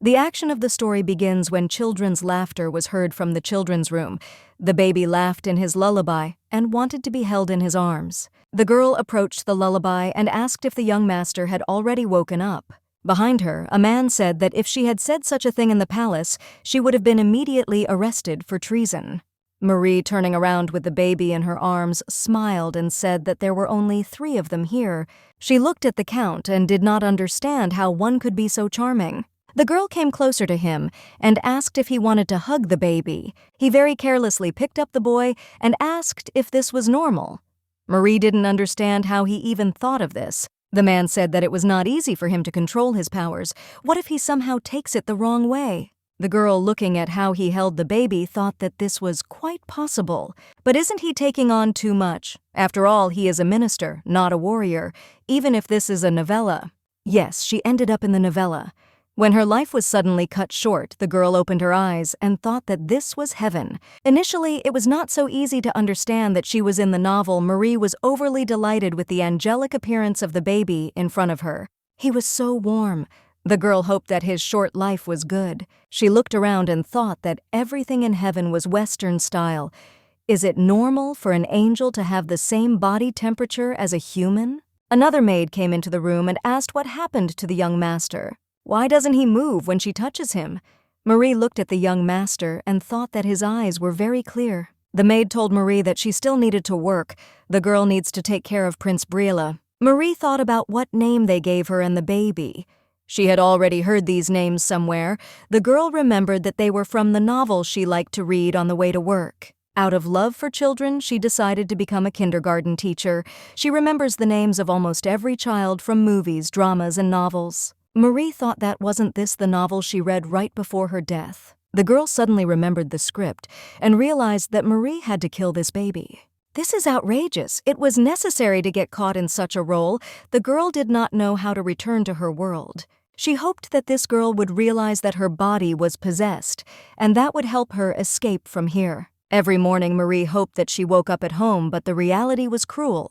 The action of the story begins when children's laughter was heard from the children's room. The baby laughed in his lullaby and wanted to be held in his arms. The girl approached the lullaby and asked if the young master had already woken up. Behind her, a man said that if she had said such a thing in the palace, she would have been immediately arrested for treason. Marie, turning around with the baby in her arms, smiled and said that there were only 3 of them here. She looked at the count and did not understand how one could be so charming. The girl came closer to him and asked if he wanted to hug the baby. He very carelessly picked up the boy and asked if this was normal. Marie didn't understand how he even thought of this. The man said that it was not easy for him to control his powers. What if he somehow takes it the wrong way? The girl, looking at how he held the baby, thought that this was quite possible. But isn't he taking on too much? After all, he is a minister, not a warrior, even if this is a novella. Yes, she ended up in the novella. When her life was suddenly cut short, the girl opened her eyes and thought that this was heaven. Initially, it was not so easy to understand that she was in the novel. Marie was overly delighted with the angelic appearance of the baby in front of her. He was so warm. The girl hoped that his short life was good. She looked around and thought that everything in heaven was Western style. Is it normal for an angel to have the same body temperature as a human? Another maid came into the room and asked what happened to the young master. Why doesn't he move when she touches him? Marie looked at the young master and thought that his eyes were very clear. The maid told Marie that she still needed to work. The girl needs to take care of Prince Briella. Marie thought about what name they gave her and the baby. She had already heard these names somewhere. The girl remembered that they were from the novel she liked to read on the way to work. Out of love for children, she decided to become a kindergarten teacher. She remembers the names of almost every child from movies, dramas, and novels. Marie thought that wasn't this the novel she read right before her death. The girl suddenly remembered the script and realized that Marie had to kill this baby. This is outrageous. It was necessary to get caught in such a role. The girl did not know how to return to her world. She hoped that this girl would realize that her body was possessed, and that would help her escape from here. Every morning, Marie hoped that she woke up at home, but the reality was cruel.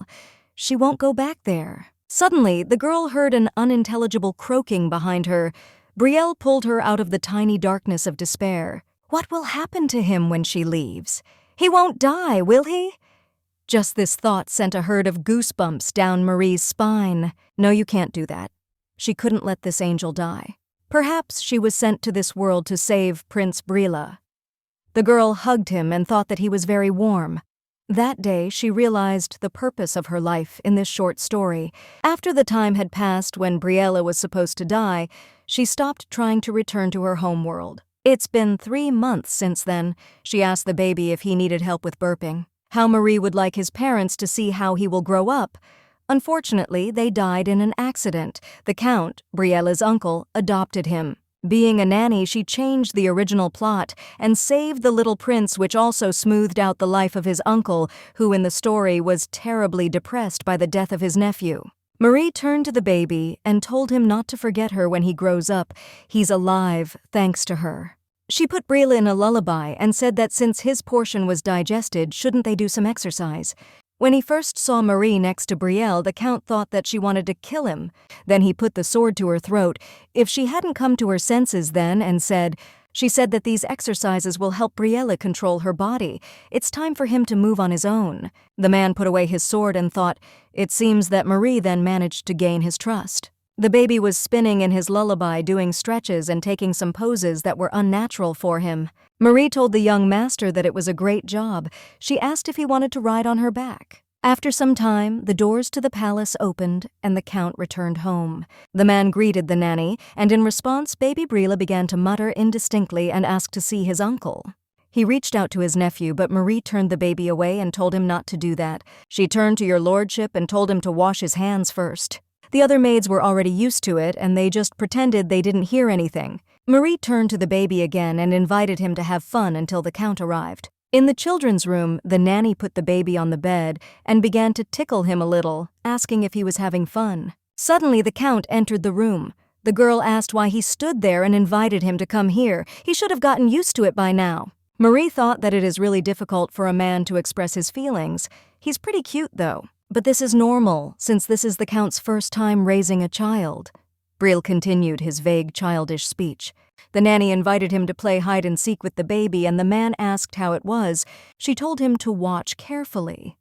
She won't go back there. Suddenly, the girl heard an unintelligible croaking behind her. Brielle pulled her out of the tiny darkness of despair. What will happen to him when she leaves? He won't die, will he? Just this thought sent a herd of goosebumps down Marie's spine. No, you can't do that. She couldn't let this angel die. Perhaps she was sent to this world to save Prince Briella. The girl hugged him and thought that he was very warm. That day, she realized the purpose of her life in this short story. After the time had passed when Briella was supposed to die, she stopped trying to return to her home world. It's been 3 months since then. She asked the baby if he needed help with burping, how Marie would like his parents to see how he will grow up. Unfortunately, they died in an accident. The Count, Briella's uncle, adopted him. Being a nanny, she changed the original plot and saved the little prince, which also smoothed out the life of his uncle, who in the story was terribly depressed by the death of his nephew. Marie turned to the baby and told him not to forget her when he grows up. He's alive, thanks to her. She put Briella in a lullaby and said that since his portion was digested, shouldn't they do some exercise? When he first saw Marie next to Brielle, the Count thought that she wanted to kill him. Then he put the sword to her throat. If she hadn't come to her senses then and she said that these exercises will help Briella control her body. It's time for him to move on his own. The man put away his sword and thought, it seems that Marie then managed to gain his trust. The baby was spinning in his lullaby, doing stretches and taking some poses that were unnatural for him. Marie told the young master that it was a great job. She asked if he wanted to ride on her back. After some time, the doors to the palace opened and the Count returned home. The man greeted the nanny, and in response, baby Briella began to mutter indistinctly and asked to see his uncle. He reached out to his nephew, but Marie turned the baby away and told him not to do that. She turned to your lordship and told him to wash his hands first. The other maids were already used to it, and they just pretended they didn't hear anything. Marie turned to the baby again and invited him to have fun until the Count arrived. In the children's room, the nanny put the baby on the bed and began to tickle him a little, asking if he was having fun. Suddenly, the Count entered the room. The girl asked why he stood there and invited him to come here. He should have gotten used to it by now. Marie thought that it is really difficult for a man to express his feelings. He's pretty cute, though. But this is normal, since this is the Count's first time raising a child. Brielle continued his vague, childish speech. The nanny invited him to play hide and seek with the baby, and the man asked how it was. She told him to watch carefully.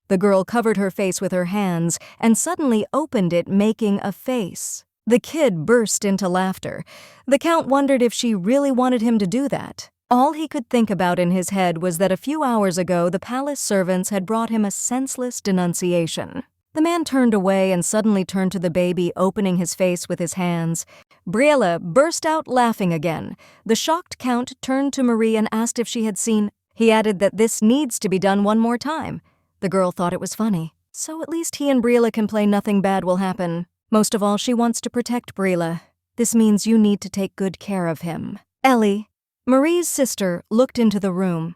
The girl covered her face with her hands and suddenly opened it, making a face. The kid burst into laughter. The Count wondered if she really wanted him to do that. All he could think about in his head was that a few hours ago the palace servants had brought him a senseless denunciation. The man turned away and suddenly turned to the baby, opening his face with his hands. Briella burst out laughing again. The shocked Count turned to Marie and asked if she had seen. He added that this needs to be done one more time. The girl thought it was funny. So at least he and Briella can play nothing bad will happen. Most of all, she wants to protect Briella. This means you need to take good care of him. Ellie, Marie's sister, looked into the room.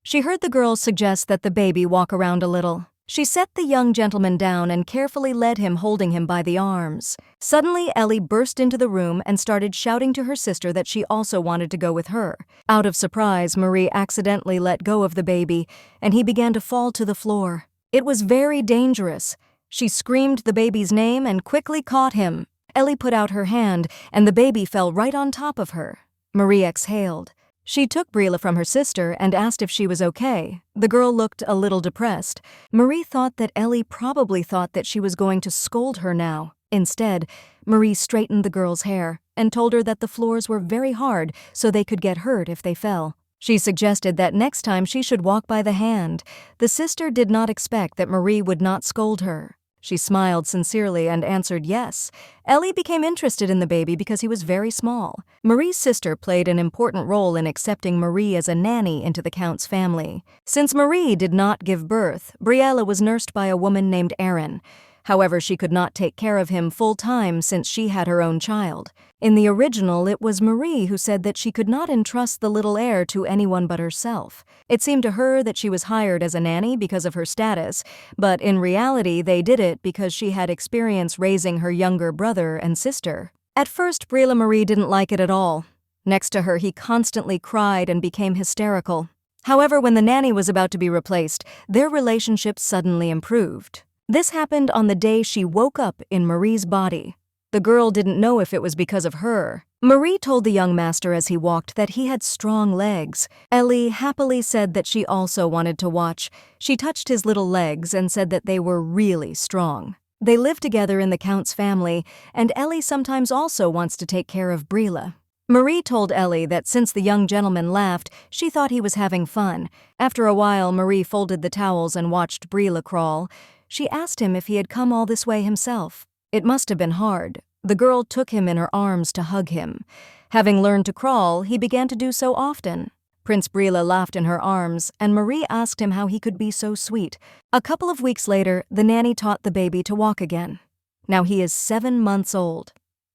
She heard the girl suggest that the baby walk around a little. She set the young gentleman down and carefully led him, holding him by the arms. Suddenly, Ellie burst into the room and started shouting to her sister that she also wanted to go with her. Out of surprise, Marie accidentally let go of the baby, and he began to fall to the floor. It was very dangerous. She screamed the baby's name and quickly caught him. Ellie put out her hand, and the baby fell right on top of her. Marie exhaled. She took Briella from her sister and asked if she was okay. The girl looked a little depressed. Marie thought that Ellie probably thought that she was going to scold her now. Instead, Marie straightened the girl's hair and told her that the floors were very hard so they could get hurt if they fell. She suggested that next time she should walk by the hand. The sister did not expect that Marie would not scold her. She smiled sincerely and answered yes. Ellie became interested in the baby because he was very small. Marie's sister played an important role in accepting Marie as a nanny into the Count's family. Since Marie did not give birth, Briella was nursed by a woman named Erin. However, she could not take care of him full-time since she had her own child. In the original, it was Marie who said that she could not entrust the little heir to anyone but herself. It seemed to her that she was hired as a nanny because of her status, but in reality they did it because she had experience raising her younger brother and sister. At first, Briella Marie didn't like it at all. Next to her, he constantly cried and became hysterical. However, when the nanny was about to be replaced, their relationship suddenly improved. This happened on the day she woke up in Marie's body. The girl didn't know if it was because of her. Marie told the young master as he walked that he had strong legs. Ellie happily said that she also wanted to watch. She touched his little legs and said that they were really strong. They live together in the Count's family, and Ellie sometimes also wants to take care of Briella. Marie told Ellie that since the young gentleman laughed, she thought he was having fun. After a while, Marie folded the towels and watched Briella crawl. She asked him if he had come all this way himself. It must have been hard. The girl took him in her arms to hug him. Having learned to crawl, he began to do so often. Prince Briella laughed in her arms, and Marie asked him how he could be so sweet. A couple of weeks later, the nanny taught the baby to walk again. Now he is 7 months old.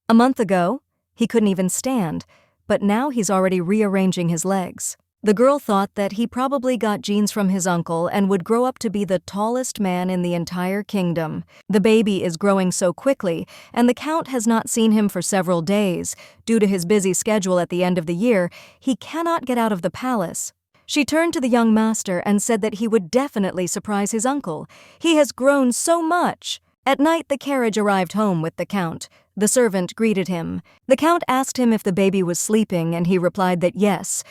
A month ago, he couldn't even stand, but now he's already rearranging his legs. The girl thought that he probably got genes from his uncle and would grow up to be the tallest man in the entire kingdom. The baby is growing so quickly, and the Count has not seen him for several days. Due to his busy schedule at the end of the year, he cannot get out of the palace. She turned to the young master and said that he would definitely surprise his uncle. He has grown so much. At night, the carriage arrived home with the Count. The servant greeted him. The Count asked him if the baby was sleeping, and he replied that yes.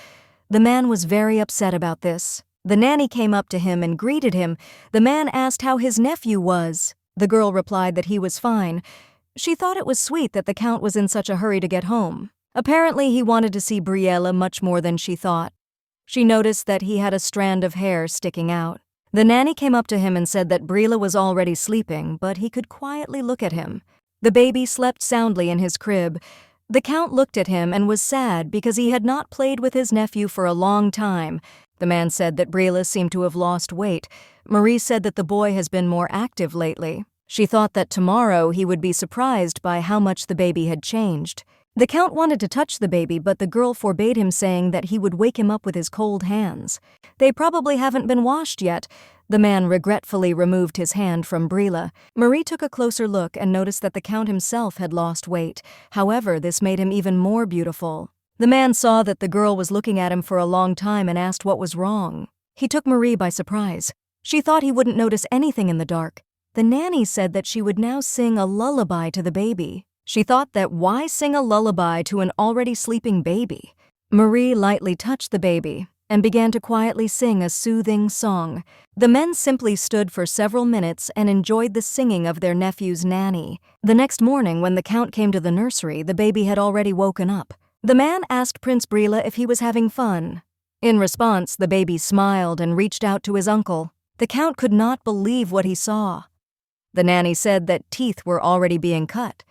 The man was very upset about this. The nanny came up to him and greeted him. The man asked how his nephew was. The girl replied that he was fine. She thought it was sweet that the Count was in such a hurry to get home. Apparently, he wanted to see Briella much more than she thought. She noticed that he had a strand of hair sticking out. The nanny came up to him and said that Briella was already sleeping, but he could quietly look at him. The baby slept soundly in his crib. The Count looked at him and was sad because he had not played with his nephew for a long time. The man said that Briella seemed to have lost weight. Marie said that the boy has been more active lately. She thought that tomorrow he would be surprised by how much the baby had changed. The Count wanted to touch the baby, but the girl forbade him, saying that he would wake him up with his cold hands. They probably haven't been washed yet. The man regretfully removed his hand from Briella. Marie took a closer look and noticed that the Count himself had lost weight. However, this made him even more beautiful. The man saw that the girl was looking at him for a long time and asked what was wrong. He took Marie by surprise. She thought he wouldn't notice anything in the dark. The nanny said that she would now sing a lullaby to the baby. She thought that why sing a lullaby to an already sleeping baby? Marie lightly touched the baby and began to quietly sing a soothing song. The men simply stood for several minutes and enjoyed the singing of their nephew's nanny. The next morning, when the Count came to the nursery, the baby had already woken up. The man asked Prince Brila if he was having fun. In response, the baby smiled and reached out to his uncle. The Count could not believe what he saw. The nanny said that teeth were already being cut.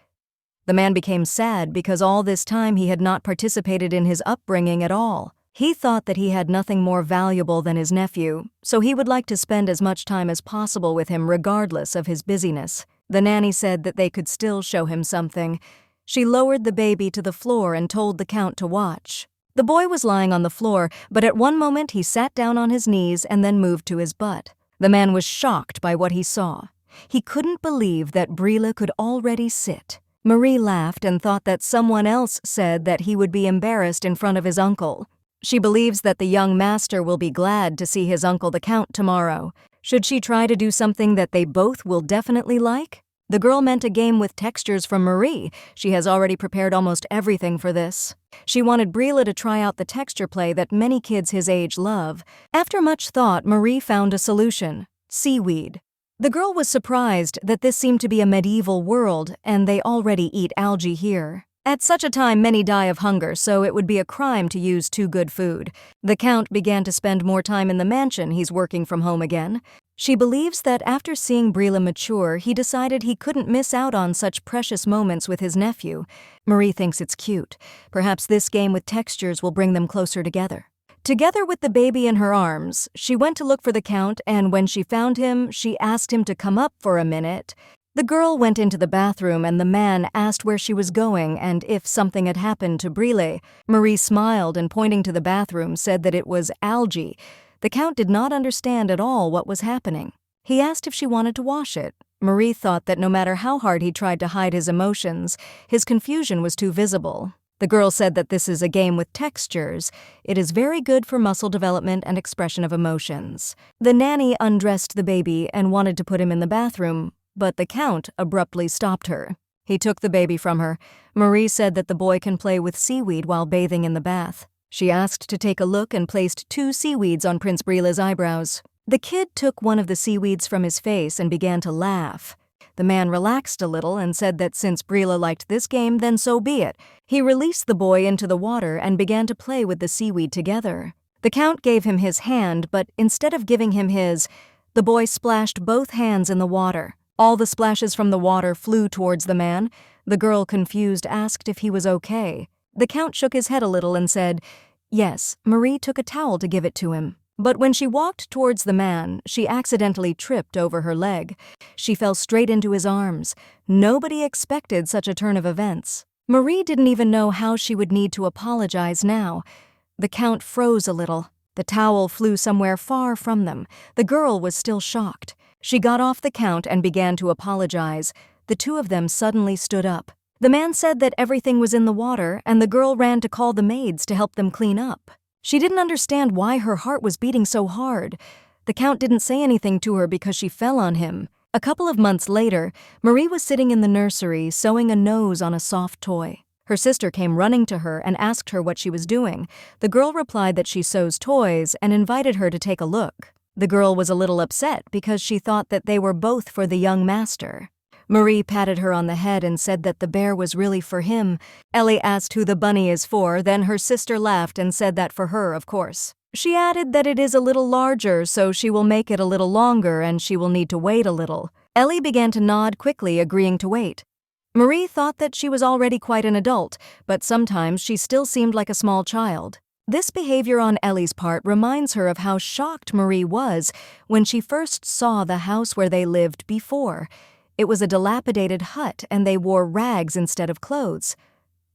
The man became sad because all this time he had not participated in his upbringing at all. He thought that he had nothing more valuable than his nephew, so he would like to spend as much time as possible with him regardless of his busyness. The nanny said that they could still show him something. She lowered the baby to the floor and told the Count to watch. The boy was lying on the floor, but at one moment he sat down on his knees and then moved to his butt. The man was shocked by what he saw. He couldn't believe that Brila could already sit. Marie laughed and thought that someone else said that he would be embarrassed in front of his uncle. She believes that the young master will be glad to see his uncle the Count tomorrow. Should she try to do something that they both will definitely like? The girl meant a game with textures from Marie. She has already prepared almost everything for this. She wanted Brila to try out the texture play that many kids his age love. After much thought, Marie found a solution: seaweed. The girl was surprised that this seemed to be a medieval world, and they already eat algae here. At such a time, many die of hunger, so it would be a crime to use too good food. The Count began to spend more time in the mansion. He's working from home again. She believes that after seeing Brila mature, he decided he couldn't miss out on such precious moments with his nephew. Marie thinks it's cute. Perhaps this game with textures will bring them closer together. Together with the baby in her arms, she went to look for the Count, and when she found him, she asked him to come up for a minute. The girl went into the bathroom and the man asked where she was going and if something had happened to Brila. Marie smiled and, pointing to the bathroom, said that it was algae. The Count did not understand at all what was happening. He asked if she wanted to wash it. Marie thought that no matter how hard he tried to hide his emotions, his confusion was too visible. The girl said that this is a game with textures. It is very good for muscle development and expression of emotions. The nanny undressed the baby and wanted to put him in the bathroom, but the Count abruptly stopped her. He took the baby from her. Marie said that the boy can play with seaweed while bathing in the bath. She asked to take a look and placed 2 seaweeds on Prince Brila's eyebrows. The kid took one of the seaweeds from his face and began to laugh. The man relaxed a little and said that since Brila liked this game, then so be it. He released the boy into the water and began to play with the seaweed together. The Count gave him his hand, but instead of giving him his, the boy splashed both hands in the water. All the splashes from the water flew towards the man. The girl, confused, asked if he was okay. The Count shook his head a little and said, yes. Marie took a towel to give it to him. But when she walked towards the man, she accidentally tripped over her leg. She fell straight into his arms. Nobody expected such a turn of events. Marie didn't even know how she would need to apologize now. The Count froze a little. The towel flew somewhere far from them. The girl was still shocked. She got off the Count and began to apologize. The 2 of them suddenly stood up. The man said that everything was in the water, and the girl ran to call the maids to help them clean up. She didn't understand why her heart was beating so hard. The Count didn't say anything to her because she fell on him. A couple of months later, Marie was sitting in the nursery sewing a nose on a soft toy. Her sister came running to her and asked her what she was doing. The girl replied that she sews toys and invited her to take a look. The girl was a little upset because she thought that they were both for the young master. Marie patted her on the head and said that the bear was really for him. Ellie asked who the bunny is for, then her sister laughed and said that for her, of course. She added that it is a little larger, so she will make it a little longer and she will need to wait a little. Ellie began to nod quickly, agreeing to wait. Marie thought that she was already quite an adult, but sometimes she still seemed like a small child. This behavior on Ellie's part reminds her of how shocked Marie was when she first saw the house where they lived before. It was a dilapidated hut and they wore rags instead of clothes.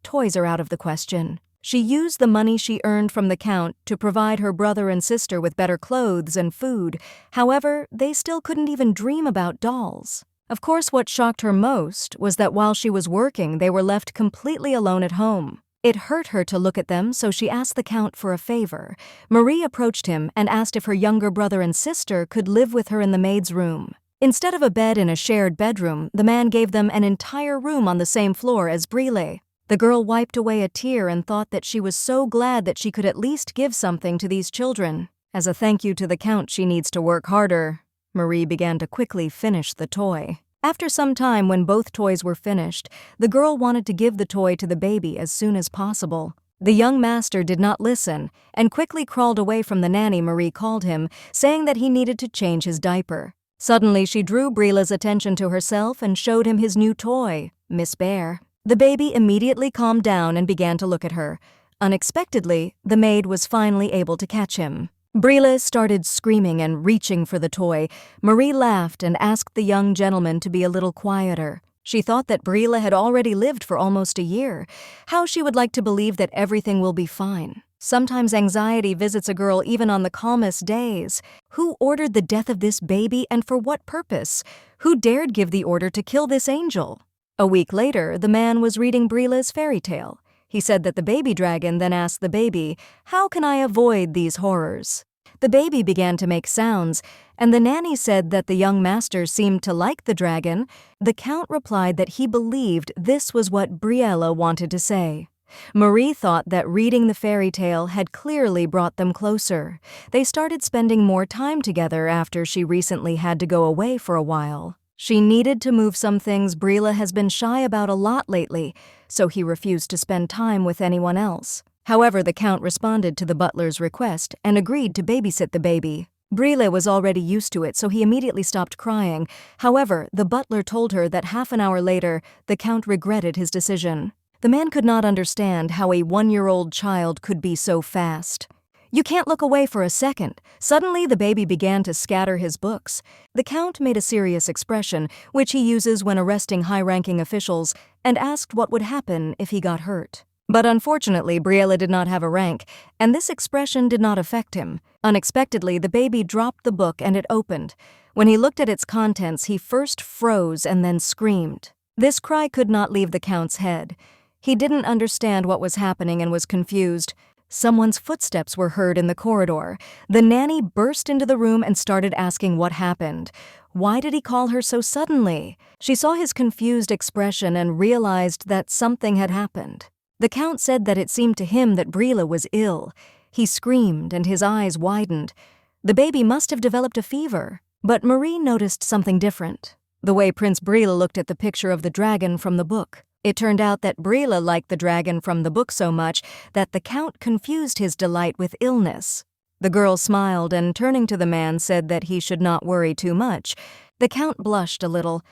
Toys are out of the question. She used the money she earned from the Count to provide her brother and sister with better clothes and food. However, they still couldn't even dream about dolls. Of course, what shocked her most was that while she was working, they were left completely alone at home. It hurt her to look at them, so she asked the Count for a favor. Marie approached him and asked if her younger brother and sister could live with her in the maid's room. Instead of a bed in a shared bedroom, the man gave them an entire room on the same floor as Brille. The girl wiped away a tear and thought that she was so glad that she could at least give something to these children. As a thank you to the Count, she needs to work harder. Marie began to quickly finish the toy. After some time, when both toys were finished, the girl wanted to give the toy to the baby as soon as possible. The young master did not listen and quickly crawled away from the nanny Marie called him, saying that he needed to change his diaper. Suddenly, she drew Brille's attention to herself and showed him his new toy, Miss Bear. The baby immediately calmed down and began to look at her. Unexpectedly, the maid was finally able to catch him. Brille started screaming and reaching for the toy. Marie laughed and asked the young gentleman to be a little quieter. She thought that Brille had already lived for almost a year. How she would like to believe that everything will be fine. Sometimes anxiety visits a girl even on the calmest days. Who ordered the death of this baby and for what purpose? Who dared give the order to kill this angel? A week later, the man was reading Brille's fairy tale. He said that the baby dragon then asked the baby, "How can I avoid these horrors?" The baby began to make sounds, and the nanny said that the young master seemed to like the dragon. The Count replied that he believed this was what Brille wanted to say. Marie thought that reading the fairy tale had clearly brought them closer. They started spending more time together after she recently had to go away for a while. She needed to move some things Brille has been shy about a lot lately, so he refused to spend time with anyone else. However, the Count responded to the butler's request and agreed to babysit the baby. Brille was already used to it, so he immediately stopped crying. However, the butler told her that half an hour later, the Count regretted his decision. The man could not understand how a 1-year-old child could be so fast. "You can't look away for a second." Suddenly, the baby began to scatter his books. The Count made a serious expression, which he uses when arresting high-ranking officials, and asked what would happen if he got hurt. But unfortunately, Brille did not have a rank, and this expression did not affect him. Unexpectedly, the baby dropped the book and it opened. When he looked at its contents, he first froze and then screamed. This cry could not leave the Count's head. He didn't understand what was happening and was confused. Someone's footsteps were heard in the corridor. The nanny burst into the room and started asking what happened. Why did he call her so suddenly? She saw his confused expression and realized that something had happened. The Count said that it seemed to him that Brille was ill. He screamed and his eyes widened. The baby must have developed a fever. But Marie noticed something different. The way Prince Brille looked at the picture of the dragon from the book. It turned out that Brille liked the dragon from the book so much that the Count confused his delight with illness. The girl smiled and, turning to the man, said that he should not worry too much. The Count blushed a little.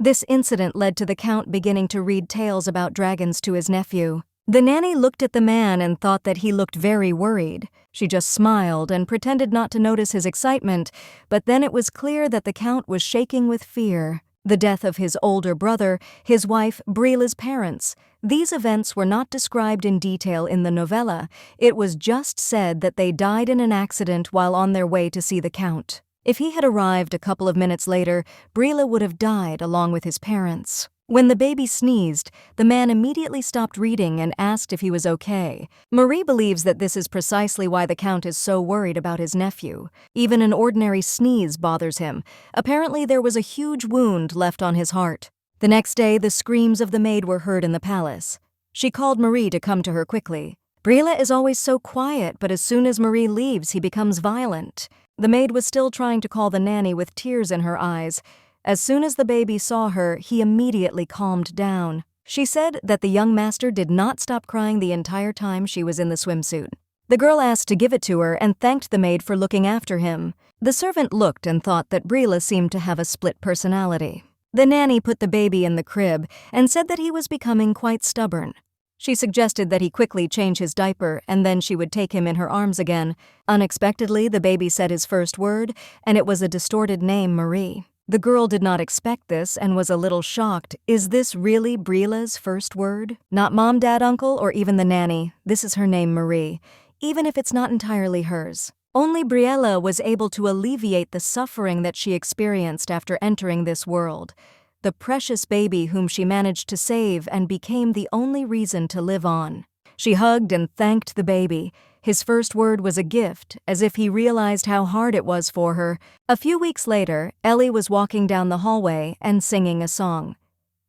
This incident led to the Count beginning to read tales about dragons to his nephew. The nanny looked at the man and thought that he looked very worried. She just smiled and pretended not to notice his excitement, but then it was clear that the Count was shaking with fear. The death of his older brother, his wife, Brille's parents. These events were not described in detail in the novella. It was just said that they died in an accident while on their way to see the Count. If he had arrived a couple of minutes later, Brille would have died along with his parents. When the baby sneezed, the man immediately stopped reading and asked if he was okay. Marie believes that this is precisely why the Count is so worried about his nephew. Even an ordinary sneeze bothers him. Apparently there was a huge wound left on his heart. The next day, the screams of the maid were heard in the palace. She called Marie to come to her quickly. Brille is always so quiet, but as soon as Marie leaves, he becomes violent. The maid was still trying to call the nanny with tears in her eyes. As soon as the baby saw her, he immediately calmed down. She said that the young master did not stop crying the entire time she was in the swimsuit. The girl asked to give it to her and thanked the maid for looking after him. The servant looked and thought that Brille seemed to have a split personality. The nanny put the baby in the crib and said that he was becoming quite stubborn. She suggested that he quickly change his diaper and then she would take him in her arms again. Unexpectedly, the baby said his first word, and it was a distorted name, Marie. The girl did not expect this and was a little shocked. Is this really Brille's first word? Not mom, dad, uncle, or even the nanny. This is her name, Marie, even if it's not entirely hers. Only Brille was able to alleviate the suffering that she experienced after entering this world. The precious baby whom she managed to save and became the only reason to live on. She hugged and thanked the baby. His first word was a gift, as if he realized how hard it was for her. A few weeks later, Ellie was walking down the hallway and singing a song.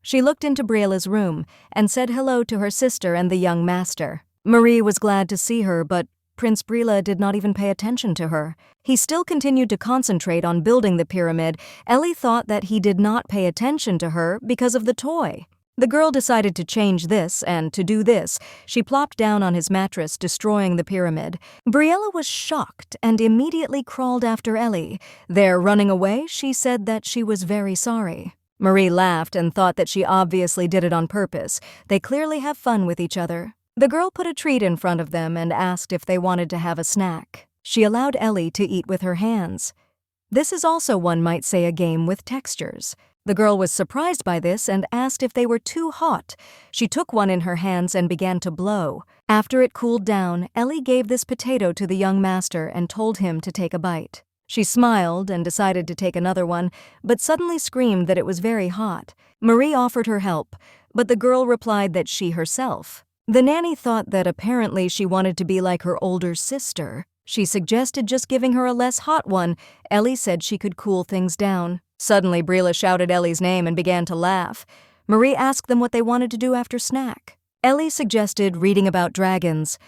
She looked into Briela's room and said hello to her sister and the young master. Marie was glad to see her, but Prince Briela did not even pay attention to her. He still continued to concentrate on building the pyramid. Ellie thought that he did not pay attention to her because of the toy. The girl decided to change this, and to do this, she plopped down on his mattress, destroying the pyramid. Briela was shocked and immediately crawled after Ellie. There, running away, she said that she was very sorry. Marie laughed and thought that she obviously did it on purpose. They clearly have fun with each other. The girl put a treat in front of them and asked if they wanted to have a snack. She allowed Ellie to eat with her hands. This is also, one might say, a game with textures. The girl was surprised by this and asked if they were too hot. She took one in her hands and began to blow. After it cooled down, Ellie gave this potato to the young master and told him to take a bite. She smiled and decided to take another one, but suddenly screamed that it was very hot. Marie offered her help, but the girl replied that she herself. The nanny thought that apparently she wanted to be like her older sister. She suggested just giving her a less hot one. Ellie said she could cool things down. Suddenly, Briela shouted Ellie's name and began to laugh. Marie asked them what they wanted to do after snack. Ellie suggested reading about dragons.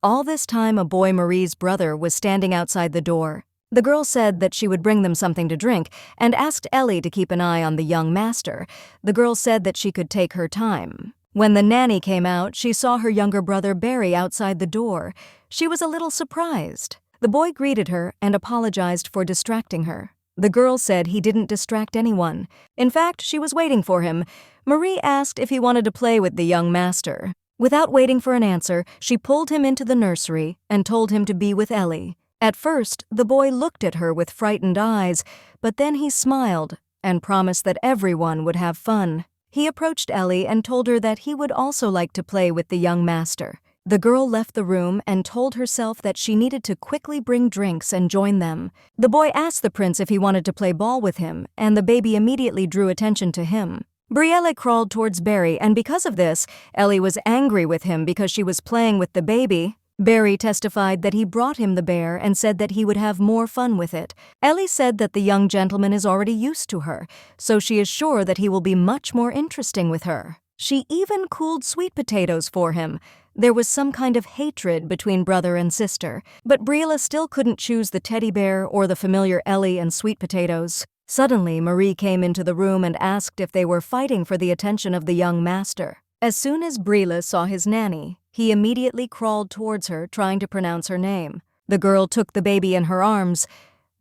All this time, a boy, Marie's brother, was standing outside the door. The girl said that she would bring them something to drink and asked Ellie to keep an eye on the young master. The girl said that she could take her time. When the nanny came out, she saw her younger brother Barry outside the door. She was a little surprised. The boy greeted her and apologized for distracting her. The girl said he didn't distract anyone. In fact, she was waiting for him. Marie asked if he wanted to play with the young master. Without waiting for an answer, she pulled him into the nursery and told him to be with Ellie. At first, the boy looked at her with frightened eyes, but then he smiled and promised that everyone would have fun. He approached Ellie and told her that he would also like to play with the young master. The girl left the room and told herself that she needed to quickly bring drinks and join them. The boy asked the prince if he wanted to play ball with him, and the baby immediately drew attention to him. Briela crawled towards Barry, and because of this, Ellie was angry with him because she was playing with the baby. Barry testified that he brought him the bear and said that he would have more fun with it. Ellie said that the young gentleman is already used to her, so she is sure that he will be much more interesting with her. She even cooled sweet potatoes for him. There was some kind of hatred between brother and sister, but Briela still couldn't choose the teddy bear or the familiar Ellie and sweet potatoes. Suddenly, Marie came into the room and asked if they were fighting for the attention of the young master. As soon as Briela saw his nanny, he immediately crawled towards her, trying to pronounce her name. The girl took the baby in her arms.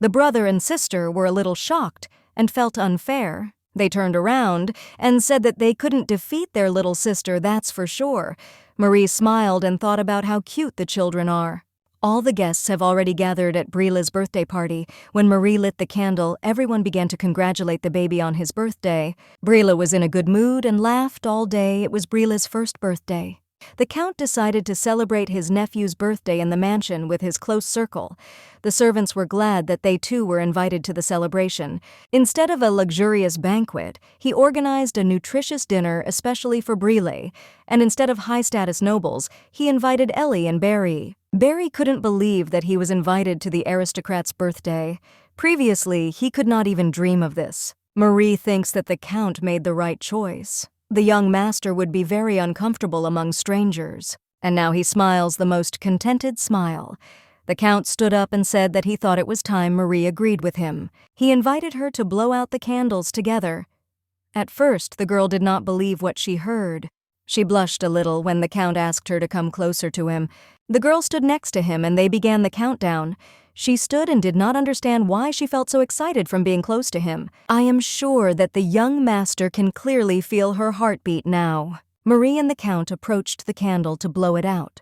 The brother and sister were a little shocked and felt unfair. They turned around and said that they couldn't defeat their little sister, that's for sure. Marie smiled and thought about how cute the children are. All the guests have already gathered at Briela's birthday party. When Marie lit the candle, everyone began to congratulate the baby on his birthday. Briela was in a good mood and laughed all day. It was Briela's first birthday. The Count decided to celebrate his nephew's birthday in the mansion with his close circle. The servants were glad that they too were invited to the celebration. Instead of a luxurious banquet, he organized a nutritious dinner especially for Briela, and instead of high-status nobles, he invited Ellie and Barry. Barry couldn't believe that he was invited to the aristocrat's birthday. Previously, he could not even dream of this. Marie thinks that the Count made the right choice. The young master would be very uncomfortable among strangers, and now he smiles the most contented smile. The Count stood up and said that he thought it was time Marie agreed with him. He invited her to blow out the candles together. At first, the girl did not believe what she heard. She blushed a little when the Count asked her to come closer to him. The girl stood next to him and they began the countdown. She stood and did not understand why she felt so excited from being close to him. I am sure that the young master can clearly feel her heartbeat now. Marie and the Count approached the candle to blow it out.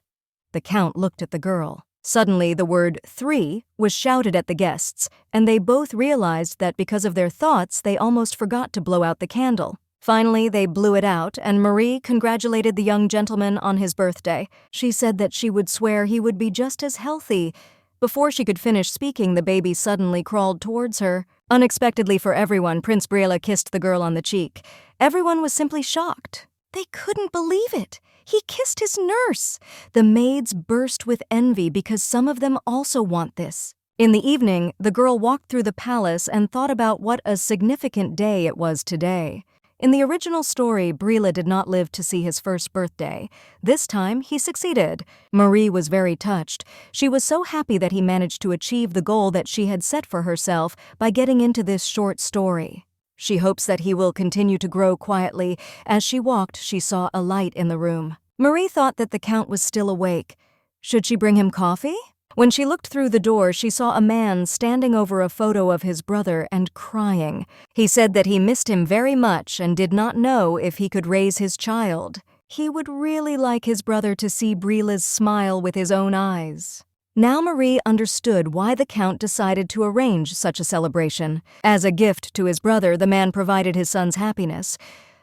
The Count looked at the girl. Suddenly, the word 3 was shouted at the guests, and they both realized that because of their thoughts, they almost forgot to blow out the candle. Finally, they blew it out, and Marie congratulated the young gentleman on his birthday. She said that she would swear he would be just as healthy. Before she could finish speaking, the baby suddenly crawled towards her. Unexpectedly for everyone, Prince Briela kissed the girl on the cheek. Everyone was simply shocked. They couldn't believe it. He kissed his nurse! The maids burst with envy because some of them also want this. In the evening, the girl walked through the palace and thought about what a significant day it was today. In the original story, Brila did not live to see his first birthday. This time, he succeeded. Marie was very touched. She was so happy that he managed to achieve the goal that she had set for herself by getting into this short story. She hopes that he will continue to grow quietly. As she walked, she saw a light in the room. Marie thought that the Count was still awake. Should she bring him coffee? When she looked through the door, she saw a man standing over a photo of his brother and crying. He said that he missed him very much and did not know if he could raise his child. He would really like his brother to see Brila's smile with his own eyes. Now Marie understood why the Count decided to arrange such a celebration. As a gift to his brother, the man provided his son's happiness.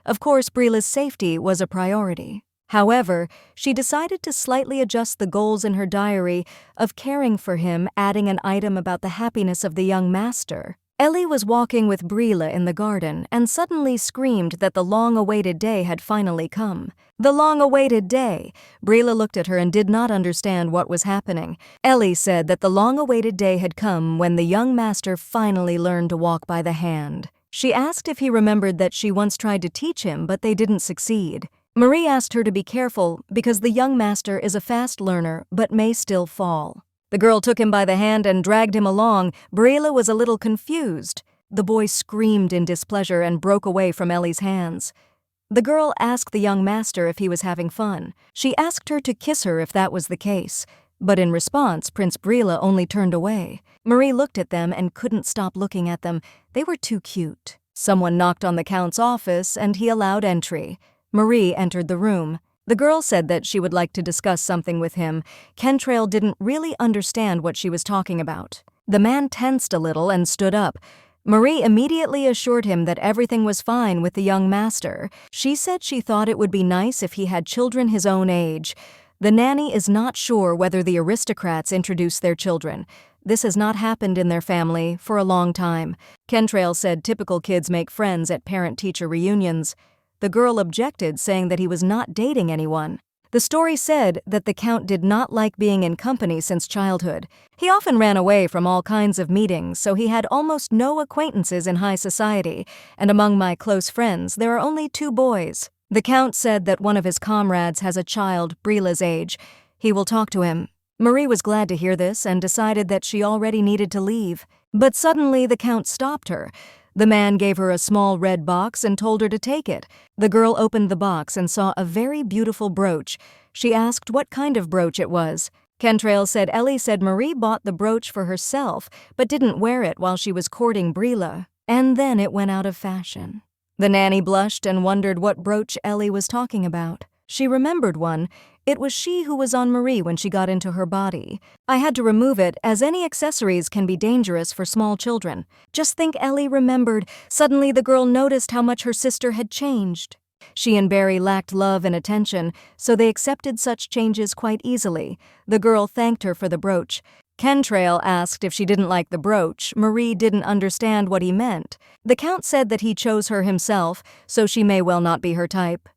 Of course, Brila's safety was a priority. However, she decided to slightly adjust the goals in her diary of caring for him, adding an item about the happiness of the young master. Ellie was walking with Brila in the garden and suddenly screamed that the long-awaited day had finally come. The long-awaited day! Brila looked at her and did not understand what was happening. Ellie said that the long-awaited day had come when the young master finally learned to walk by the hand. She asked if he remembered that she once tried to teach him, but they didn't succeed. Marie asked her to be careful because the young master is a fast learner but may still fall. The girl took him by the hand and dragged him along. Brila was a little confused. The boy screamed in displeasure and broke away from Ellie's hands. The girl asked the young master if he was having fun. She asked her to kiss her if that was the case. But in response, Prince Brila only turned away. Marie looked at them and couldn't stop looking at them. They were too cute. Someone knocked on the Count's office and he allowed entry. Marie entered the room. The girl said that she would like to discuss something with him. Kentrail didn't really understand what she was talking about. The man tensed a little and stood up. Marie immediately assured him that everything was fine with the young master. She said she thought it would be nice if he had children his own age. The nanny is not sure whether the aristocrats introduce their children. This has not happened in their family for a long time. Kentrail said typical kids make friends at parent-teacher reunions. The girl objected, saying that he was not dating anyone. The story said that the Count did not like being in company since childhood. He often ran away from all kinds of meetings, so he had almost no acquaintances in high society, and among my close friends, there are only 2 boys. The Count said that one of his comrades has a child Brila's age. He will talk to him. Marie was glad to hear this and decided that she already needed to leave. But suddenly the Count stopped her. The man gave her a small red box and told her to take it. The girl opened the box and saw a very beautiful brooch. She asked what kind of brooch it was. Kentrail said Ellie said Marie bought the brooch for herself, but didn't wear it while she was courting Brila, and then it went out of fashion. The nanny blushed and wondered what brooch Ellie was talking about. She remembered one. It was she who was on Marie when she got into her body. I had to remove it, as any accessories can be dangerous for small children. Just think, Ellie remembered. Suddenly the girl noticed how much her sister had changed. She and Barry lacked love and attention, so they accepted such changes quite easily. The girl thanked her for the brooch. Kentrail asked if she didn't like the brooch. Marie didn't understand what he meant. The Count said that he chose her himself, so she may well not be her type.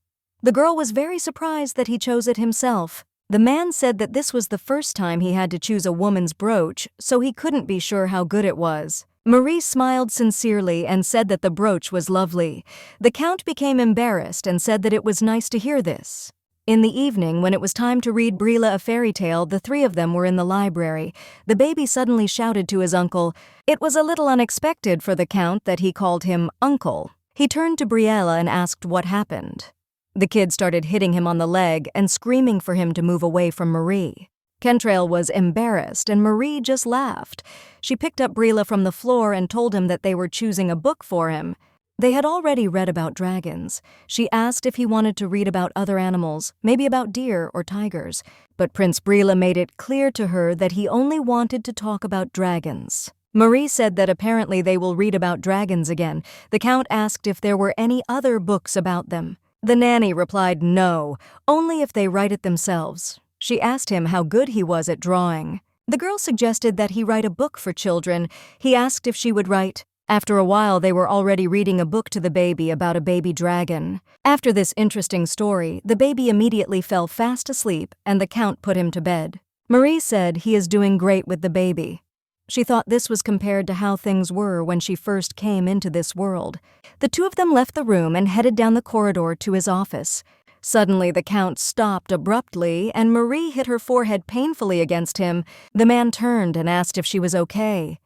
The girl was very surprised that he chose it himself. The man said that this was the first time he had to choose a woman's brooch, so he couldn't be sure how good it was. Marie smiled sincerely and said that the brooch was lovely. The Count became embarrassed and said that it was nice to hear this. In the evening, when it was time to read Brila a fairy tale, the 3 of them were in the library. The baby suddenly shouted to his uncle. It was a little unexpected for the Count that he called him uncle. He turned to Briella and asked what happened. The kid started hitting him on the leg and screaming for him to move away from Marie. Kentrail was embarrassed, and Marie just laughed. She picked up Brila from the floor and told him that they were choosing a book for him. They had already read about dragons. She asked if he wanted to read about other animals, maybe about deer or tigers, but Prince Brila made it clear to her that he only wanted to talk about dragons. Marie said that apparently they will read about dragons again. The Count asked if there were any other books about them. The nanny replied no, only if they write it themselves. She asked him how good he was at drawing. The girl suggested that he write a book for children. He asked if she would write, After a while, they were already reading a book to the baby about a baby dragon. After this interesting story, the baby immediately fell fast asleep and the Count put him to bed. Marie said he is doing great with the baby. She thought this was compared to how things were when she first came into this world. The two of them left the room and headed down the corridor to his office. Suddenly, the Count stopped abruptly, and Marie hit her forehead painfully against him. The man turned and asked if she was okay.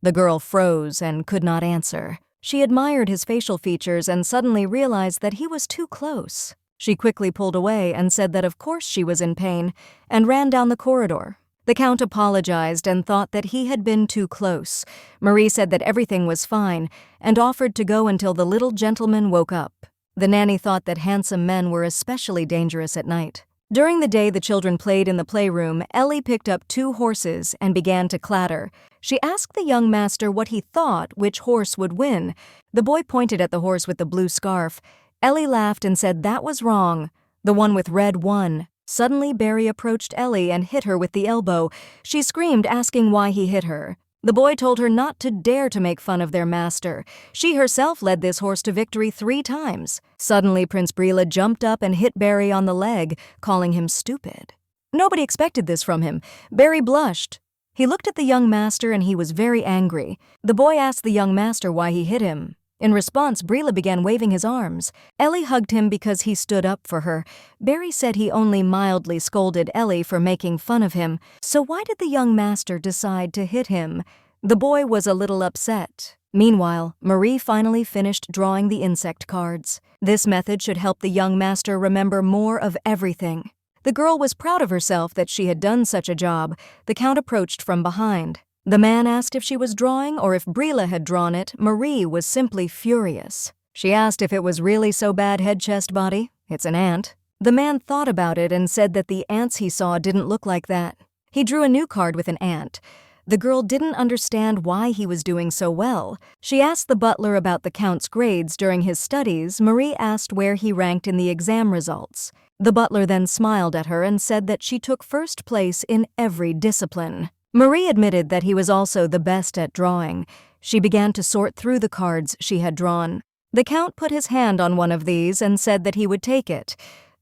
The girl froze and could not answer. She admired his facial features and suddenly realized that he was too close. She quickly pulled away and said that of course she was in pain, and ran down the corridor. The Count apologized and thought that he had been too close. Marie said that everything was fine and offered to go until the little gentleman woke up. The nanny thought that handsome men were especially dangerous at night. During the day the children played in the playroom, Ellie picked up 2 horses and began to clatter. She asked the young master what he thought which horse would win. The boy pointed at the horse with the blue scarf. Ellie laughed and said that was wrong. The one with red won. Suddenly, Barry approached Ellie and hit her with the elbow. She screamed, asking why he hit her. The boy told her not to dare to make fun of their master. She herself led this horse to victory 3 times. Suddenly, Prince Brila jumped up and hit Barry on the leg, calling him stupid. Nobody expected this from him. Barry blushed. He looked at the young master and he was very angry. The boy asked the young master why he hit him. In response, Brila began waving his arms. Ellie hugged him because he stood up for her. Barry said he only mildly scolded Ellie for making fun of him. So why did the young master decide to hit him? The boy was a little upset. Meanwhile, Marie finally finished drawing the insect cards. This method should help the young master remember more of everything. The girl was proud of herself that she had done such a job. The Count approached from behind. The man asked if she was drawing or if Brila had drawn it. Marie was simply furious. She asked if it was really so bad head, chest, body. It's an ant. The man thought about it and said that the ants he saw didn't look like that. He drew a new card with an ant. The girl didn't understand why he was doing so well. She asked the butler about the Count's grades during his studies. Marie asked where he ranked in the exam results. The butler then smiled at her and said that she took first place in every discipline. Marie admitted that he was also the best at drawing. She began to sort through the cards she had drawn. The Count put his hand on one of these and said that he would take it.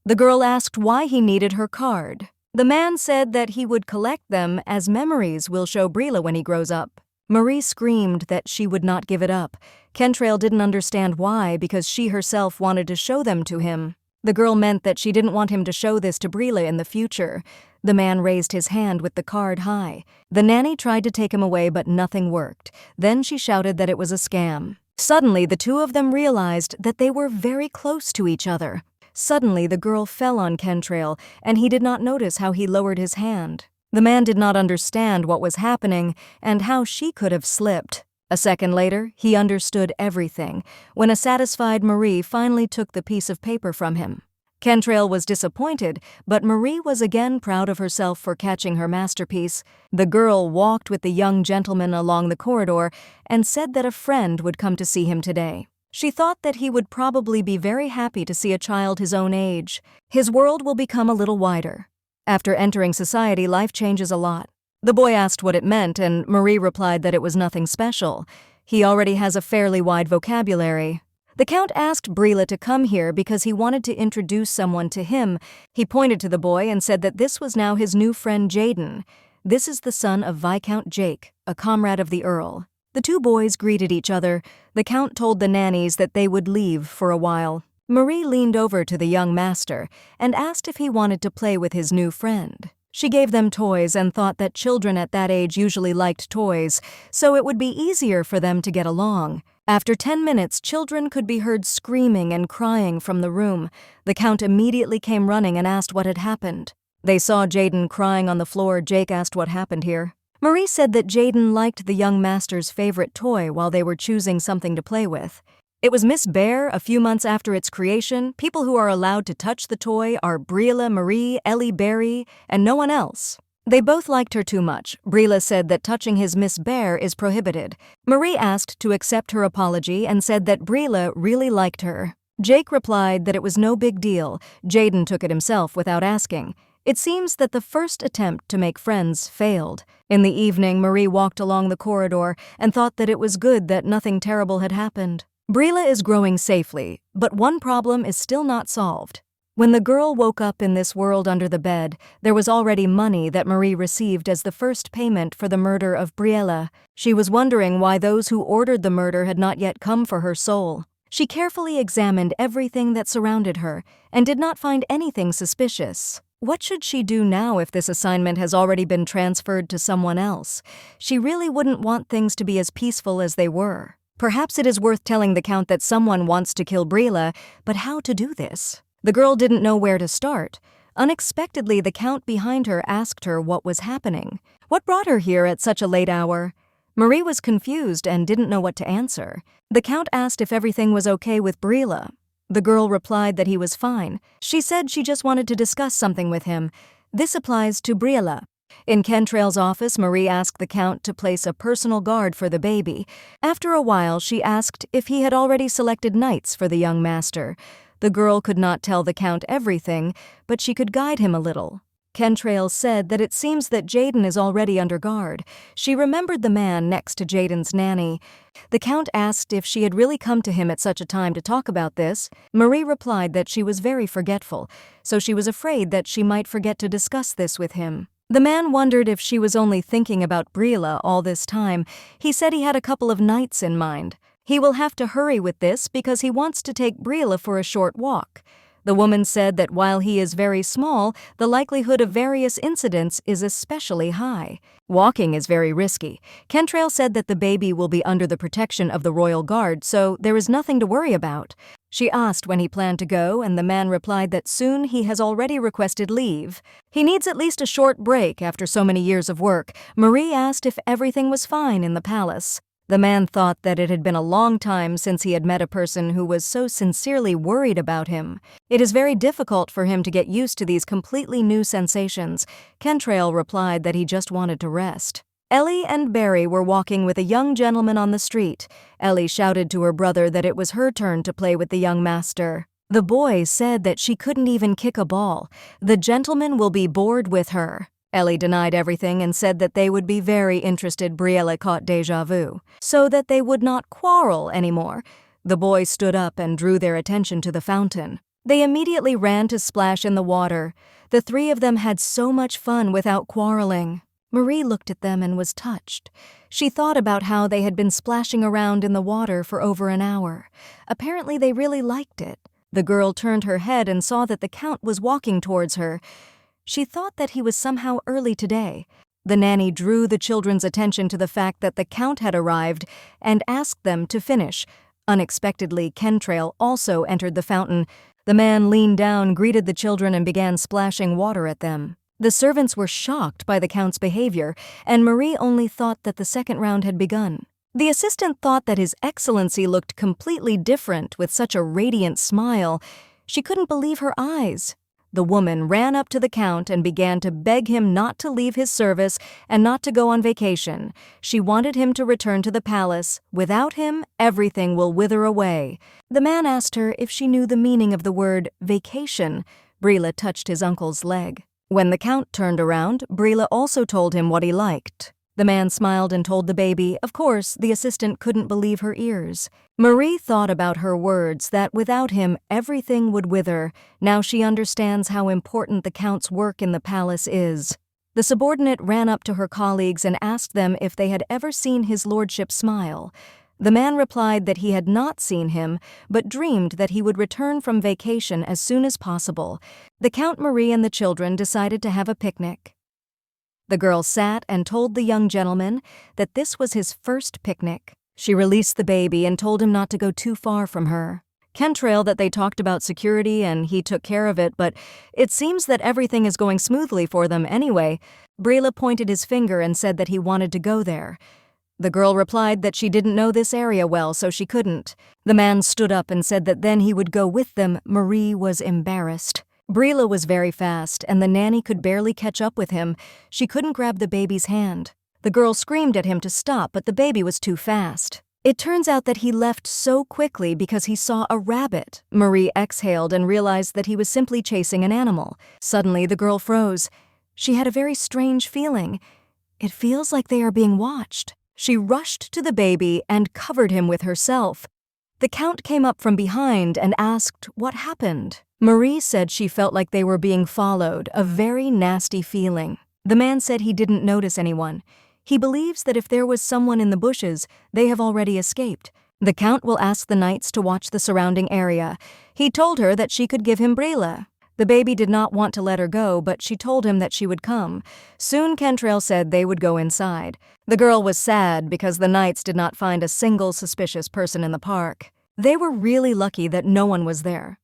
The girl asked why he needed her card. The man said that he would collect them as memories will show Brila when he grows up. Marie screamed that she would not give it up. Kentrail didn't understand why because she herself wanted to show them to him. The girl meant that she didn't want him to show this to Brila in the future. The man raised his hand with the card high. The nanny tried to take him away, but nothing worked. Then she shouted that it was a scam. Suddenly, the two of them realized that they were very close to each other. Suddenly, the girl fell on Kentrail, and he did not notice how he lowered his hand. The man did not understand what was happening and how she could have slipped. A second later, he understood everything, when a satisfied Marie finally took the piece of paper from him. Kentrail was disappointed, but Marie was again proud of herself for catching her masterpiece. The girl walked with the young gentleman along the corridor and said that a friend would come to see him today. She thought that he would probably be very happy to see a child his own age. His world will become a little wider. After entering society, life changes a lot. The boy asked what it meant, and Marie replied that it was nothing special. He already has a fairly wide vocabulary. The Count asked Brila to come here because he wanted to introduce someone to him. He pointed to the boy and said that this was now his new friend Jaden. This is the son of Viscount Jake, a comrade of the Earl. The two boys greeted each other. The Count told the nannies that they would leave for a while. Marie leaned over to the young master and asked if he wanted to play with his new friend. She gave them toys and thought that children at that age usually liked toys, so it would be easier for them to get along. After 10 minutes, children could be heard screaming and crying from the room. The Count immediately came running and asked what had happened. They saw Jaden crying on the floor. Jake asked what happened here. Marie said that Jaden liked the young master's favorite toy while they were choosing something to play with. It was Miss Bear. A few months after its creation, people who are allowed to touch the toy are Brila, Marie, Ellie, Barry, and no one else. They both liked her too much. Brila said that touching his Miss Bear is prohibited. Marie asked to accept her apology and said that Brila really liked her. Jake replied that it was no big deal. Jaden took it himself without asking. It seems that the first attempt to make friends failed. In the evening, Marie walked along the corridor and thought that it was good that nothing terrible had happened. Brila is growing safely, but one problem is still not solved. When the girl woke up in this world under the bed, there was already money that Marie received as the first payment for the murder of Briella. She was wondering why those who ordered the murder had not yet come for her soul. She carefully examined everything that surrounded her and did not find anything suspicious. What should she do now if this assignment has already been transferred to someone else? She really wouldn't want things to be as peaceful as they were. Perhaps it is worth telling the Count that someone wants to kill Briella, but how to do this? The girl didn't know where to start. Unexpectedly, the Count behind her asked her what was happening. What brought her here at such a late hour? Marie was confused and didn't know what to answer. The Count asked if everything was okay with Briella. The girl replied that he was fine. She said she just wanted to discuss something with him. This applies to Briella. In Kentrail's office, Marie asked the Count to place a personal guard for the baby. After a while, she asked if he had already selected knights for the young master. The girl could not tell the Count everything, but she could guide him a little. Kentrail said that it seems that Jaden is already under guard. She remembered the man next to Jaden's nanny. The Count asked if she had really come to him at such a time to talk about this. Marie replied that she was very forgetful, so she was afraid that she might forget to discuss this with him. The man wondered if she was only thinking about Briella all this time. He said he had a couple of nights in mind. He will have to hurry with this because he wants to take Briella for a short walk. The woman said that while he is very small, the likelihood of various incidents is especially high. Walking is very risky. Kentrail said that the baby will be under the protection of the royal guard, so there is nothing to worry about. She asked when he planned to go, and the man replied that soon he has already requested leave. He needs at least a short break after so many years of work. Marie asked if everything was fine in the palace. The man thought that it had been a long time since he had met a person who was so sincerely worried about him. It is very difficult for him to get used to these completely new sensations. Kentrail replied that he just wanted to rest. Ellie and Barry were walking with a young gentleman on the street. Ellie shouted to her brother that it was her turn to play with the young master. The boy said that she couldn't even kick a ball. The gentleman will be bored with her. Ellie denied everything and said that they would be very interested Briella caught déjà vu, so that they would not quarrel anymore. The boy stood up and drew their attention to the fountain. They immediately ran to splash in the water. The three of them had so much fun without quarreling. Marie looked at them and was touched. She thought about how they had been splashing around in the water for over an hour. Apparently they really liked it. The girl turned her head and saw that the Count was walking towards her. She thought that he was somehow early today. The nanny drew the children's attention to the fact that the Count had arrived and asked them to finish. Unexpectedly, Kentrail also entered the fountain. The man leaned down, greeted the children, and began splashing water at them. The servants were shocked by the Count's behavior, and Marie only thought that the second round had begun. The assistant thought that His Excellency looked completely different with such a radiant smile. She couldn't believe her eyes. The woman ran up to the Count and began to beg him not to leave his service and not to go on vacation. She wanted him to return to the palace. Without him, everything will wither away. The man asked her if she knew the meaning of the word vacation. Briella touched his uncle's leg. When the Count turned around, Briella also told him what he liked. The man smiled and told the baby. Of course, the assistant couldn't believe her ears. Marie thought about her words, that without him, everything would wither. Now she understands how important the Count's work in the palace is. The subordinate ran up to her colleagues and asked them if they had ever seen his lordship smile. The man replied that he had not seen him, but dreamed that he would return from vacation as soon as possible. The Count, Marie, and the children decided to have a picnic. The girl sat and told the young gentleman that this was his first picnic. She released the baby and told him not to go too far from her. Kentrail that they talked about security and he took care of it, but it seems that everything is going smoothly for them anyway. Briella pointed his finger and said that he wanted to go there. The girl replied that she didn't know this area well, so she couldn't. The man stood up and said that then he would go with them. Marie was embarrassed. Briella was very fast, and the nanny could barely catch up with him. She couldn't grab the baby's hand. The girl screamed at him to stop, but the baby was too fast. It turns out that he left so quickly because he saw a rabbit. Marie exhaled and realized that he was simply chasing an animal. Suddenly, the girl froze. She had a very strange feeling. It feels like they are being watched. She rushed to the baby and covered him with herself. The Count came up from behind and asked what happened. Marie said she felt like they were being followed, a very nasty feeling. The man said he didn't notice anyone. He believes that if there was someone in the bushes, they have already escaped. The Count will ask the knights to watch the surrounding area. He told her that she could give him Brille. The baby did not want to let her go, but she told him that she would come. Soon Cantrell said they would go inside. The girl was sad because the knights did not find a single suspicious person in the park. They were really lucky that no one was there.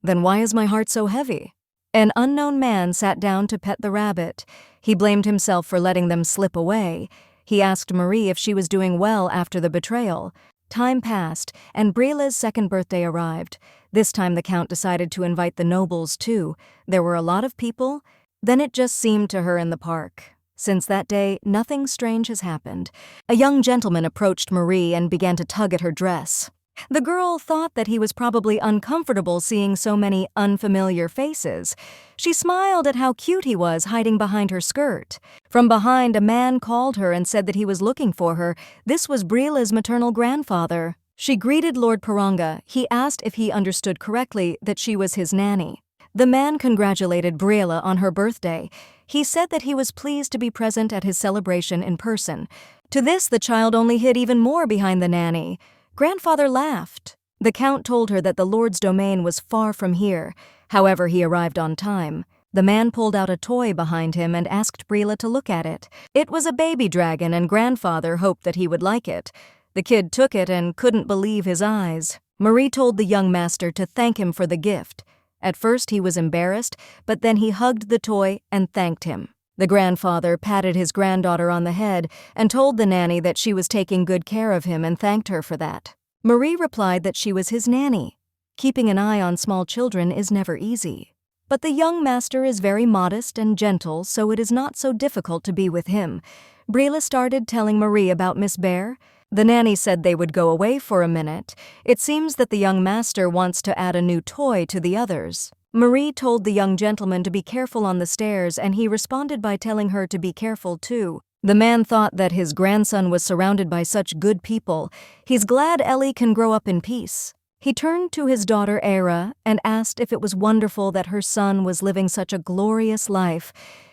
Then why is my heart so heavy? An unknown man sat down to pet the rabbit. He blamed himself for letting them slip away. He asked Marie if she was doing well after the betrayal. Time passed, and Brille's second birthday arrived. This time the Count decided to invite the nobles too. There were a lot of people. Then it just seemed to her in the park. Since that day, nothing strange has happened. A young gentleman approached Marie and began to tug at her dress. The girl thought that he was probably uncomfortable seeing so many unfamiliar faces. She smiled at how cute he was hiding behind her skirt. From behind, a man called her and said that he was looking for her. This was Brille's maternal grandfather. She greeted Lord Paranga. He asked if he understood correctly that she was his nanny. The man congratulated Brille on her birthday. He said that he was pleased to be present at his celebration in person. To this, the child only hid even more behind the nanny. Grandfather laughed. The Count told her that the Lord's domain was far from here. However, he arrived on time. The man pulled out a toy behind him and asked Brille to look at it. It was a baby dragon, and Grandfather hoped that he would like it. The kid took it and couldn't believe his eyes. Marie told the young master to thank him for the gift. At first he was embarrassed, but then he hugged the toy and thanked him. The grandfather patted his granddaughter on the head and told the nanny that she was taking good care of him and thanked her for that. Marie replied that she was his nanny. Keeping an eye on small children is never easy. But the young master is very modest and gentle, so it is not so difficult to be with him. Brille started telling Marie about Miss Bear. The nanny said they would go away for a minute. It seems that the young master wants to add a new toy to the others. Marie told the young gentleman to be careful on the stairs, and he responded by telling her to be careful too. The man thought that his grandson was surrounded by such good people. He's glad Ellie can grow up in peace. He turned to his daughter Era and asked if it was wonderful that her son was living such a glorious life.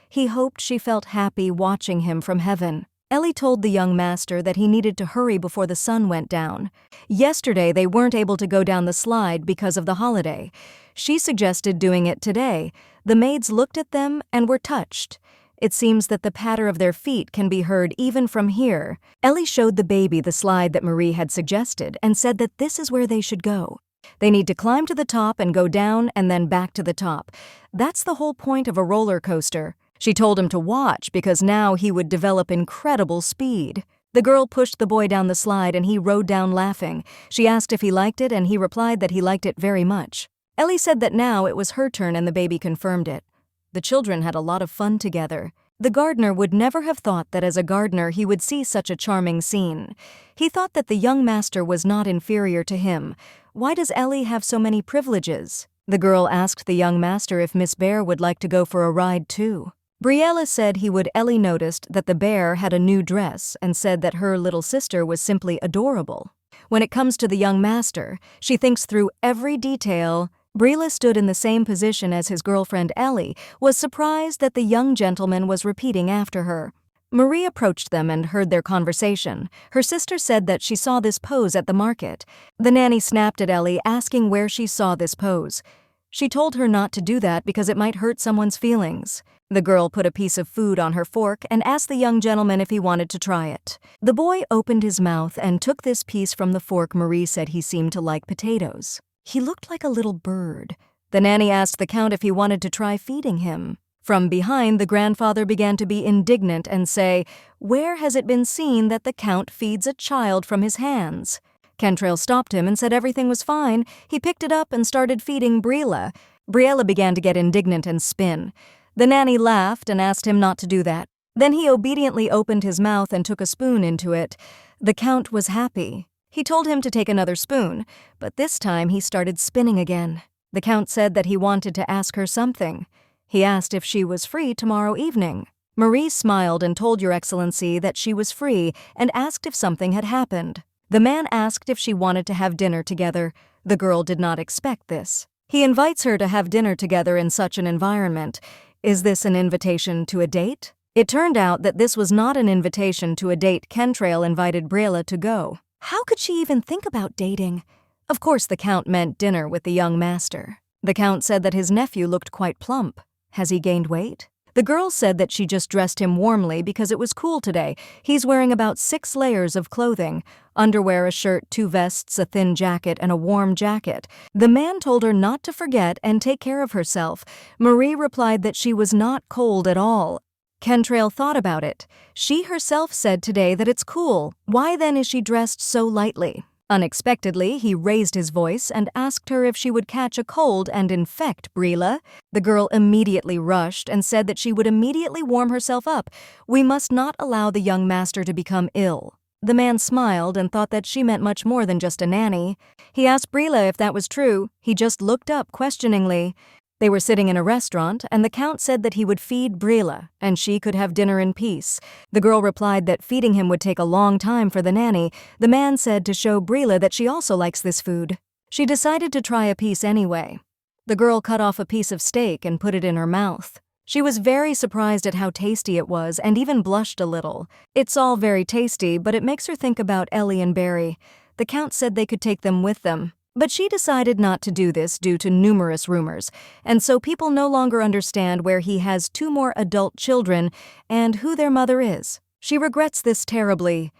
He hoped she felt happy watching him from heaven. Ellie told the young master that he needed to hurry before the sun went down. Yesterday they weren't able to go down the slide because of the holiday. She suggested doing it today. The maids looked at them and were touched. It seems that the patter of their feet can be heard even from here. Ellie showed the baby the slide that Marie had suggested and said that this is where they should go. They need to climb to the top and go down and then back to the top. That's the whole point of a roller coaster. She told him to watch because now he would develop incredible speed. The girl pushed the boy down the slide and he rode down laughing. She asked if he liked it and he replied that he liked it very much. Ellie said that now it was her turn and the baby confirmed it. The children had a lot of fun together. The gardener would never have thought that as a gardener he would see such a charming scene. He thought that the young master was not inferior to him. Why does Ellie have so many privileges? The girl asked the young master if Miss Bear would like to go for a ride too. Brille said he would. Ellie noticed that the bear had a new dress and said that her little sister was simply adorable. When it comes to the young master, she thinks through every detail. Brille stood in the same position as his girlfriend Ellie, was surprised that the young gentleman was repeating after her. Marie approached them and heard their conversation. Her sister said that she saw this pose at the market. The nanny snapped at Ellie, asking where she saw this pose. She told her not to do that because it might hurt someone's feelings. The girl put a piece of food on her fork and asked the young gentleman if he wanted to try it. The boy opened his mouth and took this piece from the fork. Marie said he seemed to like potatoes. He looked like a little bird. The nanny asked the Count if he wanted to try feeding him. From behind, the grandfather began to be indignant and say, "Where has it been seen that the Count feeds a child from his hands?" Cantrell stopped him and said everything was fine. He picked it up and started feeding Brille. Brille began to get indignant and spin. The nanny laughed and asked him not to do that. Then he obediently opened his mouth and took a spoon into it. The Count was happy. He told him to take another spoon, but this time he started spinning again. The Count said that he wanted to ask her something. He asked if she was free tomorrow evening. Marie smiled and told Your Excellency that she was free and asked if something had happened. The man asked if she wanted to have dinner together. The girl did not expect this. He invites her to have dinner together in such an environment. Is this an invitation to a date? It turned out that this was not an invitation to a date. Kentrail invited Brela to go. How could she even think about dating? Of course, the Count meant dinner with the young master. The Count said that his nephew looked quite plump. Has he gained weight? The girl said that she just dressed him warmly because it was cool today. He's wearing about 6 layers of clothing: underwear, a shirt, 2 vests, a thin jacket, and a warm jacket. The man told her not to forget and take care of herself. Marie replied that she was not cold at all. Kentrail thought about it. She herself said today that it's cool. Why then is she dressed so lightly? Unexpectedly, he raised his voice and asked her if she would catch a cold and infect Brela. The girl immediately rushed and said that she would immediately warm herself up. We must not allow the young master to become ill. The man smiled and thought that she meant much more than just a nanny. He asked Brela if that was true. He just looked up questioningly. They were sitting in a restaurant, and the Count said that he would feed Brela, and she could have dinner in peace. The girl replied that feeding him would take a long time for the nanny. The man said to show Brela that she also likes this food. She decided to try a piece anyway. The girl cut off a piece of steak and put it in her mouth. She was very surprised at how tasty it was and even blushed a little. It's all very tasty, but it makes her think about Ellie and Barry. The Count said they could take them with them. But she decided not to do this due to numerous rumors, and so people no longer understand where he has 2 more adult children and who their mother is. She regrets this terribly.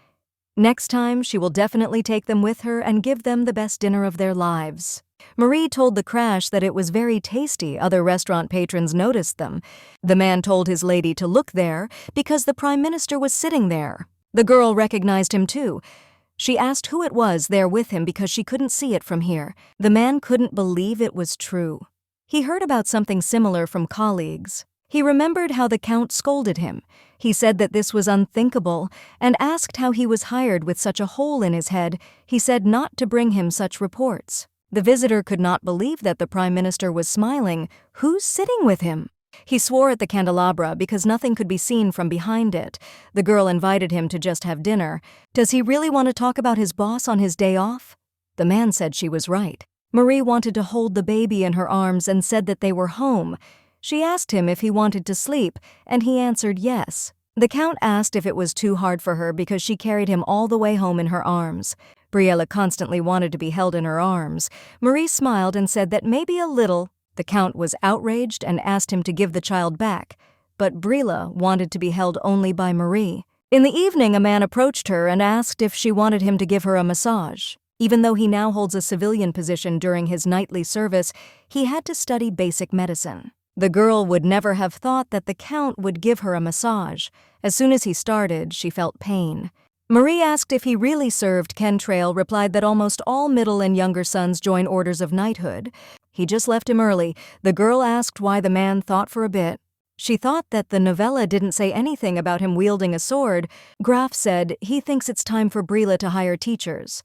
Next time, she will definitely take them with her and give them the best dinner of their lives. Marie told the crash that it was very tasty. Other restaurant patrons noticed them. The man told his lady to look there because the Prime Minister was sitting there. The girl recognized him too. She asked who it was there with him because she couldn't see it from here. The man couldn't believe it was true. He heard about something similar from colleagues. He remembered how the Count scolded him. He said that this was unthinkable and asked how he was hired with such a hole in his head. He said not to bring him such reports. The visitor could not believe that the Prime Minister was smiling. Who's sitting with him? He swore at the candelabra because nothing could be seen from behind it. The girl invited him to just have dinner. Does he really want to talk about his boss on his day off? The man said she was right. Marie wanted to hold the baby in her arms and said that they were home. She asked him if he wanted to sleep, and he answered yes. The Count asked if it was too hard for her because she carried him all the way home in her arms. Briella constantly wanted to be held in her arms. Marie smiled and said that maybe a little. The Count was outraged and asked him to give the child back, but Brela wanted to be held only by Marie. In the evening, a man approached her and asked if she wanted him to give her a massage. Even though he now holds a civilian position during his nightly service, he had to study basic medicine. The girl would never have thought that the Count would give her a massage. As soon as he started, she felt pain. Marie asked if he really served. Kentrail replied that almost all middle and younger sons join orders of knighthood. He just left him early. The girl asked why. The man thought for a bit. She thought that the novella didn't say anything about him wielding a sword. Graf said he thinks it's time for Brela to hire teachers.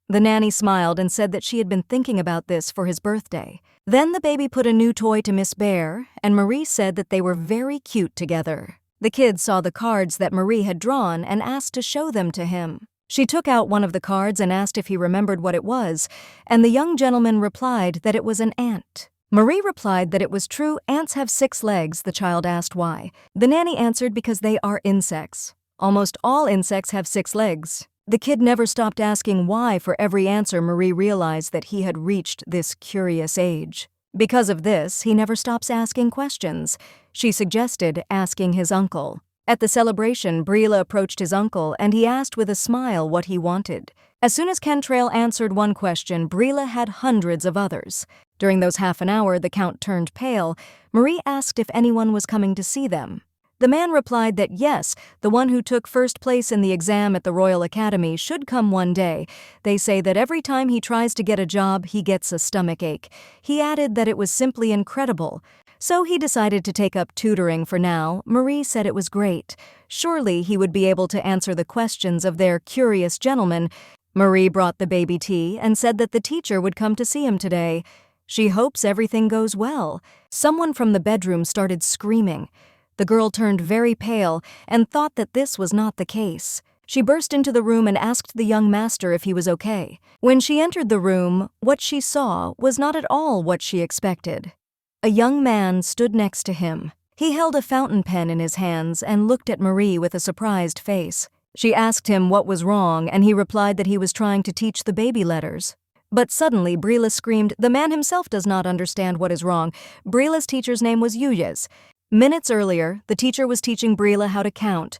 The nanny smiled and said that she had been thinking about this for his birthday. Then the baby put a new toy to Miss Bear, and Marie said that they were very cute together. The kids saw the cards that Marie had drawn and asked to show them to him. She took out one of the cards and asked if he remembered what it was, and the young gentleman replied that it was an ant. Marie replied that it was true. Ants have 6 legs. The child asked why. The nanny answered because they are insects. Almost all insects have 6 legs. The kid never stopped asking why. For every answer, Marie realized that he had reached this curious age. Because of this, he never stops asking questions. She suggested asking his uncle. At the celebration, Brela approached his uncle and he asked with a smile what he wanted. As soon as Kentrail answered one question, Brela had hundreds of others. During those half an hour, the Count turned pale. Marie asked if anyone was coming to see them. The man replied that yes, the one who took first place in the exam at the Royal Academy should come one day. They say that every time he tries to get a job, he gets a stomachache. He added that it was simply incredible. So he decided to take up tutoring for now. Marie said it was great. Surely he would be able to answer the questions of their curious gentleman. Marie brought the baby tea and said that the teacher would come to see him today. She hopes everything goes well. Someone from the bedroom started screaming. The girl turned very pale and thought that this was not the case. She burst into the room and asked the young master if he was okay. When she entered the room, what she saw was not at all what she expected. A young man stood next to him. He held a fountain pen in his hands and looked at Marie with a surprised face. She asked him what was wrong, and he replied that he was trying to teach the baby letters. But suddenly, Brila screamed, "The man himself does not understand what is wrong." Brila's teacher's name was Yuyes. Minutes earlier, the teacher was teaching Brila how to count.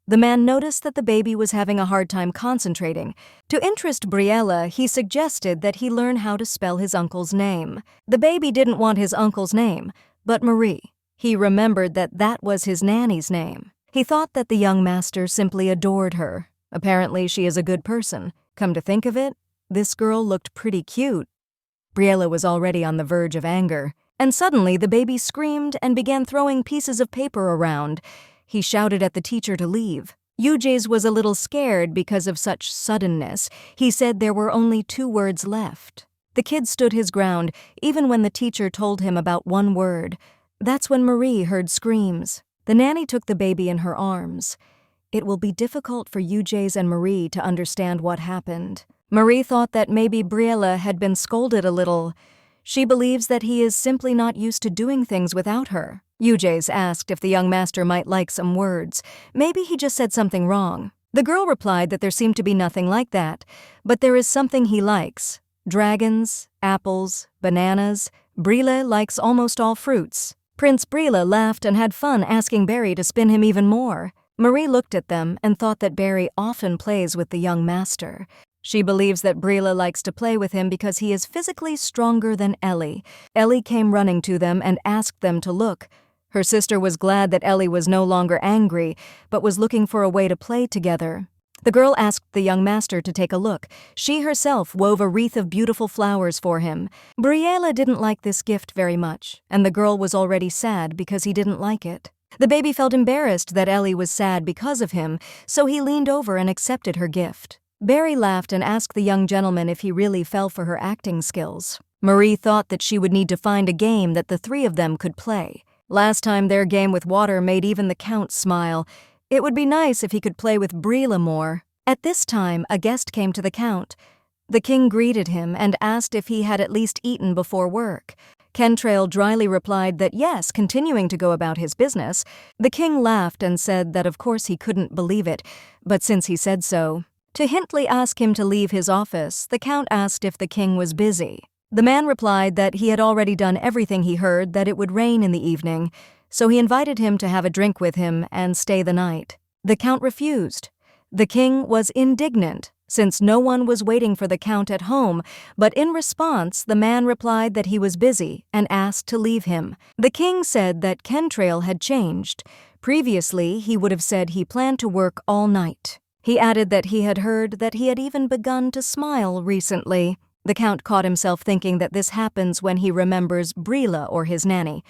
The man noticed that the baby was having a hard time concentrating. To interest Briella, he suggested that he learn how to spell his uncle's name. The baby didn't want his uncle's name, but Marie. He remembered that that was his nanny's name. He thought that the young master simply adored her. Apparently, she is a good person. Come to think of it, this girl looked pretty cute. Briella was already on the verge of anger, and suddenly the baby screamed and began throwing pieces of paper around. He shouted at the teacher to leave. Yujes was a little scared because of such suddenness. He said there were only 2 words left. The kid stood his ground, even when the teacher told him about 1 word. That's when Marie heard screams. The nanny took the baby in her arms. It will be difficult for Yujes and Marie to understand what happened. Marie thought that maybe Briella had been scolded a little. She believes that he is simply not used to doing things without her. Yujes asked if the young master might like some words. Maybe he just said something wrong. The girl replied that there seemed to be nothing like that, but there is something he likes. Dragons, apples, bananas. Brila likes almost all fruits. Prince Brila laughed and had fun asking Barry to spin him even more. Marie looked at them and thought that Barry often plays with the young master. She believes that Brila likes to play with him because he is physically stronger than Ellie. Ellie came running to them and asked them to look. Her sister was glad that Ellie was no longer angry, but was looking for a way to play together. The girl asked the young master to take a look. She herself wove a wreath of beautiful flowers for him. Briella didn't like this gift very much, and the girl was already sad because he didn't like it. The baby felt embarrassed that Ellie was sad because of him, so he leaned over and accepted her gift. Barry laughed and asked the young gentleman if he really fell for her acting skills. Marie thought that she would need to find a game that the 3 of them could play. Last time their game with water made even the Count smile. It would be nice if he could play with Brila more. At this time, a guest came to the Count. The king greeted him and asked if he had at least eaten before work. Kentrail dryly replied that yes, continuing to go about his business. The king laughed and said that of course he couldn't believe it, but since he said so. To hintily ask him to leave his office, the Count asked if the king was busy. The man replied that he had already done everything he heard, that it would rain in the evening, so he invited him to have a drink with him and stay the night. The Count refused. The king was indignant, since no one was waiting for the Count at home, but in response, the man replied that he was busy and asked to leave him. The king said that Kentrail had changed. Previously, he would have said he planned to work all night. He added that he had heard that he had even begun to smile recently. The Count caught himself thinking that this happens when he remembers Brila or his nanny.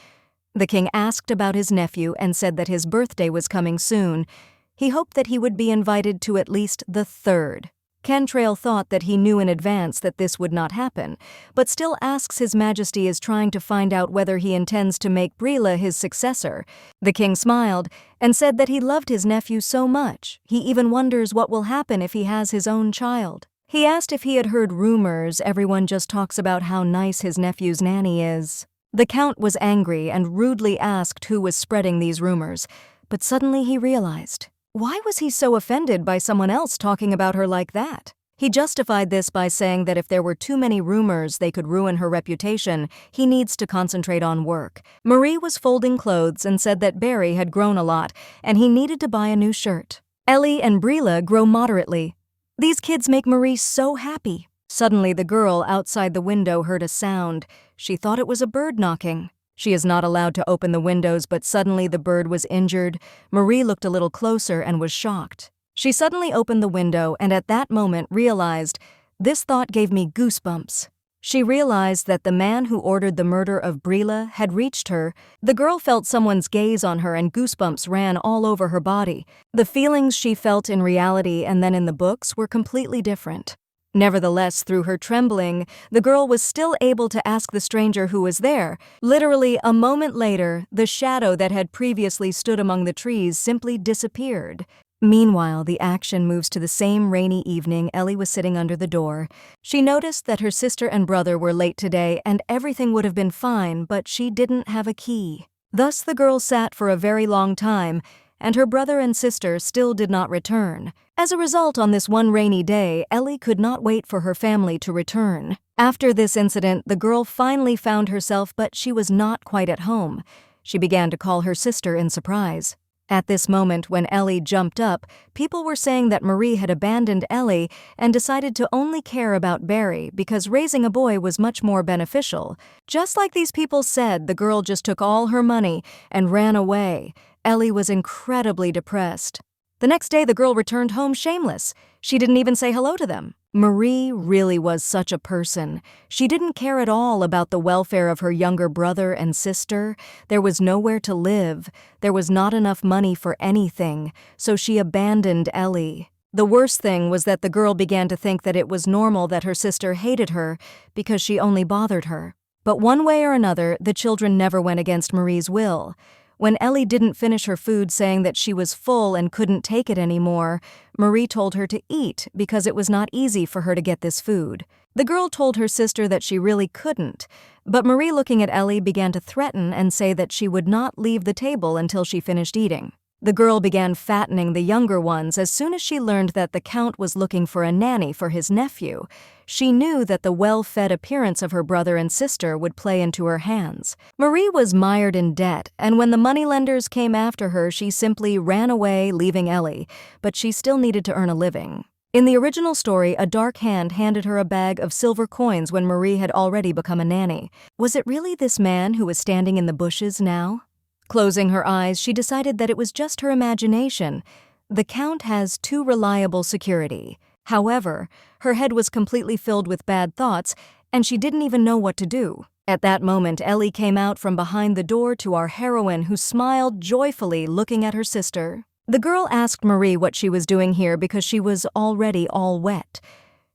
The king asked about his nephew and said that his birthday was coming soon. He hoped that he would be invited to at least the 3rd. Kentrail thought that he knew in advance that this would not happen, but still asks His Majesty is trying to find out whether he intends to make Brila his successor. The king smiled and said that he loved his nephew so much, he even wonders what will happen if he has his own child. He asked if he had heard rumors. Everyone just talks about how nice his nephew's nanny is. The Count was angry and rudely asked who was spreading these rumors, but suddenly he realized. Why was he so offended by someone else talking about her like that? He justified this by saying that if there were too many rumors they could ruin her reputation, he needs to concentrate on work. Marie was folding clothes and said that Barry had grown a lot and he needed to buy a new shirt. Ellie and Brila grow moderately. These kids make Marie so happy. Suddenly the girl outside the window heard a sound. She thought it was a bird knocking. She is not allowed to open the windows, but suddenly the bird was injured. Marie looked a little closer and was shocked. She suddenly opened the window and at that moment realized, this thought gave me goosebumps. She realized that the man who ordered the murder of Brila had reached her. The girl felt someone's gaze on her and goosebumps ran all over her body. The feelings she felt in reality and then in the books were completely different. Nevertheless, through her trembling, the girl was still able to ask the stranger who was there. Literally, a moment later, the shadow that had previously stood among the trees simply disappeared. Meanwhile, the action moves to the same rainy evening. Ellie was sitting under the door. She noticed that her sister and brother were late today and everything would have been fine, but she didn't have a key. Thus the girl sat for a very long time, and her brother and sister still did not return. As a result, on this one rainy day, Ellie could not wait for her family to return. After this incident, the girl finally found herself, but she was not quite at home. She began to call her sister in surprise. At this moment, when Ellie jumped up, people were saying that Marie had abandoned Ellie and decided to only care about Barry because raising a boy was much more beneficial. Just like these people said, the girl just took all her money and ran away. Ellie was incredibly depressed. The next day, the girl returned home shameless. She didn't even say hello to them. Marie really was such a person. She didn't care at all about the welfare of her younger brother and sister. There was nowhere to live. There was not enough money for anything, so she abandoned Ellie. The worst thing was that the girl began to think that it was normal that her sister hated her because she only bothered her. But one way or another, the children never went against Marie's will. When Ellie didn't finish her food, saying that she was full and couldn't take it anymore, Marie told her to eat because it was not easy for her to get this food. The girl told her sister that she really couldn't, but Marie, looking at Ellie, began to threaten and say that she would not leave the table until she finished eating. The girl began fattening the younger ones as soon as she learned that the Count was looking for a nanny for his nephew. She knew that the well-fed appearance of her brother and sister would play into her hands. Marie was mired in debt, and when the moneylenders came after her, she simply ran away, leaving Ellie, but she still needed to earn a living. In the original story, a dark hand handed her a bag of silver coins when Marie had already become a nanny. Was it really this man who was standing in the bushes now? Closing her eyes, she decided that it was just her imagination. The Count has too reliable security. However, her head was completely filled with bad thoughts, and she didn't even know what to do. At that moment, Ellie came out from behind the door to our heroine, who smiled joyfully, looking at her sister. The girl asked Marie what she was doing here because she was already all wet.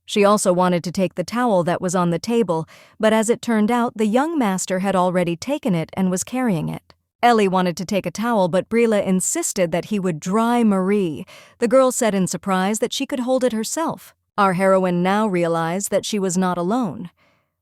She also wanted to take the towel that was on the table, but as it turned out, the young master had already taken it and was carrying it. Ellie wanted to take a towel, but Brila insisted that he would dry Marie. The girl said in surprise that she could hold it herself. Our heroine now realized that she was not alone.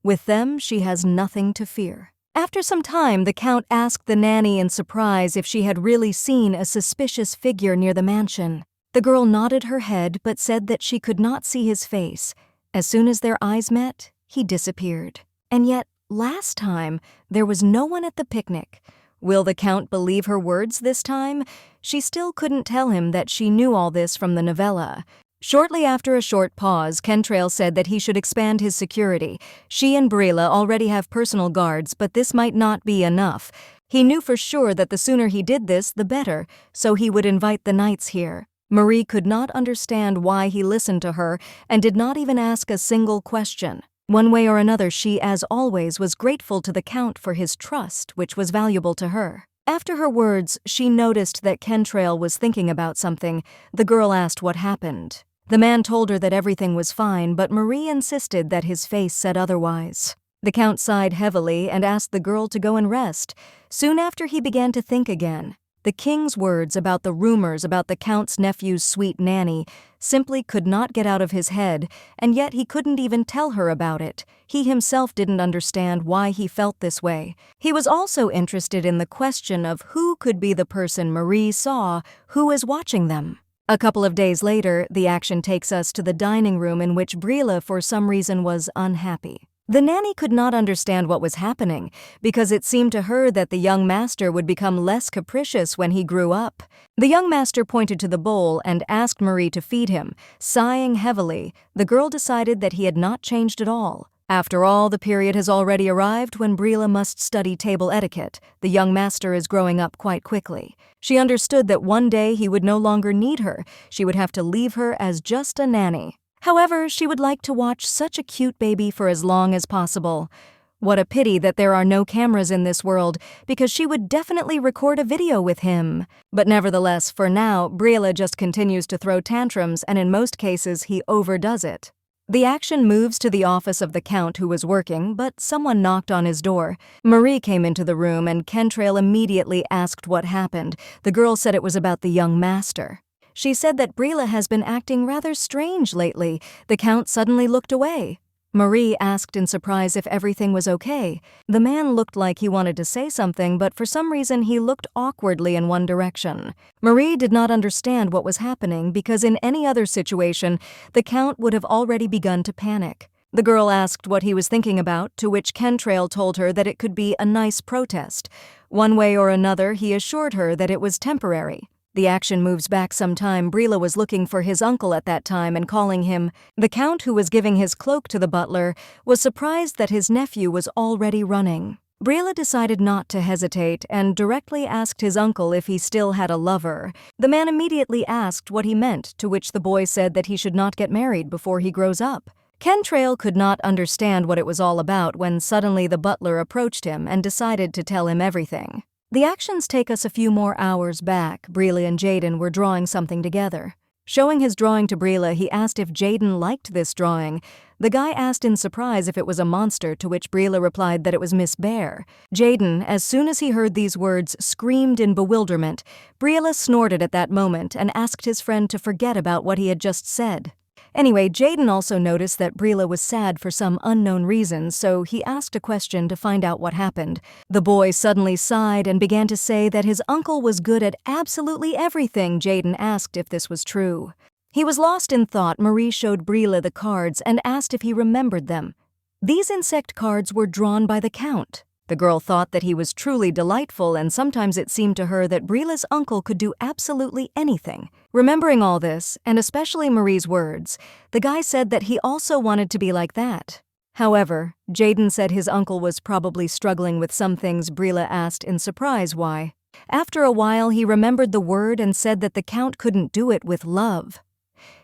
With them, she has nothing to fear. After some time, the Count asked the nanny in surprise if she had really seen a suspicious figure near the mansion. The girl nodded her head but said that she could not see his face. As soon as their eyes met, he disappeared. And yet, last time, there was no one at the picnic. Will the Count believe her words this time? She still couldn't tell him that she knew all this from the novella. Shortly after a short pause, Kentrail said that he should expand his security. She and Brila already have personal guards, but this might not be enough. He knew for sure that the sooner he did this, the better, so he would invite the knights here. Marie could not understand why he listened to her and did not even ask a single question. One way or another, she, as always, was grateful to the Count for his trust, which was valuable to her. After her words, she noticed that Kentrail was thinking about something. The girl asked what happened. The man told her that everything was fine, but Marie insisted that his face said otherwise. The Count sighed heavily and asked the girl to go and rest. Soon after, he began to think again. The king's words about the rumors about the Count's nephew's sweet nanny simply could not get out of his head, and yet he couldn't even tell her about it. He himself didn't understand why he felt this way. He was also interested in the question of who could be the person Marie saw, who is watching them. A couple of days later, the action takes us to the dining room in which Brila, for some reason, was unhappy. The nanny could not understand what was happening because it seemed to her that the young master would become less capricious when he grew up. The young master pointed to the bowl and asked Marie to feed him. Sighing heavily, the girl decided that he had not changed at all. After all, the period has already arrived when Brila must study table etiquette. The young master is growing up quite quickly. She understood that one day he would no longer need her. She would have to leave her as just a nanny. However, she would like to watch such a cute baby for as long as possible. What a pity that there are no cameras in this world, because she would definitely record a video with him. But nevertheless, for now, Brila just continues to throw tantrums, and in most cases, he overdoes it. The action moves to the office of the Count, who was working, but someone knocked on his door. Marie came into the room and Kentrail immediately asked what happened. The girl said it was about the young master. She said that Brila has been acting rather strange lately. The Count suddenly looked away. Marie asked in surprise if everything was okay. The man looked like he wanted to say something, but for some reason he looked awkwardly in one direction. Marie did not understand what was happening because in any other situation, the Count would have already begun to panic. The girl asked what he was thinking about, to which Kentrail told her that it could be a nice protest. One way or another, he assured her that it was temporary. The action moves back some time. Brila was looking for his uncle at that time and calling him. The Count, who was giving his cloak to the butler, was surprised that his nephew was already running. Brila decided not to hesitate and directly asked his uncle if he still had a lover. The man immediately asked what he meant, to which the boy said that he should not get married before he grows up. Kentrail could not understand what it was all about when suddenly the butler approached him and decided to tell him everything. The actions take us a few more hours back. Brila and Jaden were drawing something together. Showing his drawing to Brila, he asked if Jaden liked this drawing. The guy asked in surprise if it was a monster, to which Brila replied that it was Miss Bear. Jaden, as soon as he heard these words, screamed in bewilderment. Brila snorted at that moment and asked his friend to forget about what he had just said. Anyway, Jaden also noticed that Brila was sad for some unknown reason, so he asked a question to find out what happened. The boy suddenly sighed and began to say that his uncle was good at absolutely everything. Jaden asked if this was true. He was lost in thought. Marie showed Brila the cards and asked if he remembered them. These insect cards were drawn by the Count. The girl thought that he was truly delightful, and sometimes it seemed to her that Brila's uncle could do absolutely anything. Remembering all this, and especially Marie's words, the guy said that he also wanted to be like that. However, Jaden said his uncle was probably struggling with some things. Brila asked in surprise why. After a while, he remembered the word and said that the Count couldn't do it with love.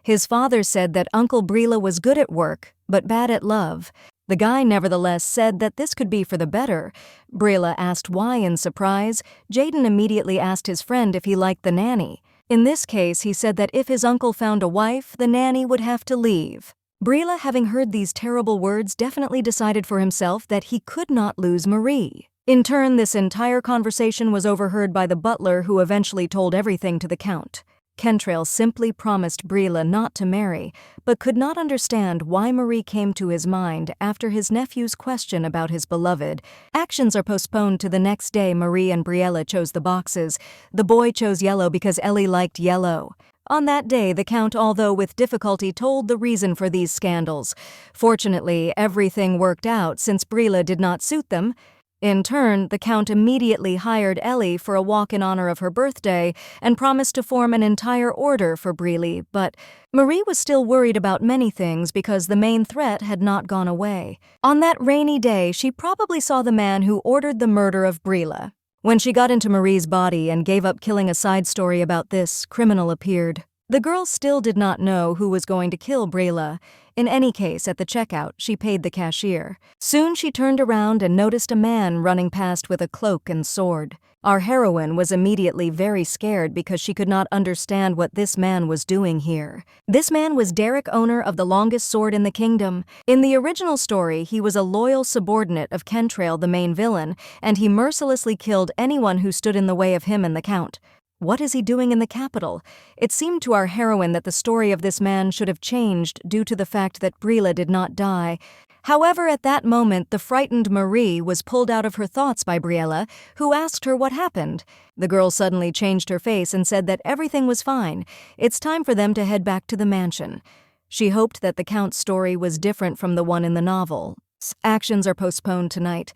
His father said that Uncle Brila was good at work, but bad at love. The guy nevertheless said that this could be for the better. Brila asked why in surprise. Jaden immediately asked his friend if he liked the nanny. In this case, he said that if his uncle found a wife, the nanny would have to leave. Brila, having heard these terrible words, definitely decided for himself that he could not lose Marie. In turn, this entire conversation was overheard by the butler, who eventually told everything to the Count. Kentrail simply promised Brila not to marry, but could not understand why Marie came to his mind after his nephew's question about his beloved. Actions are postponed to the next day. Marie and Briella chose the boxes. The boy chose yellow because Ellie liked yellow. On that day, the Count, although with difficulty, told the reason for these scandals. Fortunately, everything worked out since Brila did not suit them. In turn, the Count immediately hired Ellie for a walk in honor of her birthday and promised to form an entire order for Brila, but Marie was still worried about many things because the main threat had not gone away. On that rainy day, she probably saw the man who ordered the murder of Brila. When she got into Marie's body and gave up killing, a side story about this criminal appeared. The girl still did not know who was going to kill Brila. In any case, at the checkout, she paid the cashier. Soon she turned around and noticed a man running past with a cloak and sword. Our heroine was immediately very scared because she could not understand what this man was doing here. This man was Derek, owner of the longest sword in the kingdom. In the original story, he was a loyal subordinate of Kentrail, the main villain, and he mercilessly killed anyone who stood in the way of him and the Count. What is he doing in the capital? It seemed to our heroine that the story of this man should have changed due to the fact that Brila did not die. However, at that moment, the frightened Marie was pulled out of her thoughts by Briella, who asked her what happened. The girl suddenly changed her face and said that everything was fine. It's time for them to head back to the mansion. She hoped that the Count's story was different from the one in the novel. Actions are postponed tonight.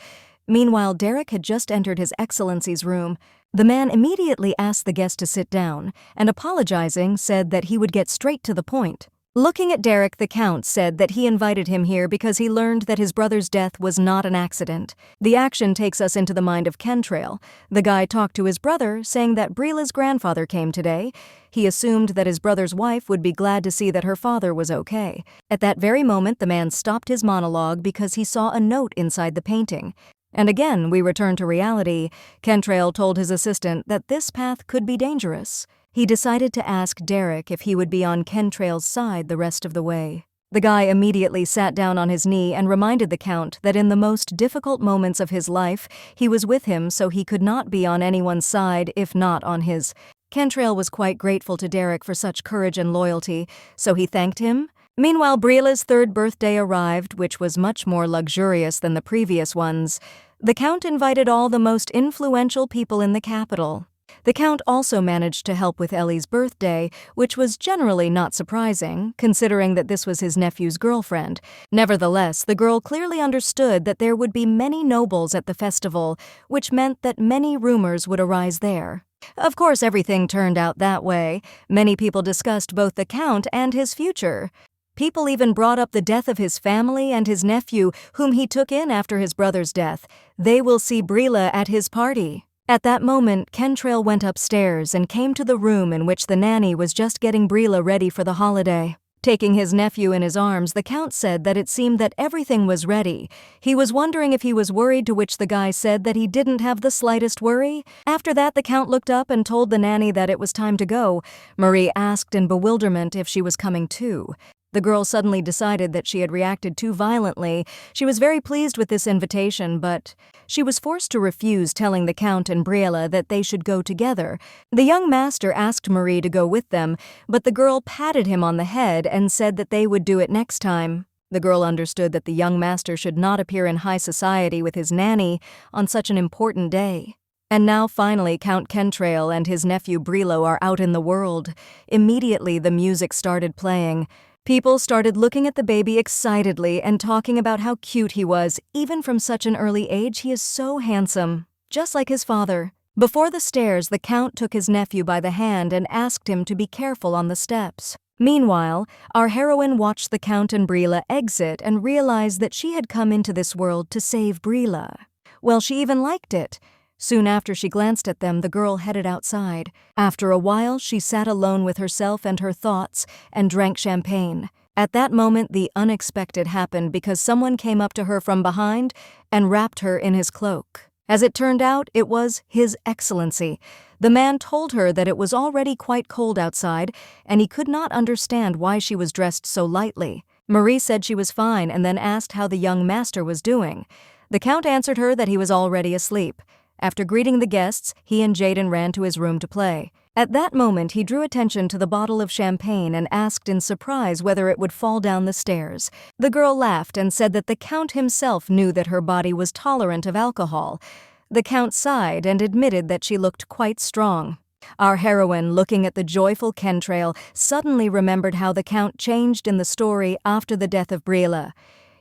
Meanwhile, Derek had just entered His Excellency's room. The man immediately asked the guest to sit down, and apologizing, said that he would get straight to the point. Looking at Derek, the Count said that he invited him here because he learned that his brother's death was not an accident. The action takes us into the mind of Kentrail. The guy talked to his brother, saying that Brila's grandfather came today. He assumed that his brother's wife would be glad to see that her father was okay. At that very moment, the man stopped his monologue because he saw a note inside the painting. And again, we return to reality. Kentrail told his assistant that this path could be dangerous. He decided to ask Derek if he would be on Kentrail's side the rest of the way. The guy immediately sat down on his knee and reminded the Count that in the most difficult moments of his life, he was with him so he could not be on anyone's side if not on his. Cantrell was quite grateful to Derek for such courage and loyalty, so he thanked him. Meanwhile, Briela's third birthday arrived, which was much more luxurious than the previous ones. The Count invited all the most influential people in the capital. The Count also managed to help with Ellie's birthday, which was generally not surprising, considering that this was his nephew's girlfriend. Nevertheless, the girl clearly understood that there would be many nobles at the festival, which meant that many rumors would arise there. Of course, everything turned out that way. Many people discussed both the Count and his future. People even brought up the death of his family and his nephew, whom he took in after his brother's death. They will see Briela at his party. At that moment, Cantrell went upstairs and came to the room in which the nanny was just getting Briela ready for the holiday. Taking his nephew in his arms, the Count said that it seemed that everything was ready. He was wondering if he was worried, to which the guy said that he didn't have the slightest worry. After that, the Count looked up and told the nanny that it was time to go. Marie asked in bewilderment if she was coming too. The girl suddenly decided that she had reacted too violently. She was very pleased with this invitation, but she was forced to refuse, telling the Count and Briela that they should go together. The young master asked Marie to go with them, but the girl patted him on the head and said that they would do it next time. The girl understood that the young master should not appear in high society with his nanny on such an important day. And now finally Count Cantrell and his nephew Briela are out in the world. Immediately the music started playing. People started looking at the baby excitedly and talking about how cute he was. Even from such an early age, he is so handsome, just like his father. Before the stairs, the Count took his nephew by the hand and asked him to be careful on the steps. Meanwhile, our heroine watched the Count and Briela exit and realized that she had come into this world to save Briela. Well, she even liked it. Soon after she glanced at them, the girl headed outside. After a while, she sat alone with herself and her thoughts and drank champagne. At that moment, the unexpected happened because someone came up to her from behind and wrapped her in his cloak. As it turned out, it was His Excellency. The man told her that it was already quite cold outside, and he could not understand why she was dressed so lightly. Marie said she was fine and then asked how the young master was doing. The Count answered her that he was already asleep. After greeting the guests, he and Jaden ran to his room to play. At that moment, he drew attention to the bottle of champagne and asked in surprise whether it would fall down the stairs. The girl laughed and said that the Count himself knew that her body was tolerant of alcohol. The Count sighed and admitted that she looked quite strong. Our heroine, looking at the joyful Cantrell, suddenly remembered how the Count changed in the story after the death of Briela.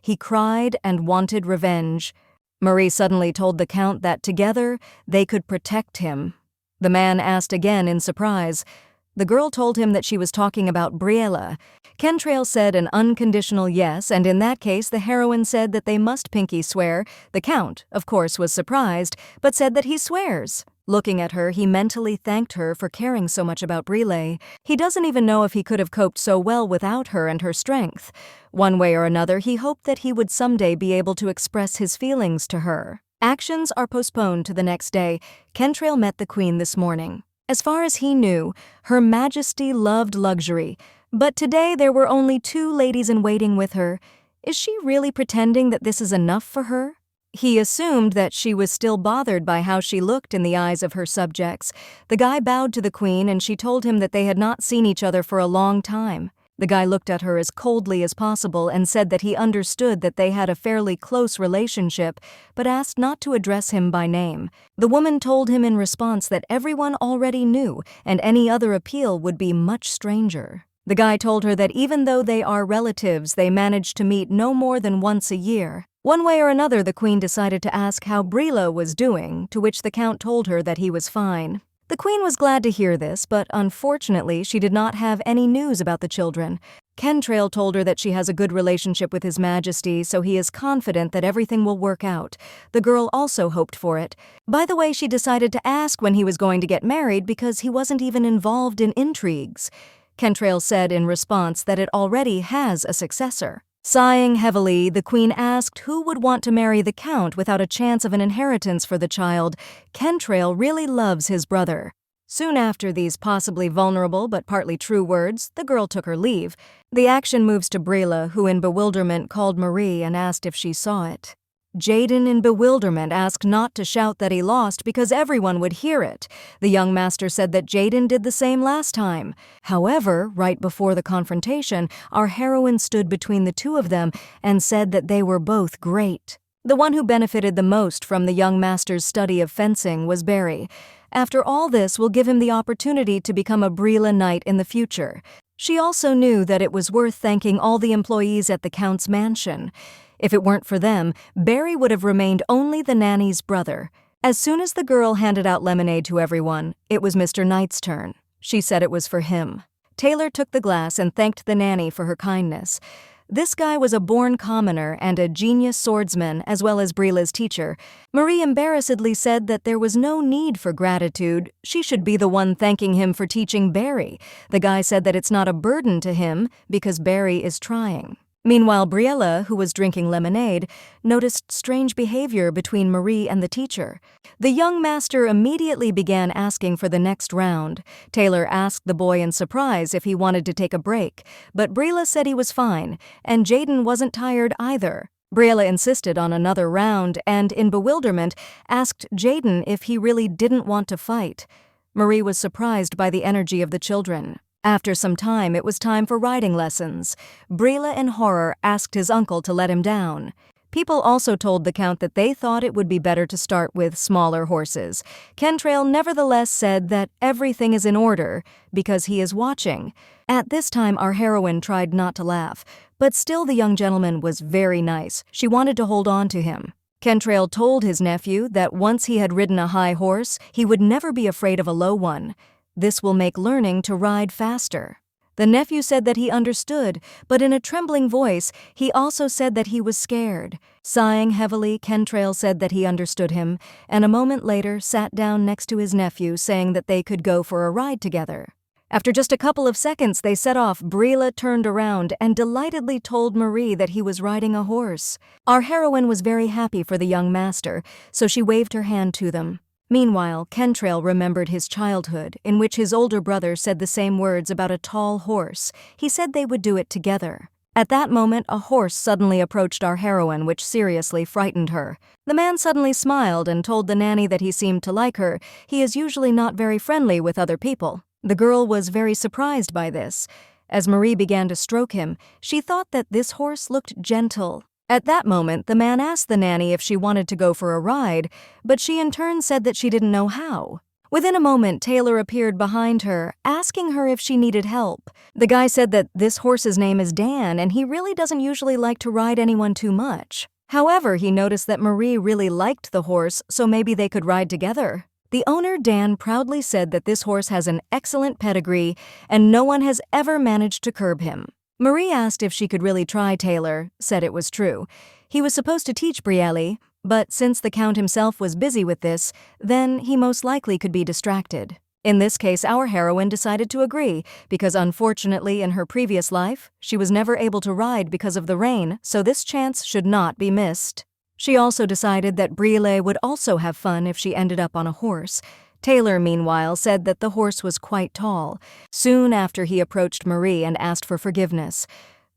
He cried and wanted revenge. Marie suddenly told the Count that together they could protect him. The man asked again in surprise. The girl told him that she was talking about Briela. Cantrell said an unconditional yes, and in that case the heroine said that they must pinky swear. The Count, of course, was surprised, but said that he swears. Looking at her, he mentally thanked her for caring so much about Briela. He doesn't even know if he could have coped so well without her and her strength. One way or another, he hoped that he would someday be able to express his feelings to her. Actions are postponed to the next day. Cantrell met the Queen this morning. As far as he knew, Her Majesty loved luxury, but today there were only 2 ladies-in-waiting with her. Is she really pretending that this is enough for her? He assumed that she was still bothered by how she looked in the eyes of her subjects. The guy bowed to the Queen and she told him that they had not seen each other for a long time. The guy looked at her as coldly as possible and said that he understood that they had a fairly close relationship, but asked not to address him by name. The woman told him in response that everyone already knew and any other appeal would be much stranger. The guy told her that even though they are relatives, they managed to meet no more than once a year. One way or another, the Queen decided to ask how Briela was doing, to which the Count told her that he was fine. The Queen was glad to hear this, but unfortunately she did not have any news about the children. Cantrell told her that she has a good relationship with His Majesty, so he is confident that everything will work out. The girl also hoped for it. By the way, she decided to ask when he was going to get married because he wasn't even involved in intrigues. Cantrell said in response that it already has a successor. Sighing heavily, the Queen asked who would want to marry the Count without a chance of an inheritance for the child. Cantrell really loves his brother. Soon after these possibly vulnerable but partly true words, the girl took her leave. The action moves to Brila, who in bewilderment called Marie and asked if she saw it. Jaden, in bewilderment, asked not to shout that he lost because everyone would hear it. The young master said that Jaden did the same last time. However, right before the confrontation, our heroine stood between the two of them and said that they were both great. The one who benefited the most from the young master's study of fencing was Barry. After all this will give him the opportunity to become a Brila knight in the future. She also knew that it was worth thanking all the employees at the Count's mansion. If it weren't for them, Barry would have remained only the nanny's brother. As soon as the girl handed out lemonade to everyone, it was Mr. Knight's turn. She said it was for him. Taylor took the glass and thanked the nanny for her kindness. This guy was a born commoner and a genius swordsman as well as Brila's teacher. Marie embarrassedly said that there was no need for gratitude. She should be the one thanking him for teaching Barry. The guy said that it's not a burden to him because Barry is trying. Meanwhile, Briella, who was drinking lemonade, noticed strange behavior between Marie and the teacher. The young master immediately began asking for the next round. Taylor asked the boy in surprise if he wanted to take a break, but Briella said he was fine, and Jaden wasn't tired either. Briella insisted on another round and, in bewilderment, asked Jaden if he really didn't want to fight. Marie was surprised by the energy of the children. After some time, it was time for riding lessons. Brila, in horror, asked his uncle to let him down. People also told the Count that they thought it would be better to start with smaller horses. Kentrail nevertheless said that everything is in order because he is watching. At this time, our heroine tried not to laugh, but still the young gentleman was very nice. She wanted to hold on to him. Kentrail told his nephew that once he had ridden a high horse, he would never be afraid of a low one. This will make learning to ride faster. The nephew said that he understood, but in a trembling voice, he also said that he was scared. Sighing heavily, Kentrail said that he understood him, and a moment later sat down next to his nephew, saying that they could go for a ride together. After just a couple of seconds they set off. Brila turned around and delightedly told Marie that he was riding a horse. Our heroine was very happy for the young master, so she waved her hand to them. Meanwhile, Kentrail remembered his childhood, in which his older brother said the same words about a tall horse. He said they would do it together. At that moment, a horse suddenly approached our heroine, which seriously frightened her. The man suddenly smiled and told the nanny that he seemed to like her. He is usually not very friendly with other people. The girl was very surprised by this. As Marie began to stroke him, she thought that this horse looked gentle. At that moment, the man asked the nanny if she wanted to go for a ride, but she in turn said that she didn't know how. Within a moment, Taylor appeared behind her, asking her if she needed help. The guy said that this horse's name is Dan, and he really doesn't usually like to ride anyone too much. However, he noticed that Marie really liked the horse, so maybe they could ride together. The owner, Dan, proudly said that this horse has an excellent pedigree, and no one has ever managed to curb him. Marie asked if she could really try. Taylor said it was true. He was supposed to teach Brielle, but since the Count himself was busy with this, then he most likely could be distracted. In this case, our heroine decided to agree, because unfortunately in her previous life, she was never able to ride because of the rain, so this chance should not be missed. She also decided that Brielle would also have fun if she ended up on a horse. Taylor, meanwhile, said that the horse was quite tall. Soon after, he approached Marie and asked for forgiveness.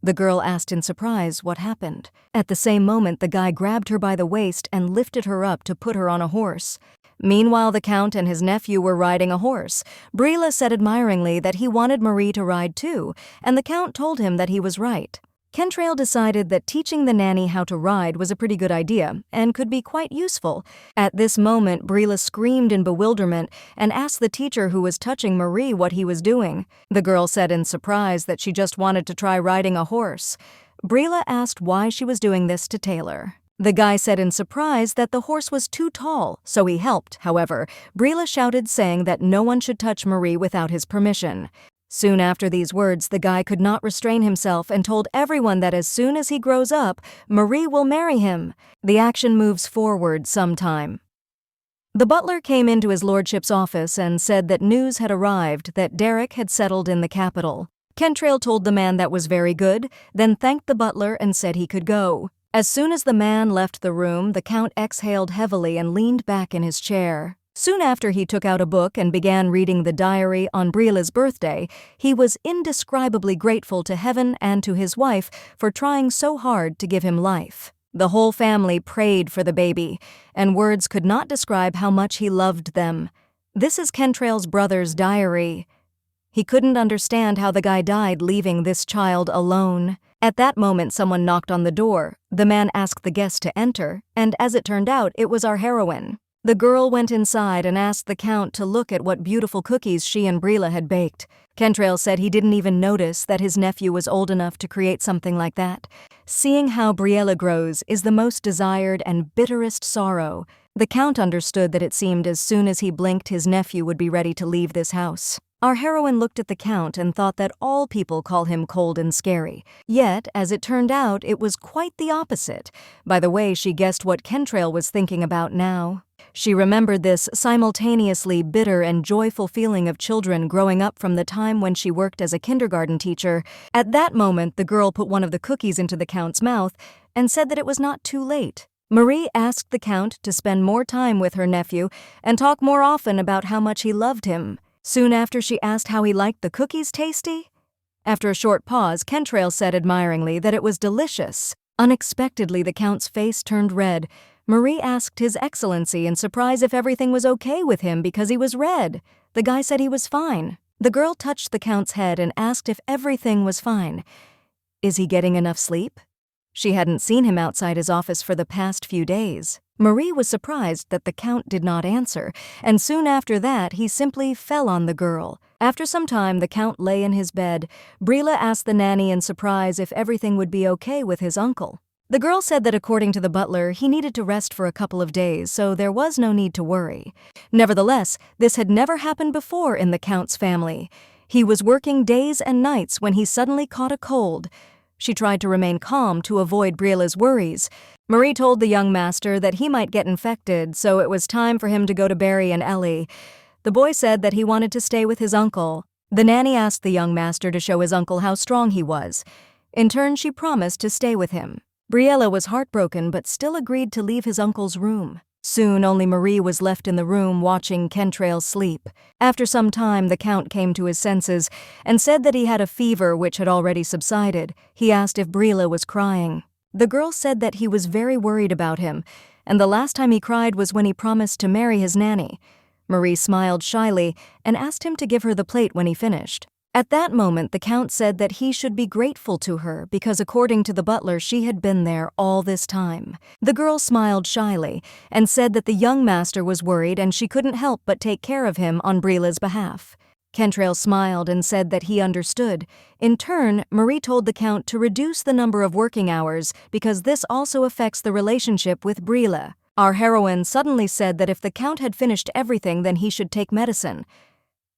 The girl asked in surprise what happened. At the same moment, the guy grabbed her by the waist and lifted her up to put her on a horse. Meanwhile, the Count and his nephew were riding a horse. Brila said admiringly that he wanted Marie to ride too, and the Count told him that he was right. Kentrail decided that teaching the nanny how to ride was a pretty good idea and could be quite useful. At this moment, Brila screamed in bewilderment and asked the teacher who was touching Marie what he was doing. The girl said in surprise that she just wanted to try riding a horse. Brila asked why she was doing this to Taylor. The guy said in surprise that the horse was too tall, so he helped. However, Brila shouted, saying that no one should touch Marie without his permission. Soon after these words, the guy could not restrain himself and told everyone that as soon as he grows up, Marie will marry him. The action moves forward sometime. The butler came into his lordship's office and said that news had arrived that Derek had settled in the capital. Kentrail told the man that was very good, then thanked the butler and said he could go. As soon as the man left the room, the Count exhaled heavily and leaned back in his chair. Soon after he took out a book and began reading the diary on Briela's birthday, he was indescribably grateful to heaven and to his wife for trying so hard to give him life. The whole family prayed for the baby, and words could not describe how much he loved them. This is Kentrail's brother's diary. He couldn't understand how the guy died leaving this child alone. At that moment, someone knocked on the door. The man asked the guest to enter, and as it turned out, it was our heroine. The girl went inside and asked the Count to look at what beautiful cookies she and Briela had baked. Kentrail said he didn't even notice that his nephew was old enough to create something like that. Seeing how Briela grows is the most desired and bitterest sorrow. The Count understood that it seemed as soon as he blinked his nephew would be ready to leave this house. Our heroine looked at the Count and thought that all people call him cold and scary. Yet, as it turned out, it was quite the opposite. By the way, she guessed what Kentrail was thinking about now. She remembered this simultaneously bitter and joyful feeling of children growing up from the time when she worked as a kindergarten teacher. At that moment, the girl put one of the cookies into the Count's mouth and said that it was not too late. Marie asked the Count to spend more time with her nephew and talk more often about how much he loved him. Soon after, she asked how he liked the cookies tasty. After a short pause, Kentrail said admiringly that it was delicious. Unexpectedly, the Count's face turned red. Marie asked His Excellency in surprise if everything was okay with him because he was red. The guy said he was fine. The girl touched the Count's head and asked if everything was fine. Is he getting enough sleep? She hadn't seen him outside his office for the past few days. Marie was surprised that the Count did not answer, and soon after that he simply fell on the girl. After some time, the Count lay in his bed. Briela asked the nanny in surprise if everything would be okay with his uncle. The girl said that according to the butler, he needed to rest for a couple of days, so there was no need to worry. Nevertheless, this had never happened before in the Count's family. He was working days and nights when he suddenly caught a cold. She tried to remain calm to avoid Briela's worries. Marie told the young master that he might get infected, so it was time for him to go to Barry and Ellie. The boy said that he wanted to stay with his uncle. The nanny asked the young master to show his uncle how strong he was. In turn, she promised to stay with him. Briela was heartbroken but still agreed to leave his uncle's room. Soon, only Marie was left in the room watching Kentrail sleep. After some time, the Count came to his senses and said that he had a fever which had already subsided. He asked if Briela was crying. The girl said that he was very worried about him, and the last time he cried was when he promised to marry his nanny. Marie smiled shyly and asked him to give her the plate when he finished. At that moment, the Count said that he should be grateful to her because according to the butler, she had been there all this time. The girl smiled shyly and said that the young master was worried and she couldn't help but take care of him on Briela's behalf. Kentrail smiled and said that he understood. In turn, Marie told the Count to reduce the number of working hours because this also affects the relationship with Briela. Our heroine suddenly said that if the Count had finished everything, then he should take medicine.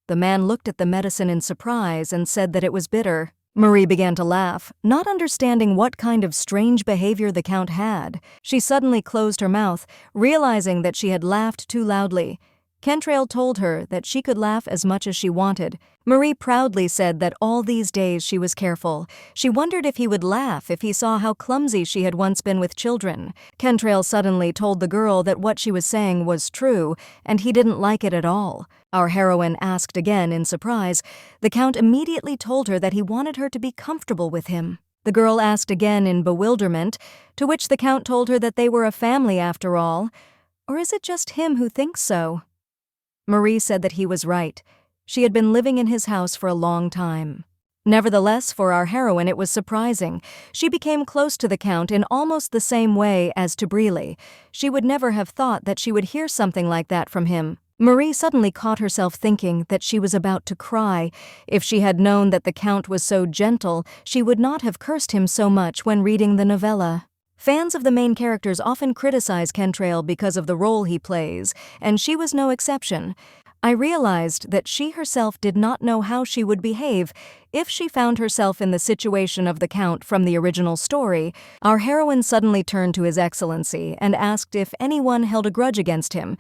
The man looked at the medicine in surprise and said that it was bitter. Marie began to laugh, not understanding what kind of strange behavior the Count had. She suddenly closed her mouth, realizing that she had laughed too loudly. Kentrail told her that she could laugh as much as she wanted. Marie proudly said that all these days she was careful. She wondered if he would laugh if he saw how clumsy she had once been with children. Kentrail suddenly told the girl that what she was saying was true, and he didn't like it at all. Our heroine asked again in surprise. The Count immediately told her that he wanted her to be comfortable with him. The girl asked again in bewilderment, to which the Count told her that they were a family after all. Or is it just him who thinks so? Marie said that he was right. She had been living in his house for a long time. Nevertheless, for our heroine, it was surprising. She became close to the Count in almost the same way as to Briela. She would never have thought that she would hear something like that from him. Marie suddenly caught herself thinking that she was about to cry. If she had known that the Count was so gentle, she would not have cursed him so much when reading the novella. Fans of the main characters often criticize Kentrail because of the role he plays, and she was no exception. I realized that she herself did not know how she would behave if she found herself in the situation of the Count from the original story. Our heroine suddenly turned to His Excellency and asked if anyone held a grudge against him.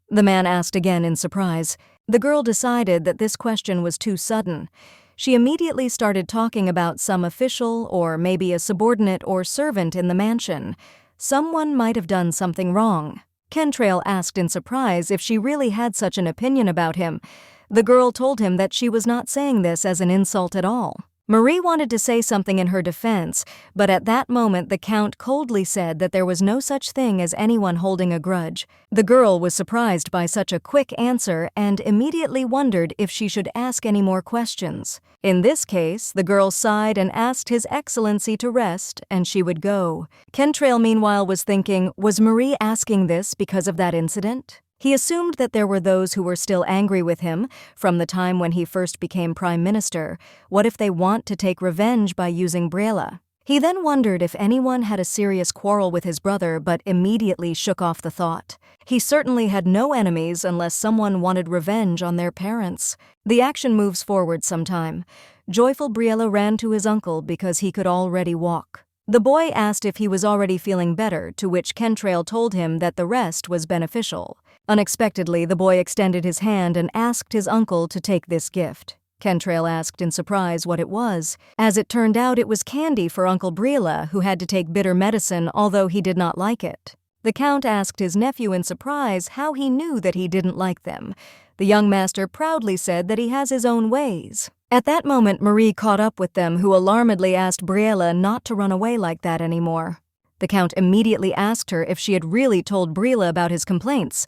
The man asked again in surprise. The girl decided that this question was too sudden. She immediately started talking about some official or maybe a subordinate or servant in the mansion. Someone might have done something wrong. Kentrail asked in surprise if she really had such an opinion about him. The girl told him that she was not saying this as an insult at all. Marie wanted to say something in her defense, but at that moment the Count coldly said that there was no such thing as anyone holding a grudge. The girl was surprised by such a quick answer and immediately wondered if she should ask any more questions. In this case, the girl sighed and asked His Excellency to rest, and she would go. Kentrail meanwhile was thinking, was Marie asking this because of that incident? He assumed that there were those who were still angry with him from the time when he first became Prime Minister. What if they want to take revenge by using Briella? He then wondered if anyone had a serious quarrel with his brother but immediately shook off the thought. He certainly had no enemies unless someone wanted revenge on their parents. The action moves forward some time. Joyful Briella ran to his uncle because he could already walk. The boy asked if he was already feeling better, to which Kentrail told him that the rest was beneficial. Unexpectedly, the boy extended his hand and asked his uncle to take this gift. Kentrail asked in surprise what it was. As it turned out, it was candy for Uncle Briella, who had to take bitter medicine, although he did not like it. The Count asked his nephew in surprise how he knew that he didn't like them. The young master proudly said that he has his own ways. At that moment, Marie caught up with them, who alarmedly asked Briella not to run away like that anymore. The Count immediately asked her if she had really told Briella about his complaints.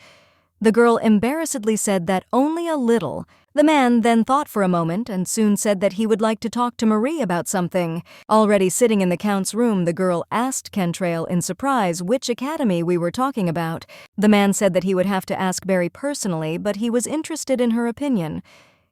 The girl embarrassedly said that only a little. The man then thought for a moment and soon said that he would like to talk to Marie about something. Already sitting in the Count's room, the girl asked Kentrail in surprise which academy we were talking about. The man said that he would have to ask Barry personally, but he was interested in her opinion.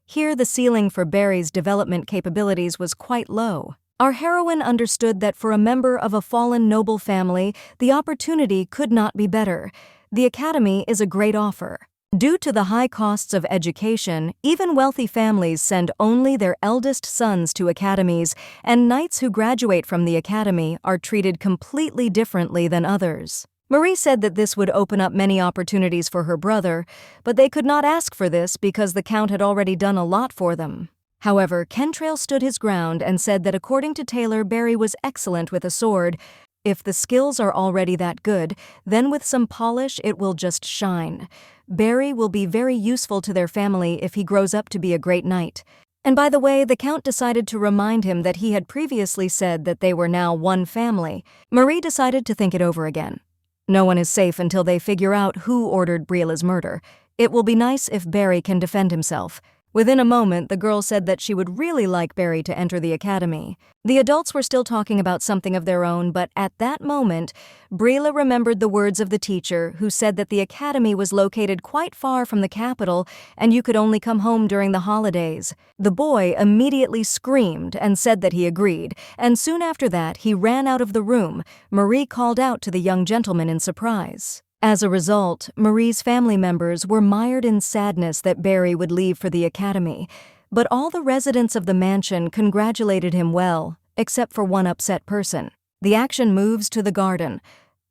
Here the ceiling for Barry's development capabilities was quite low. Our heroine understood that for a member of a fallen noble family, the opportunity could not be better. The academy is a great offer. Due to the high costs of education, even wealthy families send only their eldest sons to academies, and knights who graduate from the academy are treated completely differently than others. Marie said that this would open up many opportunities for her brother, but they could not ask for this because the Count had already done a lot for them. However, Kentrail stood his ground and said that according to Taylor, Barry was excellent with a sword. If the skills are already that good, then with some polish it will just shine. Barry will be very useful to their family if he grows up to be a great knight. And by the way, the Count decided to remind him that he had previously said that they were now one family. Marie decided to think it over again. No one is safe until they figure out who ordered Briella's murder. It will be nice if Barry can defend himself. Within a moment, the girl said that she would really like Barry to enter the academy. The adults were still talking about something of their own, but at that moment, Briella remembered the words of the teacher, who said that the academy was located quite far from the capital and you could only come home during the holidays. The boy immediately screamed and said that he agreed, and soon after that, he ran out of the room. Marie called out to the young gentleman in surprise. As a result, Marie's family members were mired in sadness that Barry would leave for the academy, but all the residents of the mansion congratulated him well, except for one upset person. The action moves to the garden.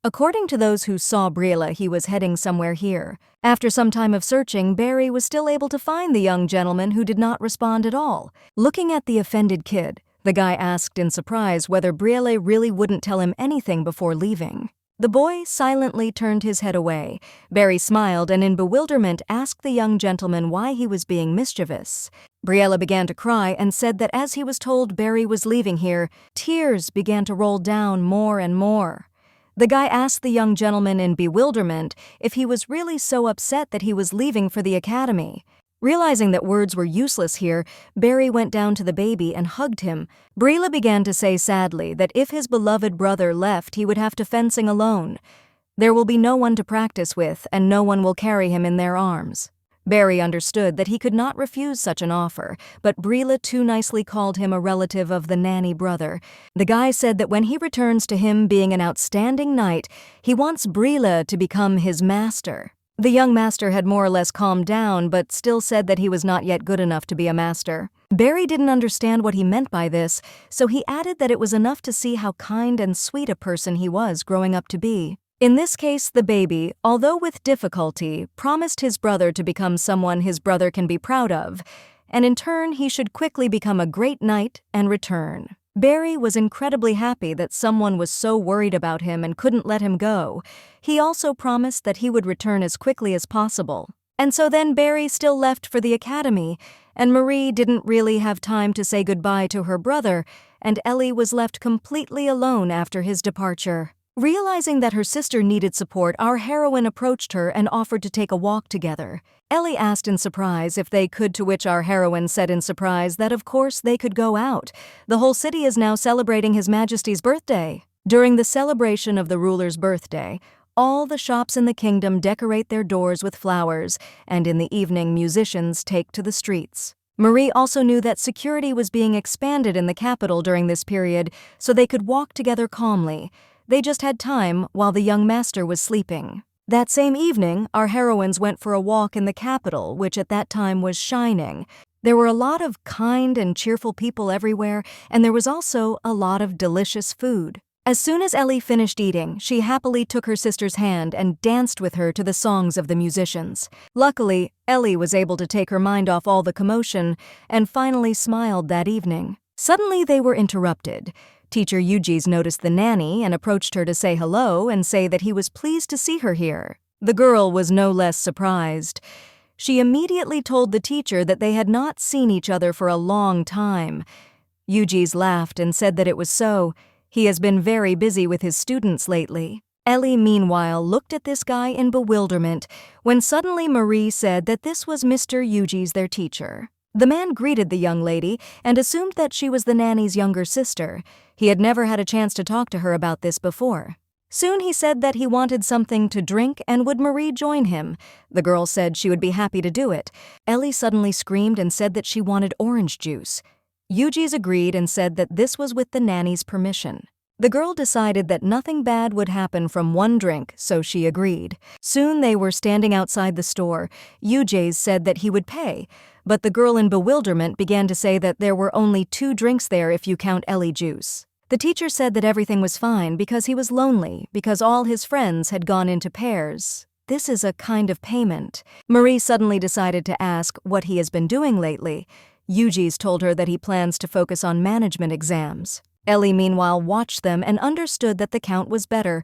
According to those who saw Briella, he was heading somewhere here. After some time of searching, Barry was still able to find the young gentleman who did not respond at all. Looking at the offended kid, the guy asked in surprise whether Briella really wouldn't tell him anything before leaving. The boy silently turned his head away. Barry smiled and in bewilderment asked the young gentleman why he was being mischievous. Briella began to cry and said that as he was told Barry was leaving here, tears began to roll down more and more. The guy asked the young gentleman in bewilderment if he was really so upset that he was leaving for the academy. Realizing that words were useless here, Barry went down to the baby and hugged him. Briella began to say sadly that if his beloved brother left, he would have to fencing alone. There will be no one to practice with, and no one will carry him in their arms. Barry understood that he could not refuse such an offer, but Briella too nicely called him a relative of the nanny brother. The guy said that when he returns to him being an outstanding knight, he wants Briella to become his master. The young master had more or less calmed down, but still said that he was not yet good enough to be a master. Barry didn't understand what he meant by this, so he added that it was enough to see how kind and sweet a person he was growing up to be. In this case, the baby, although with difficulty, promised his brother to become someone his brother can be proud of, and in turn he should quickly become a great knight and return. Barry was incredibly happy that someone was so worried about him and couldn't let him go. He also promised that he would return as quickly as possible. And so then Barry still left for the academy, and Marie didn't really have time to say goodbye to her brother, and Ellie was left completely alone after his departure. Realizing that her sister needed support, our heroine approached her and offered to take a walk together. Ellie asked in surprise if they could, to which our heroine said in surprise that of course they could go out. The whole city is now celebrating His Majesty's birthday. During the celebration of the ruler's birthday, all the shops in the kingdom decorate their doors with flowers, and in the evening musicians take to the streets. Marie also knew that security was being expanded in the capital during this period, so they could walk together calmly. They just had time while the young master was sleeping. That same evening, our heroines went for a walk in the capital, which at that time was shining. There were a lot of kind and cheerful people everywhere, and there was also a lot of delicious food. As soon as Ellie finished eating, she happily took her sister's hand and danced with her to the songs of the musicians. Luckily, Ellie was able to take her mind off all the commotion and finally smiled that evening. Suddenly, they were interrupted. Teacher Eugene noticed the nanny and approached her to say hello and say that he was pleased to see her here. The girl was no less surprised. She immediately told the teacher that they had not seen each other for a long time. Eugene laughed and said that it was so. He has been very busy with his students lately. Ellie, meanwhile, looked at this guy in bewilderment when suddenly Marie said that this was Mr. Eugene, their teacher. The man greeted the young lady and assumed that she was the nanny's younger sister. He had never had a chance to talk to her about this before. Soon he said that he wanted something to drink and would Marie join him. The girl said she would be happy to do it. Ellie suddenly screamed and said that she wanted orange juice. Eugene agreed and said that this was with the nanny's permission. The girl decided that nothing bad would happen from one drink, so she agreed. Soon they were standing outside the store. Eugene said that he would pay, but the girl in bewilderment began to say that there were only 2 drinks there if you count Ellie juice. The teacher said that everything was fine because he was lonely, because all his friends had gone into pairs. This is a kind of payment. Marie suddenly decided to ask what he has been doing lately. Eugene told her that he plans to focus on management exams. Ellie, meanwhile, watched them and understood that the count was better.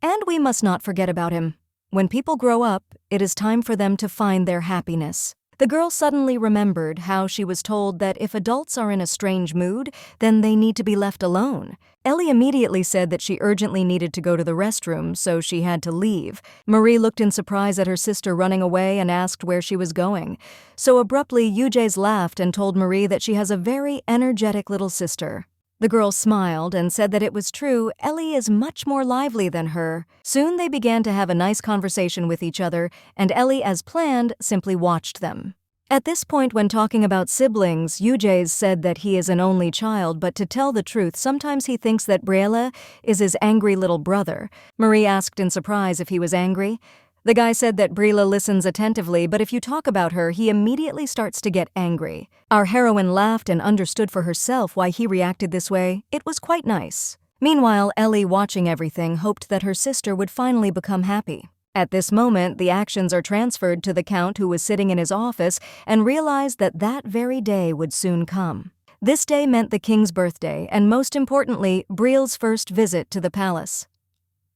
And we must not forget about him. When people grow up, it is time for them to find their happiness. The girl suddenly remembered how she was told that if adults are in a strange mood, then they need to be left alone. Ellie immediately said that she urgently needed to go to the restroom, so she had to leave. Marie looked in surprise at her sister running away and asked where she was going. So abruptly, Eugene laughed and told Marie that she has a very energetic little sister. The girl smiled and said that it was true. Ellie is much more lively than her. Soon they began to have a nice conversation with each other, and Ellie, as planned, simply watched them. At this point, when talking about siblings, Eugene said that he is an only child, but to tell the truth, sometimes he thinks that Briella is his angry little brother. Marie asked in surprise if he was angry. The guy said that Briella listens attentively, but if you talk about her, he immediately starts to get angry. Our heroine laughed and understood for herself why he reacted this way. It was quite nice. Meanwhile, Ellie, watching everything, hoped that her sister would finally become happy. At this moment, the actions are transferred to the Count, who was sitting in his office, and realized that that very day would soon come. This day meant the king's birthday, and most importantly, Brielle's first visit to the palace.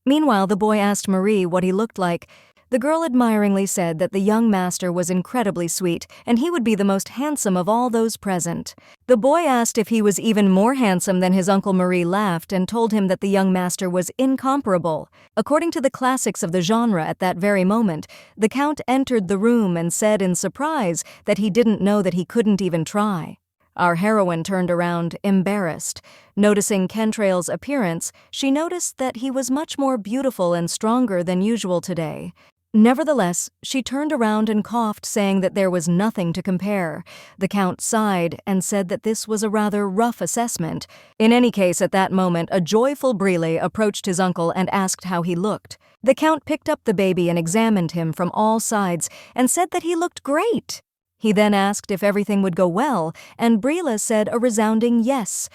Meanwhile, the boy asked Marie what he looked like. The girl admiringly said that the young master was incredibly sweet, and he would be the most handsome of all those present. The boy asked if he was even more handsome than his uncle. Marie laughed and told him that the young master was incomparable. According to the classics of the genre at that very moment, the Count entered the room and said in surprise that he didn't know that he couldn't even try. Our heroine turned around, embarrassed. Noticing Kentrail's appearance, she noticed that he was much more beautiful and stronger than usual today. Nevertheless, she turned around and coughed, saying that there was nothing to compare. The Count sighed and said that this was a rather rough assessment. In any case, at that moment, a joyful Brielle approached his uncle and asked how he looked. The Count picked up the baby and examined him from all sides and said that he looked great. He then asked if everything would go well, and Brielle said a resounding yes.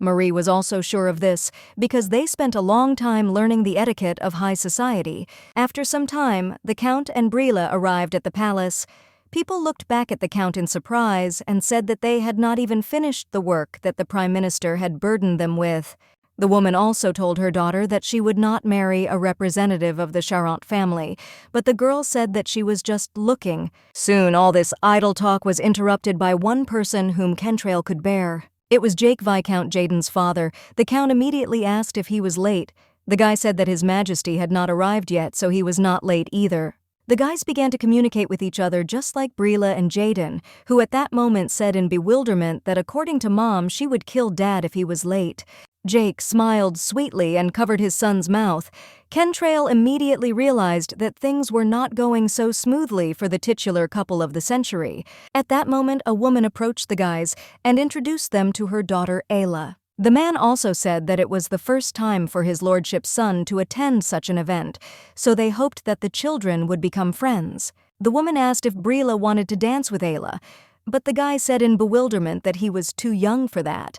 Marie was also sure of this, because they spent a long time learning the etiquette of high society. After some time, the Count and Brielle arrived at the palace. People looked back at the Count in surprise and said that they had not even finished the work that the Prime Minister had burdened them with. The woman also told her daughter that she would not marry a representative of the Charente family, but the girl said that she was just looking. Soon all this idle talk was interrupted by one person whom Kentrail could bear. It was Jake Viscount Jaden's father. The Count immediately asked if he was late. The guy said that His Majesty had not arrived yet, so he was not late either. The guys began to communicate with each other just like Brila and Jaden, who at that moment said in bewilderment that according to Mom, she would kill Dad if he was late. Jake smiled sweetly and covered his son's mouth. Kentrail immediately realized that things were not going so smoothly for the titular couple of the century. At that moment, a woman approached the guys and introduced them to her daughter Ayla. The man also said that it was the first time for his lordship's son to attend such an event, so they hoped that the children would become friends. The woman asked if Brila wanted to dance with Ayla, but the guy said in bewilderment that he was too young for that.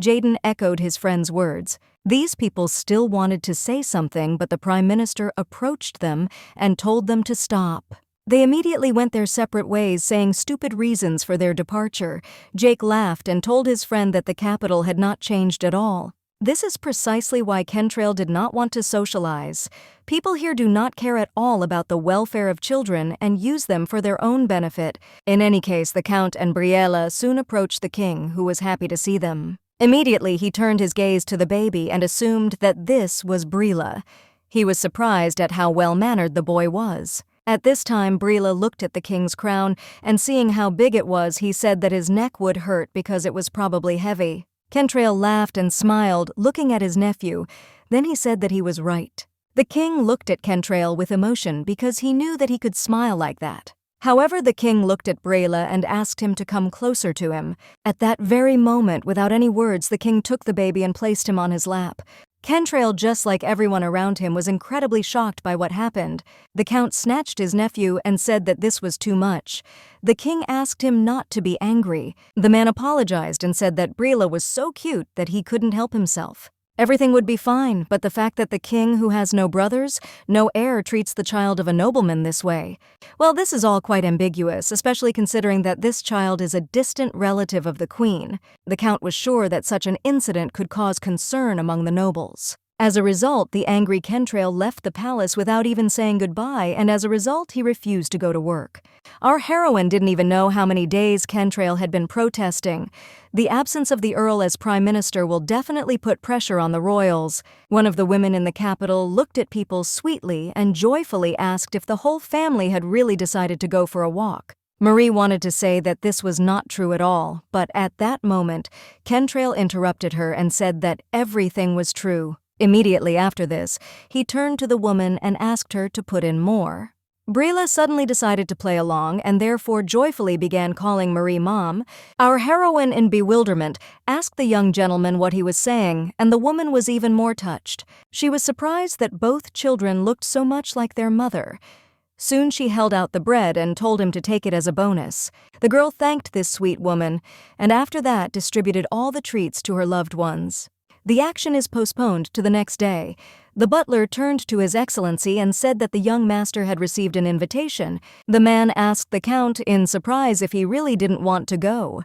Jaden echoed his friend's words. These people still wanted to say something, but the Prime Minister approached them and told them to stop. They immediately went their separate ways, saying stupid reasons for their departure. Jake laughed and told his friend that the capital had not changed at all. This is precisely why Kentrail did not want to socialize. People here do not care at all about the welfare of children and use them for their own benefit. In any case, the Count and Briella soon approached the king, who was happy to see them. Immediately, he turned his gaze to the baby and assumed that this was Brila. He was surprised at how well-mannered the boy was. At this time, Brila looked at the king's crown, and seeing how big it was, he said that his neck would hurt because it was probably heavy. Kentrail laughed and smiled, looking at his nephew. Then he said that he was right. The king looked at Kentrail with emotion because he knew that he could smile like that. However, the king looked at Brila and asked him to come closer to him. At that very moment, without any words, the king took the baby and placed him on his lap. Kentrail, just like everyone around him, was incredibly shocked by what happened. The Count snatched his nephew and said that this was too much. The king asked him not to be angry. The man apologized and said that Brila was so cute that he couldn't help himself. Everything would be fine, but the fact that the king, who has no brothers, no heir, treats the child of a nobleman this way. Well, this is all quite ambiguous, especially considering that this child is a distant relative of the queen. The Count was sure that such an incident could cause concern among the nobles. As a result, the angry Kentrail left the palace without even saying goodbye, and as a result, he refused to go to work. Our heroine didn't even know how many days Kentrail had been protesting. The absence of the Earl as Prime Minister will definitely put pressure on the royals. One of the women in the capital looked at people sweetly and joyfully asked if the whole family had really decided to go for a walk. Marie wanted to say that this was not true at all, but at that moment, Kentrail interrupted her and said that everything was true. Immediately after this, he turned to the woman and asked her to put in more. Brila suddenly decided to play along and therefore joyfully began calling Marie Mom. Our heroine, in bewilderment, asked the young gentleman what he was saying, and the woman was even more touched. She was surprised that both children looked so much like their mother. Soon she held out the bread and told him to take it as a bonus. The girl thanked this sweet woman, and after that distributed all the treats to her loved ones. The action is postponed to the next day. The butler turned to His Excellency and said that the young master had received an invitation. The man asked the Count in surprise if he really didn't want to go.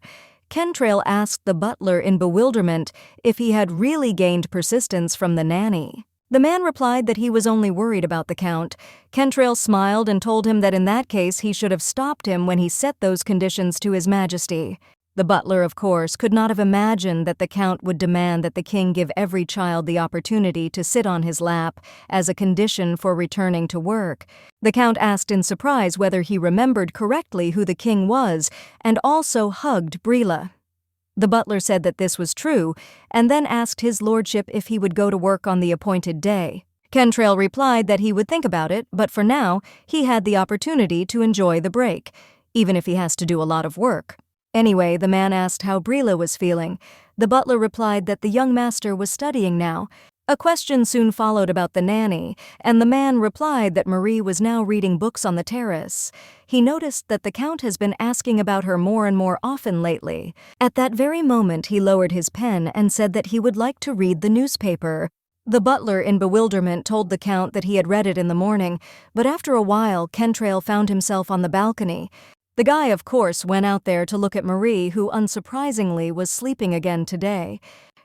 Kentrail asked the butler in bewilderment if he had really gained persistence from the nanny. The man replied that he was only worried about the Count. Kentrail smiled and told him that in that case he should have stopped him when he set those conditions to His Majesty. The butler, of course, could not have imagined that the Count would demand that the king give every child the opportunity to sit on his lap as a condition for returning to work. The Count asked in surprise whether he remembered correctly who the king was and also hugged Brila. The butler said that this was true and then asked his lordship if he would go to work on the appointed day. Kentrail replied that he would think about it, but for now, he had the opportunity to enjoy the break, even if he has to do a lot of work. Anyway, the man asked how Brila was feeling. The butler replied that the young master was studying now. A question soon followed about the nanny, and the man replied that Marie was now reading books on the terrace. He noticed that the Count has been asking about her more and more often lately. At that very moment, he lowered his pen and said that he would like to read the newspaper. The butler, in bewilderment, told the Count that he had read it in the morning, but after a while, Kentrail found himself on the balcony. The guy, of course, went out there to look at Marie, who unsurprisingly was sleeping again today.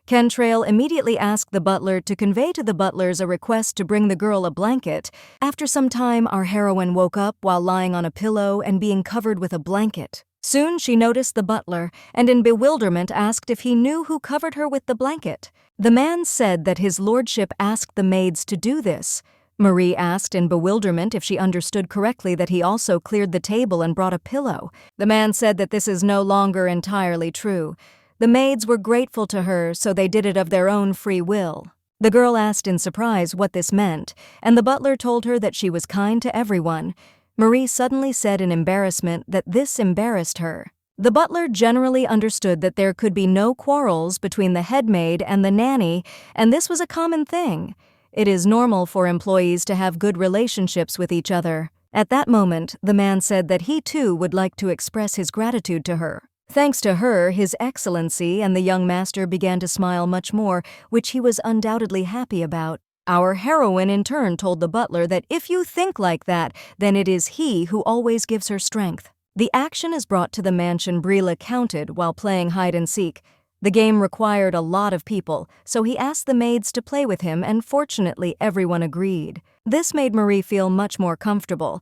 Kentrail immediately asked the butler to convey to the butlers a request to bring the girl a blanket. After some time, our heroine woke up while lying on a pillow and being covered with a blanket. Soon she noticed the butler and in bewilderment asked if he knew who covered her with the blanket. The man said that his lordship asked the maids to do this. Marie asked in bewilderment if she understood correctly that he also cleared the table and brought a pillow. The man said that this is no longer entirely true. The maids were grateful to her, so they did it of their own free will. The girl asked in surprise what this meant, and the butler told her that she was kind to everyone. Marie suddenly said in embarrassment that this embarrassed her. The butler generally understood that there could be no quarrels between the head maid and the nanny, and this was a common thing. It is normal for employees to have good relationships with each other. At that moment, the man said that he too would like to express his gratitude to her. Thanks to her, His Excellency and the young master began to smile much more, which he was undoubtedly happy about. Our heroine in turn told the butler that if you think like that, then it is he who always gives her strength. The action is brought to the mansion Brila counted while playing hide-and-seek. The game required a lot of people, so he asked the maids to play with him, and fortunately everyone agreed. This made Marie feel much more comfortable.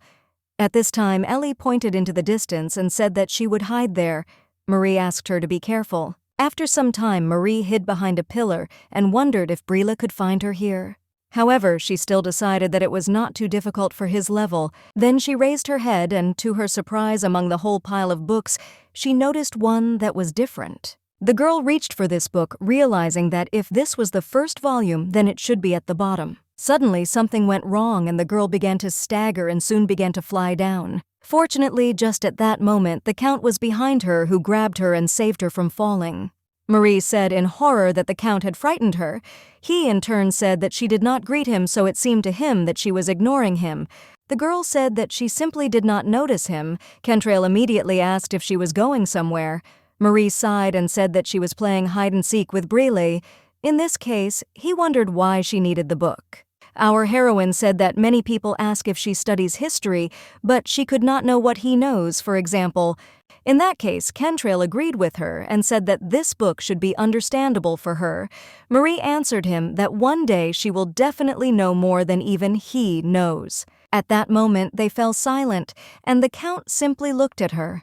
At this time, Ellie pointed into the distance and said that she would hide there. Marie asked her to be careful. After some time, Marie hid behind a pillar and wondered if Brila could find her here. However, she still decided that it was not too difficult for his level. Then she raised her head and, to her surprise among the whole pile of books, she noticed one that was different. The girl reached for this book, realizing that if this was the first volume, then it should be at the bottom. Suddenly, something went wrong and the girl began to stagger and soon began to fly down. Fortunately, just at that moment, the Count was behind her, who grabbed her and saved her from falling. Marie said in horror that the Count had frightened her. He in turn said that she did not greet him, so it seemed to him that she was ignoring him. The girl said that she simply did not notice him. Kentrail immediately asked if she was going somewhere. Marie sighed and said that she was playing hide-and-seek with Brila. In this case, he wondered why she needed the book. Our heroine said that many people ask if she studies history, but she could not know what he knows, for example. In that case, Kentrail agreed with her and said that this book should be understandable for her. Marie answered him that one day she will definitely know more than even he knows. At that moment, they fell silent, and the Count simply looked at her.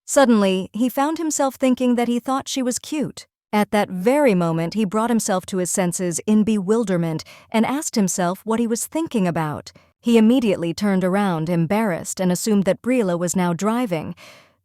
Suddenly, he found himself thinking that he thought she was cute. At that very moment, he brought himself to his senses in bewilderment and asked himself what he was thinking about. He immediately turned around, embarrassed, and assumed that Brila was now driving.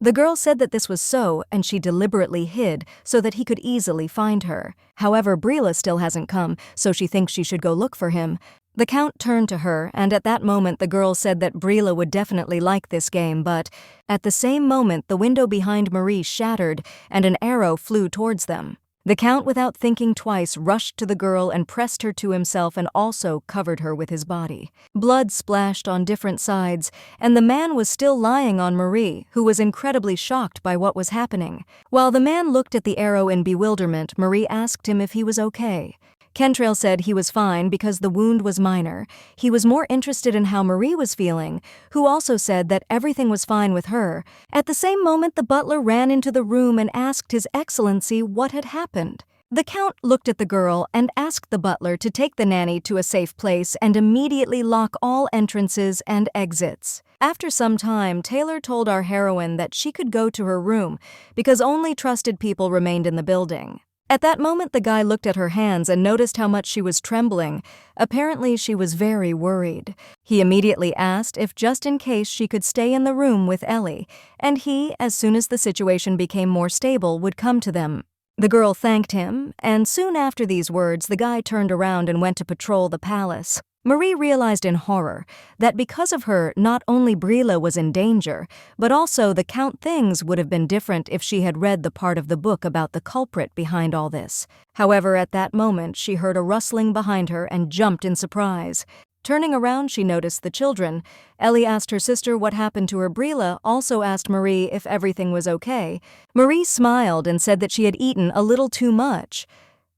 The girl said that this was so, and she deliberately hid so that he could easily find her. However, Brila still hasn't come, so she thinks she should go look for him. The Count turned to her, and at that moment the girl said that Brila would definitely like this game, but at the same moment the window behind Marie shattered and an arrow flew towards them. The Count, without thinking twice, rushed to the girl and pressed her to himself and also covered her with his body. Blood splashed on different sides, and the man was still lying on Marie, who was incredibly shocked by what was happening. While the man looked at the arrow in bewilderment, Marie asked him if he was okay. Kentrail said he was fine because the wound was minor. He was more interested in how Marie was feeling, who also said that everything was fine with her. At the same moment, the butler ran into the room and asked His Excellency what had happened. The Count looked at the girl and asked the butler to take the nanny to a safe place and immediately lock all entrances and exits. After some time, Taylor told our heroine that she could go to her room because only trusted people remained in the building. At that moment, the guy looked at her hands and noticed how much she was trembling. Apparently, she was very worried. He immediately asked if just in case she could stay in the room with Ellie, and he, as soon as the situation became more stable, would come to them. The girl thanked him, and soon after these words, the guy turned around and went to patrol the palace. Marie realized in horror that because of her, not only Brila was in danger, but also the Count things would have been different if she had read the part of the book about the culprit behind all this. However, at that moment, she heard a rustling behind her and jumped in surprise. Turning around, she noticed the children. Ellie asked her sister what happened to her. Brila also asked Marie if everything was okay. Marie smiled and said that she had eaten a little too much.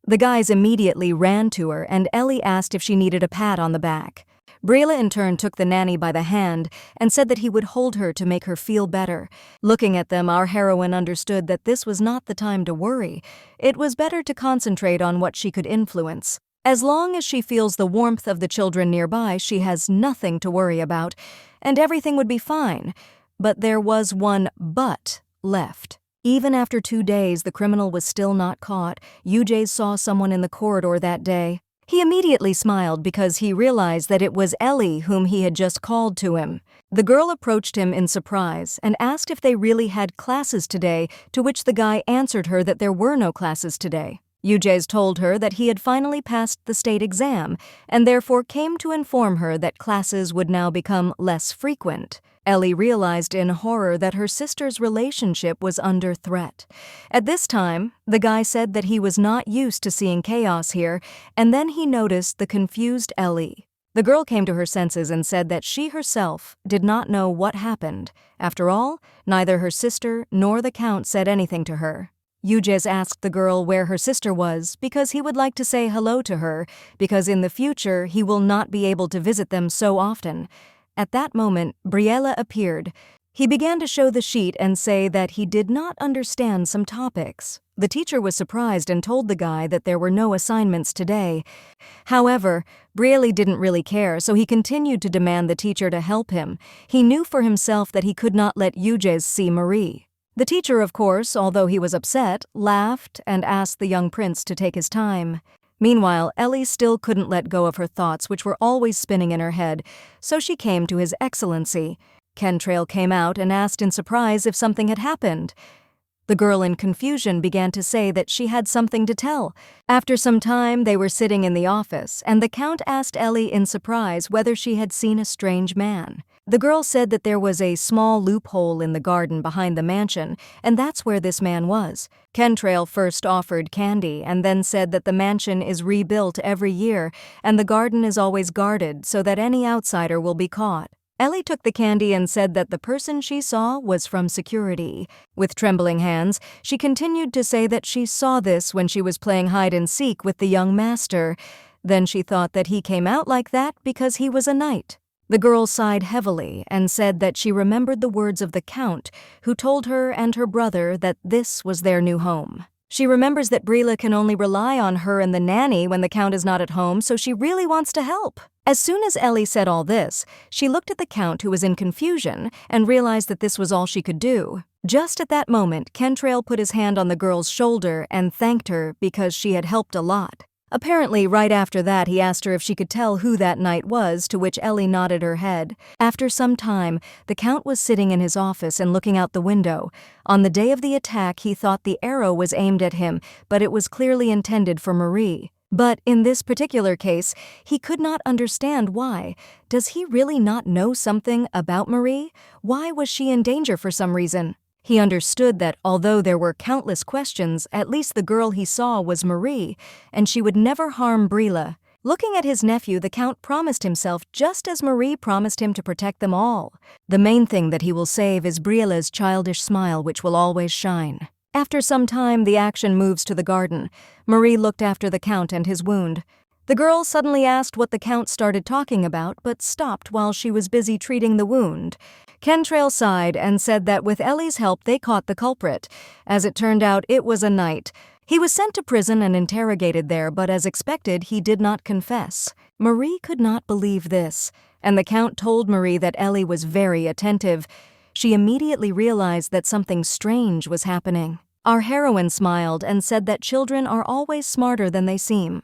The guys immediately ran to her, and Ellie asked if she needed a pat on the back. Briella in turn took the nanny by the hand and said that he would hold her to make her feel better. Looking at them, our heroine understood that this was not the time to worry. It was better to concentrate on what she could influence. As long as she feels the warmth of the children nearby, she has nothing to worry about, and everything would be fine. But there was one but left. Even after 2 days, the criminal was still not caught. UJ saw someone in the corridor that day. He immediately smiled because he realized that it was Ellie whom he had just called to him. The girl approached him in surprise and asked if they really had classes today, to which the guy answered her that there were no classes today. UJ's told her that he had finally passed the state exam and therefore came to inform her that classes would now become less frequent. Ellie realized in horror that her sister's relationship was under threat. At this time, the guy said that he was not used to seeing chaos here, and then he noticed the confused Ellie. The girl came to her senses and said that she herself did not know what happened. After all, neither her sister nor the Count said anything to her. Yujes asked the girl where her sister was because he would like to say hello to her, because in the future he will not be able to visit them so often. At that moment, Briella appeared. He began to show the sheet and say that he did not understand some topics. The teacher was surprised and told the guy that there were no assignments today. However, Briella didn't really care, so he continued to demand the teacher to help him. He knew for himself that he could not let Yujes see Marie. The teacher, of course, although he was upset, laughed and asked the young prince to take his time. Meanwhile, Ellie still couldn't let go of her thoughts, which were always spinning in her head, so she came to His Excellency. Kentrail came out and asked in surprise if something had happened. The girl in confusion began to say that she had something to tell. After some time, they were sitting in the office, and the Count asked Ellie in surprise whether she had seen a strange man. The girl said that there was a small loophole in the garden behind the mansion, and that's where this man was. Kentrail first offered candy and then said that the mansion is rebuilt every year, and the garden is always guarded so that any outsider will be caught. Ellie took the candy and said that the person she saw was from security. With trembling hands, she continued to say that she saw this when she was playing hide-and-seek with the young master. Then she thought that he came out like that because he was a knight. The girl sighed heavily and said that she remembered the words of the Count, who told her and her brother that this was their new home. She remembers that Briella can only rely on her and the nanny when the Count is not at home, so she really wants to help. As soon as Ellie said all this, she looked at the Count, who was in confusion, and realized that this was all she could do. Just at that moment, Kentrail put his hand on the girl's shoulder and thanked her because she had helped a lot. Apparently, right after that, he asked her if she could tell who that knight was, to which Ellie nodded her head. After some time, the Count was sitting in his office and looking out the window. On the day of the attack, he thought the arrow was aimed at him, but it was clearly intended for Marie. But in this particular case, he could not understand why. Does he really not know something about Marie? Why was she in danger for some reason? He understood that although there were countless questions, at least the girl he saw was Marie, and she would never harm Briella. Looking at his nephew, the Count promised himself just as Marie promised him to protect them all. The main thing that he will save is Briella's childish smile, which will always shine. After some time, the action moves to the garden. Marie looked after the Count and his wound. The girl suddenly asked what the Count started talking about, but stopped while she was busy treating the wound. Kentrail sighed and said that with Ellie's help they caught the culprit. As it turned out, it was a knight. He was sent to prison and interrogated there, but as expected, he did not confess. Marie could not believe this, and the Count told Marie that Ellie was very attentive. She immediately realized that something strange was happening. Our heroine smiled and said that children are always smarter than they seem.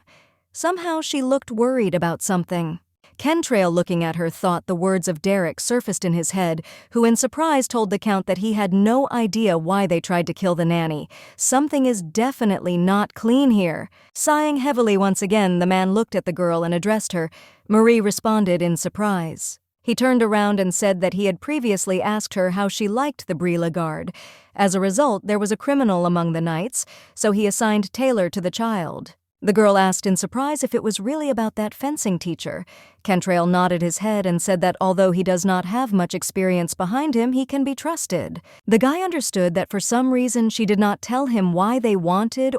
Somehow she looked worried about something. Kentrail, looking at her, thought the words of Derek surfaced in his head, who in surprise told the Count that he had no idea why they tried to kill the nanny. Something is definitely not clean here. Sighing heavily once again, the man looked at the girl and addressed her. Marie responded in surprise. He turned around and said that he had previously asked her how she liked the Briella Guard. As a result, there was a criminal among the knights, so he assigned Taylor to the child. The girl asked in surprise if it was really about that fencing teacher. Kentrail nodded his head and said that although he does not have much experience behind him, he can be trusted. The guy understood that for some reason she did not tell him why they wanted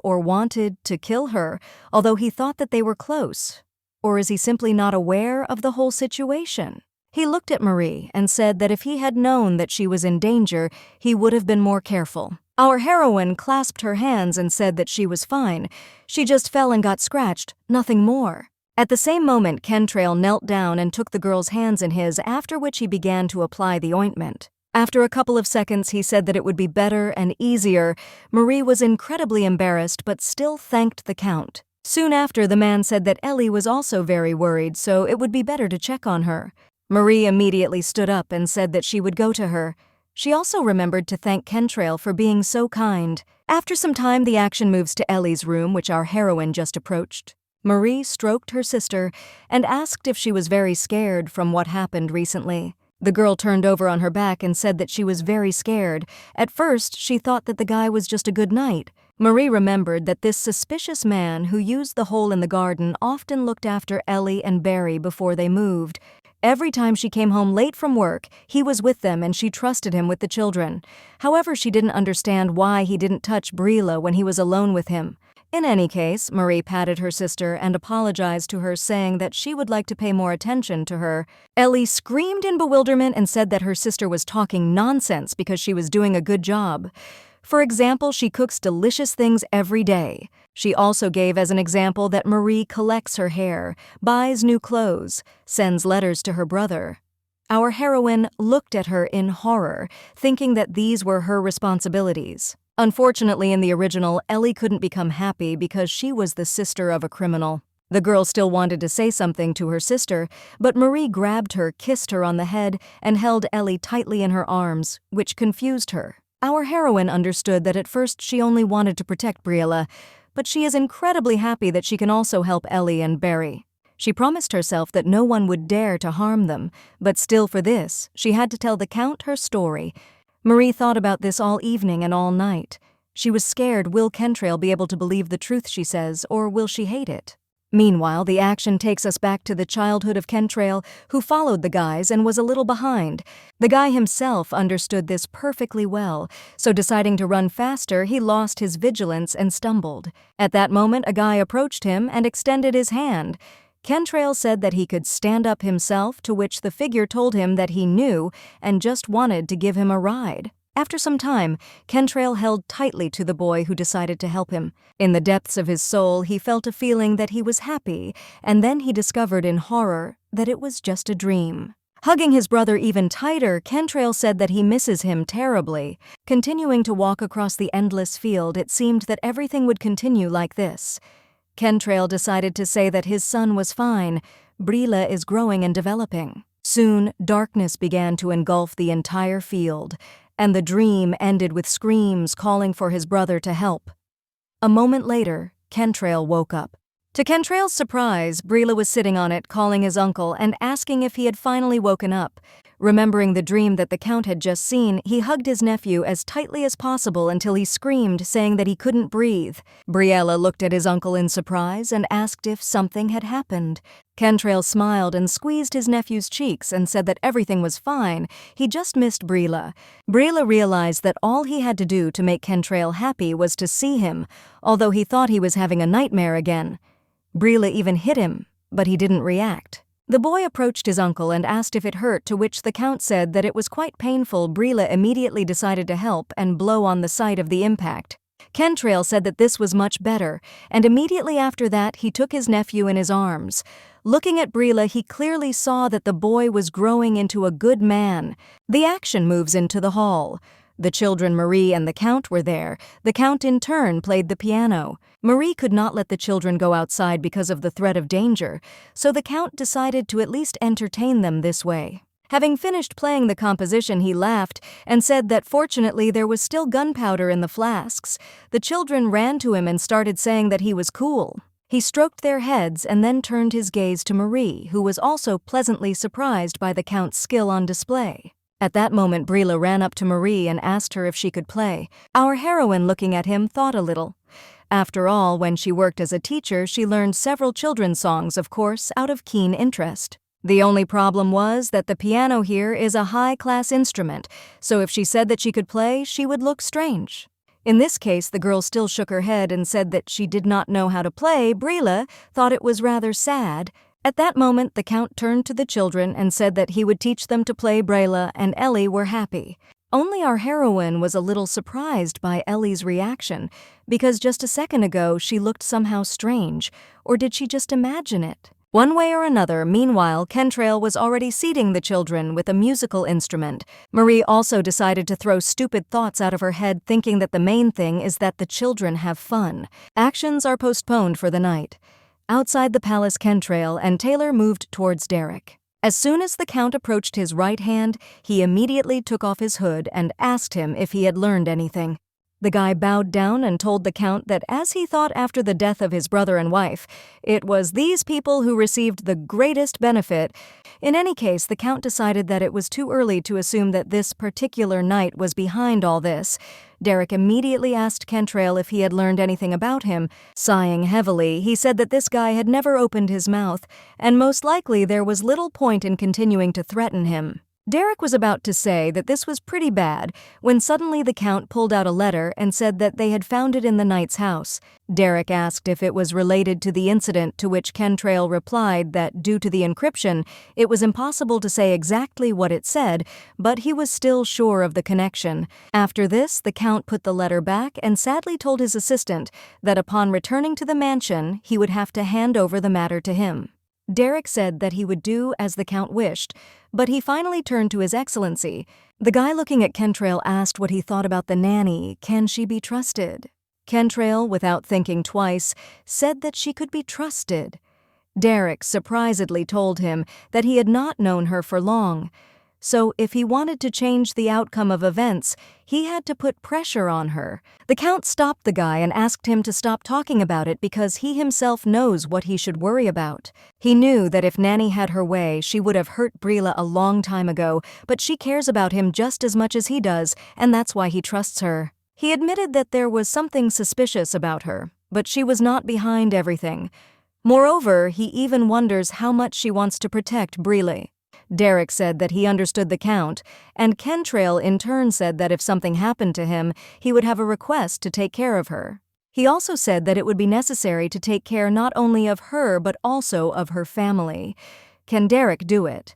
to kill her, although he thought that they were close. or is he simply not aware of the whole situation? He looked at Marie and said that if he had known that she was in danger, he would have been more careful. Our heroine clasped her hands and said that she was fine. She just fell and got scratched, nothing more. At the same moment, Kentrail knelt down and took the girl's hands in his, after which he began to apply the ointment. After a couple of seconds, he said that it would be better and easier. Marie was incredibly embarrassed but still thanked the Count. Soon after, the man said that Ellie was also very worried, so it would be better to check on her. Marie immediately stood up and said that she would go to her. She also remembered to thank Kentrail for being so kind. After some time, the action moves to Ellie's room, which our heroine just approached. Marie stroked her sister and asked if she was very scared from what happened recently. The girl turned over on her back and said that she was very scared. At first, she thought that the guy was just a good knight. Marie remembered that this suspicious man who used the hole in the garden often looked after Ellie and Barry before they moved. Every time she came home late from work, he was with them and she trusted him with the children. However, she didn't understand why he didn't touch Brila when he was alone with him. In any case, Marie patted her sister and apologized to her, saying that she would like to pay more attention to her. Ellie screamed in bewilderment and said that her sister was talking nonsense because she was doing a good job. For example, she cooks delicious things every day. She also gave as an example that Marie collects her hair, buys new clothes, sends letters to her brother. Our heroine looked at her in horror, thinking that these were her responsibilities. Unfortunately, in the original, Ellie couldn't become happy because she was the sister of a criminal. The girl still wanted to say something to her sister, but Marie grabbed her, kissed her on the head, and held Ellie tightly in her arms, which confused her. Our heroine understood that at first she only wanted to protect Brila, but she is incredibly happy that she can also help Ellie and Barry. She promised herself that no one would dare to harm them, but still for this, she had to tell the Count her story. Marie thought about this all evening and all night. She was scared, will Kentrail be able to believe the truth she says, or will she hate it? Meanwhile, the action takes us back to the childhood of Kentrail, who followed the guys and was a little behind. The guy himself understood this perfectly well, so deciding to run faster, he lost his vigilance and stumbled. At that moment, a guy approached him and extended his hand. Kentrail said that he could stand up himself, to which the figure told him that he knew and just wanted to give him a ride. After some time, Kentrail held tightly to the boy who decided to help him. In the depths of his soul, he felt a feeling that he was happy, and then he discovered in horror that it was just a dream. Hugging his brother even tighter, Kentrail said that he misses him terribly. Continuing to walk across the endless field, it seemed that everything would continue like this. Kentrail decided to say that his son was fine. Brila is growing and developing. Soon, darkness began to engulf the entire field, and the dream ended with screams calling for his brother to help. A moment later, Kentrail woke up. To Kentrail's surprise, Brila was sitting on it, calling his uncle and asking if he had finally woken up. Remembering the dream that the Count had just seen, he hugged his nephew as tightly as possible until he screamed, saying that he couldn't breathe. Briella looked at his uncle in surprise and asked if something had happened. Kentrail smiled and squeezed his nephew's cheeks and said that everything was fine, he just missed Brila. Brila realized that all he had to do to make Kentrail happy was to see him, although he thought he was having a nightmare again. Brila even hit him, but he didn't react. The boy approached his uncle and asked if it hurt, to which the Count said that it was quite painful. Brila immediately decided to help and blow on the site of the impact. Kentrail said that this was much better, and immediately after that he took his nephew in his arms. Looking at Brila, he clearly saw that the boy was growing into a good man. The action moves into the hall. The children Marie and the Count were there. The Count in turn played the piano. Marie could not let the children go outside because of the threat of danger, so the Count decided to at least entertain them this way. Having finished playing the composition, he laughed and said that fortunately there was still gunpowder in the flasks. The children ran to him and started saying that he was cool. He stroked their heads and then turned his gaze to Marie, who was also pleasantly surprised by the Count's skill on display. At that moment, Brila ran up to Marie and asked her if she could play. Our heroine, looking at him, thought a little. After all, when she worked as a teacher, she learned several children's songs, of course, out of keen interest. The only problem was that the piano here is a high-class instrument, so if she said that she could play, she would look strange. In this case, the girl still shook her head and said that she did not know how to play. Brila thought it was rather sad. At that moment, the Count turned to the children and said that he would teach them to play Brela, and Ellie were happy. Only our heroine was a little surprised by Ellie's reaction, because just a second ago she looked somehow strange, or did she just imagine it? One way or another, meanwhile, Kentrail was already seating the children with a musical instrument. Marie also decided to throw stupid thoughts out of her head, thinking that the main thing is that the children have fun. Actions are postponed for the night. Outside the palace, Kentrail and Taylor moved towards Derek. As soon as the Count approached his right hand, he immediately took off his hood and asked him if he had learned anything. The guy bowed down and told the Count that as he thought after the death of his brother and wife, it was these people who received the greatest benefit. In any case, the Count decided that it was too early to assume that this particular knight was behind all this. Derek immediately asked Kentrail if he had learned anything about him. Sighing heavily, he said that this guy had never opened his mouth, and most likely there was little point in continuing to threaten him. Derek was about to say that this was pretty bad when suddenly the Count pulled out a letter and said that they had found it in the knight's house. Derek asked if it was related to the incident, to which Kentrail replied that due to the encryption, it was impossible to say exactly what it said, but he was still sure of the connection. After this, the Count put the letter back and sadly told his assistant that upon returning to the mansion, he would have to hand over the matter to him. Derek said that he would do as the Count wished, but he finally turned to His Excellency. The guy looking at Kentrail asked what he thought about the nanny. Can she be trusted? Kentrail, without thinking twice, said that she could be trusted. Derek surprisedly told him that he had not known her for long. So if he wanted to change the outcome of events, he had to put pressure on her. The Count stopped the guy and asked him to stop talking about it because he himself knows what he should worry about. He knew that if Nanny had her way, she would have hurt Brela a long time ago, but she cares about him just as much as he does, and that's why he trusts her. He admitted that there was something suspicious about her, but she was not behind everything. Moreover, he even wonders how much she wants to protect Brela. Derek said that he understood the Count, and Kentrail in turn said that if something happened to him, he would have a request to take care of her. He also said that it would be necessary to take care not only of her but also of her family. Can Derek do it?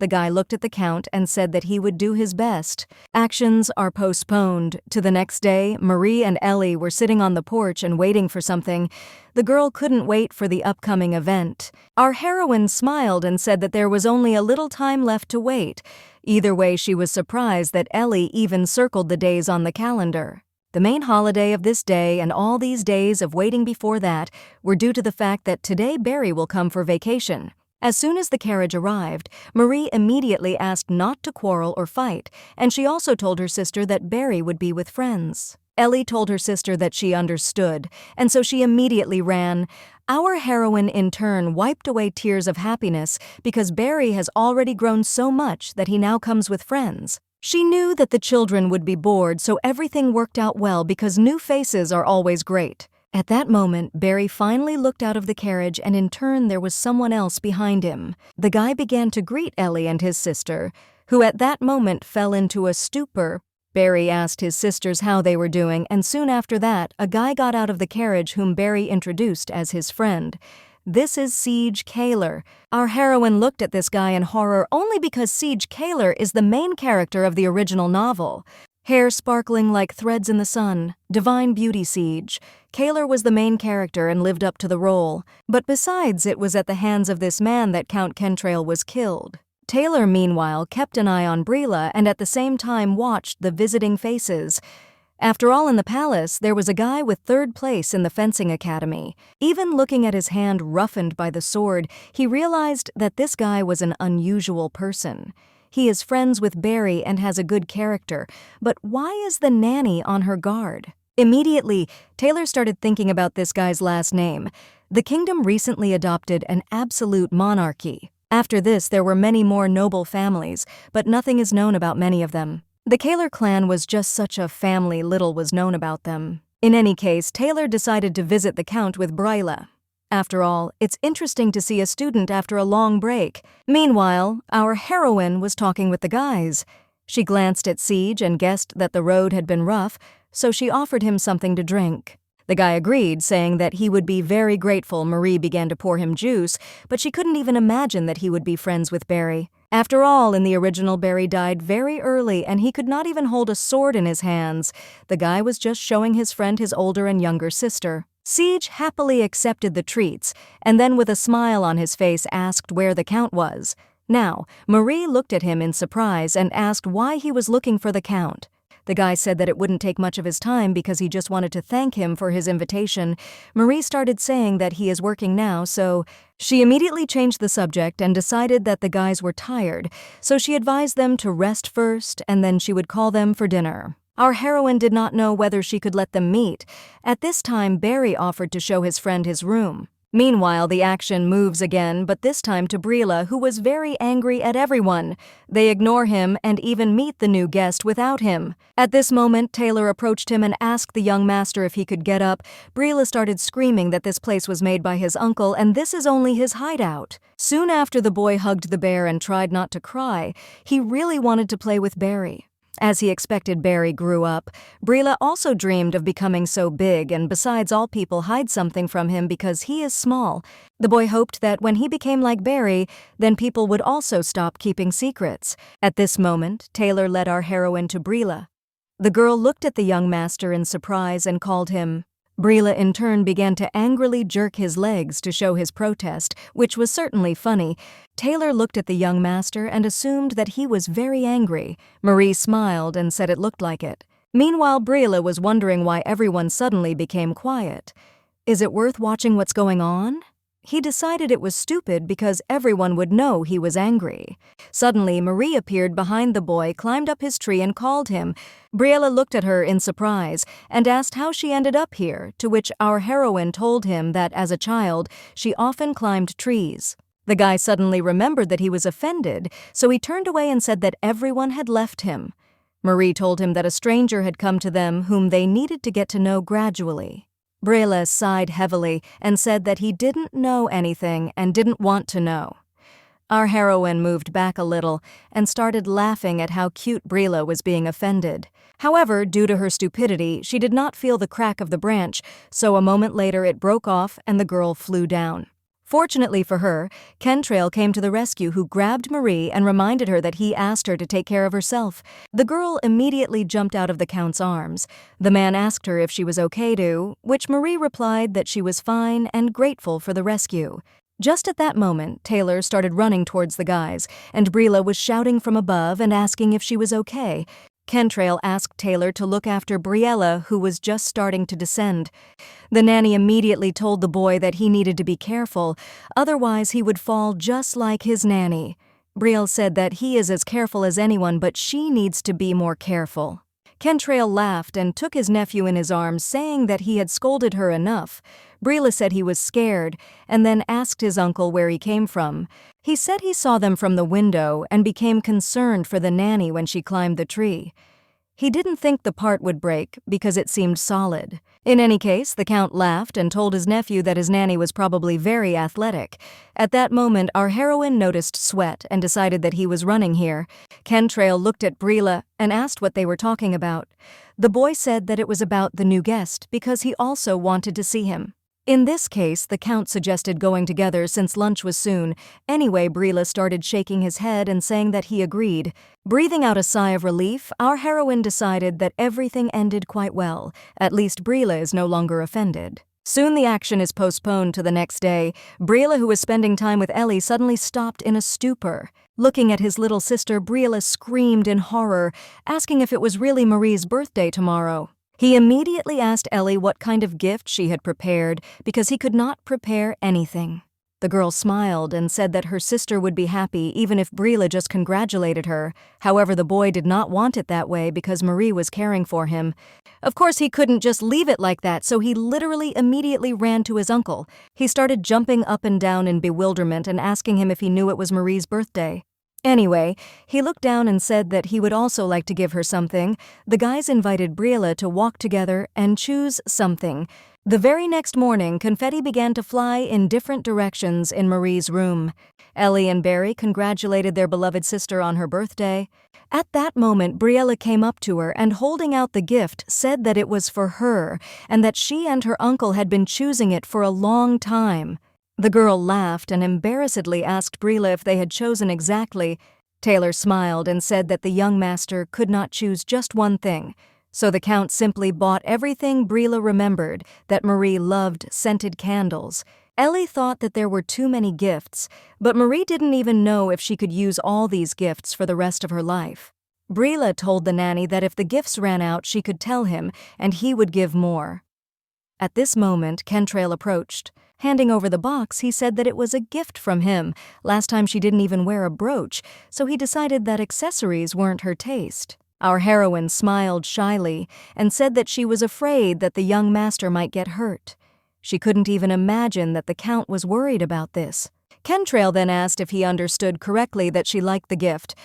The guy looked at the Count and said that he would do his best. Actions are postponed. To the next day, Marie and Ellie were sitting on the porch and waiting for something. The girl couldn't wait for the upcoming event. Our heroine smiled and said that there was only a little time left to wait. Either way, she was surprised that Ellie even circled the days on the calendar. The main holiday of this day and all these days of waiting before that were due to the fact that today Barry will come for vacation. As soon as the carriage arrived, Marie immediately asked not to quarrel or fight, and she also told her sister that Barry would be with friends. Ellie told her sister that she understood, and so she immediately ran. Our heroine in turn wiped away tears of happiness because Barry has already grown so much that he now comes with friends. She knew that the children would be bored, so everything worked out well because new faces are always great. At that moment, Barry finally looked out of the carriage, and in turn there was someone else behind him. The guy began to greet Ellie and his sister, who at that moment fell into a stupor. Barry asked his sisters how they were doing, and soon after that, a guy got out of the carriage whom Barry introduced as his friend. This is Siege Kaler. Our heroine looked at this guy in horror only because Siege Kaler is the main character of the original novel. Hair sparkling like threads in the sun, divine beauty Siege. Kaler was the main character and lived up to the role. But besides, it was at the hands of this man that Count Kentrail was killed. Taylor, meanwhile, kept an eye on Brela and at the same time watched the visiting faces. After all, in the palace, there was a guy with third place in the fencing academy. Even looking at his hand roughened by the sword, he realized that this guy was an unusual person. He is friends with Barry and has a good character, but why is the nanny on her guard? Immediately, Taylor started thinking about this guy's last name. The kingdom recently adopted an absolute monarchy. After this, there were many more noble families, but nothing is known about many of them. The Kaler clan was just such a family, little was known about them. In any case, Taylor decided to visit the Count with Brela. After all, it's interesting to see a student after a long break. Meanwhile, our heroine was talking with the guys. She glanced at Siege and guessed that the road had been rough, so she offered him something to drink. The guy agreed, saying that he would be very grateful. Marie began to pour him juice, but she couldn't even imagine that he would be friends with Barry. After all, in the original, Barry died very early, and he could not even hold a sword in his hands. The guy was just showing his friend his older and younger sister. Siege happily accepted the treats, and then with a smile on his face asked where the Count was. Now, Marie looked at him in surprise and asked why he was looking for the Count. The guy said that it wouldn't take much of his time because he just wanted to thank him for his invitation. Marie started saying that he is working now, so she immediately changed the subject and decided that the guys were tired, so she advised them to rest first and then she would call them for dinner. Our heroine did not know whether she could let them meet. At this time, Barry offered to show his friend his room. Meanwhile, the action moves again, but this time to Brila, who was very angry at everyone. They ignore him and even meet the new guest without him. At this moment, Taylor approached him and asked the young master if he could get up. Brila started screaming that this place was made by his uncle and this is only his hideout. Soon after, the boy hugged the bear and tried not to cry. He really wanted to play with Barry. As he expected, Barry grew up. Brila also dreamed of becoming so big, and besides, all people hide something from him because he is small. The boy hoped that when he became like Barry, then people would also stop keeping secrets. At this moment, Taylor led our heroine to Brila. The girl looked at the young master in surprise and called him. Brila in turn began to angrily jerk his legs to show his protest, which was certainly funny. Taylor looked at the young master and assumed that he was very angry. Marie smiled and said it looked like it. Meanwhile, Brila was wondering why everyone suddenly became quiet. Is it worth watching what's going on? He decided it was stupid because everyone would know he was angry. Suddenly, Marie appeared behind the boy, climbed up his tree and called him. Briella looked at her in surprise and asked how she ended up here, to which our heroine told him that as a child, she often climbed trees. The guy suddenly remembered that he was offended, so he turned away and said that everyone had left him. Marie told him that a stranger had come to them whom they needed to get to know gradually. Brila sighed heavily and said that he didn't know anything and didn't want to know. Our heroine moved back a little and started laughing at how cute Brila was being offended. However, due to her stupidity, she did not feel the crack of the branch, so a moment later it broke off and the girl flew down. Fortunately for her, Kentrail came to the rescue, who grabbed Marie and reminded her that he asked her to take care of herself. The girl immediately jumped out of the Count's arms. The man asked her if she was okay to which Marie replied that she was fine and grateful for the rescue. Just at that moment, Taylor started running towards the guys, and Brila was shouting from above and asking if she was okay. Kentrail asked Taylor to look after Briella, who was just starting to descend. The nanny immediately told the boy that he needed to be careful, otherwise he would fall just like his nanny. Brielle said that he is as careful as anyone, but she needs to be more careful. Kentrail laughed and took his nephew in his arms, saying that he had scolded her enough. Brila said he was scared, and then asked his uncle where he came from. He said he saw them from the window and became concerned for the nanny when she climbed the tree. He didn't think the part would break because it seemed solid. In any case, the Count laughed and told his nephew that his nanny was probably very athletic. At that moment, our heroine noticed sweat and decided that he was running here. Kentrail looked at Brila and asked what they were talking about. The boy said that it was about the new guest because he also wanted to see him. In this case, the Count suggested going together since lunch was soon. Anyway, Brila started shaking his head and saying that he agreed. Breathing out a sigh of relief, our heroine decided that everything ended quite well. At least Brila is no longer offended. Soon the action is postponed to the next day. Brila, who was spending time with Ellie, suddenly stopped in a stupor. Looking at his little sister, Brila screamed in horror, asking if it was really Marie's birthday tomorrow. He immediately asked Ellie what kind of gift she had prepared because he could not prepare anything. The girl smiled and said that her sister would be happy even if Brila just congratulated her. However, the boy did not want it that way because Marie was caring for him. Of course, he couldn't just leave it like that, so he literally immediately ran to his uncle. He started jumping up and down in bewilderment and asking him if he knew it was Marie's birthday. Anyway, he looked down and said that he would also like to give her something. The guys invited Briella to walk together and choose something. The very next morning, confetti began to fly in different directions in Marie's room. Ellie and Barry congratulated their beloved sister on her birthday. At that moment, Briella came up to her and, holding out the gift, said that it was for her and that she and her uncle had been choosing it for a long time. The girl laughed and embarrassedly asked Briella if they had chosen exactly. Taylor smiled and said that the young master could not choose just one thing. So the Count simply bought everything Briella remembered, that Marie loved scented candles. Ellie thought that there were too many gifts, but Marie didn't even know if she could use all these gifts for the rest of her life. Briella told the nanny that if the gifts ran out, she could tell him, and he would give more. At this moment, Kentrail approached. Handing over the box, he said that it was a gift from him. Last time she didn't even wear a brooch, so he decided that accessories weren't her taste. Our heroine smiled shyly and said that she was afraid that the young master might get hurt. She couldn't even imagine that the Count was worried about this. Kentrail then asked if he understood correctly that she liked the gift.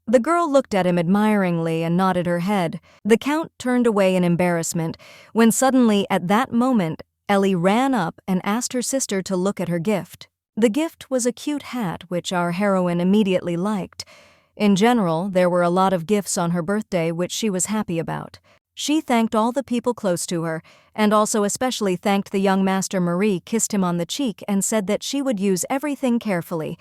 The girl looked at him admiringly and nodded her head. The Count turned away in embarrassment, when suddenly, at that moment, Ellie ran up and asked her sister to look at her gift. The gift was a cute hat, which our heroine immediately liked. In general, there were a lot of gifts on her birthday which she was happy about. She thanked all the people close to her, and also especially thanked the young master. Marie kissed him on the cheek and said that she would use everything carefully.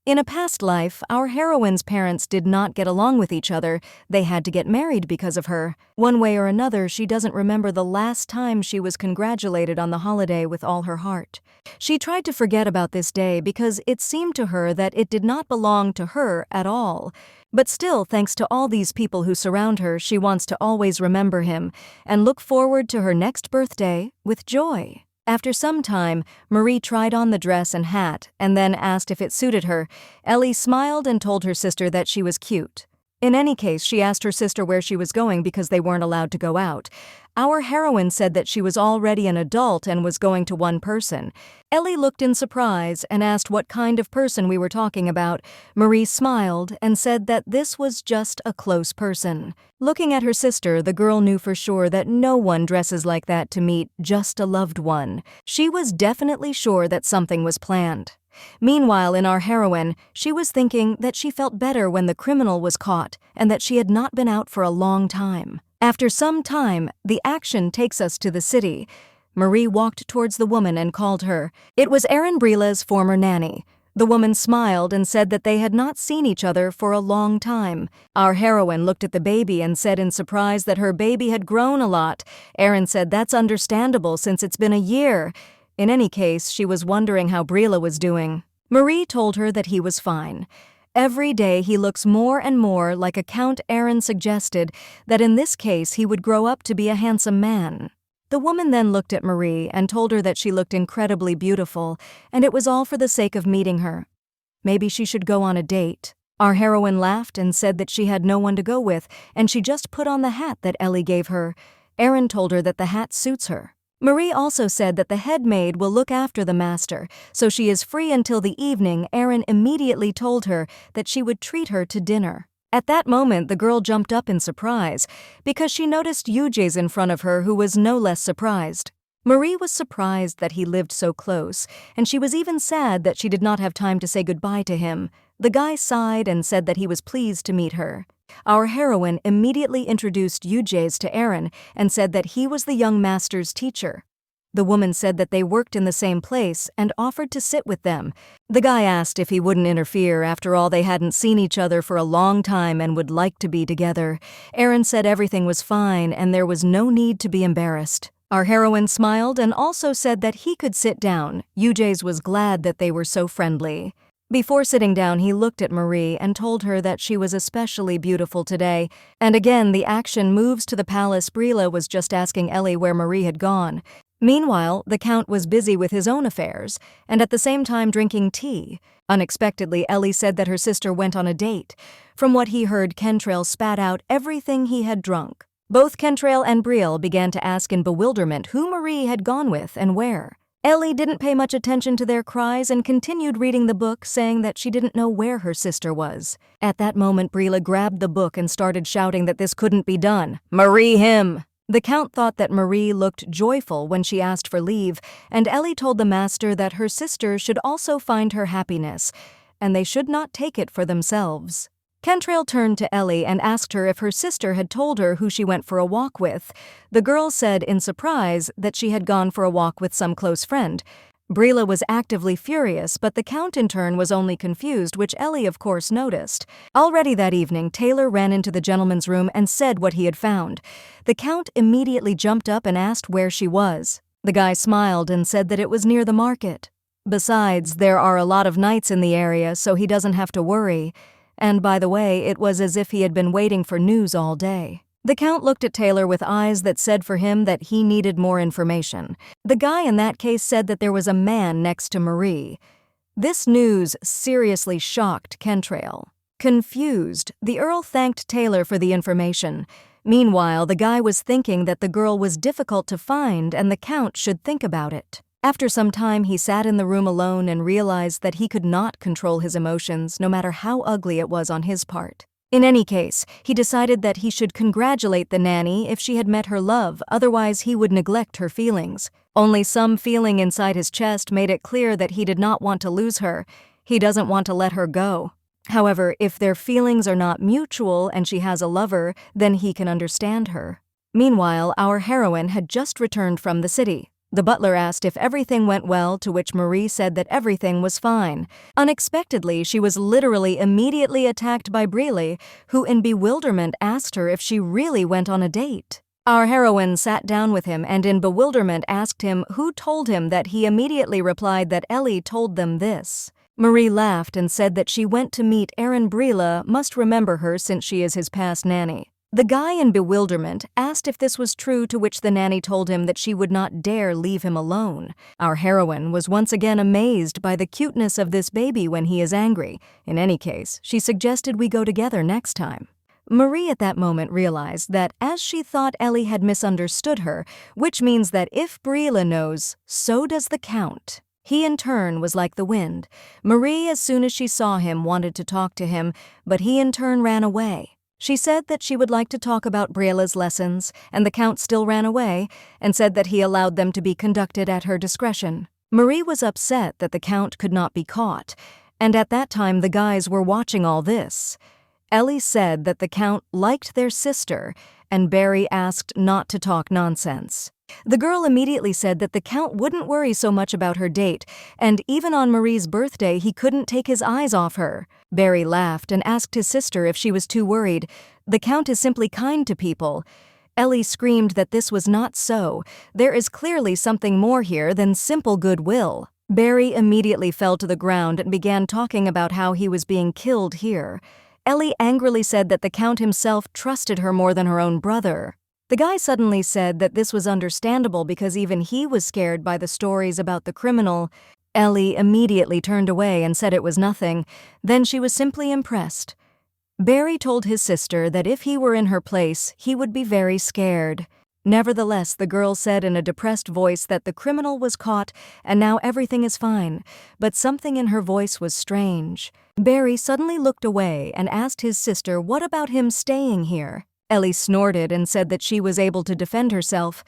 In a past life, our heroine's parents did not get along with each other. They had to get married because of her. One way or another, she doesn't remember the last time she was congratulated on the holiday with all her heart. She tried to forget about this day because it seemed to her that it did not belong to her at all. But still, thanks to all these people who surround her, she wants to always remember him and look forward to her next birthday with joy. After some time, Marie tried on the dress and hat and then asked if it suited her. Ellie smiled and told her sister that she was cute. In any case, she asked her sister where she was going because they weren't allowed to go out. Our heroine said that she was already an adult and was going to one person. Ellie looked in surprise and asked what kind of person we were talking about. Marie smiled and said that this was just a close person. Looking at her sister, the girl knew for sure that no one dresses like that to meet just a loved one. She was definitely sure that something was planned. Meanwhile, in our heroine, she was thinking that she felt better when the criminal was caught and that she had not been out for a long time. After some time, the action takes us to the city. Marie walked towards the woman and called her. It was Erin Brilla's former nanny. The woman smiled and said that they had not seen each other for a long time. Our heroine looked at the baby and said in surprise that her baby had grown a lot. Erin said that's understandable since it's been a year. In any case, she was wondering how Briella was doing. Marie told her that he was fine. Every day he looks more and more like a Count. Erin suggested that in this case he would grow up to be a handsome man. The woman then looked at Marie and told her that she looked incredibly beautiful, and it was all for the sake of meeting her. Maybe she should go on a date. Our heroine laughed and said that she had no one to go with, and she just put on the hat that Ellie gave her. Erin told her that the hat suits her. Marie also said that the head maid will look after the master, so she is free until the evening. Erin immediately told her that she would treat her to dinner. At that moment, the girl jumped up in surprise because she noticed Euge's in front of her, who was no less surprised. Marie was surprised that he lived so close, and she was even sad that she did not have time to say goodbye to him. The guy sighed and said that he was pleased to meet her. Our heroine immediately introduced Euge's to Erin and said that he was the young master's teacher. The woman said that they worked in the same place and offered to sit with them. The guy asked if he wouldn't interfere. After all, they hadn't seen each other for a long time and would like to be together. Erin said everything was fine and there was no need to be embarrassed. Our heroine smiled and also said that he could sit down. Euge's was glad that they were so friendly. Before sitting down, he looked at Marie and told her that she was especially beautiful today. And again, the action moves to the palace. Briella was just asking Ellie where Marie had gone. Meanwhile, the Count was busy with his own affairs, and at the same time drinking tea. Unexpectedly, Ellie said that her sister went on a date. From what he heard, Kentrail spat out everything he had drunk. Both Kentrail and Brielle began to ask in bewilderment who Marie had gone with and where. Ellie didn't pay much attention to their cries and continued reading the book, saying that she didn't know where her sister was. At that moment, Brila grabbed the book and started shouting that this couldn't be done. "Marie him!" The Count thought that Marie looked joyful when she asked for leave, and Ellie told the master that her sister should also find her happiness, and they should not take it for themselves. Kentrail turned to Ellie and asked her if her sister had told her who she went for a walk with. The girl said in surprise that she had gone for a walk with some close friend. Brila was actively furious, but the Count in turn was only confused, which Ellie of course noticed. Already that evening, Taylor ran into the gentleman's room and said what he had found. The Count immediately jumped up and asked where she was. The guy smiled and said that it was near the market. Besides, there are a lot of knights in the area, so he doesn't have to worry. And by the way, it was as if he had been waiting for news all day. The Count looked at Taylor with eyes that said for him that he needed more information. The guy in that case said that there was a man next to Marie. This news seriously shocked Kentrail. Confused, the Earl thanked Taylor for the information. Meanwhile, the guy was thinking that the girl was difficult to find and the Count should think about it. After some time, he sat in the room alone and realized that he could not control his emotions, no matter how ugly it was on his part. In any case, he decided that he should congratulate the nanny if she had met her love, otherwise he would neglect her feelings. Only some feeling inside his chest made it clear that he did not want to lose her. He doesn't want to let her go. However, if their feelings are not mutual and she has a lover, then he can understand her. Meanwhile, our heroine had just returned from the city. The butler asked if everything went well, to which Marie said that everything was fine. Unexpectedly, she was literally immediately attacked by Brila, who in bewilderment asked her if she really went on a date. Our heroine sat down with him and in bewilderment asked him who told him that. He immediately replied that Ellie told them this. Marie laughed and said that she went to meet Aaron. Brila must remember her since she is his past nanny. The guy in bewilderment asked if this was true, to which the nanny told him that she would not dare leave him alone. Our heroine was once again amazed by the cuteness of this baby when he is angry. In any case, she suggested we go together next time. Marie at that moment realized that as she thought Ellie had misunderstood her, which means that if Brila knows, so does the Count. He in turn was like the wind. Marie, as soon as she saw him, wanted to talk to him, but he in turn ran away. She said that she would like to talk about Brila's lessons, and the Count still ran away and said that he allowed them to be conducted at her discretion. Marie was upset that the Count could not be caught, and at that time the guys were watching all this. Ellie said that the Count liked their sister, and Barry asked not to talk nonsense. The girl immediately said that the Count wouldn't worry so much about her date, and even on Marie's birthday he couldn't take his eyes off her. Barry laughed and asked his sister if she was too worried. The Count is simply kind to people. Ellie screamed that this was not so. There is clearly something more here than simple goodwill. Barry immediately fell to the ground and began talking about how he was being killed here. Ellie angrily said that the Count himself trusted her more than her own brother. The guy suddenly said that this was understandable because even he was scared by the stories about the criminal. Ellie immediately turned away and said it was nothing. Then she was simply impressed. Barry told his sister that if he were in her place, he would be very scared. Nevertheless, the girl said in a depressed voice that the criminal was caught and now everything is fine, but something in her voice was strange. Barry suddenly looked away and asked his sister what about him staying here. Ellie snorted and said that she was able to defend herself.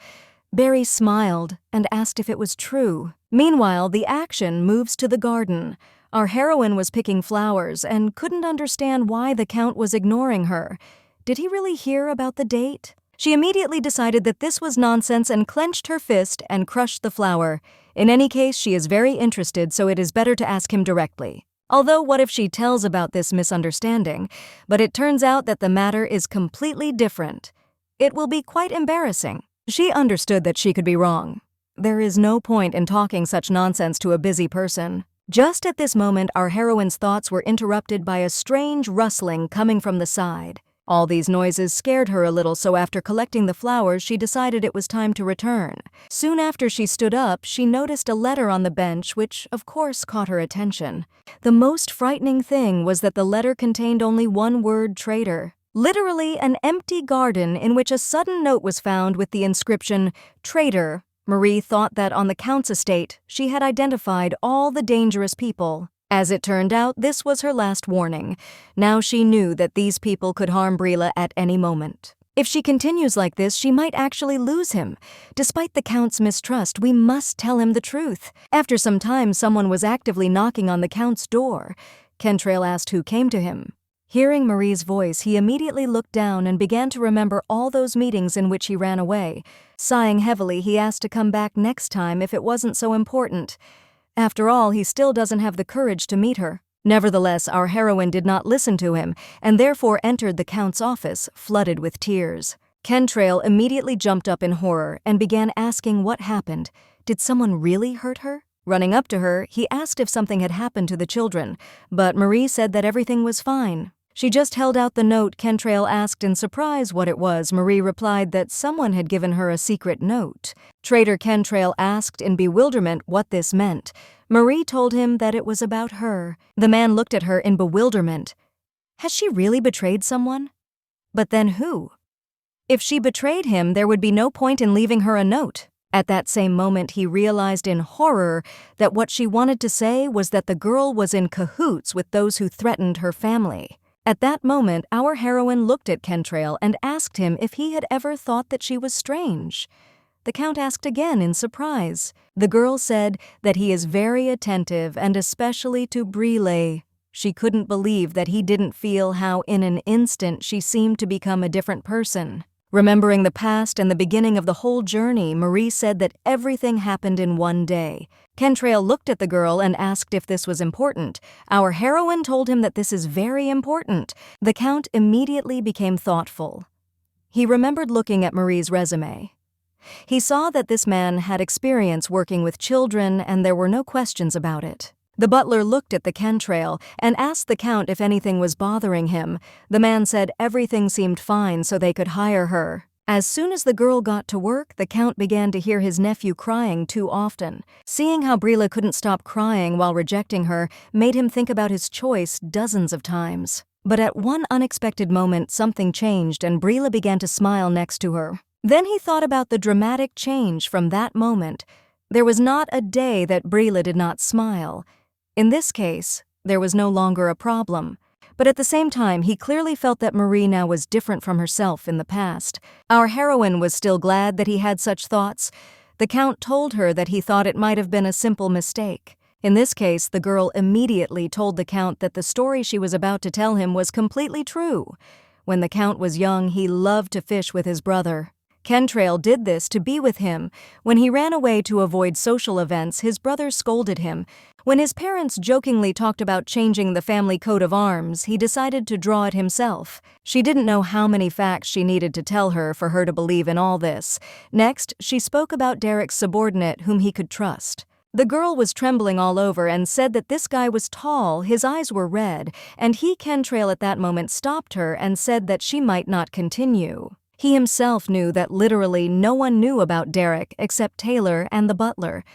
Barry smiled and asked if it was true. Meanwhile, the action moves to the garden. Our heroine was picking flowers and couldn't understand why the Count was ignoring her. Did he really hear about the date? She immediately decided that this was nonsense and clenched her fist and crushed the flower. In any case, she is very interested, so it is better to ask him directly. Although what if she tells about this misunderstanding? But it turns out that the matter is completely different. It will be quite embarrassing. She understood that she could be wrong. There is no point in talking such nonsense to a busy person. Just at this moment, our heroine's thoughts were interrupted by a strange rustling coming from the side. All these noises scared her a little, so after collecting the flowers, she decided it was time to return. Soon after she stood up, she noticed a letter on the bench, which, of course, caught her attention. The most frightening thing was that the letter contained only one word: traitor. Literally an empty garden in which a sudden note was found with the inscription, "Traitor, Marie thought that on the Count's estate, she had identified all the dangerous people. As it turned out, this was her last warning. Now she knew that these people could harm Brila at any moment. If she continues like this, she might actually lose him. Despite the Count's mistrust, we must tell him the truth. After some time, someone was actively knocking on the Count's door. Kentrail asked who came to him. Hearing Marie's voice, he immediately looked down and began to remember all those meetings in which he ran away. Sighing heavily, he asked to come back next time if it wasn't so important. After all, he still doesn't have the courage to meet her. Nevertheless, our heroine did not listen to him, and therefore entered the Count's office, flooded with tears. Kentrail immediately jumped up in horror and began asking what happened. Did someone really hurt her? Running up to her, he asked if something had happened to the children, but Marie said that everything was fine. She just held out the note. Kentrail asked in surprise what it was. Marie replied that someone had given her a secret note. Traitor Kentrail asked in bewilderment what this meant. Marie told him that it was about her. The man looked at her in bewilderment. Has she really betrayed someone? But then who? If she betrayed him, there would be no point in leaving her a note. At that same moment, he realized in horror that what she wanted to say was that the girl was in cahoots with those who threatened her family. At that moment, our heroine looked at Kentrail and asked him if he had ever thought that she was strange. The Count asked again in surprise. The girl said that he is very attentive and especially to Brila. She couldn't believe that he didn't feel how in an instant she seemed to become a different person. Remembering the past and the beginning of the whole journey, Marie said that everything happened in one day. Kentrail looked at the girl and asked if this was important. Our heroine told him that this is very important. The Count immediately became thoughtful. He remembered looking at Marie's resume. He saw that this man had experience working with children and there were no questions about it. The butler looked at the Kentrail and asked the Count if anything was bothering him. The man said everything seemed fine so they could hire her. As soon as the girl got to work, the Count began to hear his nephew crying too often. Seeing how Brila couldn't stop crying while rejecting her made him think about his choice dozens of times. But at one unexpected moment, something changed and Brila began to smile next to her. Then he thought about the dramatic change from that moment. There was not a day that Brila did not smile. In this case, there was no longer a problem. But at the same time, he clearly felt that Marie now was different from herself in the past. Our heroine was still glad that he had such thoughts. The Count told her that he thought it might have been a simple mistake. In this case, the girl immediately told the Count that the story she was about to tell him was completely true. When the Count was young, he loved to fish with his brother. Kentrail did this to be with him. When he ran away to avoid social events, his brother scolded him. When his parents jokingly talked about changing the family coat of arms, he decided to draw it himself. She didn't know how many facts she needed to tell her for her to believe in all this. Next, she spoke about Derek's subordinate whom he could trust. The girl was trembling all over and said that this guy was tall, his eyes were red, and he, Kentrail, at that moment stopped her and said that she might not continue. He himself knew that literally no one knew about Derek except Taylor and the butler.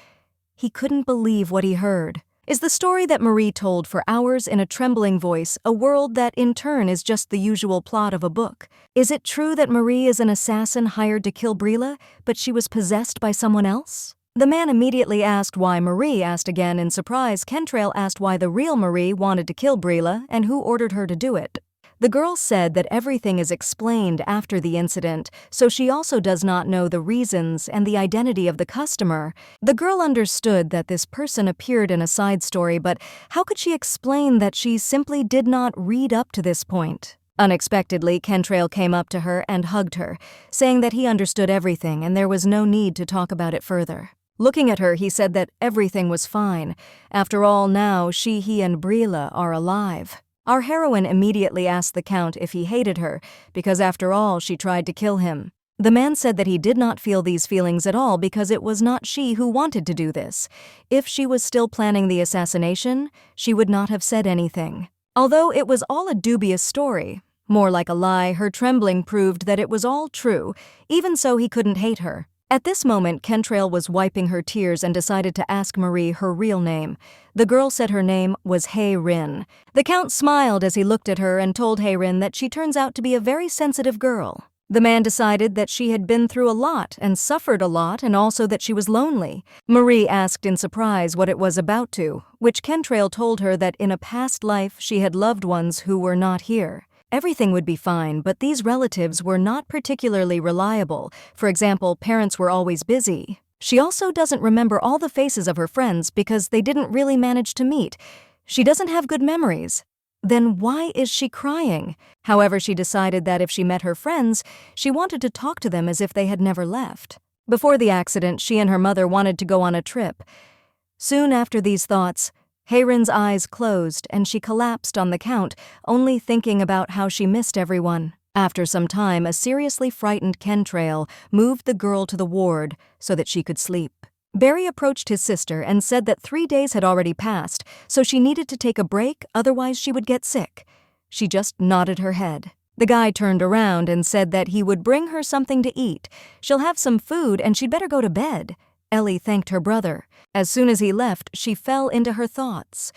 He couldn't believe what he heard. Is the story that Marie told for hours in a trembling voice a world that in turn is just the usual plot of a book? Is it true that Marie is an assassin hired to kill Brila, but she was possessed by someone else? The man immediately asked why Marie asked again in surprise. Kentrail asked why the real Marie wanted to kill Brila and who ordered her to do it. The girl said that everything is explained after the incident, so she also does not know the reasons and the identity of the customer. The girl understood that this person appeared in a side story, but how could she explain that she simply did not read up to this point? Unexpectedly, Kentrail came up to her and hugged her, saying that he understood everything and there was no need to talk about it further. Looking at her, he said that everything was fine. After all, now he and Brila are alive. Our heroine immediately asked the Count if he hated her, because after all, she tried to kill him. The man said that he did not feel these feelings at all because it was not she who wanted to do this. If she was still planning the assassination, she would not have said anything. Although it was all a dubious story, more like a lie, her trembling proved that it was all true. Even so, he couldn't hate her. At this moment, Kentrail was wiping her tears and decided to ask Marie her real name. The girl said her name was Hay-Rin. The Count smiled as he looked at her and told Hay-Rin that she turns out to be a very sensitive girl. The man decided that she had been through a lot and suffered a lot, and also that she was lonely. Marie asked in surprise what it was about to, which Kentrail told her that in a past life she had loved ones who were not here. Everything would be fine, but these relatives were not particularly reliable. For example, parents were always busy. She also doesn't remember all the faces of her friends because they didn't really manage to meet. She doesn't have good memories. Then why is she crying? However, she decided that if she met her friends, she wanted to talk to them as if they had never left. Before the accident, she and her mother wanted to go on a trip. Soon after these thoughts, Hayren's eyes closed and she collapsed on the couch, only thinking about how she missed everyone. After some time, a seriously frightened Kentrail moved the girl to the ward so that she could sleep. Barry approached his sister and said that 3 days had already passed, so she needed to take a break, otherwise she would get sick. She just nodded her head. The guy turned around and said that he would bring her something to eat. She'll have some food and she'd better go to bed. Ellie thanked her brother. As soon as he left, she fell into her thoughts.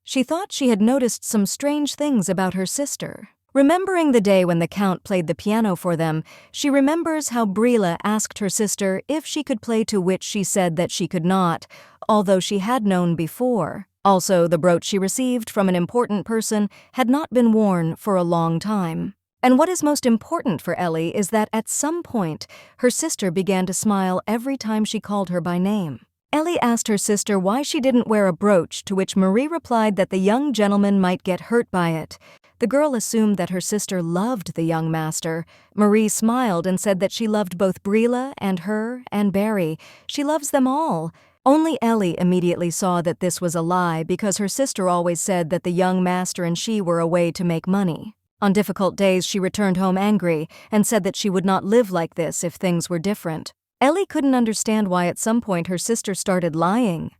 She thought she had noticed some strange things about her sister. Remembering the day when the Count played the piano for them, she remembers how Brila asked her sister if she could play, to which she said that she could not, although she had known before. Also, the brooch she received from an important person had not been worn for a long time. And what is most important for Ellie is that at some point, her sister began to smile every time she called her by name. Ellie asked her sister why she didn't wear a brooch, to which Marie replied that the young gentleman might get hurt by it. The girl assumed that her sister loved the young master. Marie smiled and said that she loved both Brila and her and Barry. She loves them all. Only Ellie immediately saw that this was a lie because her sister always said that the young master and she were a way to make money. On difficult days, she returned home angry and said that she would not live like this if things were different. Ellie couldn't understand why at some point her sister started lying.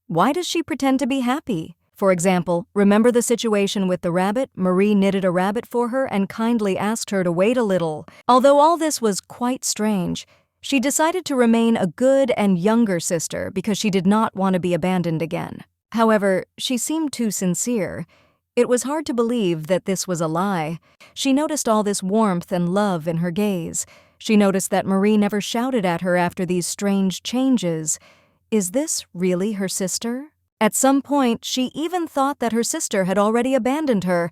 Why does she pretend to be happy? For example, remember the situation with the rabbit? Marie knitted a rabbit for her and kindly asked her to wait a little. Although all this was quite strange, she decided to remain a good and younger sister because she did not want to be abandoned again. However, she seemed too sincere. It was hard to believe that this was a lie. She noticed all this warmth and love in her gaze. She noticed that Marie never shouted at her after these strange changes. Is this really her sister? At some point, she even thought that her sister had already abandoned her.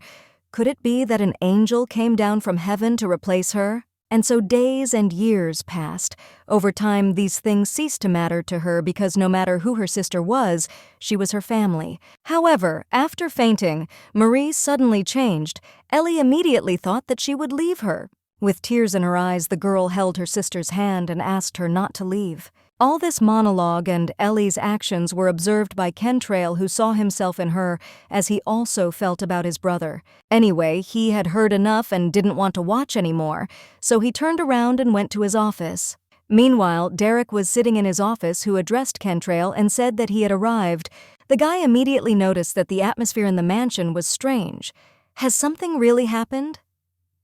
Could it be that an angel came down from heaven to replace her? And so days and years passed. Over time, these things ceased to matter to her because no matter who her sister was, she was her family. However, after fainting, Marie suddenly changed. Ellie immediately thought that she would leave her. With tears in her eyes, the girl held her sister's hand and asked her not to leave. All this monologue and Ellie's actions were observed by Kentrail, who saw himself in her as he also felt about his brother. Anyway, he had heard enough and didn't want to watch anymore, so he turned around and went to his office. Meanwhile, Derek was sitting in his office, who addressed Kentrail and said that he had arrived. The guy immediately noticed that the atmosphere in the mansion was strange. Has something really happened?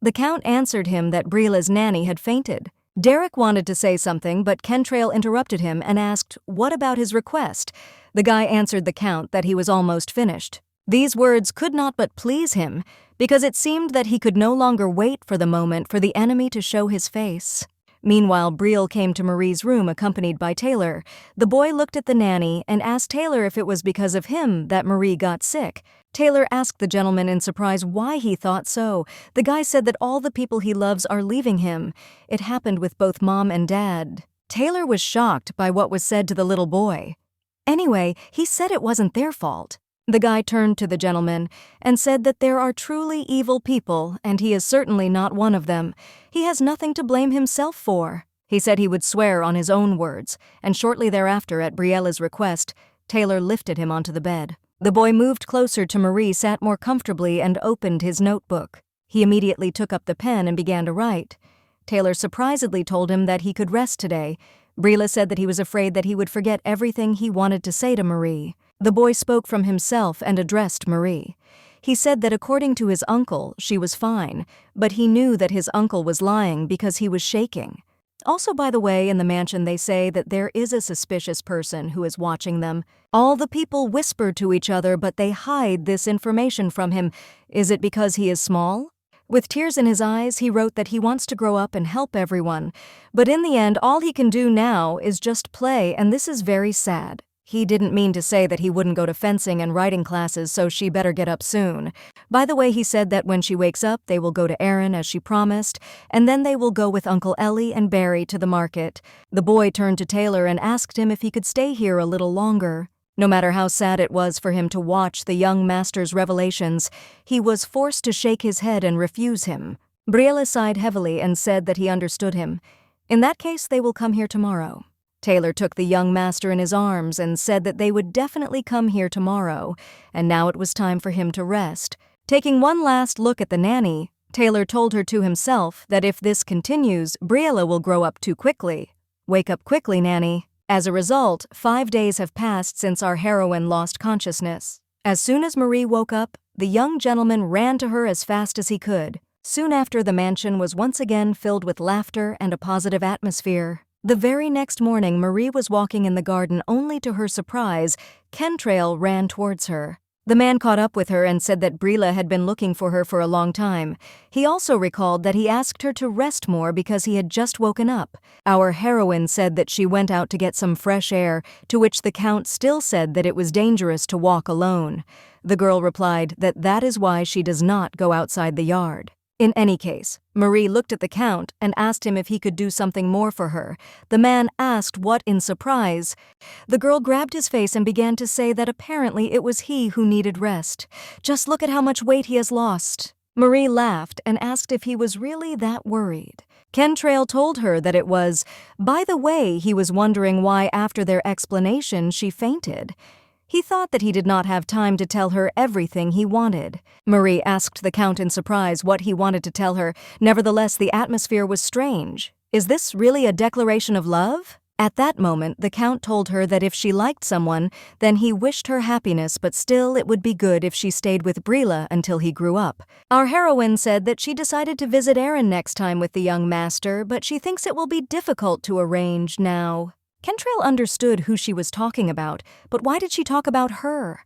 The Count answered him that Brila's nanny had fainted. Derek wanted to say something, but Kentrail interrupted him and asked, what about his request? The guy answered the Count that he was almost finished. These words could not but please him, because it seemed that he could no longer wait for the moment for the enemy to show his face. Meanwhile, Brielle came to Marie's room accompanied by Taylor. The boy looked at the nanny and asked Taylor if it was because of him that Marie got sick. Taylor asked the gentleman in surprise why he thought so. The guy said that all the people he loves are leaving him. It happened with both Mom and Dad. Taylor was shocked by what was said to the little boy. Anyway, he said it wasn't their fault. The guy turned to the gentleman and said that there are truly evil people, and he is certainly not one of them. He has nothing to blame himself for. He said he would swear on his own words, and shortly thereafter, at Briella's request, Taylor lifted him onto the bed. The boy moved closer to Marie, sat more comfortably, and opened his notebook. He immediately took up the pen and began to write. Taylor surprisedly told him that he could rest today. Briella said that he was afraid that he would forget everything he wanted to say to Marie. The boy spoke from himself and addressed Marie. He said that according to his uncle, she was fine, but he knew that his uncle was lying because he was shaking. Also, by the way, in the mansion they say that there is a suspicious person who is watching them. All the people whisper to each other, but they hide this information from him. Is it because he is small? With tears in his eyes, he wrote that he wants to grow up and help everyone. But in the end, all he can do now is just play, and this is very sad. He didn't mean to say that he wouldn't go to fencing and writing classes, so she better get up soon. By the way, he said that when she wakes up, they will go to Erin as she promised, and then they will go with Uncle Ellie and Barry to the market. The boy turned to Taylor and asked him if he could stay here a little longer. No matter how sad it was for him to watch the young master's revelations, he was forced to shake his head and refuse him. Briella sighed heavily and said that he understood him. In that case, they will come here tomorrow. Taylor took the young master in his arms and said that they would definitely come here tomorrow, and now it was time for him to rest. Taking one last look at the nanny, Taylor told her to himself that if this continues, Briella will grow up too quickly. Wake up quickly, nanny. As a result, 5 days have passed since our heroine lost consciousness. As soon as Marie woke up, the young gentleman ran to her as fast as he could. Soon after, the mansion was once again filled with laughter and a positive atmosphere. The very next morning, Marie was walking in the garden only to her surprise, Kentrail ran towards her. The man caught up with her and said that Briella had been looking for her for a long time. He also recalled that he asked her to rest more because he had just woken up. Our heroine said that she went out to get some fresh air, to which the Count still said that it was dangerous to walk alone. The girl replied that that is why she does not go outside the yard. In any case, Marie looked at the Count and asked him if he could do something more for her. The man asked what in surprise. The girl grabbed his face and began to say that apparently it was he who needed rest. Just look at how much weight he has lost. Marie laughed and asked if he was really that worried. Kentrail told her that it was. By the way, he was wondering why after their explanation she fainted. He thought that he did not have time to tell her everything he wanted. Marie asked the Count in surprise what he wanted to tell her. Nevertheless, the atmosphere was strange. Is this really a declaration of love? At that moment, the Count told her that if she liked someone, then he wished her happiness, but still it would be good if she stayed with Briella until he grew up. Our heroine said that she decided to visit Erin next time with the young master, but she thinks it will be difficult to arrange now. Kentrail understood who she was talking about, but why did she talk about her?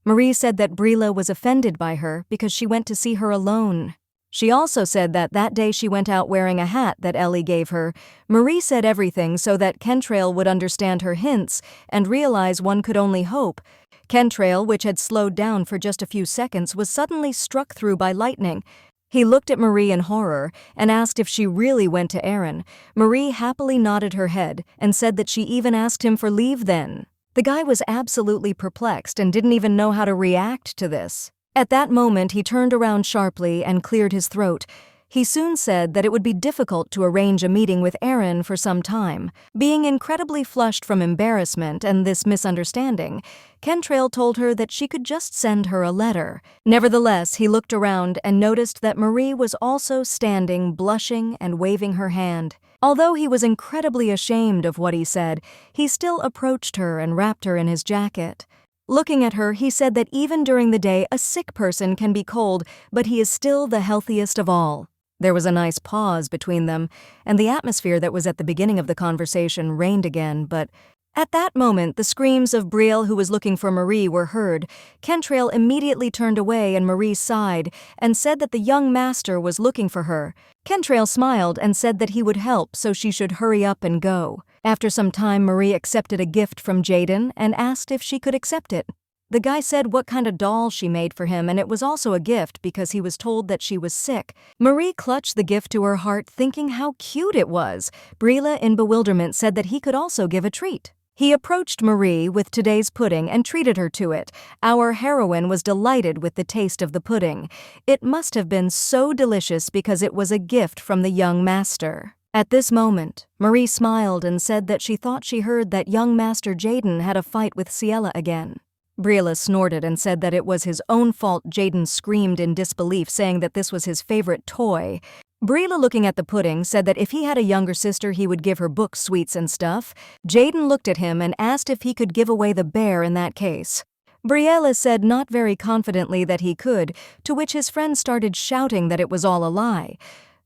Marie said that Briella was offended by her because she went to see her alone. She also said that that day she went out wearing a hat that Ellie gave her. Marie said everything so that Kentrail would understand her hints and realize one could only hope. Kentrail, which had slowed down for just a few seconds, was suddenly struck through by lightning. He looked at Marie in horror and asked if she really went to Erin. Marie happily nodded her head and said that she even asked him for leave then. The guy was absolutely perplexed and didn't even know how to react to this. At that moment, he turned around sharply and cleared his throat. He soon said that it would be difficult to arrange a meeting with Erin for some time. Being incredibly flushed from embarrassment and this misunderstanding, Kentrail told her that she could just send her a letter. Nevertheless, he looked around and noticed that Marie was also standing, blushing and waving her hand. Although he was incredibly ashamed of what he said, he still approached her and wrapped her in his jacket. Looking at her, he said that even during the day, a sick person can be cold, but he is still the healthiest of all. There was a nice pause between them, and the atmosphere that was at the beginning of the conversation reigned again, but at that moment, the screams of Brielle, who was looking for Marie, were heard. Kentrail immediately turned away and Marie sighed and said that the young master was looking for her. Kentrail smiled and said that he would help, so she should hurry up and go. After some time, Marie accepted a gift from Jaden and asked if she could accept it. The guy said what kind of doll she made for him, and it was also a gift because he was told that she was sick. Marie clutched the gift to her heart, thinking how cute it was. Briella, in bewilderment, said that he could also give a treat. He approached Marie with today's pudding and treated her to it. Our heroine was delighted with the taste of the pudding. It must have been so delicious because it was a gift from the young master. At this moment, Marie smiled and said that she thought she heard that young Master Jaden had a fight with Ciela again. Briella snorted and said that it was his own fault. Jaden screamed in disbelief, saying that this was his favorite toy. Briella, looking at the pudding, said that if he had a younger sister, he would give her books, sweets, and stuff. Jaden looked at him and asked if he could give away the bear in that case. Briella said not very confidently that he could, to which his friend started shouting that it was all a lie.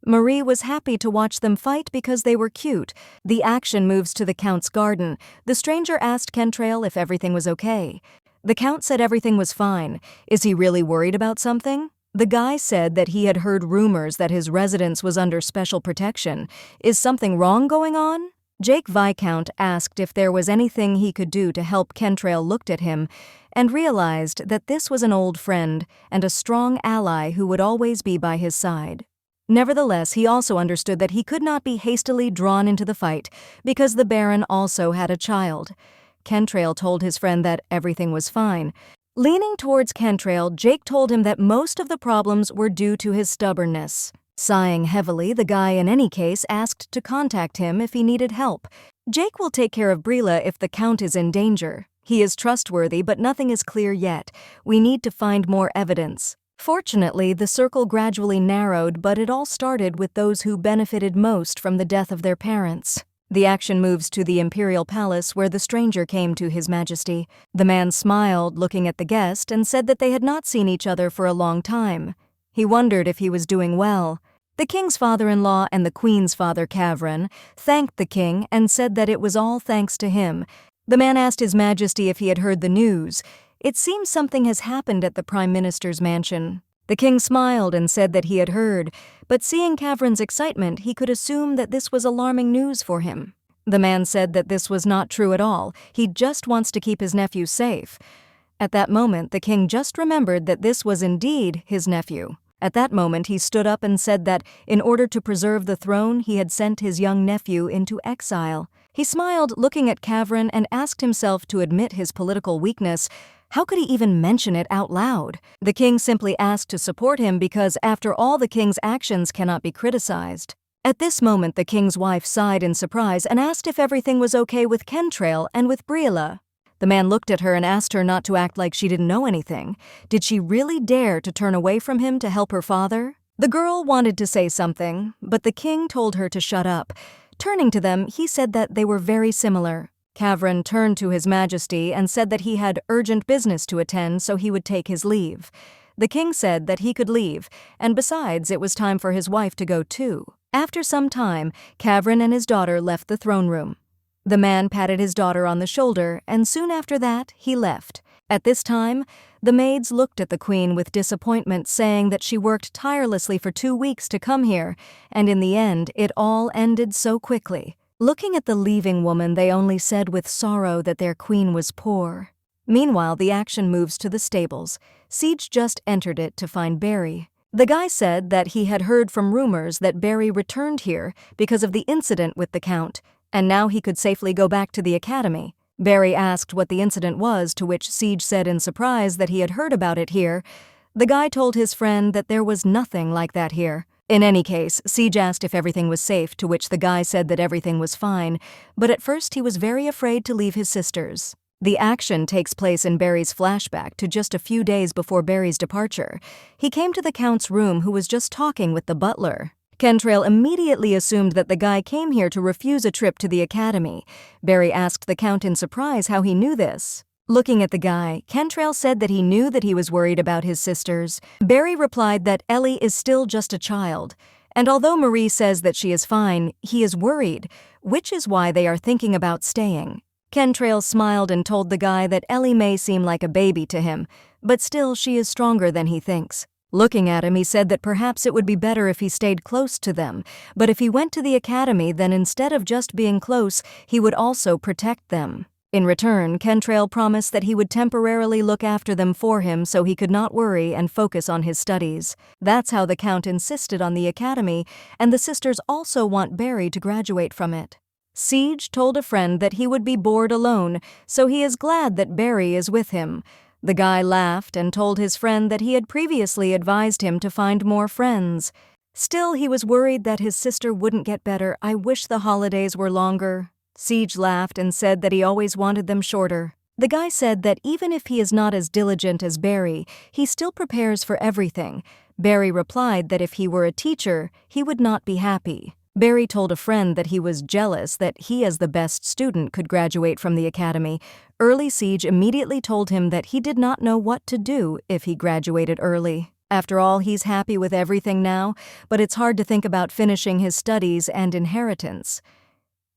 Marie was happy to watch them fight because they were cute. The action moves to the Count's garden. The stranger asked Kentrail if everything was okay. The Count said everything was fine. Is he really worried about something? The guy said that he had heard rumors that his residence was under special protection. Is something wrong going on? Jake Viscount asked if there was anything he could do to help. Kentrail looked at him and realized that this was an old friend and a strong ally who would always be by his side. Nevertheless, he also understood that he could not be hastily drawn into the fight because the Baron also had a child. Kentrail told his friend that everything was fine. Leaning towards Kentrail, Jake told him that most of the problems were due to his stubbornness. Sighing heavily, the guy in any case asked to contact him if he needed help. Jake will take care of Brila if the Count is in danger. He is trustworthy, but nothing is clear yet. We need to find more evidence. Fortunately, the circle gradually narrowed, but it all started with those who benefited most from the death of their parents. The action moves to the Imperial Palace where the stranger came to His Majesty. The man smiled, looking at the guest, and said that they had not seen each other for a long time. He wondered if he was doing well. The king's father-in-law and the queen's father, Kavran, thanked the king and said that it was all thanks to him. The man asked His Majesty if he had heard the news. It seems something has happened at the Prime Minister's mansion. The king smiled and said that he had heard, but seeing Kavran's excitement, he could assume that this was alarming news for him. The man said that this was not true at all. He just wants to keep his nephew safe. At that moment, the king just remembered that this was indeed his nephew. At that moment, he stood up and said that, in order to preserve the throne, he had sent his young nephew into exile. He smiled, looking at Kavran, and asked himself to admit his political weakness. How could he even mention it out loud? The king simply asked to support him because, after all, the king's actions cannot be criticized. At this moment, the king's wife sighed in surprise and asked if everything was okay with Kentrail and with Brila. The man looked at her and asked her not to act like she didn't know anything. Did she really dare to turn away from him to help her father? The girl wanted to say something, but the king told her to shut up. Turning to them, he said that they were very similar. Kavran turned to His Majesty and said that he had urgent business to attend, so he would take his leave. The king said that he could leave, and besides, it was time for his wife to go too. After some time, Kavran and his daughter left the throne room. The man patted his daughter on the shoulder, and soon after that, he left. At this time, the maids looked at the queen with disappointment, saying that she worked tirelessly for 2 weeks to come here, and in the end, it all ended so quickly. Looking at the leaving woman, they only said with sorrow that their queen was poor. Meanwhile, the action moves to the stables. Siege just entered it to find Barry. The guy said that he had heard from rumors that Barry returned here because of the incident with the Count, and now he could safely go back to the academy. Barry asked what the incident was, to which Siege said in surprise that he had heard about it here. The guy told his friend that there was nothing like that here. In any case, Siege asked if everything was safe, to which the guy said that everything was fine, but at first he was very afraid to leave his sisters. The action takes place in Barry's flashback to just a few days before Barry's departure. He came to the Count's room, who was just talking with the butler. Kentrail immediately assumed that the guy came here to refuse a trip to the academy. Barry asked the Count in surprise how he knew this. Looking at the guy, Kentrail said that he knew that he was worried about his sisters. Barry replied that Ellie is still just a child, and although Marie says that she is fine, he is worried, which is why they are thinking about staying. Kentrail smiled and told the guy that Ellie may seem like a baby to him, but still she is stronger than he thinks. Looking at him, he said that perhaps it would be better if he stayed close to them, but if he went to the academy, then instead of just being close, he would also protect them. In return, Kentrail promised that he would temporarily look after them for him so he could not worry and focus on his studies. That's how the Count insisted on the academy, and the sisters also want Barry to graduate from it. Siege told a friend that he would be bored alone, so he is glad that Barry is with him. The guy laughed and told his friend that he had previously advised him to find more friends. Still, he was worried that his sister wouldn't get better. I wish the holidays were longer. Siege laughed and said that he always wanted them shorter. The guy said that even if he is not as diligent as Barry, he still prepares for everything. Barry replied that if he were a teacher, he would not be happy. Barry told a friend that he was jealous that he as the best student could graduate from the academy. Early Siege immediately told him that he did not know what to do if he graduated early. After all, he's happy with everything now, but it's hard to think about finishing his studies and inheritance.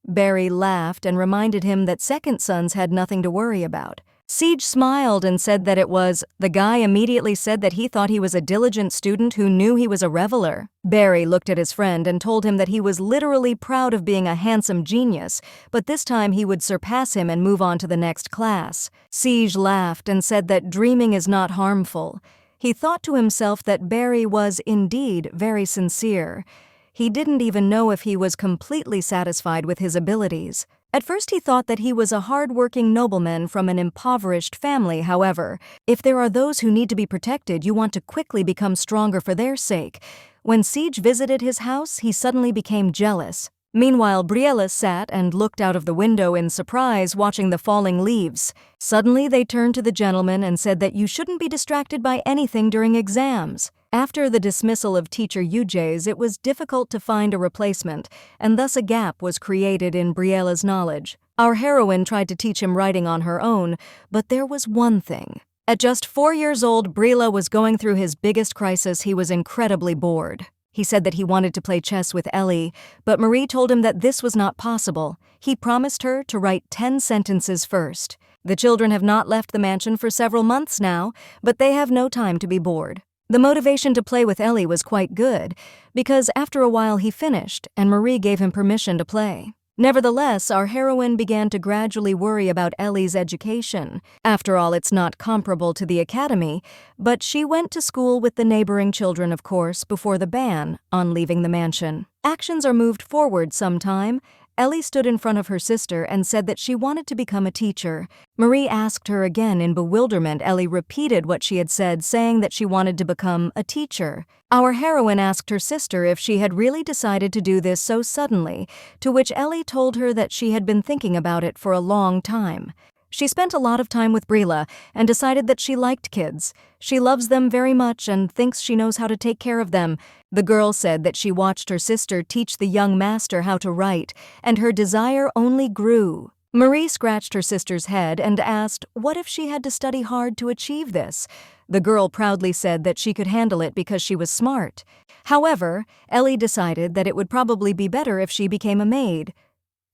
Barry laughed and reminded him that second sons had nothing to worry about. Siege smiled and said that it was. The guy immediately said that he thought he was a diligent student who knew he was a reveler. Barry looked at his friend and told him that he was literally proud of being a handsome genius, but this time he would surpass him and move on to the next class. Siege laughed and said that dreaming is not harmful. He thought to himself that Barry was indeed very sincere. He didn't even know if he was completely satisfied with his abilities. At first he thought that he was a hard-working nobleman from an impoverished family. However, if there are those who need to be protected, you want to quickly become stronger for their sake. When Siege visited his house, he suddenly became jealous. Meanwhile, Briella sat and looked out of the window in surprise, watching the falling leaves. Suddenly they turned to the gentleman and said that you shouldn't be distracted by anything during exams. After the dismissal of teacher Ujays, it was difficult to find a replacement, and thus a gap was created in Briella's knowledge. Our heroine tried to teach him writing on her own, but there was one thing. At just 4 years old, Briella was going through his biggest crisis. He was incredibly bored. He said that he wanted to play chess with Ellie, but Marie told him that this was not possible. He promised her to write 10 sentences first. The children have not left the mansion for several months now, but they have no time to be bored. The motivation to play with Ellie was quite good, because after a while he finished, and Marie gave him permission to play. Nevertheless, our heroine began to gradually worry about Ellie's education. After all, it's not comparable to the academy, but she went to school with the neighboring children, of course, before the ban on leaving the mansion. Actions are moved forward sometime. Ellie stood in front of her sister and said that she wanted to become a teacher. Marie asked her again in bewilderment. Ellie repeated what she had said, saying that she wanted to become a teacher. Our heroine asked her sister if she had really decided to do this so suddenly, to which Ellie told her that she had been thinking about it for a long time. She spent a lot of time with Briella and decided that she liked kids. She loves them very much and thinks she knows how to take care of them. The girl said that she watched her sister teach the young master how to write, and her desire only grew. Marie scratched her sister's head and asked what if she had to study hard to achieve this. The girl proudly said that she could handle it because she was smart. However, Ellie decided that it would probably be better if she became a maid.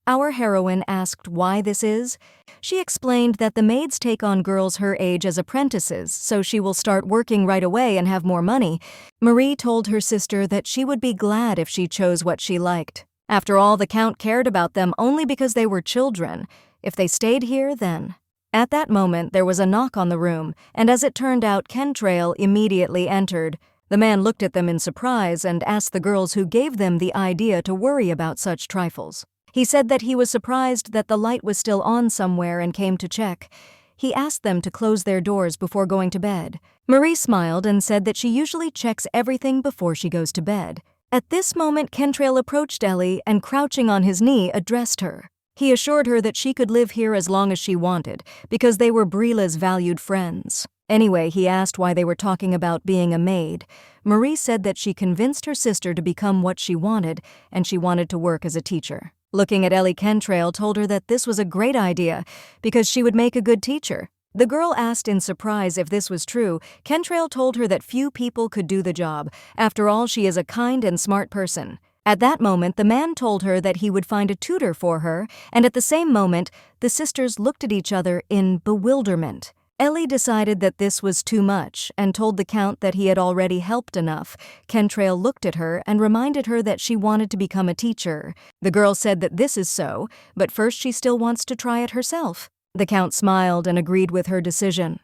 Our heroine asked why this is. She explained that the maids take on girls her age as apprentices, so she will start working right away and have more money. Marie told her sister that she would be glad if she chose what she liked. After all, the Count cared about them only because they were children. If they stayed here, then. At that moment, there was a knock on the room, and as it turned out, Kentrail immediately entered. The man looked at them in surprise and asked the girls who gave them the idea to worry about such trifles. He said that he was surprised that the light was still on somewhere and came to check. He asked them to close their doors before going to bed. Marie smiled and said that she usually checks everything before she goes to bed. At this moment, Kentrail approached Ellie and, crouching on his knee, addressed her. He assured her that she could live here as long as she wanted, because they were Briella's valued friends. Anyway, he asked why they were talking about being a maid. Marie said that she convinced her sister to become what she wanted, and she wanted to work as a teacher. Looking at Ellie, Kentrail told her that this was a great idea because she would make a good teacher. The girl asked in surprise if this was true. Kentrail told her that few people could do the job. After all, she is a kind and smart person. At that moment, the man told her that he would find a tutor for her, and at the same moment, the sisters looked at each other in bewilderment. Ellie decided that this was too much and told the Count that he had already helped enough. Kentrail looked at her and reminded her that she wanted to become a teacher. The girl said that this is so, but first she still wants to try it herself. The Count smiled and agreed with her decision.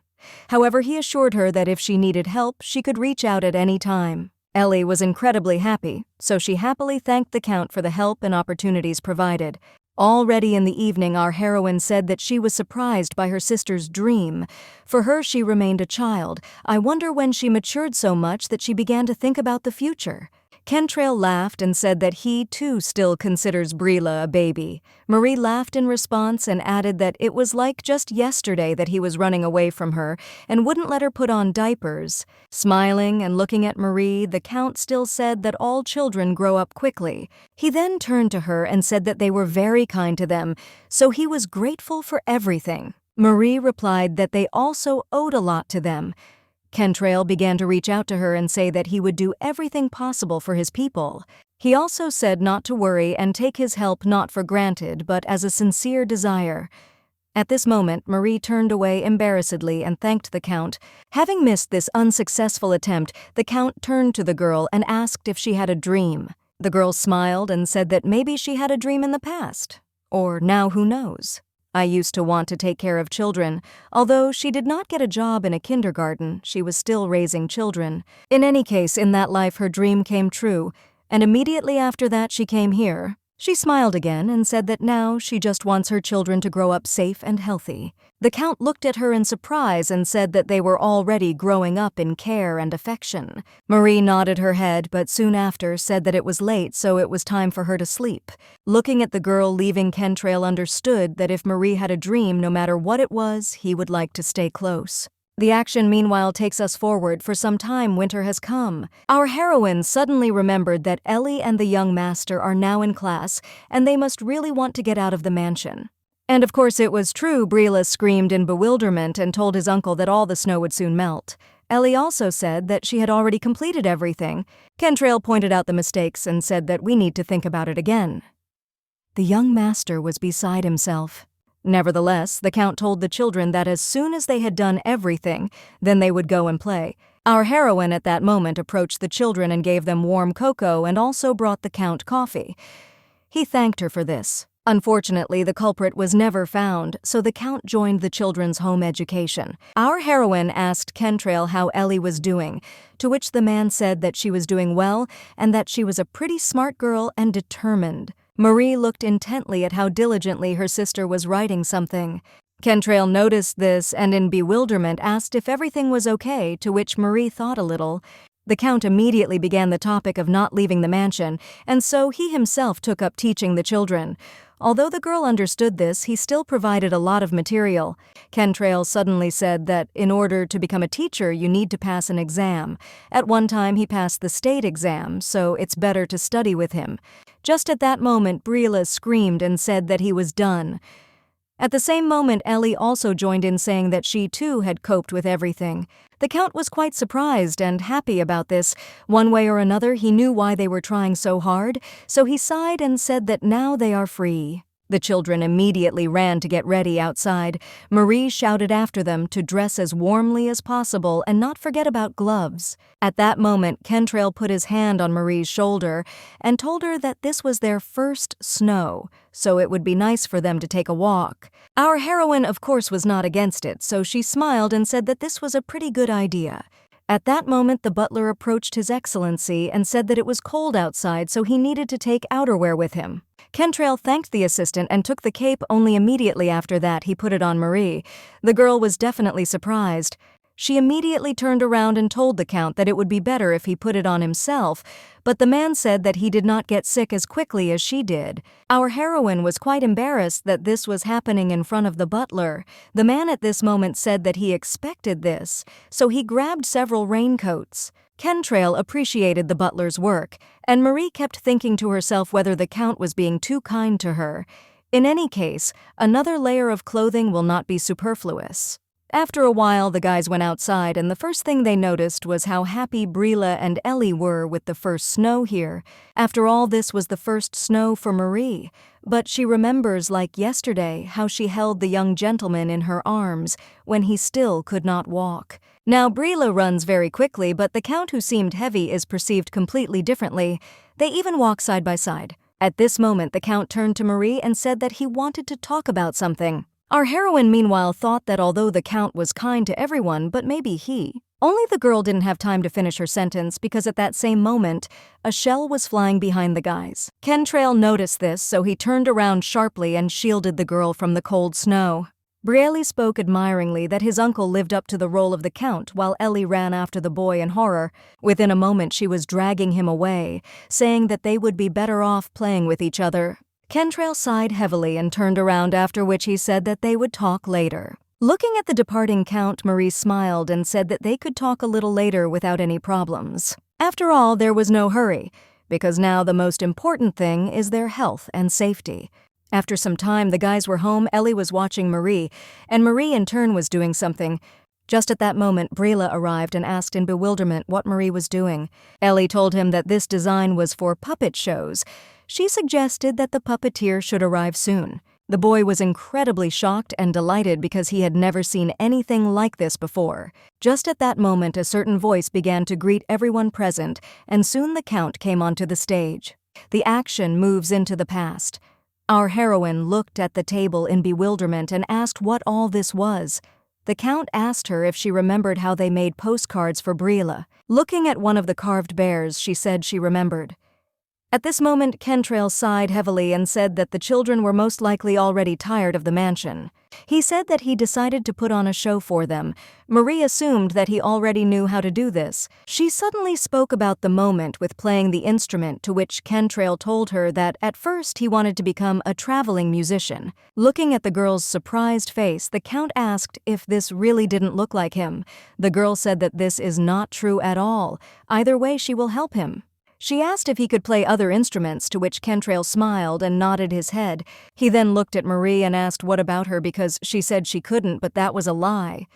However, he assured her that if she needed help, she could reach out at any time. Ellie was incredibly happy, so she happily thanked the Count for the help and opportunities provided. Already in the evening, our heroine said that she was surprised by her sister's dream. For her, she remained a child. I wonder when she matured so much that she began to think about the future. Kentrail laughed and said that he, too, still considers Briella a baby. Marie laughed in response and added that it was like just yesterday that he was running away from her and wouldn't let her put on diapers. Smiling and looking at Marie, the Count still said that all children grow up quickly. He then turned to her and said that they were very kind to them, so he was grateful for everything. Marie replied that they also owed a lot to them. Kentrail began to reach out to her and say that he would do everything possible for his people. He also said not to worry and take his help not for granted, but as a sincere desire. At this moment, Marie turned away embarrassedly and thanked the Count. Having missed this unsuccessful attempt, the Count turned to the girl and asked if she had a dream. The girl smiled and said that maybe she had a dream in the past. Or now who knows? I used to want to take care of children. Although she did not get a job in a kindergarten, she was still raising children. In any case, in that life her dream came true, and immediately after that she came here. She smiled again and said that now she just wants her children to grow up safe and healthy. The Count looked at her in surprise and said that they were already growing up in care and affection. Marie nodded her head, but soon after said that it was late, so it was time for her to sleep. Looking at the girl leaving, Kentrail understood that if Marie had a dream, no matter what it was, he would like to stay close. The action, meanwhile, takes us forward. For some time, winter has come. Our heroine suddenly remembered that Ellie and the young master are now in class, and they must really want to get out of the mansion. And of course it was true. Brila screamed in bewilderment and told his uncle that all the snow would soon melt. Ellie also said that she had already completed everything. Kentrail pointed out the mistakes and said that we need to think about it again. The young master was beside himself. Nevertheless, the Count told the children that as soon as they had done everything, then they would go and play. Our heroine at that moment approached the children and gave them warm cocoa and also brought the Count coffee. He thanked her for this. Unfortunately, the culprit was never found, so the Count joined the children's home education. Our heroine asked Kentrail how Ellie was doing, to which the man said that she was doing well and that she was a pretty smart girl and determined. Marie looked intently at how diligently her sister was writing something. Kentrail noticed this and in bewilderment asked if everything was okay, to which Marie thought a little. The Count immediately began the topic of not leaving the mansion, and so he himself took up teaching the children. Although the girl understood this, he still provided a lot of material. Kentrail suddenly said that in order to become a teacher, you need to pass an exam. At one time, he passed the state exam, so it's better to study with him. Just at that moment, Brila screamed and said that he was done. At the same moment, Ellie also joined in, saying that she too had coped with everything. The Count was quite surprised and happy about this. One way or another, he knew why they were trying so hard, so he sighed and said that now they are free. The children immediately ran to get ready outside. Marie shouted after them to dress as warmly as possible and not forget about gloves. At that moment, Kentrail put his hand on Marie's shoulder and told her that this was their first snow, so it would be nice for them to take a walk. Our heroine, of course, was not against it, so she smiled and said that this was a pretty good idea. At that moment, the butler approached His Excellency and said that it was cold outside, so he needed to take outerwear with him. Kentrail thanked the assistant and took the cape. Only immediately after that he put it on Marie. The girl was definitely surprised. She immediately turned around and told the Count that it would be better if he put it on himself, but the man said that he did not get sick as quickly as she did. Our heroine was quite embarrassed that this was happening in front of the butler. The man at this moment said that he expected this, so he grabbed several raincoats. Kentrail appreciated the butler's work, and Marie kept thinking to herself whether the Count was being too kind to her. In any case, another layer of clothing will not be superfluous. After a while, the guys went outside, and the first thing they noticed was how happy Brila and Ellie were with the first snow here. After all, this was the first snow for Marie, but she remembers like yesterday how she held the young gentleman in her arms when he still could not walk. Now Brila runs very quickly, but the Count, who seemed heavy, is perceived completely differently. They even walk side by side. At this moment, the Count turned to Marie and said that he wanted to talk about something. Our heroine, meanwhile, thought that although the Count was kind to everyone, but maybe he. Only the girl didn't have time to finish her sentence because at that same moment, a shell was flying behind the guys. Kentrail noticed this, so he turned around sharply and shielded the girl from the cold snow. Brielle spoke admiringly that his uncle lived up to the role of the Count, while Ellie ran after the boy in horror. Within a moment she was dragging him away, saying that they would be better off playing with each other. Kentrail sighed heavily and turned around, after which he said that they would talk later. Looking at the departing Count, Marie smiled and said that they could talk a little later without any problems. After all, there was no hurry, because now the most important thing is their health and safety. After some time, the guys were home. Ellie was watching Marie, and Marie in turn was doing something. Just at that moment, Brila arrived and asked in bewilderment what Marie was doing. Ellie told him that this design was for puppet shows. She suggested that the puppeteer should arrive soon. The boy was incredibly shocked and delighted because he had never seen anything like this before. Just at that moment, a certain voice began to greet everyone present, and soon the Count came onto the stage. The action moves into the past. Our heroine looked at the table in bewilderment and asked what all this was. The Count asked her if she remembered how they made postcards for Brila. Looking at one of the carved bears, she said she remembered. At this moment, Kentrail sighed heavily and said that the children were most likely already tired of the mansion. He said that he decided to put on a show for them. Marie assumed that he already knew how to do this. She suddenly spoke about the moment with playing the instrument, to which Kentrail told her that at first he wanted to become a traveling musician. Looking at the girl's surprised face, the Count asked if this really didn't look like him. The girl said that this is not true at all. Either way, she will help him. She asked if he could play other instruments, to which Kentrail smiled and nodded his head. He then looked at Marie and asked what about her because she said she couldn't, but that was a lie.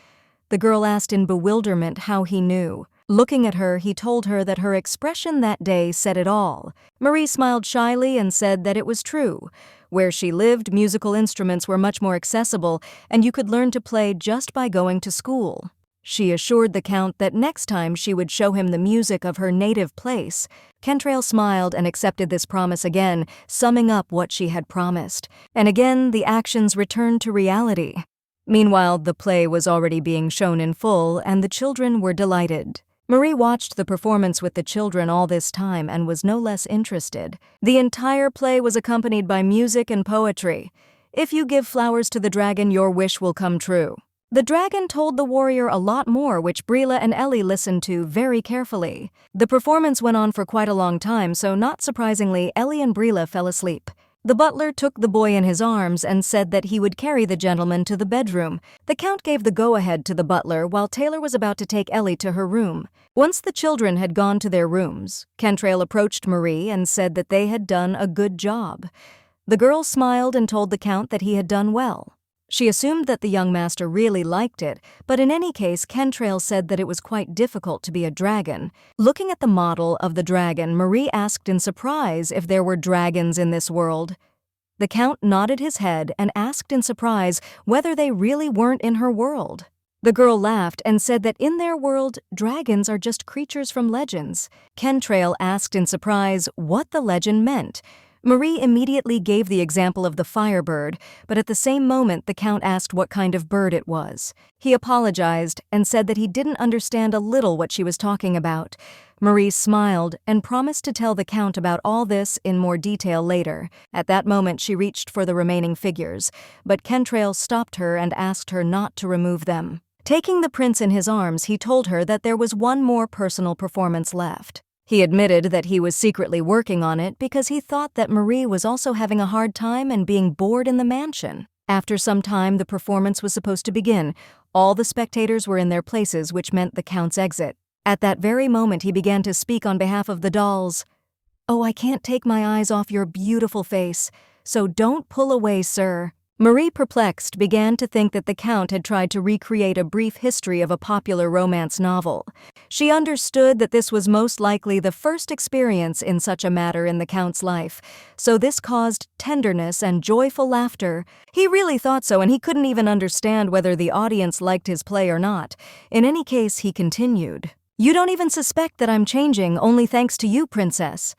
The girl asked in bewilderment how he knew. Looking at her, he told her that her expression that day said it all. Marie smiled shyly and said that it was true. Where she lived, musical instruments were much more accessible, and you could learn to play just by going to school. She assured the Count that next time she would show him the music of her native place. Kentrail smiled and accepted this promise again, summing up what she had promised. And again, the actions returned to reality. Meanwhile, the play was already being shown in full, and the children were delighted. Marie watched the performance with the children all this time and was no less interested. The entire play was accompanied by music and poetry. If you give flowers to the dragon, your wish will come true. The dragon told the warrior a lot more, which Brila and Ellie listened to very carefully. The performance went on for quite a long time, so not surprisingly, Ellie and Brila fell asleep. The butler took the boy in his arms and said that he would carry the gentleman to the bedroom. The Count gave the go-ahead to the butler while Taylor was about to take Ellie to her room. Once the children had gone to their rooms, Kentrail approached Marie and said that they had done a good job. The girl smiled and told the Count that he had done well. She assumed that the young master really liked it, but in any case, Kentrail said that it was quite difficult to be a dragon. Looking at the model of the dragon, Marie asked in surprise if there were dragons in this world. The Count nodded his head and asked in surprise whether they really weren't in her world. The girl laughed and said that in their world, dragons are just creatures from legends. Kentrail asked in surprise what the legend meant. Marie immediately gave the example of the firebird, but at the same moment the Count asked what kind of bird it was. He apologized and said that he didn't understand a little what she was talking about. Marie smiled and promised to tell the Count about all this in more detail later. At that moment she reached for the remaining figures, but Kentrail stopped her and asked her not to remove them. Taking the prince in his arms, he told her that there was one more personal performance left. He admitted that he was secretly working on it because he thought that Marie was also having a hard time and being bored in the mansion. After some time, the performance was supposed to begin. All the spectators were in their places, which meant the Count's exit. At that very moment, he began to speak on behalf of the dolls. "Oh, I can't take my eyes off your beautiful face, so don't pull away, sir." Marie, perplexed, began to think that the Count had tried to recreate a brief history of a popular romance novel. She understood that this was most likely the first experience in such a matter in the Count's life, so this caused tenderness and joyful laughter. He really thought so, and he couldn't even understand whether the audience liked his play or not. In any case, he continued, "You don't even suspect that I'm changing, only thanks to you, princess."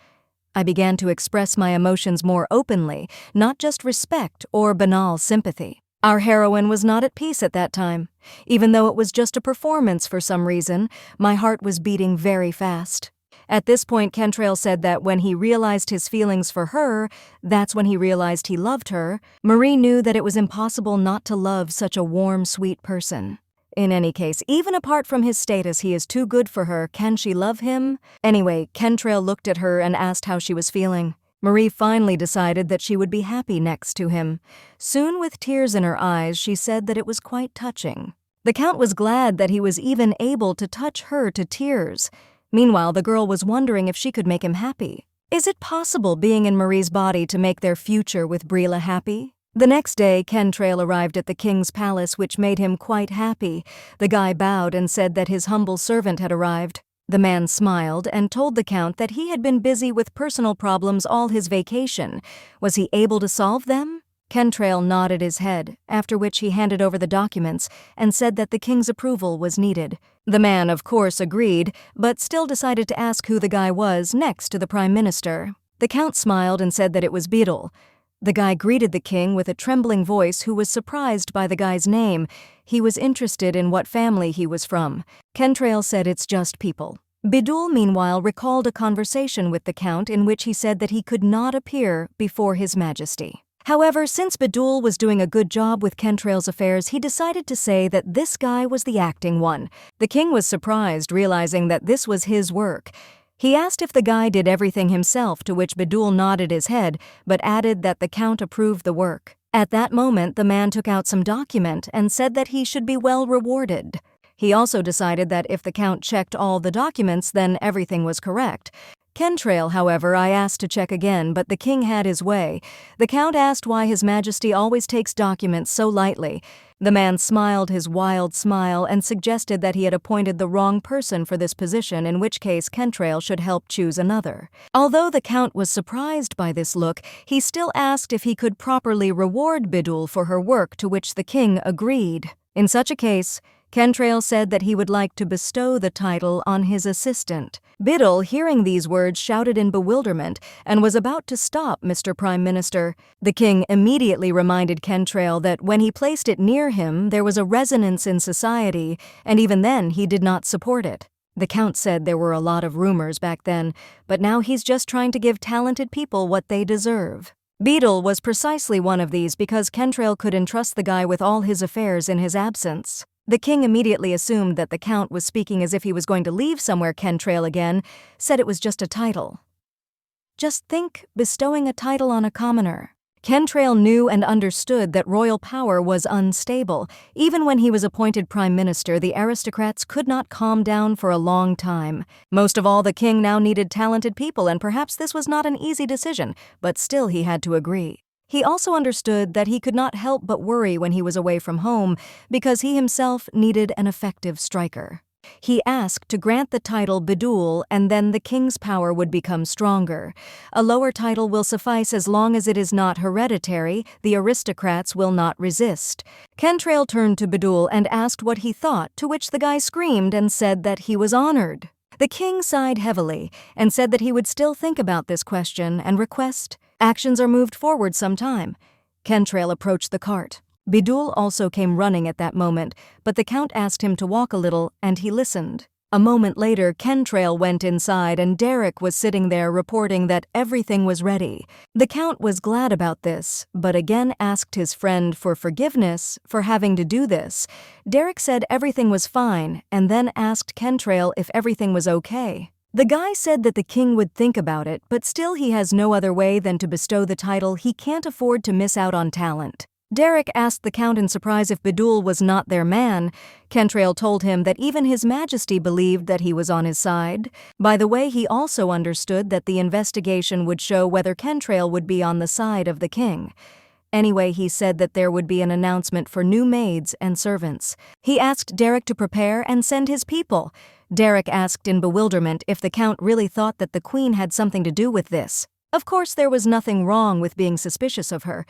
I began to express my emotions more openly, not just respect or banal sympathy. Our heroine was not at peace at that time. Even though it was just a performance for some reason, my heart was beating very fast. At this point, Kentrail said that when he realized his feelings for her, that's when he realized he loved her. Marie knew that it was impossible not to love such a warm, sweet person. In any case, even apart from his status, he is too good for her. Can she love him? Anyway, Kentrail looked at her and asked how she was feeling. Marie finally decided that she would be happy next to him. Soon, with tears in her eyes, she said that it was quite touching. The Count was glad that he was even able to touch her to tears. Meanwhile, the girl was wondering if she could make him happy. Is it possible, being in Marie's body, to make their future with Brila happy? The next day, Kentrail arrived at the king's palace, which made him quite happy. The guy bowed and said that his humble servant had arrived. The man smiled and told the Count that he had been busy with personal problems all his vacation. Was he able to solve them? Kentrail nodded his head, after which he handed over the documents and said that the king's approval was needed. The man, of course, agreed, but still decided to ask who the guy was next to the prime minister. The count smiled and said that it was Beetle. The guy greeted the king with a trembling voice who was surprised by the guy's name. He was interested in what family he was from. Kentrail said it's just people. Beetle, meanwhile, recalled a conversation with the count in which he said that he could not appear before his majesty. However, since Beetle was doing a good job with Kentrail's affairs, he decided to say that this guy was the acting one. The king was surprised, realizing that this was his work. He asked if the guy did everything himself, to which Beetle nodded his head, but added that the count approved the work. At that moment, the man took out some document and said that he should be well rewarded. He also decided that if the count checked all the documents, then everything was correct. Kentrail, however, I asked to check again, but the king had his way. The count asked why His Majesty always takes documents so lightly. The man smiled his wild smile and suggested that he had appointed the wrong person for this position, in which case Kentrail should help choose another. Although the count was surprised by this look, he still asked if he could properly reward Beetle for her work, to which the king agreed. In such a case, Kentrail said that he would like to bestow the title on his assistant. Beetle, hearing these words, shouted in bewilderment and was about to stop Mr. Prime Minister. The king immediately reminded Kentrail that when he placed it near him, there was a resonance in society, and even then he did not support it. The count said there were a lot of rumors back then, but now he's just trying to give talented people what they deserve. Beetle was precisely one of these because Kentrail could entrust the guy with all his affairs in his absence. The king immediately assumed that the count was speaking as if he was going to leave somewhere. Kentrail again said it was just a title. Just think, bestowing a title on a commoner. Kentrail knew and understood that royal power was unstable. Even when he was appointed prime minister, the aristocrats could not calm down for a long time. Most of all, the king now needed talented people, and perhaps this was not an easy decision, but still he had to agree. He also understood that he could not help but worry when he was away from home because he himself needed an effective striker. He asked to grant the title Beetle, and then the king's power would become stronger. A lower title will suffice as long as it is not hereditary. The aristocrats will not resist. Kentrail turned to Beetle and asked what he thought, to which the guy screamed and said that he was honored. The king sighed heavily and said that he would still think about this question and request actions are moved forward some time. Kentrail approached the cart. Beetle also came running at that moment, but the count asked him to walk a little, and he listened. A moment later, Kentrail went inside, and Derek was sitting there reporting that everything was ready. The count was glad about this, but again asked his friend for forgiveness for having to do this. Derek said everything was fine, and then asked Kentrail if everything was okay. The guy said that the king would think about it, but still he has no other way than to bestow the title. He can't afford to miss out on talent. Derek asked the count in surprise if Beetle was not their man. Kentrail told him that even His Majesty believed that he was on his side. By the way, he also understood that the investigation would show whether Kentrail would be on the side of the king. Anyway, he said that there would be an announcement for new maids and servants. He asked Derek to prepare and send his people. Derek asked in bewilderment if the count really thought that the queen had something to do with this. Of course, there was nothing wrong with being suspicious of her.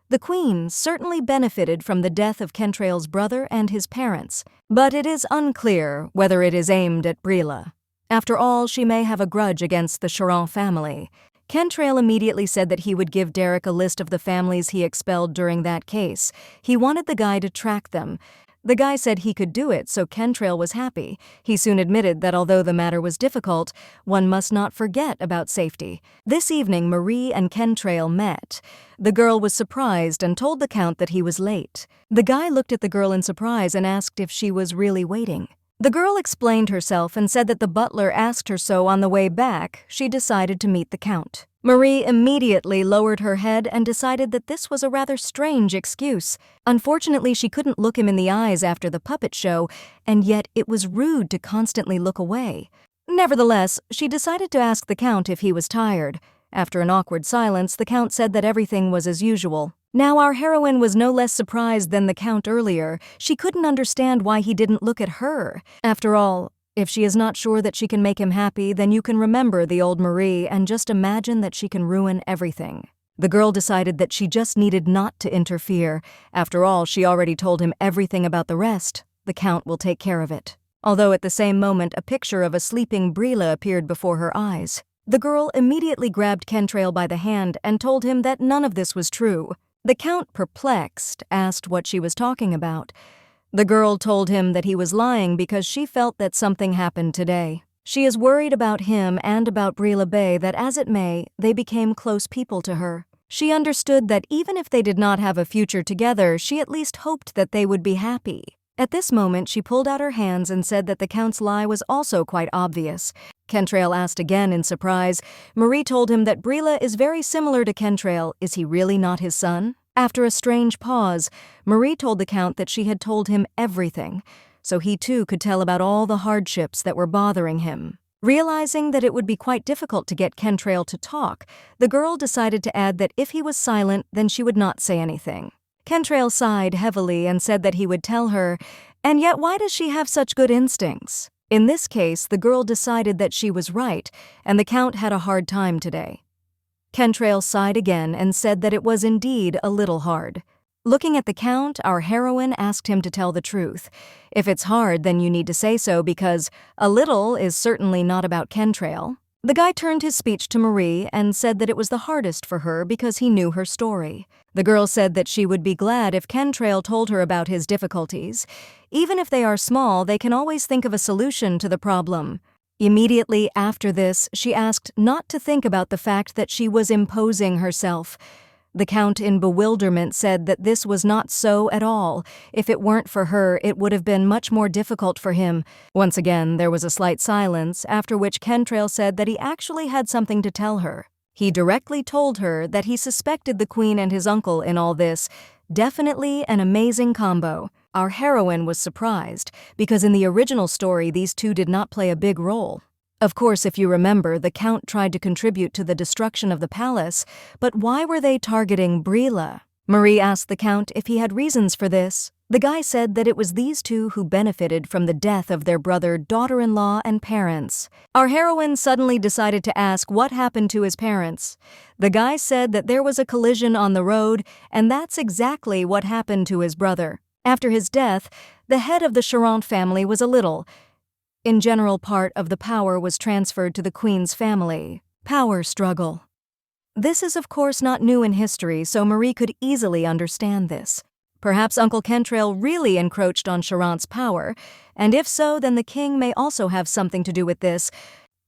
The queen certainly benefited from the death of Kentrail's brother and his parents, but it is unclear whether it is aimed at Brila. After all, she may have a grudge against the Charon family. Kentrail immediately said that he would give Derek a list of the families he expelled during that case. He wanted the guy to track them. The guy said he could do it, so Kentrail was happy. He soon admitted that although the matter was difficult, one must not forget about safety. This evening, Marie and Kentrail met. The girl was surprised and told the count that he was late. The guy looked at the girl in surprise and asked if she was really waiting. The girl explained herself and said that the butler asked her so on the way back. She decided to meet the count. Marie immediately lowered her head and decided that this was a rather strange excuse. Unfortunately, she couldn't look him in the eyes after the puppet show, and yet it was rude to constantly look away. Nevertheless, she decided to ask the count if he was tired. After an awkward silence, the count said that everything was as usual. Now our heroine was no less surprised than the count earlier. She couldn't understand why he didn't look at her. After all, if she is not sure that she can make him happy, then you can remember the old Marie and just imagine that she can ruin everything. The girl decided that she just needed not to interfere. After all, she already told him everything about the rest. The Count will take care of it. Although at the same moment a picture of a sleeping Brila appeared before her eyes. The girl immediately grabbed Kentrail by the hand and told him that none of this was true. The Count, perplexed, asked what she was talking about. The girl told him that he was lying because she felt that something happened today. She is worried about him and about Brila Bay that, as it may, they became close people to her. She understood that even if they did not have a future together, she at least hoped that they would be happy. At this moment, she pulled out her hands and said that the Count's lie was also quite obvious. Kentrail asked again in surprise. Marie told him that Brila is very similar to Kentrail. Is he really not his son? After a strange pause, Marie told the Count that she had told him everything, so he too could tell about all the hardships that were bothering him. Realizing that it would be quite difficult to get Kentrail to talk, the girl decided to add that if he was silent, then she would not say anything. Kentrail sighed heavily and said that he would tell her, and yet why does she have such good instincts? In this case, the girl decided that she was right, and the Count had a hard time today. Kentrail sighed again and said that it was indeed a little hard. Looking at the Count, our heroine asked him to tell the truth. If it's hard, then you need to say so because a little is certainly not about Kentrail. The guy turned his speech to Marie and said that it was the hardest for her because he knew her story. The girl said that she would be glad if Kentrail told her about his difficulties. Even if they are small, they can always think of a solution to the problem. Immediately after this, she asked not to think about the fact that she was imposing herself. The Count, in bewilderment, said that this was not so at all. If it weren't for her, it would have been much more difficult for him. Once again, there was a slight silence, after which Kentrail said that he actually had something to tell her. He directly told her that he suspected the Queen and his uncle in all this. Definitely an amazing combo. Our heroine was surprised, because in the original story these two did not play a big role. Of course, if you remember, the Count tried to contribute to the destruction of the palace, but why were they targeting Brila? Marie asked the Count if he had reasons for this. The guy said that it was these two who benefited from the death of their brother, daughter-in-law, and parents. Our heroine suddenly decided to ask what happened to his parents. The guy said that there was a collision on the road, and that's exactly what happened to his brother. After his death, the head of the Charente family was a little. In general, part of the power was transferred to the Queen's family. Power struggle. This is of course not new in history, so Marie could easily understand this. Perhaps Uncle Kentrail really encroached on Charente's power, and if so, then the king may also have something to do with this.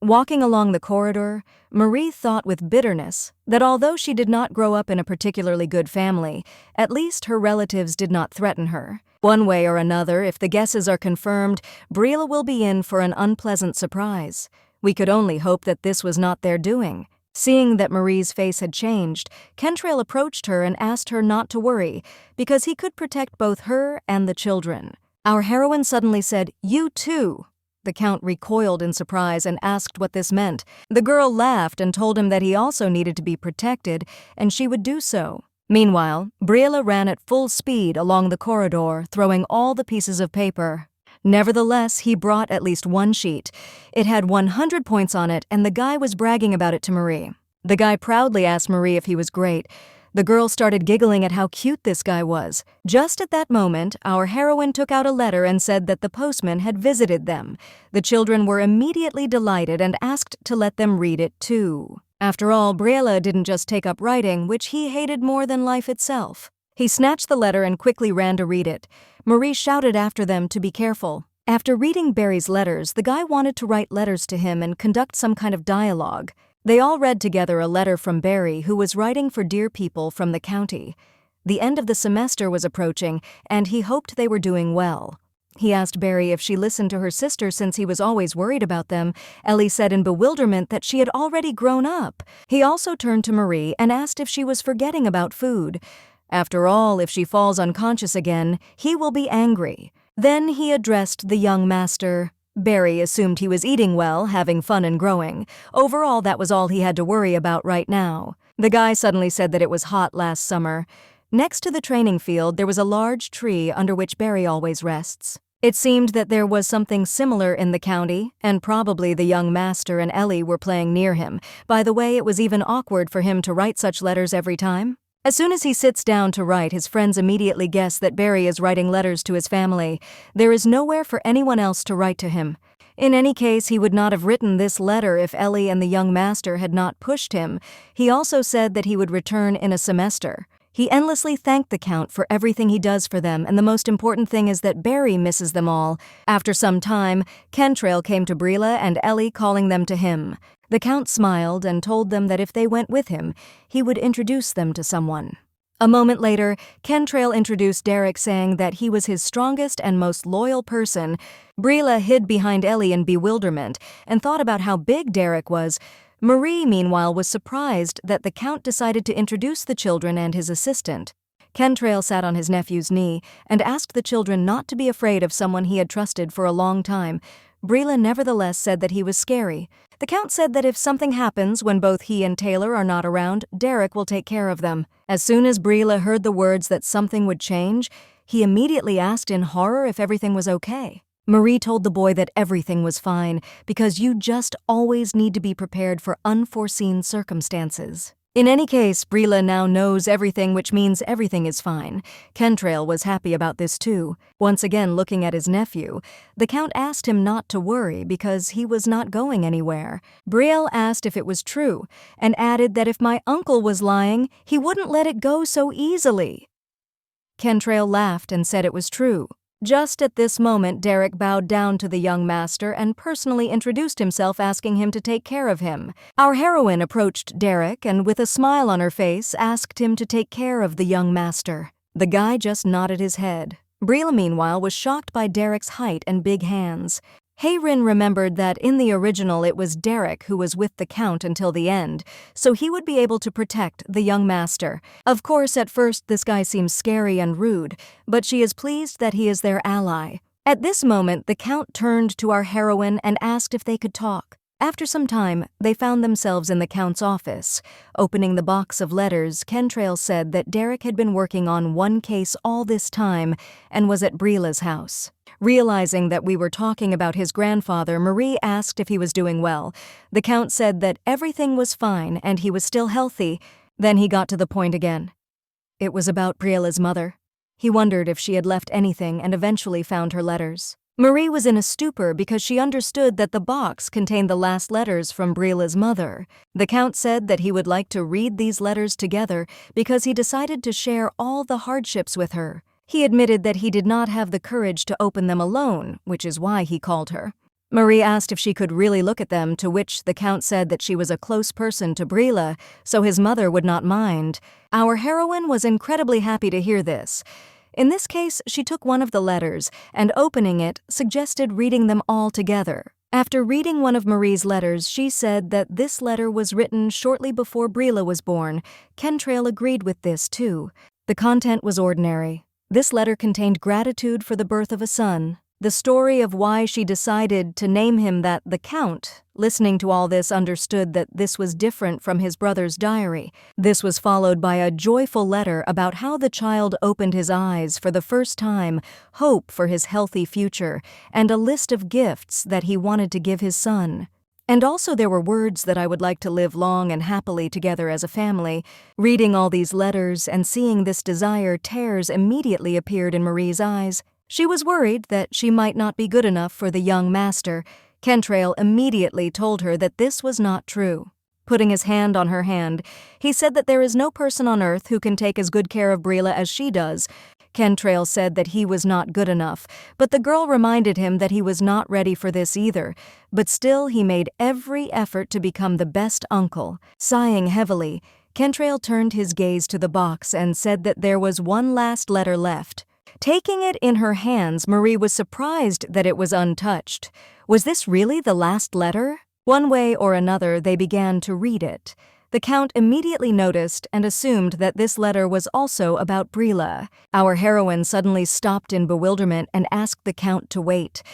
Walking along the corridor, Marie thought with bitterness that although she did not grow up in a particularly good family, at least her relatives did not threaten her. One way or another, if the guesses are confirmed, Brila will be in for an unpleasant surprise. We could only hope that this was not their doing. Seeing that Marie's face had changed, Kentrail approached her and asked her not to worry, because he could protect both her and the children. Our heroine suddenly said, "You too." The Count recoiled in surprise and asked what this meant. The girl laughed and told him that he also needed to be protected, and she would do so. Meanwhile, Brila ran at full speed along the corridor, throwing all the pieces of paper. Nevertheless, he brought at least one sheet. It had 100 points on it, and the guy was bragging about it to Marie. The guy proudly asked Marie if he was great. The girl started giggling at how cute this guy was. Just at that moment, our heroine took out a letter and said that the postman had visited them. The children were immediately delighted and asked to let them read it too. After all, Brila didn't just take up writing, which he hated more than life itself. He snatched the letter and quickly ran to read it. Marie shouted after them to be careful. After reading Barry's letters, the guy wanted to write letters to him and conduct some kind of dialogue. They all read together a letter from Barry, who was writing for dear people from the county. The end of the semester was approaching, and he hoped they were doing well. He asked Barry if she listened to her sister since he was always worried about them. Ellie said in bewilderment that she had already grown up. He also turned to Marie and asked if she was forgetting about food. After all, if she falls unconscious again, he will be angry. Then he addressed the young master. Barry assumed he was eating well, having fun and growing. Overall, that was all he had to worry about right now. The guy suddenly said that it was hot last summer. Next to the training field, there was a large tree under which Barry always rests. It seemed that there was something similar in the county, and probably the young master and Ellie were playing near him. By the way, it was even awkward for him to write such letters every time. As soon as he sits down to write, his friends immediately guess that Barry is writing letters to his family. There is nowhere for anyone else to write to him. In any case, he would not have written this letter if Ellie and the young master had not pushed him. He also said that he would return in a semester. He endlessly thanked the Count for everything he does for them, and the most important thing is that Barry misses them all. After some time, Kentrail came to Brila and Ellie, calling them to him. The Count smiled and told them that if they went with him, he would introduce them to someone. A moment later, Kentrail introduced Derek, saying that he was his strongest and most loyal person. Brila hid behind Ellie in bewilderment and thought about how big Derek was. Marie, meanwhile, was surprised that the Count decided to introduce the children and his assistant. Kentrail sat on his nephew's knee and asked the children not to be afraid of someone he had trusted for a long time. Brila nevertheless said that he was scary. The Count said that if something happens when both he and Taylor are not around, Derek will take care of them. As soon as Brila heard the words that something would change, he immediately asked in horror if everything was okay. Marie told the boy that everything was fine, because you just always need to be prepared for unforeseen circumstances. In any case, Brila now knows everything, which means everything is fine. Kentrail was happy about this too. Once again looking at his nephew, the Count asked him not to worry because he was not going anywhere. Brielle asked if it was true, and added that if my uncle was lying, he wouldn't let it go so easily. Kentrail laughed and said it was true. Just at this moment, Derek bowed down to the young master and personally introduced himself, asking him to take care of him. Our heroine approached Derek and, with a smile on her face, asked him to take care of the young master. The guy just nodded his head. Brila, meanwhile, was shocked by Derek's height and big hands. Hayrin remembered that in the original it was Derek who was with the Count until the end, so he would be able to protect the young master. Of course, at first this guy seems scary and rude, but she is pleased that he is their ally. At this moment, the Count turned to our heroine and asked if they could talk. After some time, they found themselves in the Count's office. Opening the box of letters, Kentrail said that Derek had been working on one case all this time and was at Brila's house. Realizing that we were talking about his grandfather, Marie asked if he was doing well. The Count said that everything was fine and he was still healthy. Then he got to the point again. It was about Brila's mother. He wondered if she had left anything and eventually found her letters. Marie was in a stupor because she understood that the box contained the last letters from Brila's mother. The Count said that he would like to read these letters together because he decided to share all the hardships with her. He admitted that he did not have the courage to open them alone, which is why he called her. Marie asked if she could really look at them, to which the Count said that she was a close person to Brila, so his mother would not mind. Our heroine was incredibly happy to hear this. In this case, she took one of the letters and, opening it, suggested reading them all together. After reading one of Marie's letters, she said that this letter was written shortly before Brila was born. Kentrail agreed with this, too. The content was ordinary. This letter contained gratitude for the birth of a son, the story of why she decided to name him that. The Count, listening to all this, understood that this was different from his brother's diary. This was followed by a joyful letter about how the child opened his eyes for the first time, hope for his healthy future, and a list of gifts that he wanted to give his son. And also there were words that I would like to live long and happily together as a family. Reading all these letters and seeing this desire, tears immediately appeared in Marie's eyes. She was worried that she might not be good enough for the young master. Kentrail immediately told her that this was not true. Putting his hand on her hand, he said that there is no person on earth who can take as good care of Brila as she does. Kentrail said that he was not good enough, but the girl reminded him that he was not ready for this either. But still, he made every effort to become the best uncle. Sighing heavily, Kentrail turned his gaze to the box and said that there was one last letter left. Taking it in her hands, Marie was surprised that it was untouched. Was this really the last letter? One way or another, they began to read it. The Count immediately noticed and assumed that this letter was also about Brila. Our heroine suddenly stopped in bewilderment and asked the Count to wait.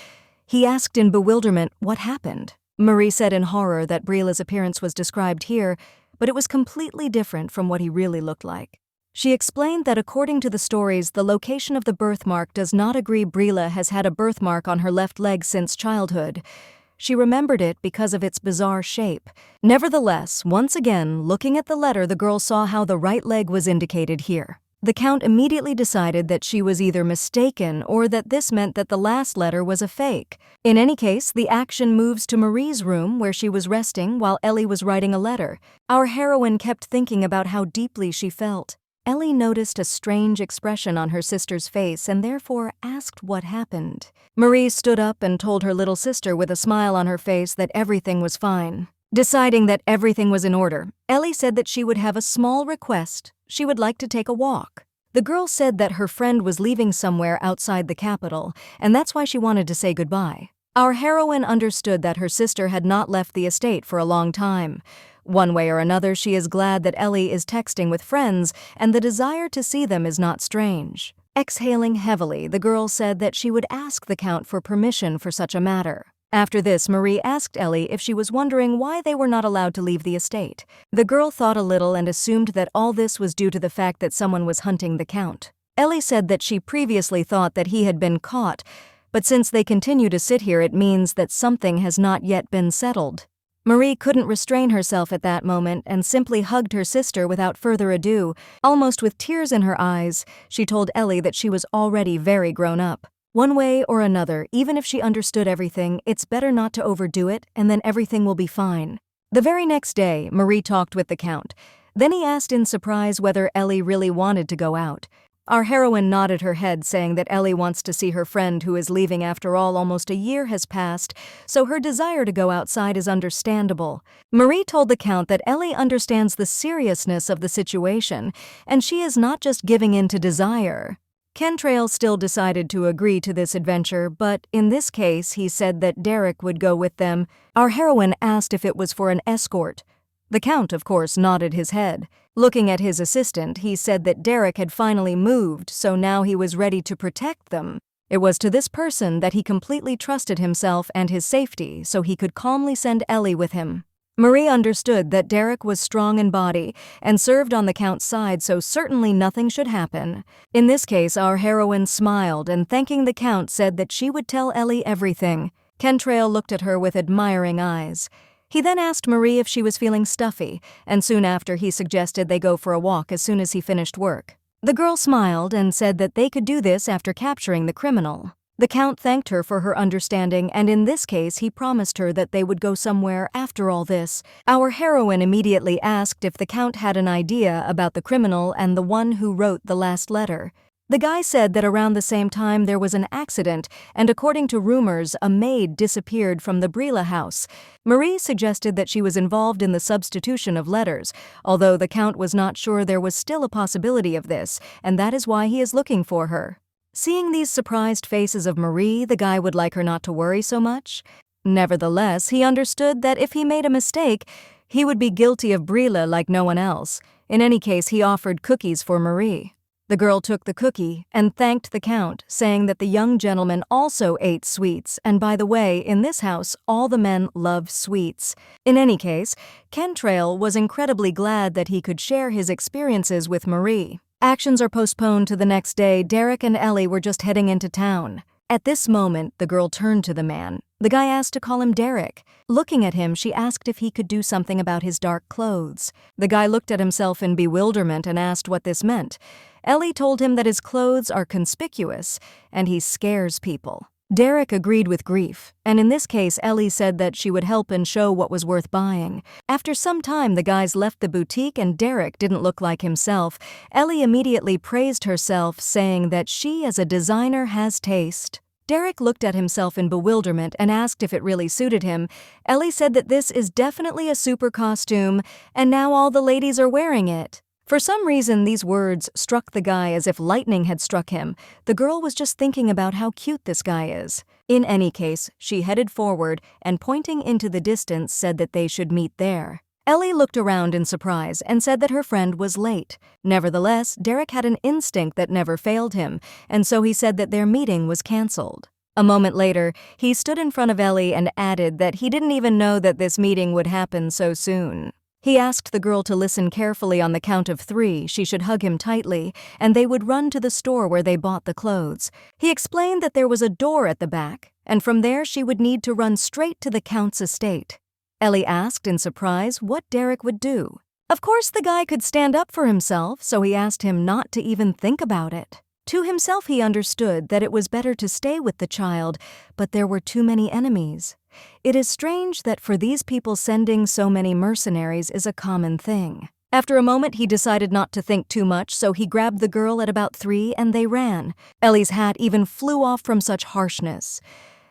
He asked in bewilderment what happened. Marie said in horror that Brila's appearance was described here, but it was completely different from what he really looked like. She explained that according to the stories, the location of the birthmark does not agree. Brila has had a birthmark on her left leg since childhood. She remembered it because of its bizarre shape. Nevertheless, once again, looking at the letter, the girl saw how the right leg was indicated here. The Count immediately decided that she was either mistaken or that this meant that the last letter was a fake. In any case, the action moves to Marie's room where she was resting while Ellie was writing a letter. Our heroine kept thinking about how deeply she felt. Ellie noticed a strange expression on her sister's face and therefore asked what happened. Marie stood up and told her little sister with a smile on her face that everything was fine. Deciding that everything was in order, Ellie said that she would have a small request. She would like to take a walk. The girl said that her friend was leaving somewhere outside the capital, and that's why she wanted to say goodbye. Our heroine understood that her sister had not left the estate for a long time. One way or another, she is glad that Ellie is texting with friends, and the desire to see them is not strange. Exhaling heavily, the girl said that she would ask the Count for permission for such a matter. After this, Marie asked Ellie if she was wondering why they were not allowed to leave the estate. The girl thought a little and assumed that all this was due to the fact that someone was hunting the Count. Ellie said that she previously thought that he had been caught, but since they continue to sit here, it means that something has not yet been settled. Marie couldn't restrain herself at that moment and simply hugged her sister without further ado. Almost with tears in her eyes, she told Ellie that she was already very grown up. One way or another, even if she understood everything, it's better not to overdo it, and then everything will be fine. The very next day, Marie talked with the Count. Then he asked in surprise whether Ellie really wanted to go out. Our heroine nodded her head, saying that Ellie wants to see her friend who is leaving after all. Almost a year has passed, so her desire to go outside is understandable. Marie told the Count that Ellie understands the seriousness of the situation, and she is not just giving in to desire. Kentrail still decided to agree to this adventure, but in this case he said that Derek would go with them. Our heroine asked if it was for an escort. The Count, of course, nodded his head. Looking at his assistant, he said that Derek had finally moved, so now he was ready to protect them. It was to this person that he completely trusted himself and his safety, so he could calmly send Ellie with him. Marie understood that Derek was strong in body and served on the Count's side, so certainly nothing should happen. In this case, our heroine smiled and, thanking the Count, said that she would tell Ellie everything. Kentrail looked at her with admiring eyes. He then asked Marie if she was feeling stuffy, and soon after he suggested they go for a walk as soon as he finished work. The girl smiled and said that they could do this after capturing the criminal. The Count thanked her for her understanding, and in this case he promised her that they would go somewhere after all this. Our heroine immediately asked if the Count had an idea about the criminal and the one who wrote the last letter. The guy said that around the same time there was an accident, and according to rumors, a maid disappeared from the Brila house. Marie suggested that she was involved in the substitution of letters, although the Count was not sure there was still a possibility of this, and that is why he is looking for her. Seeing these surprised faces of Marie, the guy would like her not to worry so much. Nevertheless, he understood that if he made a mistake, he would be guilty of Brila like no one else. In any case, he offered cookies for Marie. The girl took the cookie and thanked the Count, saying that the young gentleman also ate sweets, and by the way, in this house, all the men love sweets. In any case, Kentrail was incredibly glad that he could share his experiences with Marie. Actions are postponed to the next day. Derek and Ellie were just heading into town. At this moment, the girl turned to the man. The guy asked to call him Derek. Looking at him, she asked if he could do something about his dark clothes. The guy looked at himself in bewilderment and asked what this meant. Ellie told him that his clothes are conspicuous, and he scares people. Derek agreed with grief, and in this case, Ellie said that she would help and show what was worth buying. After some time, the guys left the boutique and Derek didn't look like himself. Ellie immediately praised herself, saying that she as a designer has taste. Derek looked at himself in bewilderment and asked if it really suited him. Ellie said that this is definitely a super costume, and now all the ladies are wearing it. For some reason, these words struck the guy as if lightning had struck him. The girl was just thinking about how cute this guy is. In any case, she headed forward and, pointing into the distance, said that they should meet there. Ellie looked around in surprise and said that her friend was late. Nevertheless, Derek had an instinct that never failed him, and so he said that their meeting was canceled. A moment later, he stood in front of Ellie and added that he didn't even know that this meeting would happen so soon. He asked the girl to listen carefully. On the count of 3, she should hug him tightly, and they would run to the store where they bought the clothes. He explained that there was a door at the back, and from there she would need to run straight to the Count's estate. Ellie asked in surprise what Derek would do. Of course the guy could stand up for himself, so he asked him not to even think about it. To himself he understood that it was better to stay with the child, but there were too many enemies. It is strange that for these people sending so many mercenaries is a common thing. After a moment he decided not to think too much, so he grabbed the girl at about 3 and they ran. Ellie's hat even flew off from such harshness.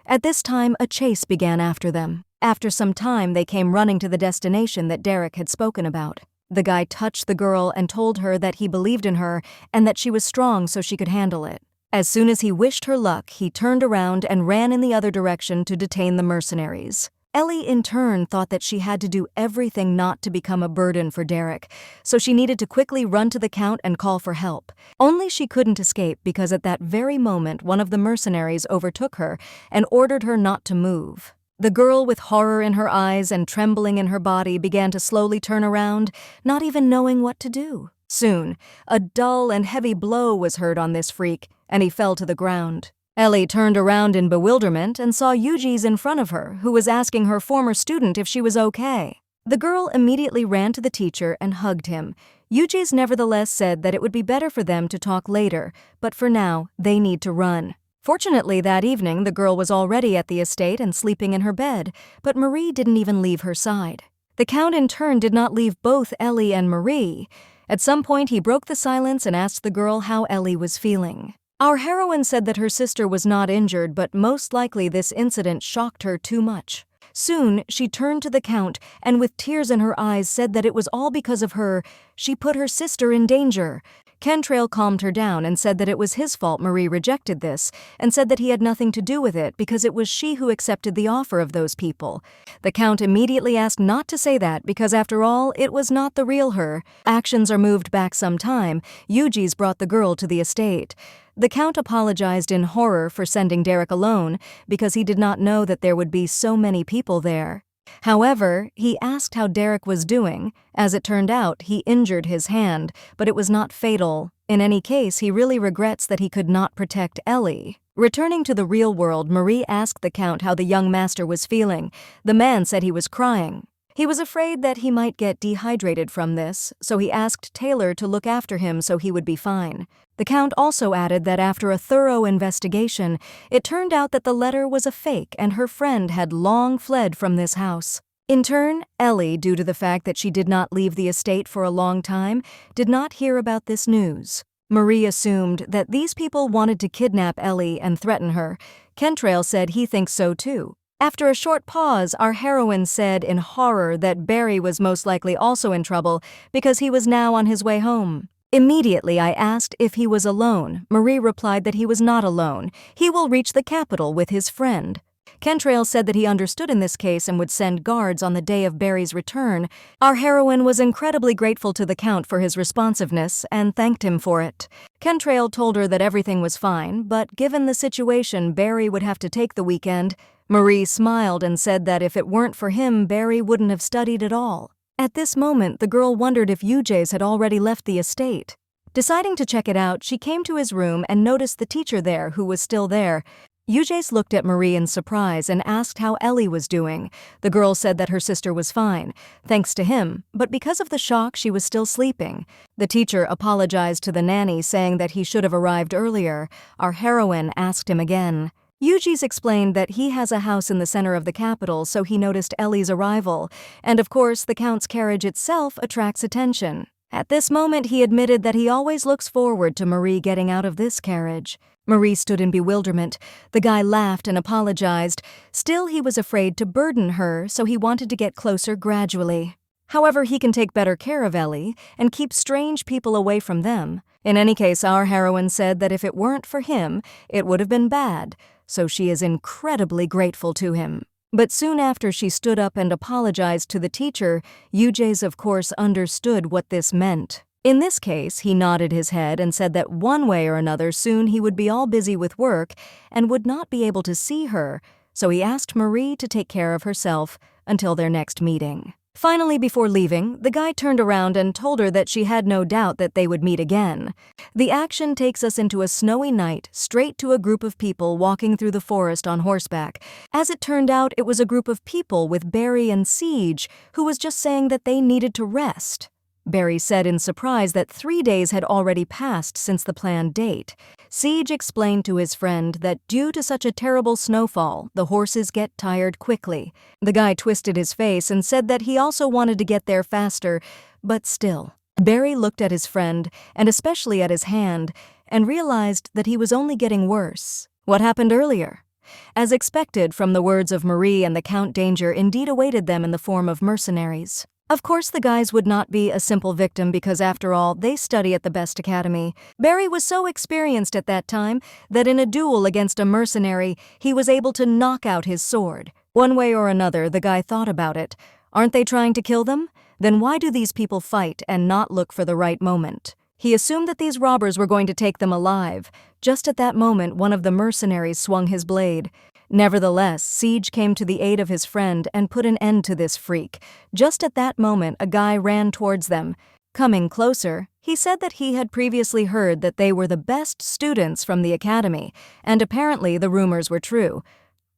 At this time a chase began after them. After some time they came running to the destination that Derek had spoken about. The guy touched the girl and told her that he believed in her and that she was strong so she could handle it. As soon as he wished her luck, he turned around and ran in the other direction to detain the mercenaries. Ellie, in turn, thought that she had to do everything not to become a burden for Derek, so she needed to quickly run to the Count and call for help. Only she couldn't escape because at that very moment one of the mercenaries overtook her and ordered her not to move. The girl, with horror in her eyes and trembling in her body, began to slowly turn around, not even knowing what to do. Soon, a dull and heavy blow was heard on this freak, and he fell to the ground. Ellie turned around in bewilderment and saw Yuji's in front of her, who was asking her former student if she was okay. The girl immediately ran to the teacher and hugged him. Yuji's nevertheless said that it would be better for them to talk later, but for now, they need to run. Fortunately, that evening, the girl was already at the estate and sleeping in her bed, but Marie didn't even leave her side. The Count in turn did not leave both Ellie and Marie. At some point, he broke the silence and asked the girl how Ellie was feeling. Our heroine said that her sister was not injured, but most likely this incident shocked her too much. Soon, she turned to the Count and with tears in her eyes said that it was all because of her. She put her sister in danger. Kentrail calmed her down and said that it was his fault Marie rejected this, and said that he had nothing to do with it because it was she who accepted the offer of those people. The Count immediately asked not to say that because, after all, it was not the real her. Actions are moved back some time. Yuji's brought the girl to the estate. The Count apologized in horror for sending Derek alone because he did not know that there would be so many people there. However, he asked how Derek was doing. As it turned out, he injured his hand, but it was not fatal. In any case, he really regrets that he could not protect Ellie. Returning to the real world, Marie asked the Count how the young master was feeling. The man said he was crying. He was afraid that he might get dehydrated from this, so he asked Taylor to look after him so he would be fine. The Count also added that after a thorough investigation, it turned out that the letter was a fake and her friend had long fled from this house. In turn, Ellie, due to the fact that she did not leave the estate for a long time, did not hear about this news. Marie assumed that these people wanted to kidnap Ellie and threaten her. Kentrail said he thinks so too. After a short pause, our heroine said in horror that Barry was most likely also in trouble because he was now on his way home. Immediately I asked if he was alone. Marie replied that he was not alone. He will reach the capital with his friend. Kentrail said that he understood in this case and would send guards on the day of Barry's return. Our heroine was incredibly grateful to the Count for his responsiveness and thanked him for it. Kentrail told her that everything was fine, but given the situation, Barry would have to take the weekend. Marie smiled and said that if it weren't for him, Barry wouldn't have studied at all. At this moment, the girl wondered if Yuji's had already left the estate. Deciding to check it out, she came to his room and noticed the teacher there, who was still there. Yuji's looked at Marie in surprise and asked how Ellie was doing. The girl said that her sister was fine, thanks to him, but because of the shock, she was still sleeping. The teacher apologized to the nanny, saying that he should have arrived earlier. Our heroine asked him again. Yuji's explained that he has a house in the center of the capital, so he noticed Ellie's arrival, and of course the Count's carriage itself attracts attention. At this moment he admitted that he always looks forward to Marie getting out of this carriage. Marie stood in bewilderment. The guy laughed and apologized. Still, he was afraid to burden her, so he wanted to get closer gradually. However, he can take better care of Ellie and keep strange people away from them. In any case, our heroine said that if it weren't for him, it would have been bad, so she is incredibly grateful to him. But soon after she stood up and apologized to the teacher, Yuji's of course understood what this meant. In this case, he nodded his head and said that one way or another soon he would be all busy with work and would not be able to see her, so he asked Marie to take care of herself until their next meeting. Finally, before leaving, the guy turned around and told her that she had no doubt that they would meet again. The action takes us into a snowy night, straight to a group of people walking through the forest on horseback. As it turned out, it was a group of people with Barry and Siege, who was just saying that they needed to rest. Barry said in surprise that 3 days had already passed since the planned date. Siege explained to his friend that due to such a terrible snowfall, the horses get tired quickly. The guy twisted his face and said that he also wanted to get there faster, but still. Barry looked at his friend, and especially at his hand, and realized that he was only getting worse. What happened earlier? As expected from the words of Marie and the Count, danger indeed awaited them in the form of mercenaries. Of course, the guys would not be a simple victim because, after all, they study at the best academy. Barry was so experienced at that time that in a duel against a mercenary, he was able to knock out his sword. One way or another, the guy thought about it. Aren't they trying to kill them? Then why do these people fight and not look for the right moment? He assumed that these robbers were going to take them alive. Just at that moment, one of the mercenaries swung his blade. Nevertheless, Siege came to the aid of his friend and put an end to this freak. Just at that moment, a guy ran towards them. Coming closer, he said that he had previously heard that they were the best students from the academy, and apparently the rumors were true.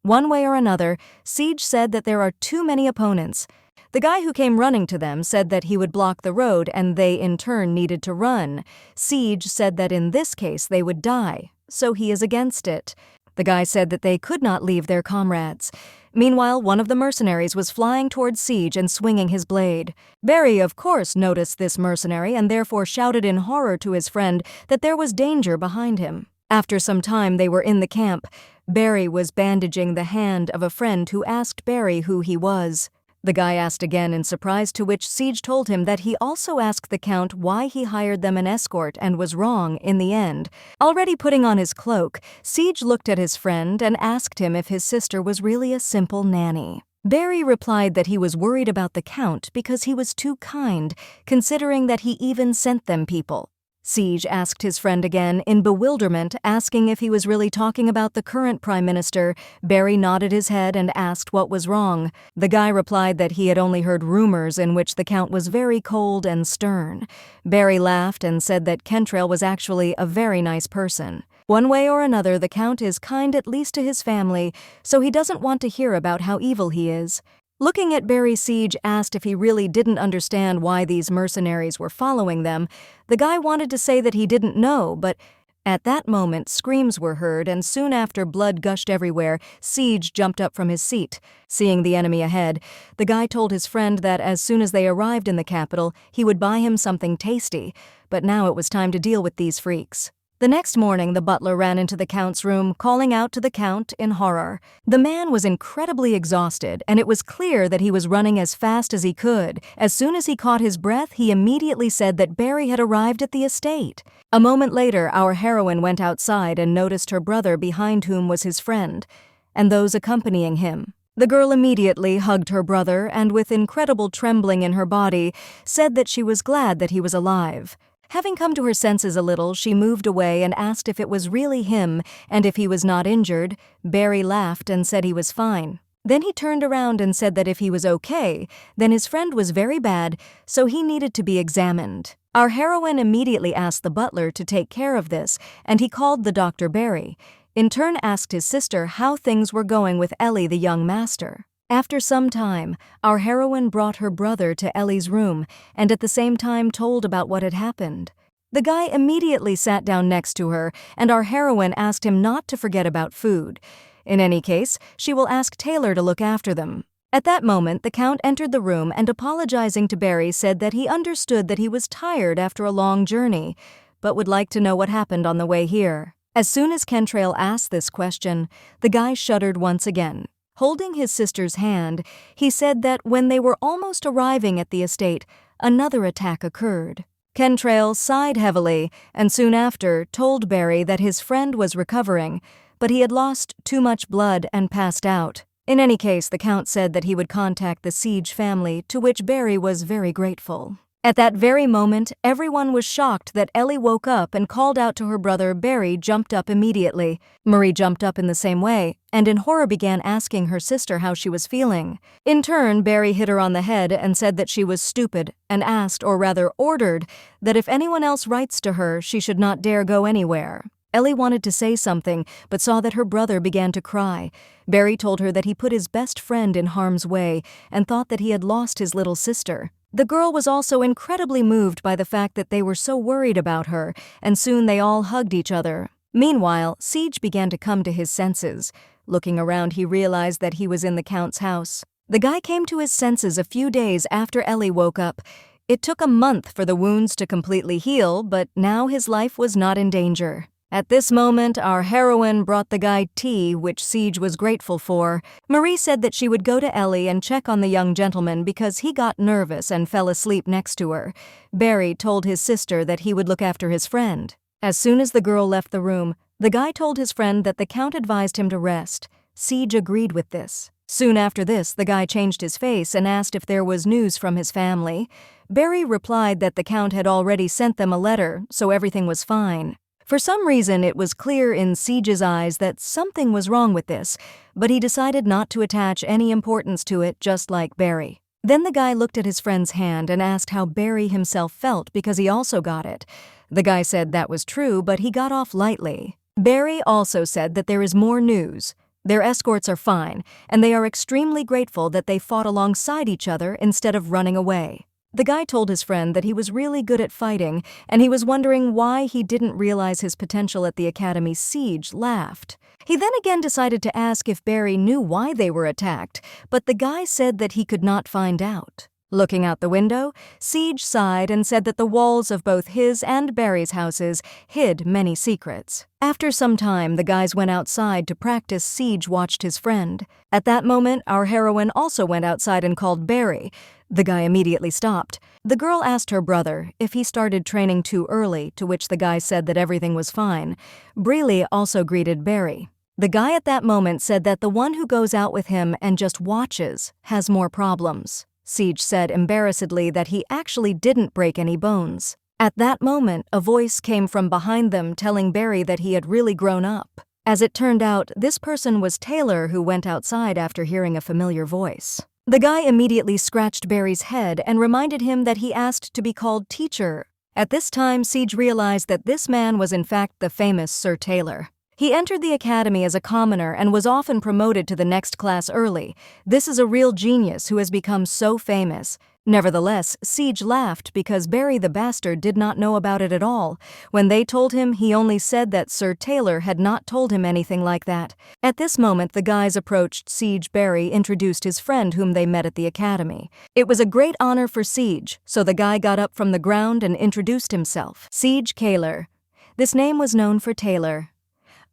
One way or another, Siege said that there are too many opponents. The guy who came running to them said that he would block the road and they in turn needed to run. Siege said that in this case they would die, so he is against it. The guy said that they could not leave their comrades. Meanwhile, one of the mercenaries was flying towards Siege and swinging his blade. Barry, of course, noticed this mercenary and therefore shouted in horror to his friend that there was danger behind him. After some time they were in the camp. Barry was bandaging the hand of a friend who asked Barry who he was. The guy asked again in surprise, to which Siege told him that he also asked the Count why he hired them an escort and was wrong in the end. Already putting on his cloak, Siege looked at his friend and asked him if his sister was really a simple nanny. Barry replied that he was worried about the Count because he was too kind, considering that he even sent them people. Siege asked his friend again in bewilderment, asking if he was really talking about the current prime minister. Barry nodded his head and asked what was wrong. The guy replied that he had only heard rumors in which the Count was very cold and stern. Barry laughed and said that Kentrail was actually a very nice person. One way or another, the Count is kind at least to his family, so he doesn't want to hear about how evil he is. Looking at Barry, Siege asked if he really didn't understand why these mercenaries were following them. The guy wanted to say that he didn't know, but at that moment screams were heard and soon after blood gushed everywhere. Siege jumped up from his seat. Seeing the enemy ahead, the guy told his friend that as soon as they arrived in the capital, he would buy him something tasty, but now it was time to deal with these freaks. The next morning, the butler ran into the Count's room, calling out to the Count in horror. The man was incredibly exhausted, and it was clear that he was running as fast as he could. As soon as he caught his breath, he immediately said that Barry had arrived at the estate. A moment later, our heroine went outside and noticed her brother, behind whom was his friend, and those accompanying him. The girl immediately hugged her brother and, with incredible trembling in her body, said that she was glad that he was alive. Having come to her senses a little, she moved away and asked if it was really him and if he was not injured. Barry laughed and said he was fine. Then he turned around and said that if he was okay, then his friend was very bad, so he needed to be examined. Our heroine immediately asked the butler to take care of this, and he called the Dr. Barry. In turn asked his sister how things were going with Ellie, the young master. After some time, our heroine brought her brother to Ellie's room and at the same time told about what had happened. The guy immediately sat down next to her, and our heroine asked him not to forget about food. In any case, she will ask Taylor to look after them. At that moment, the Count entered the room and, apologizing to Barry, said that he understood that he was tired after a long journey, but would like to know what happened on the way here. As soon as Kentrail asked this question, the guy shuddered once again. Holding his sister's hand, he said that when they were almost arriving at the estate, another attack occurred. Kentrail sighed heavily and soon after told Barry that his friend was recovering, but he had lost too much blood and passed out. In any case, the Count said that he would contact the Siege family, to which Barry was very grateful. At that very moment, everyone was shocked that Ellie woke up and called out to her brother. Barry jumped up immediately. Marie jumped up in the same way, and in horror began asking her sister how she was feeling. In turn, Barry hit her on the head and said that she was stupid, and asked, or rather ordered, that if anyone else writes to her, she should not dare go anywhere. Ellie wanted to say something, but saw that her brother began to cry. Barry told her that he put his best friend in harm's way and thought that he had lost his little sister. The girl was also incredibly moved by the fact that they were so worried about her, and soon they all hugged each other. Meanwhile, Siege began to come to his senses. Looking around, he realized that he was in the Count's house. The guy came to his senses a few days after Ellie woke up. It took a month for the wounds to completely heal, but now his life was not in danger. At this moment, our heroine brought the guy tea, which Siege was grateful for. Marie said that she would go to Ellie and check on the young gentleman because he got nervous and fell asleep next to her. Barry told his sister that he would look after his friend. As soon as the girl left the room, the guy told his friend that the Count advised him to rest. Siege agreed with this. Soon after this, the guy changed his face and asked if there was news from his family. Barry replied that the Count had already sent them a letter, so everything was fine. For some reason, it was clear in Siege's eyes that something was wrong with this, but he decided not to attach any importance to it, just like Barry. Then the guy looked at his friend's hand and asked how Barry himself felt because he also got it. The guy said that was true, but he got off lightly. Barry also said that there is more news. Their escorts are fine, and they are extremely grateful that they fought alongside each other instead of running away. The guy told his friend that he was really good at fighting, and he was wondering why he didn't realize his potential at the academy. Siege laughed. He then again decided to ask if Barry knew why they were attacked, but the guy said that he could not find out. Looking out the window, Siege sighed and said that the walls of both his and Barry's houses hid many secrets. After some time, the guys went outside to practice. Siege watched his friend. At that moment, our heroine also went outside and called Barry. The guy immediately stopped. The girl asked her brother if he started training too early, to which the guy said that everything was fine. Breely also greeted Barry. The guy at that moment said that the one who goes out with him and just watches has more problems. Siege said embarrassedly that he actually didn't break any bones. At that moment, a voice came from behind them telling Barry that he had really grown up. As it turned out, this person was Taylor, who went outside after hearing a familiar voice. The guy immediately scratched Barry's head and reminded him that he asked to be called teacher. At this time, Siege realized that this man was in fact the famous Sir Taylor. He entered the academy as a commoner and was often promoted to the next class early. This is a real genius who has become so famous. Nevertheless, Siege laughed because Barry the bastard did not know about it at all. When they told him, he only said that Sir Taylor had not told him anything like that. At this moment, the guys approached Siege. Barry introduced his friend whom they met at the academy. It was a great honor for Siege, so the guy got up from the ground and introduced himself. Siege Kaler. This name was known for Taylor.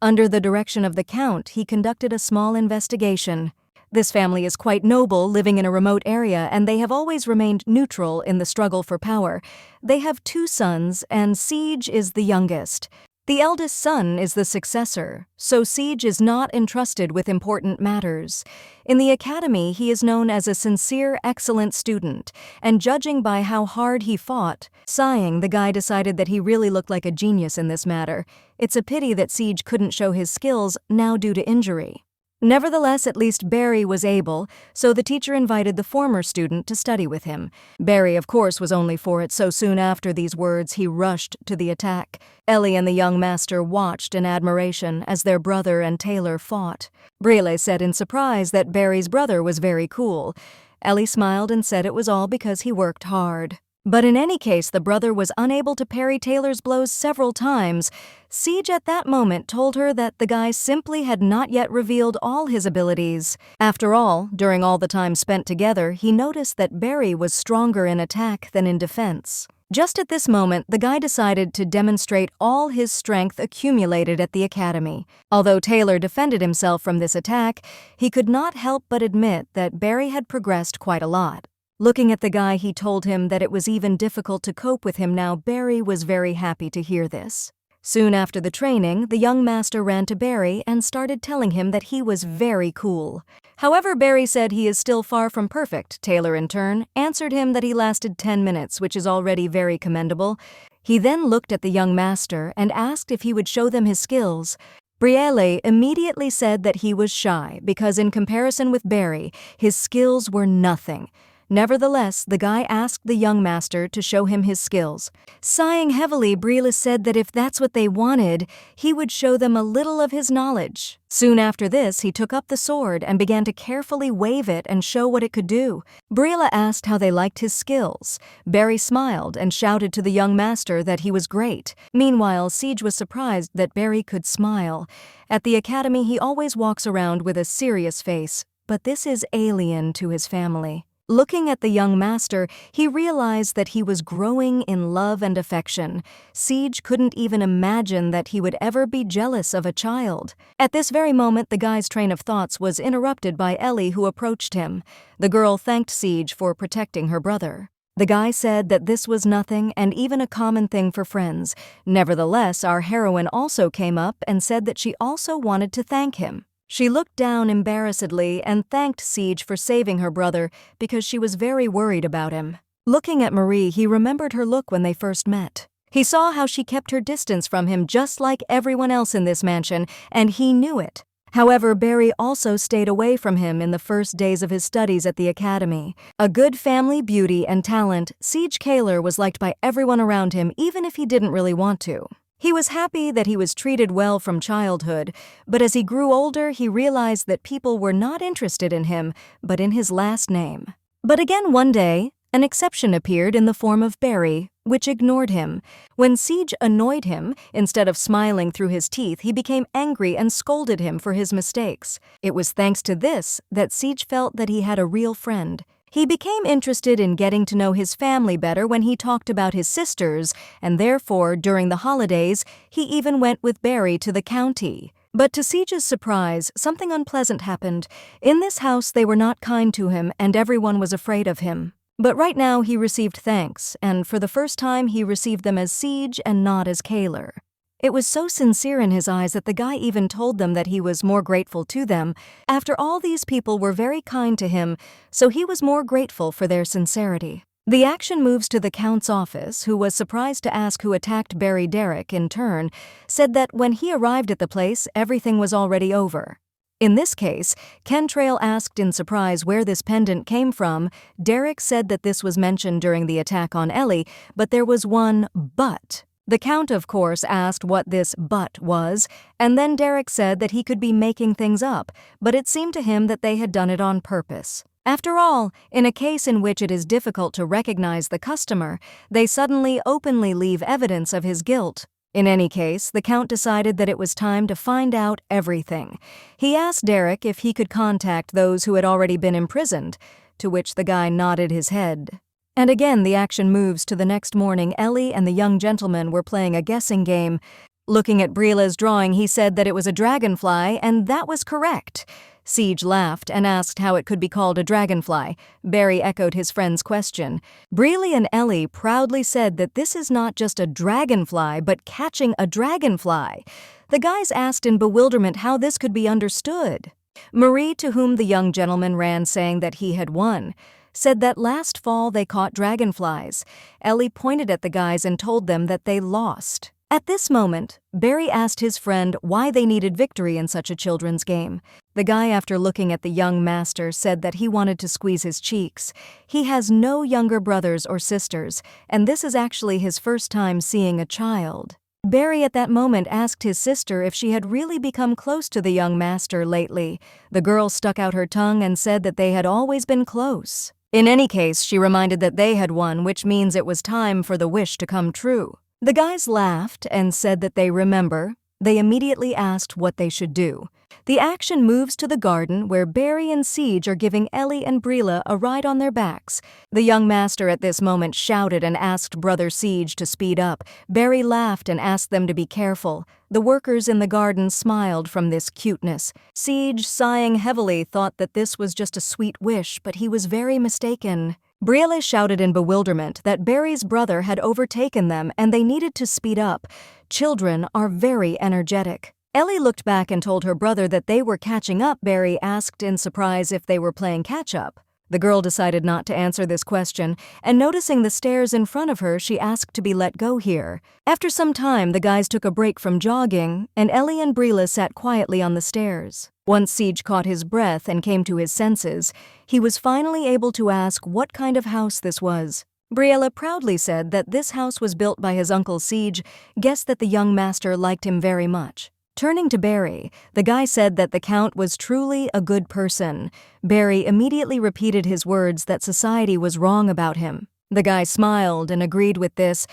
Under the direction of the Count, he conducted a small investigation. This family is quite noble, living in a remote area, and they have always remained neutral in the struggle for power. They have 2 sons, and Siege is the youngest. The eldest son is the successor, so Siege is not entrusted with important matters. In the academy, he is known as a sincere, excellent student, and judging by how hard he fought, sighing, the guy decided that he really looked like a genius in this matter. It's a pity that Siege couldn't show his skills now due to injury. Nevertheless, at least Barry was able, so the teacher invited the former student to study with him. Barry, of course, was only for it, so soon after these words he rushed to the attack. Ellie and the young master watched in admiration as their brother and Taylor fought. Breely said in surprise that Barry's brother was very cool. Ellie smiled and said it was all because he worked hard. But in any case, the brother was unable to parry Taylor's blows several times. Siege at that moment told her that the guy simply had not yet revealed all his abilities. After all, during all the time spent together, he noticed that Barry was stronger in attack than in defense. Just at this moment, the guy decided to demonstrate all his strength accumulated at the academy. Although Taylor defended himself from this attack, he could not help but admit that Barry had progressed quite a lot. Looking at the guy, he told him that it was even difficult to cope with him now. Barry was very happy to hear this. Soon after the training, the young master ran to Barry and started telling him that he was very cool. However, Barry said he is still far from perfect. Taylor, in turn, answered him that he lasted 10 minutes, which is already very commendable. He then looked at the young master and asked if he would show them his skills. Brielle immediately said that he was shy because in comparison with Barry, his skills were nothing. Nevertheless, the guy asked the young master to show him his skills. Sighing heavily, Brielle said that if that's what they wanted, he would show them a little of his knowledge. Soon after this, he took up the sword and began to carefully wave it and show what it could do. Brielle asked how they liked his skills. Barry smiled and shouted to the young master that he was great. Meanwhile, Siege was surprised that Barry could smile. At the academy, he always walks around with a serious face, but this is alien to his family. Looking at the young master, he realized that he was growing in love and affection. Siege couldn't even imagine that he would ever be jealous of a child. At this very moment, the guy's train of thoughts was interrupted by Ellie, who approached him. The girl thanked Siege for protecting her brother. The guy said that this was nothing and even a common thing for friends. Nevertheless, our heroine also came up and said that she also wanted to thank him. She looked down embarrassedly and thanked Siege for saving her brother because she was very worried about him. Looking at Marie, he remembered her look when they first met. He saw how she kept her distance from him just like everyone else in this mansion, and he knew it. However, Barry also stayed away from him in the first days of his studies at the academy. A good family, beauty, and talent, Siege Kaler was liked by everyone around him even if he didn't really want to. He was happy that he was treated well from childhood, but as he grew older, he realized that people were not interested in him, but in his last name. But again one day, an exception appeared in the form of Barry, which ignored him. When Siege annoyed him, instead of smiling through his teeth, he became angry and scolded him for his mistakes. It was thanks to this that Siege felt that he had a real friend. He became interested in getting to know his family better when he talked about his sisters, and therefore, during the holidays, he even went with Barry to the county. But to Siege's surprise, something unpleasant happened. In this house, they were not kind to him, and everyone was afraid of him. But right now, he received thanks, and for the first time, he received them as Siege and not as Kaler. It was so sincere in his eyes that the guy even told them that he was more grateful to them. After all, these people were very kind to him, so he was more grateful for their sincerity. The action moves to the Count's office, who was surprised to ask who attacked Barry. Derek, in turn, said that when he arrived at the place, everything was already over. In this case, Kentrail asked in surprise where this pendant came from. Derek said that this was mentioned during the attack on Ellie, but there was one but. The Count, of course, asked what this but was, and then Derek said that he could be making things up, but it seemed to him that they had done it on purpose. After all, in a case in which it is difficult to recognize the customer, they suddenly openly leave evidence of his guilt. In any case, the Count decided that it was time to find out everything. He asked Derek if he could contact those who had already been imprisoned, to which the guy nodded his head. And again, the action moves to the next morning. Ellie and the young gentleman were playing a guessing game. Looking at Brielle's drawing, he said that it was a dragonfly, and that was correct. Siege laughed and asked how it could be called a dragonfly. Barry echoed his friend's question. Brielle and Ellie proudly said that this is not just a dragonfly, but catching a dragonfly. The guys asked in bewilderment how this could be understood. Marie, to whom the young gentleman ran saying that he had won, said that last fall they caught dragonflies. Ellie pointed at the guys and told them that they lost. At this moment, Barry asked his friend why they needed victory in such a children's game. The guy, after looking at the young master, said that he wanted to squeeze his cheeks. He has no younger brothers or sisters, and this is actually his first time seeing a child. Barry at that moment asked his sister if she had really become close to the young master lately. The girl stuck out her tongue and said that they had always been close. In any case, she reminded that they had won, which means it was time for the wish to come true. The guys laughed and said that they remember. They immediately asked what they should do. The action moves to the garden where Barry and Siege are giving Ellie and Brielle a ride on their backs. The young master at this moment shouted and asked Brother Siege to speed up. Barry laughed and asked them to be careful. The workers in the garden smiled from this cuteness. Siege, sighing heavily, thought that this was just a sweet wish, but he was very mistaken. Brielle shouted in bewilderment that Barry's brother had overtaken them and they needed to speed up. Children are very energetic. Ellie looked back and told her brother that they were catching up. Barry asked in surprise if they were playing catch-up. The girl decided not to answer this question, and noticing the stairs in front of her, she asked to be let go here. After some time, the guys took a break from jogging, and Ellie and Brielle sat quietly on the stairs. Once Siege caught his breath and came to his senses, he was finally able to ask what kind of house this was. Brielle proudly said that this house was built by his uncle Siege, guessed that the young master liked him very much. Turning to Barry, the guy said that the Count was truly a good person. Barry immediately repeated his words that society was wrong about him. The guy smiled and agreed with this.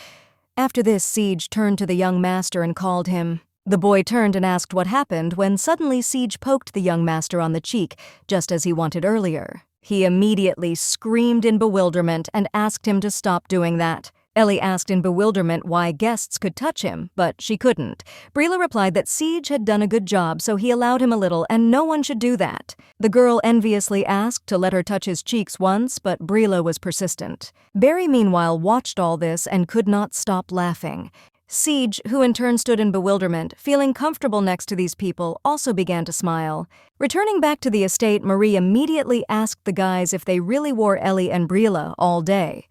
After this, Siege turned to the young master and called him. The boy turned and asked what happened when suddenly Siege poked the young master on the cheek, just as he wanted earlier. He immediately screamed in bewilderment and asked him to stop doing that. Ellie asked in bewilderment why guests could touch him, but she couldn't. Brielle replied that Siege had done a good job, so he allowed him a little, and no one should do that. The girl enviously asked to let her touch his cheeks once, but Brielle was persistent. Barry, meanwhile, watched all this and could not stop laughing. Siege, who in turn stood in bewilderment, feeling comfortable next to these people, also began to smile. Returning back to the estate, Marie immediately asked the guys if they really wore Ellie and Brielle all day.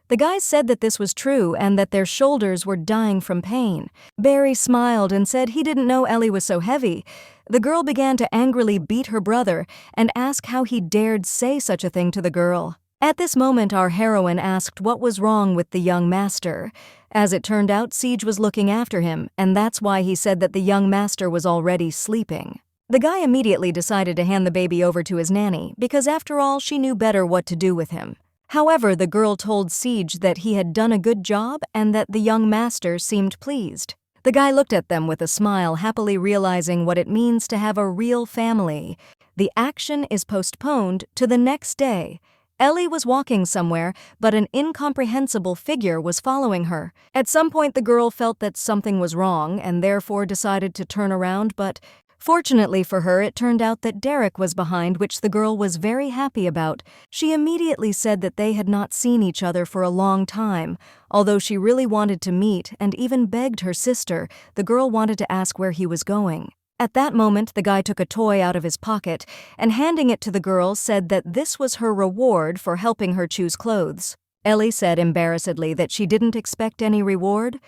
The guys said that this was true and that their shoulders were dying from pain. Barry smiled and said he didn't know Ellie was so heavy. The girl began to angrily beat her brother and ask how he dared say such a thing to the girl. At this moment, our heroine asked what was wrong with the young master. As it turned out, Siege was looking after him, and that's why he said that the young master was already sleeping. The guy immediately decided to hand the baby over to his nanny because, after all, she knew better what to do with him. However, the girl told Siege that he had done a good job and that the young master seemed pleased. The guy looked at them with a smile, happily realizing what it means to have a real family. The action is postponed to the next day. Ellie was walking somewhere, but an incomprehensible figure was following her. At some point, the girl felt that something was wrong and therefore decided to turn around, but fortunately for her, it turned out that Derek was behind, which the girl was very happy about. She immediately said that they had not seen each other for a long time. Although she really wanted to meet and even begged her sister, the girl wanted to ask where he was going. At that moment, the guy took a toy out of his pocket and, handing it to the girl, said that this was her reward for helping her choose clothes. Ellie said embarrassedly that she didn't expect any reward.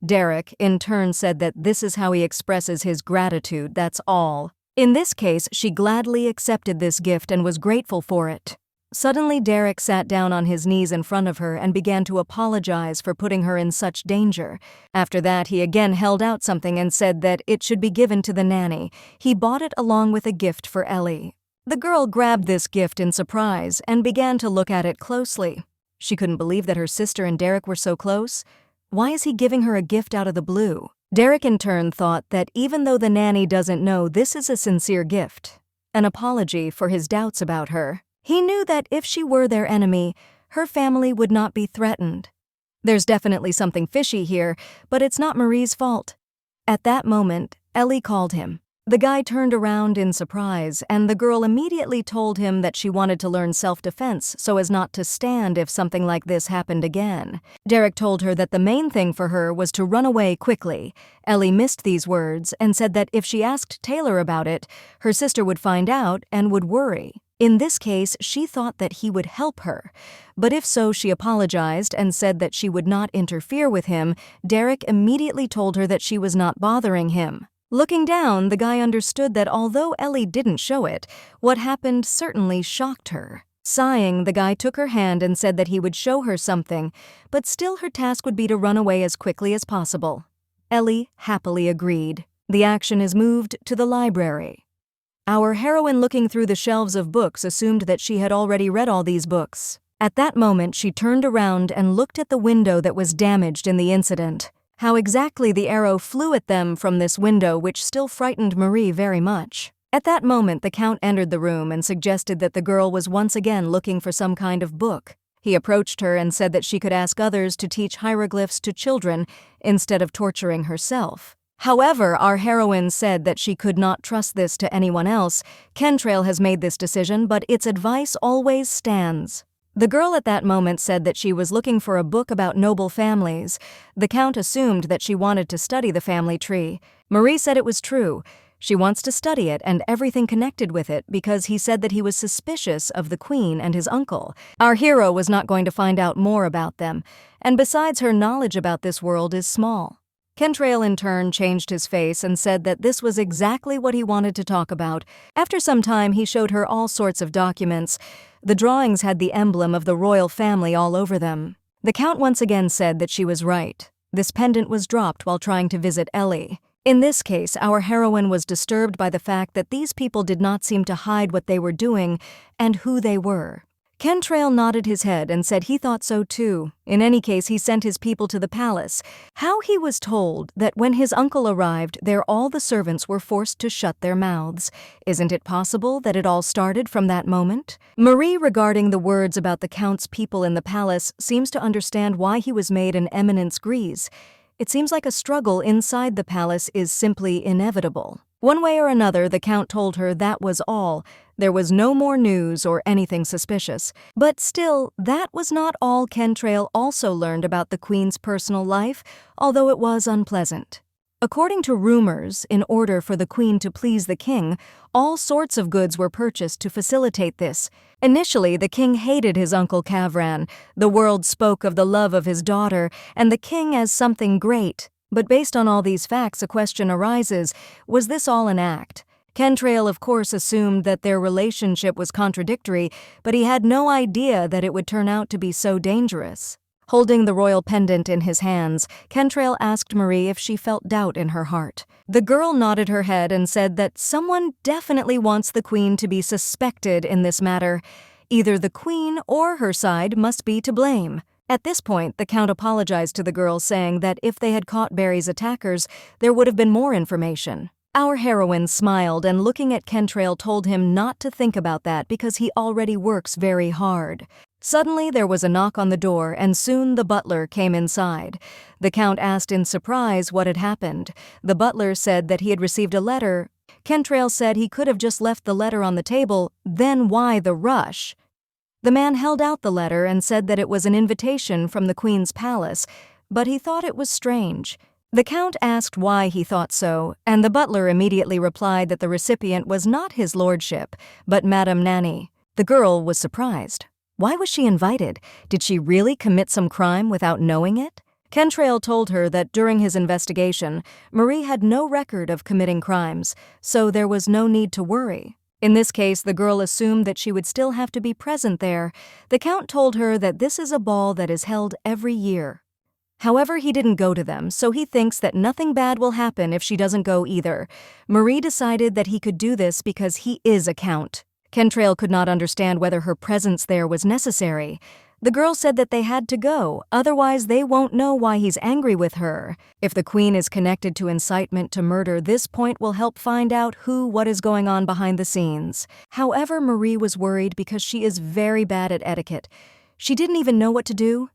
Derek, in turn, said that this is how he expresses his gratitude, that's all. In this case, she gladly accepted this gift and was grateful for it. Suddenly, Derek sat down on his knees in front of her and began to apologize for putting her in such danger. After that, he again held out something and said that it should be given to the nanny. He bought it along with a gift for Ellie. The girl grabbed this gift in surprise and began to look at it closely. She couldn't believe that her sister and Derek were so close. Why is he giving her a gift out of the blue? Derek in turn thought that even though the nanny doesn't know, this is a sincere gift, an apology for his doubts about her. He knew that if she were their enemy, her family would not be threatened. There's definitely something fishy here, but it's not Marie's fault. At that moment, Ellie called him. The guy turned around in surprise, and the girl immediately told him that she wanted to learn self-defense so as not to stand if something like this happened again. Derek told her that the main thing for her was to run away quickly. Ellie missed these words and said that if she asked Taylor about it, her sister would find out and would worry. In this case, she thought that he would help her. But if so, she apologized and said that she would not interfere with him. Derek immediately told her that she was not bothering him. Looking down, the guy understood that although Ellie didn't show it, what happened certainly shocked her. Sighing, the guy took her hand and said that he would show her something, but still her task would be to run away as quickly as possible. Ellie happily agreed. The action is moved to the library. Our heroine, looking through the shelves of books, assumed that she had already read all these books. At that moment, she turned around and looked at the window that was damaged in the incident. How exactly the arrow flew at them from this window, which still frightened Marie very much. At that moment, the Count entered the room and suggested that the girl was once again looking for some kind of book. He approached her and said that she could ask others to teach hieroglyphs to children instead of torturing herself. However, our heroine said that she could not trust this to anyone else. Kentrail has made this decision, but its advice always stands. The girl at that moment said that she was looking for a book about noble families. The Count assumed that she wanted to study the family tree. Marie said it was true. She wants to study it and everything connected with it because he said that he was suspicious of the Queen and his uncle. Our hero was not going to find out more about them, and besides, her knowledge about this world is small. Kentrail in turn changed his face and said that this was exactly what he wanted to talk about. After some time, he showed her all sorts of documents. The drawings had the emblem of the royal family all over them. The Count once again said that she was right. This pendant was dropped while trying to visit Ellie. In this case, our heroine was disturbed by the fact that these people did not seem to hide what they were doing and who they were. Kentrail nodded his head and said he thought so too. In any case, he sent his people to the palace. How he was told that when his uncle arrived, there all the servants were forced to shut their mouths. Isn't it possible that it all started from that moment? Marie, regarding the words about the Count's people in the palace, seems to understand why he was made an eminence grise. It seems like a struggle inside the palace is simply inevitable. One way or another, the Count told her that was all. There was no more news or anything suspicious. But still, that was not all Kentrail also learned about the Queen's personal life, although it was unpleasant. According to rumors, in order for the Queen to please the King, all sorts of goods were purchased to facilitate this. Initially, the King hated his uncle Kavran. The world spoke of the love of his daughter, and the King as something great. But based on all these facts, a question arises, was this all an act? Kentrail, of course, assumed that their relationship was contradictory, but he had no idea that it would turn out to be so dangerous. Holding the royal pendant in his hands, Kentrail asked Marie if she felt doubt in her heart. The girl nodded her head and said that someone definitely wants the Queen to be suspected in this matter. Either the Queen or her side must be to blame. At this point, the Count apologized to the girl, saying that if they had caught Barry's attackers, there would have been more information. Our heroine smiled and, looking at Kentrail, told him not to think about that because he already works very hard. Suddenly, there was a knock on the door, and soon the butler came inside. The Count asked in surprise what had happened. The butler said that he had received a letter. Kentrail said he could have just left the letter on the table, then why the rush? The man held out the letter and said that it was an invitation from the Queen's palace, but he thought it was strange. The Count asked why he thought so, and the butler immediately replied that the recipient was not his lordship, but Madame Nanny. The girl was surprised. Why was she invited? Did she really commit some crime without knowing it? Kentrail told her that during his investigation, Marie had no record of committing crimes, so there was no need to worry. In this case, the girl assumed that she would still have to be present there. The Count told her that this is a ball that is held every year. However, he didn't go to them, so he thinks that nothing bad will happen if she doesn't go either. Marie decided that he could do this because he is a Count. Kentrail could not understand whether her presence there was necessary. The girl said that they had to go, otherwise they won't know why he's angry with her. If the Queen is connected to incitement to murder, this point will help find out what is going on behind the scenes. However, Marie was worried because she is very bad at etiquette. She didn't even know what to do.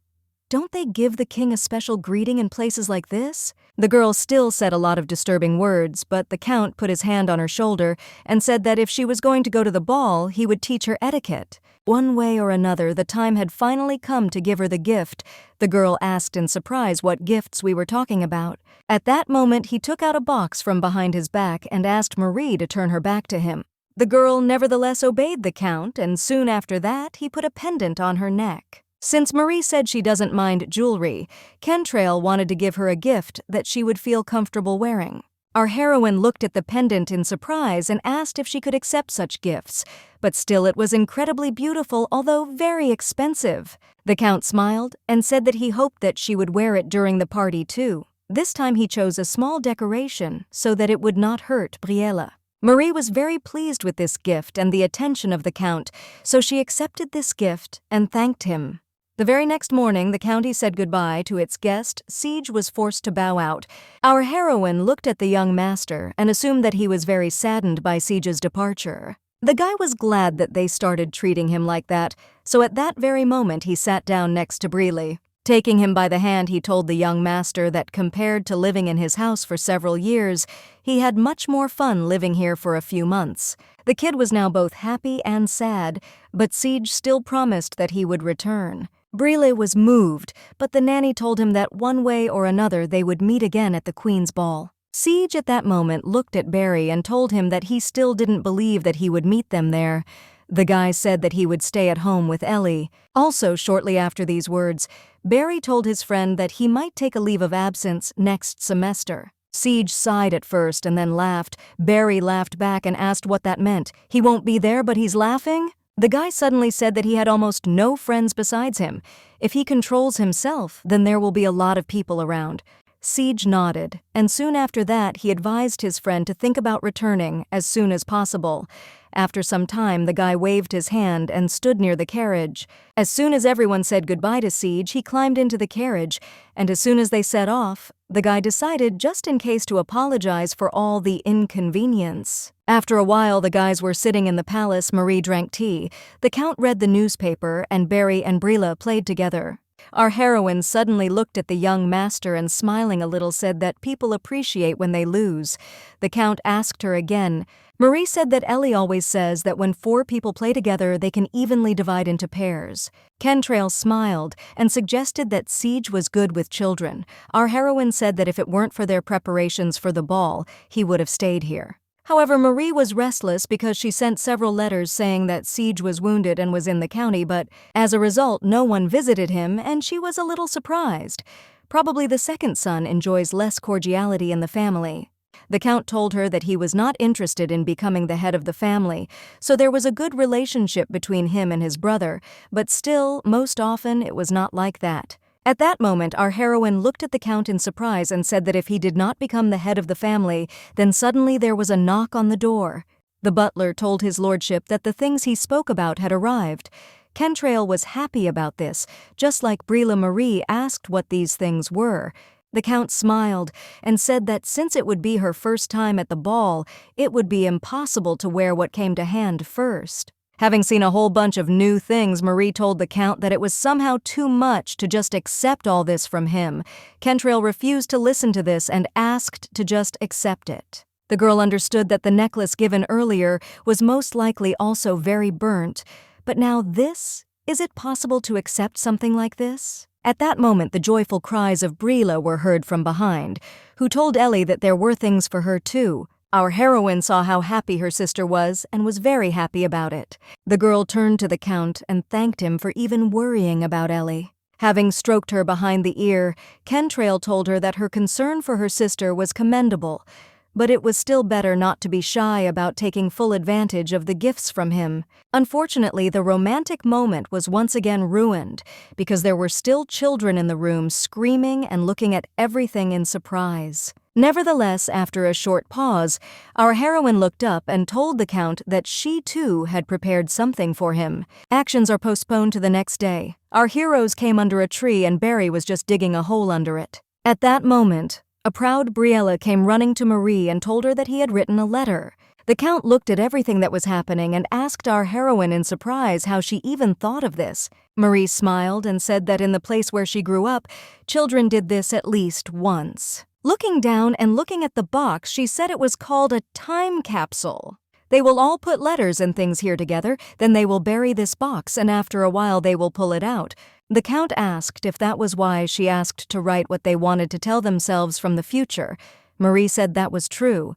Don't they give the King a special greeting in places like this? The girl still said a lot of disturbing words, but the Count put his hand on her shoulder and said that if she was going to go to the ball, he would teach her etiquette. One way or another, the time had finally come to give her the gift. The girl asked in surprise what gifts we were talking about. At that moment, he took out a box from behind his back and asked Marie to turn her back to him. The girl nevertheless obeyed the Count, and soon after that, he put a pendant on her neck. Since Marie said she doesn't mind jewelry, Kentrail wanted to give her a gift that she would feel comfortable wearing. Our heroine looked at the pendant in surprise and asked if she could accept such gifts, but still it was incredibly beautiful, although very expensive. The Count smiled and said that he hoped that she would wear it during the party too. This time he chose a small decoration so that it would not hurt Briella. Marie was very pleased with this gift and the attention of the Count, so she accepted this gift and thanked him. The very next morning, the county said goodbye to its guest. Siege was forced to bow out. Our heroine looked at the young master and assumed that he was very saddened by Siege's departure. The guy was glad that they started treating him like that, so at that very moment he sat down next to Breely. Taking him by the hand, he told the young master that compared to living in his house for several years, he had much more fun living here for a few months. The kid was now both happy and sad. but Siege still promised that he would return. Brille was moved, but the nanny told him that one way or another they would meet again at the Queen's ball. Siege at that moment looked at Barry and told him that he still didn't believe that he would meet them there. The guy said that he would stay at home with Ellie. Also, shortly after these words, Barry told his friend that he might take a leave of absence next semester. Siege sighed at first and then laughed. Barry laughed back and asked what that meant. He won't be there, but he's laughing? The guy suddenly said that he had almost no friends besides him. If he controls himself, then there will be a lot of people around. Siege nodded, and soon after that he advised his friend to think about returning as soon as possible. After some time, the guy waved his hand and stood near the carriage. As soon as everyone said goodbye to Siege, he climbed into the carriage, and as soon as they set off, the guy decided just in case to apologize for all the inconvenience. After a while, the guys were sitting in the palace. Marie drank tea. The Count read the newspaper, and Barry and Brille played together. Our heroine suddenly looked at the young master and smiling a little said that people appreciate when they lose. The Count asked her again. Marie said that Ellie always says that when 4 people play together, they can evenly divide into pairs. Kentrail smiled and suggested that Siege was good with children. Our heroine said that if it weren't for their preparations for the ball, he would have stayed here. However, Marie was restless because she sent several letters saying that Siege was wounded and was in the county, but as a result, no one visited him, and she was a little surprised. Probably the second son enjoys less cordiality in the family. The Count told her that he was not interested in becoming the head of the family, so there was a good relationship between him and his brother, but still, most often, it was not like that. At that moment, our heroine looked at the Count in surprise and said that if he did not become the head of the family, then suddenly there was a knock on the door. The butler told his lordship that the things he spoke about had arrived. Kentrail was happy about this, just like Brille Marie asked what these things were. The Count smiled and said that since it would be her first time at the ball, it would be impossible to wear what came to hand first. Having seen a whole bunch of new things, Marie told the Count that it was somehow too much to just accept all this from him. Kentrail refused to listen to this and asked to just accept it. The girl understood that the necklace given earlier was most likely also very burnt. But now this? Is it possible to accept something like this? At that moment, the joyful cries of Brille were heard from behind, who told Ellie that there were things for her too. Our heroine saw how happy her sister was and was very happy about it. The girl turned to the Count and thanked him for even worrying about Ellie. Having stroked her behind the ear, Kentrail told her that her concern for her sister was commendable, but it was still better not to be shy about taking full advantage of the gifts from him. Unfortunately, the romantic moment was once again ruined because there were still children in the room screaming and looking at everything in surprise. Nevertheless, after a short pause, our heroine looked up and told the Count that she too had prepared something for him. Actions are postponed to the next day. Our heroes came under a tree and Barry was just digging a hole under it. At that moment, a proud Brille came running to Marie and told her that he had written a letter. The Count looked at everything that was happening and asked our heroine in surprise how she even thought of this. Marie smiled and said that in the place where she grew up, children did this at least once. Looking down and looking at the box, she said it was called a time capsule. They will all put letters and things here together, then they will bury this box, and after a while they will pull it out. The Count asked if that was why she asked to write what they wanted to tell themselves from the future. Marie said that was true.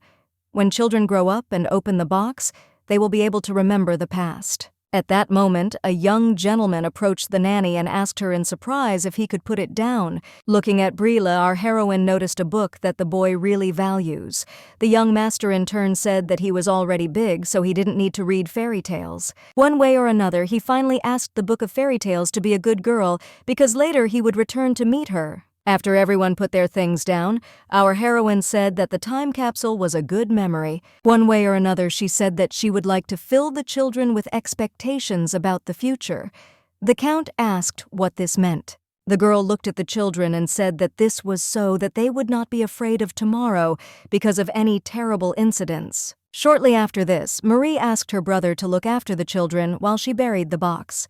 When children grow up and open the box, they will be able to remember the past. At that moment, a young gentleman approached the nanny and asked her in surprise if he could put it down. Looking at Brille, our heroine noticed a book that the boy really values. The young master in turn said that he was already big, so he didn't need to read fairy tales. One way or another, he finally asked the book of fairy tales to be a good girl because later he would return to meet her. After everyone put their things down, our heroine said that the time capsule was a good memory. One way or another, she said that she would like to fill the children with expectations about the future. The Count asked what this meant. The girl looked at the children and said that this was so that they would not be afraid of tomorrow because of any terrible incidents. Shortly after this, Marie asked her brother to look after the children while she buried the box.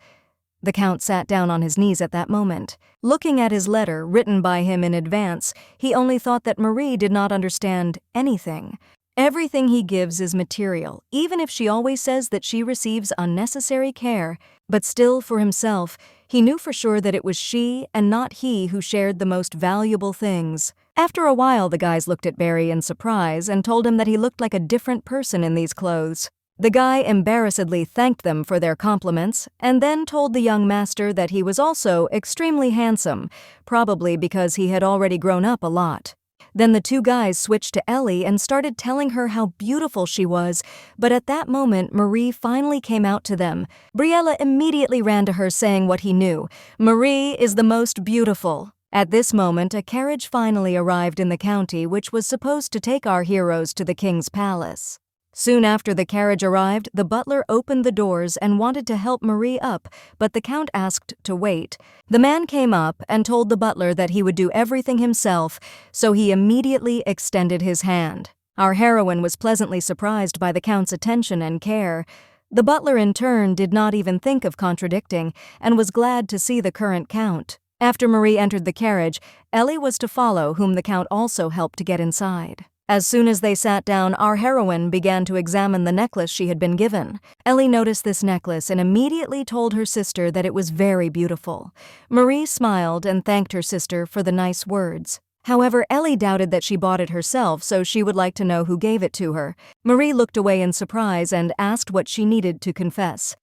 The Count sat down on his knees at that moment. Looking at his letter, written by him in advance, he only thought that Marie did not understand anything. Everything he gives is material, even if she always says that she receives unnecessary care. But still, for himself, he knew for sure that it was she and not he who shared the most valuable things. After a while, the guys looked at Barry in surprise and told him that he looked like a different person in these clothes. The guy embarrassedly thanked them for their compliments and then told the young master that he was also extremely handsome, probably because he had already grown up a lot. Then the two guys switched to Ellie and started telling her how beautiful she was, but at that moment Marie finally came out to them. Briella immediately ran to her saying what he knew: "Marie is the most beautiful." At this moment, a carriage finally arrived in the county which was supposed to take our heroes to the king's palace. Soon after the carriage arrived, the butler opened the doors and wanted to help Marie up, but the count asked to wait. The man came up and told the butler that he would do everything himself, so he immediately extended his hand. Our heroine was pleasantly surprised by the count's attention and care. The butler in turn did not even think of contradicting and was glad to see the current count. After Marie entered the carriage, Ellie was to follow, whom the count also helped to get inside. As soon as they sat down, our heroine began to examine the necklace she had been given. Ellie noticed this necklace and immediately told her sister that it was very beautiful. Marie smiled and thanked her sister for the nice words. However, Ellie doubted that she bought it herself, so she would like to know who gave it to her. Marie looked away in surprise and asked what she needed to confess.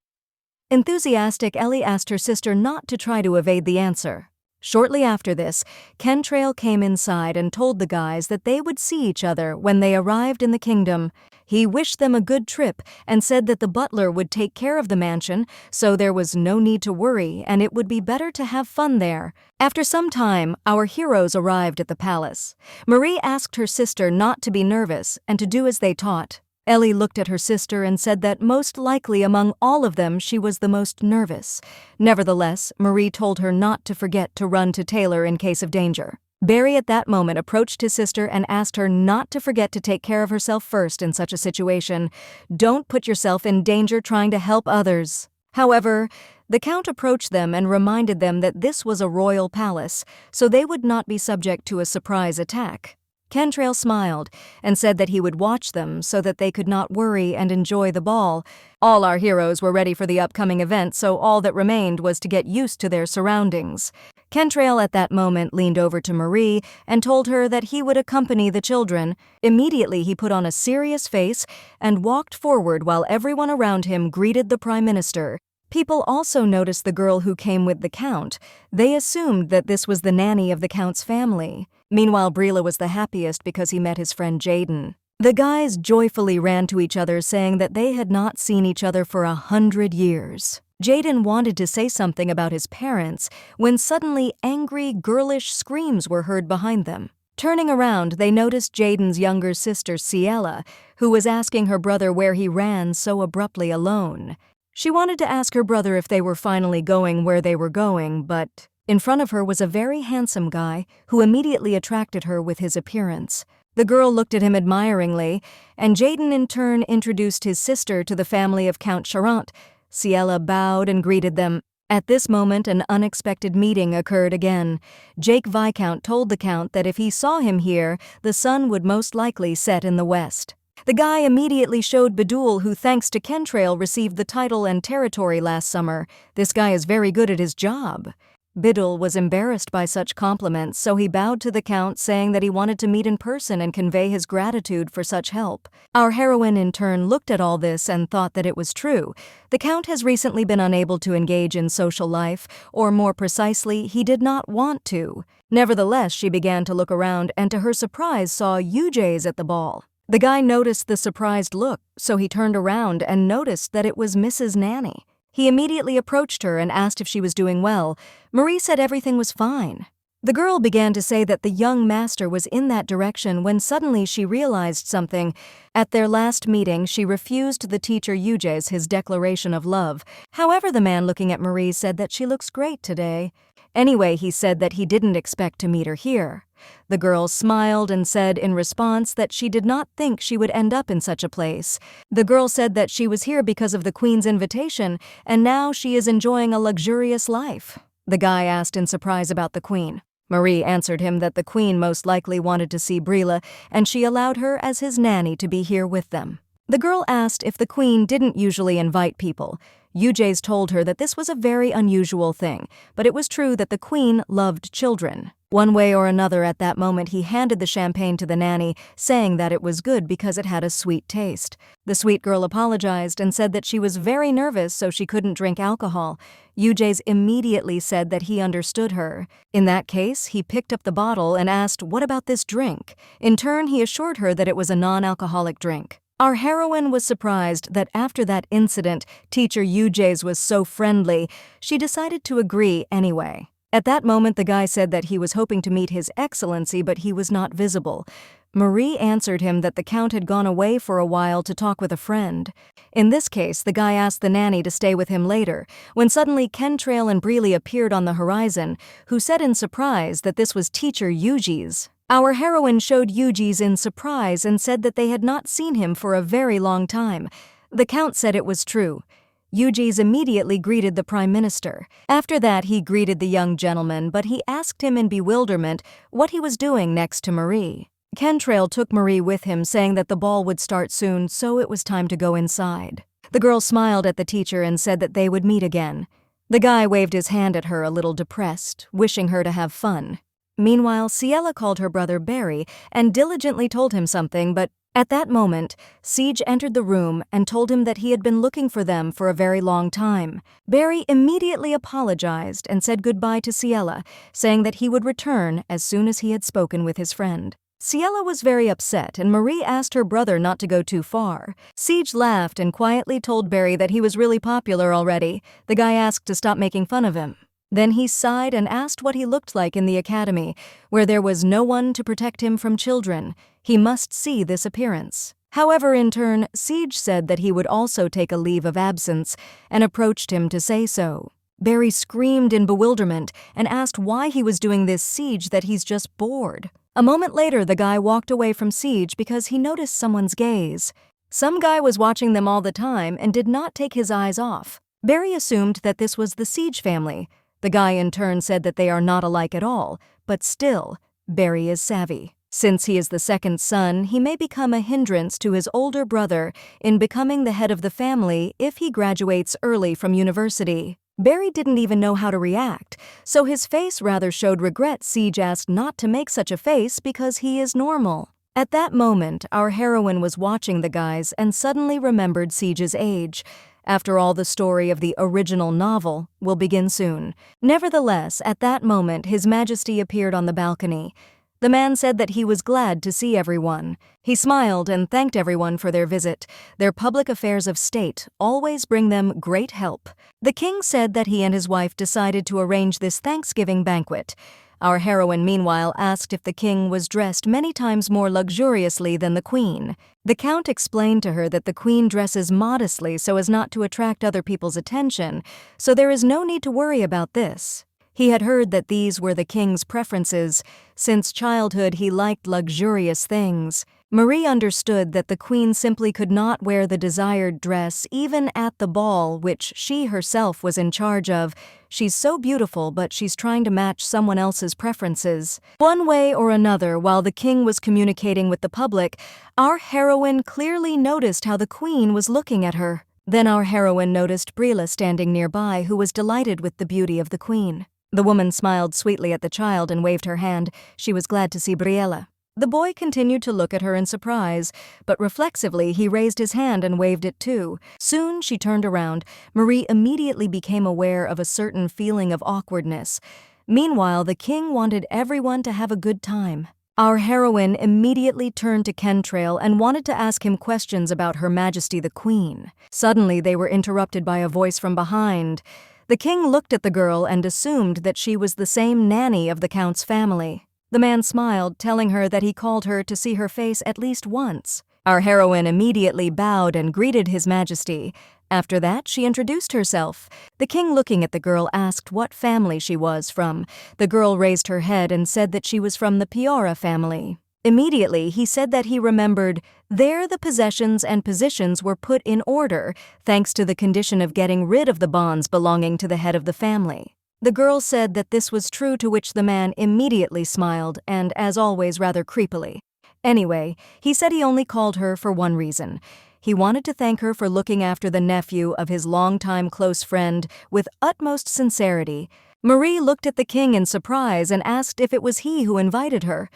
Enthusiastic, Ellie asked her sister not to try to evade the answer. Shortly after this, Kentrail came inside and told the guys that they would see each other when they arrived in the kingdom. He wished them a good trip and said that the butler would take care of the mansion, so there was no need to worry and it would be better to have fun there. After some time, our heroes arrived at the palace. Marie asked her sister not to be nervous and to do as they taught. Ellie looked at her sister and said that most likely among all of them she was the most nervous. Nevertheless, Marie told her not to forget to run to Taylor in case of danger. Barry at that moment approached his sister and asked her not to forget to take care of herself first in such a situation. Don't put yourself in danger trying to help others. However, the count approached them and reminded them that this was a royal palace, so they would not be subject to a surprise attack. Kentrail smiled and said that he would watch them so that they could not worry and enjoy the ball. All our heroes were ready for the upcoming event, so all that remained was to get used to their surroundings. Kentrail at that moment leaned over to Marie and told her that he would accompany the children. Immediately he put on a serious face and walked forward while everyone around him greeted the Prime Minister. People also noticed the girl who came with the Count. They assumed that this was the nanny of the Count's family. Meanwhile, Briella was the happiest because he met his friend Jaden. The guys joyfully ran to each other, saying that they had not seen each other for 100 years. Jaden wanted to say something about his parents when suddenly angry, girlish screams were heard behind them. Turning around, they noticed Jaden's younger sister, Ciela, who was asking her brother where he ran so abruptly alone. She wanted to ask her brother if they were finally going where they were going, but in front of her was a very handsome guy who immediately attracted her with his appearance. The girl looked at him admiringly, and Jaden in turn introduced his sister to the family of Count Charant. Ciela bowed and greeted them. At this moment, an unexpected meeting occurred again. Jake Viscount told the Count that if he saw him here, the sun would most likely set in the west. The guy immediately showed Bedoul, who thanks to Kentrail received the title and territory last summer. This guy is very good at his job. Bedoul was embarrassed by such compliments, so he bowed to the Count, saying that he wanted to meet in person and convey his gratitude for such help. Our heroine in turn looked at all this and thought that it was true. The Count has recently been unable to engage in social life, or more precisely, he did not want to. Nevertheless, she began to look around and to her surprise saw UJs at the ball. The guy noticed the surprised look, so he turned around and noticed that it was Mrs. Nanny. He immediately approached her and asked if she was doing well. Marie said everything was fine. The girl began to say that the young master was in that direction when suddenly she realized something. At their last meeting, she refused the teacher Ujes his declaration of love. However, the man looking at Marie said that she looks great today. Anyway, he said that he didn't expect to meet her here. The girl smiled and said in response that she did not think she would end up in such a place. The girl said that she was here because of the Queen's invitation, and now she is enjoying a luxurious life. The guy asked in surprise about the Queen. Marie answered him that the queen most likely wanted to see Brila, and she allowed her as his nanny to be here with them. The girl asked if the queen didn't usually invite people. Euges told her that this was a very unusual thing, but it was true that the queen loved children. One way or another at that moment he handed the champagne to the nanny, saying that it was good because it had a sweet taste. The sweet girl apologized and said that she was very nervous so she couldn't drink alcohol. Euges immediately said that he understood her. In that case, he picked up the bottle and asked, "What about this drink?" In turn, he assured her that it was a non-alcoholic drink. Our heroine was surprised that after that incident, teacher Euges was so friendly, she decided to agree anyway. At that moment, the guy said that he was hoping to meet His Excellency, but he was not visible. Marie answered him that the Count had gone away for a while to talk with a friend. In this case, the guy asked the nanny to stay with him later, when suddenly Kentrail and Brila appeared on the horizon, who said in surprise that this was teacher Euges. Our heroine showed Euges in surprise and said that they had not seen him for a very long time. The Count said it was true. Euges immediately greeted the Prime Minister. After that, he greeted the young gentleman, but he asked him in bewilderment what he was doing next to Marie. Kentrail took Marie with him, saying that the ball would start soon, so it was time to go inside. The girl smiled at the teacher and said that they would meet again. The guy waved his hand at her, a little depressed, wishing her to have fun. Meanwhile, Ciela called her brother Barry and diligently told him something, but at that moment, Siege entered the room and told him that he had been looking for them for a very long time. Barry immediately apologized and said goodbye to Ciela, saying that he would return as soon as he had spoken with his friend. Ciela was very upset, and Marie asked her brother not to go too far. Siege laughed and quietly told Barry that he was really popular already. The guy asked to stop making fun of him. Then he sighed and asked what he looked like in the academy, where there was no one to protect him from children. He must see this appearance. However, in turn, Siege said that he would also take a leave of absence and approached him to say so. Barry screamed in bewilderment and asked why he was doing this. Siege that he's just bored. A moment later, the guy walked away from Siege because he noticed someone's gaze. Some guy was watching them all the time and did not take his eyes off. Barry assumed that this was the Siege family. The guy in turn said that they are not alike at all, but still, Barry is savvy. Since he is the second son, he may become a hindrance to his older brother in becoming the head of the family if he graduates early from university. Barry didn't even know how to react, so his face rather showed regret. Siege asked not to make such a face because he is normal. At that moment, our heroine was watching the guys and suddenly remembered Siege's age. After all, the story of the original novel will begin soon. Nevertheless, at that moment, His Majesty appeared on the balcony. The man said that he was glad to see everyone. He smiled and thanked everyone for their visit. Their public affairs of state always bring them great help. The king said that he and his wife decided to arrange this Thanksgiving banquet. Our heroine, meanwhile, asked if the king was dressed many times more luxuriously than the queen. The count explained to her that the queen dresses modestly so as not to attract other people's attention, so there is no need to worry about this. He had heard that these were the king's preferences. Since childhood, he liked luxurious things. Marie understood that the queen simply could not wear the desired dress even at the ball, which she herself was in charge of. She's so beautiful, but she's trying to match someone else's preferences. One way or another, while the king was communicating with the public, our heroine clearly noticed how the queen was looking at her. Then our heroine noticed Brila standing nearby, who was delighted with the beauty of the queen. The woman smiled sweetly at the child and waved her hand. She was glad to see Briella. The boy continued to look at her in surprise, but reflexively he raised his hand and waved it too. Soon she turned around. Marie immediately became aware of a certain feeling of awkwardness. Meanwhile, the king wanted everyone to have a good time. Our heroine immediately turned to Kentrail and wanted to ask him questions about Her Majesty the Queen. Suddenly they were interrupted by a voice from behind. The king looked at the girl and assumed that she was the same nanny of the count's family. The man smiled, telling her that he called her to see her face at least once. Our heroine immediately bowed and greeted His Majesty. After that, she introduced herself. The king, looking at the girl, asked what family she was from. The girl raised her head and said that she was from the Piora family. Immediately, he said that he remembered there the possessions and positions were put in order, thanks to the condition of getting rid of the bonds belonging to the head of the family. The girl said that this was true, to which the man immediately smiled and, as always, rather creepily. Anyway, he said he only called her for one reason. He wanted to thank her for looking after the nephew of his longtime close friend with utmost sincerity. Marie looked at the king in surprise and asked if it was he who invited her.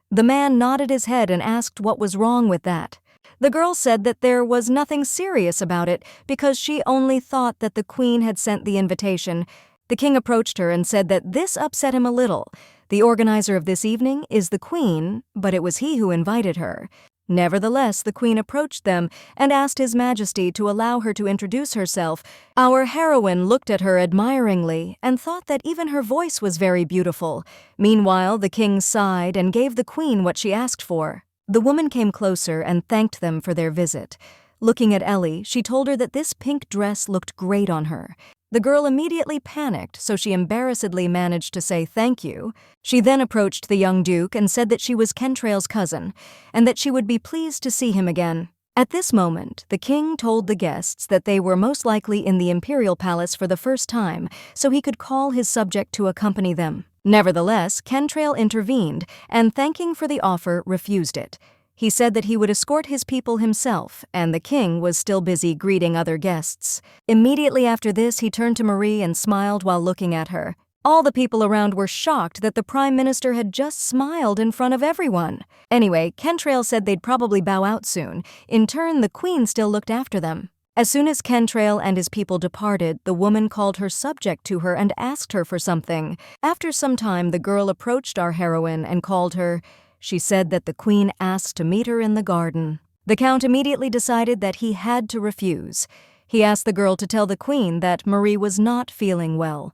The man nodded his head and asked what was wrong with that. The girl said that there was nothing serious about it because she only thought that the queen had sent the invitation. The king approached her and said that this upset him a little. The organizer of this evening is the queen, but it was he who invited her. Nevertheless, the queen approached them and asked His Majesty to allow her to introduce herself. Our heroine looked at her admiringly and thought that even her voice was very beautiful. Meanwhile, the king sighed and gave the queen what she asked for. The woman came closer and thanked them for their visit. Looking at Ellie, she told her that this pink dress looked great on her. The girl immediately panicked, so she embarrassedly managed to say thank you. She then approached the young duke and said that she was Kentrail's cousin, and that she would be pleased to see him again. At this moment, the king told the guests that they were most likely in the imperial palace for the first time, so he could call his subject to accompany them. Nevertheless, Kentrail intervened, and thanking for the offer, refused it. He said that he would escort his people himself, and the king was still busy greeting other guests. Immediately after this, he turned to Marie and smiled while looking at her. All the people around were shocked that the prime minister had just smiled in front of everyone. Anyway, Kentrail said they'd probably bow out soon. In turn, the queen still looked after them. As soon as Kentrail and his people departed, the woman called her subject to her and asked her for something. After some time, the girl approached our heroine and called her. She said that the queen asked to meet her in the garden. The count immediately decided that he had to refuse. He asked the girl to tell the queen that Marie was not feeling well.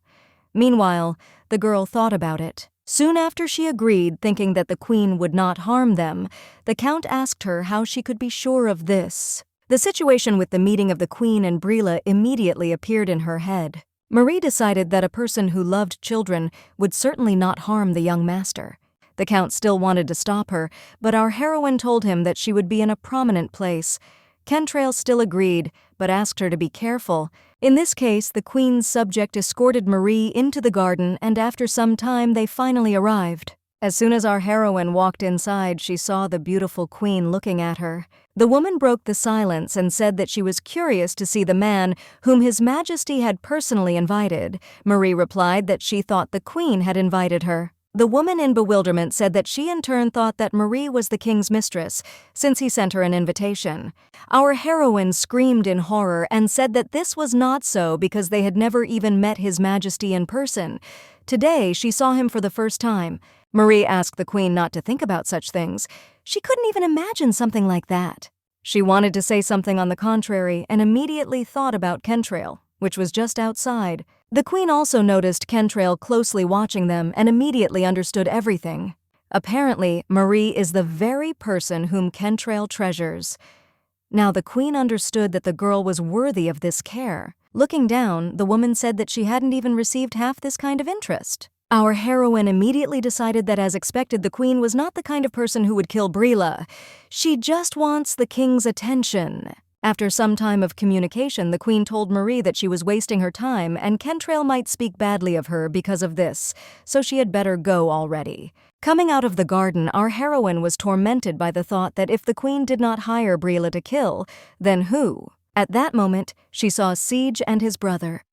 Meanwhile, the girl thought about it. Soon after she agreed, thinking that the queen would not harm them, the count asked her how she could be sure of this. The situation with the meeting of the queen and Brila immediately appeared in her head. Marie decided that a person who loved children would certainly not harm the young master. The count still wanted to stop her, but our heroine told him that she would be in a prominent place. Kentrail still agreed, but asked her to be careful. In this case, the queen's subject escorted Marie into the garden, and after some time they finally arrived. As soon as our heroine walked inside, she saw the beautiful queen looking at her. The woman broke the silence and said that she was curious to see the man whom His Majesty had personally invited. Marie replied that she thought the queen had invited her. The woman in bewilderment said that she in turn thought that Marie was the king's mistress, since he sent her an invitation. Our heroine screamed in horror and said that this was not so because they had never even met His Majesty in person. Today, she saw him for the first time. Marie asked the queen not to think about such things. She couldn't even imagine something like that. She wanted to say something on the contrary and immediately thought about Kentrail, which was just outside. The queen also noticed Kentrail closely watching them and immediately understood everything. Apparently, Marie is the very person whom Kentrail treasures. Now the queen understood that the girl was worthy of this care. Looking down, the woman said that she hadn't even received half this kind of interest. Our heroine immediately decided that, as expected, the queen was not the kind of person who would kill Brila. She just wants the king's attention. After some time of communication, the queen told Marie that she was wasting her time and Kentrail might speak badly of her because of this, so she had better go already. Coming out of the garden, our heroine was tormented by the thought that if the queen did not hire Brila to kill, then who? At that moment, she saw Siege and his brother.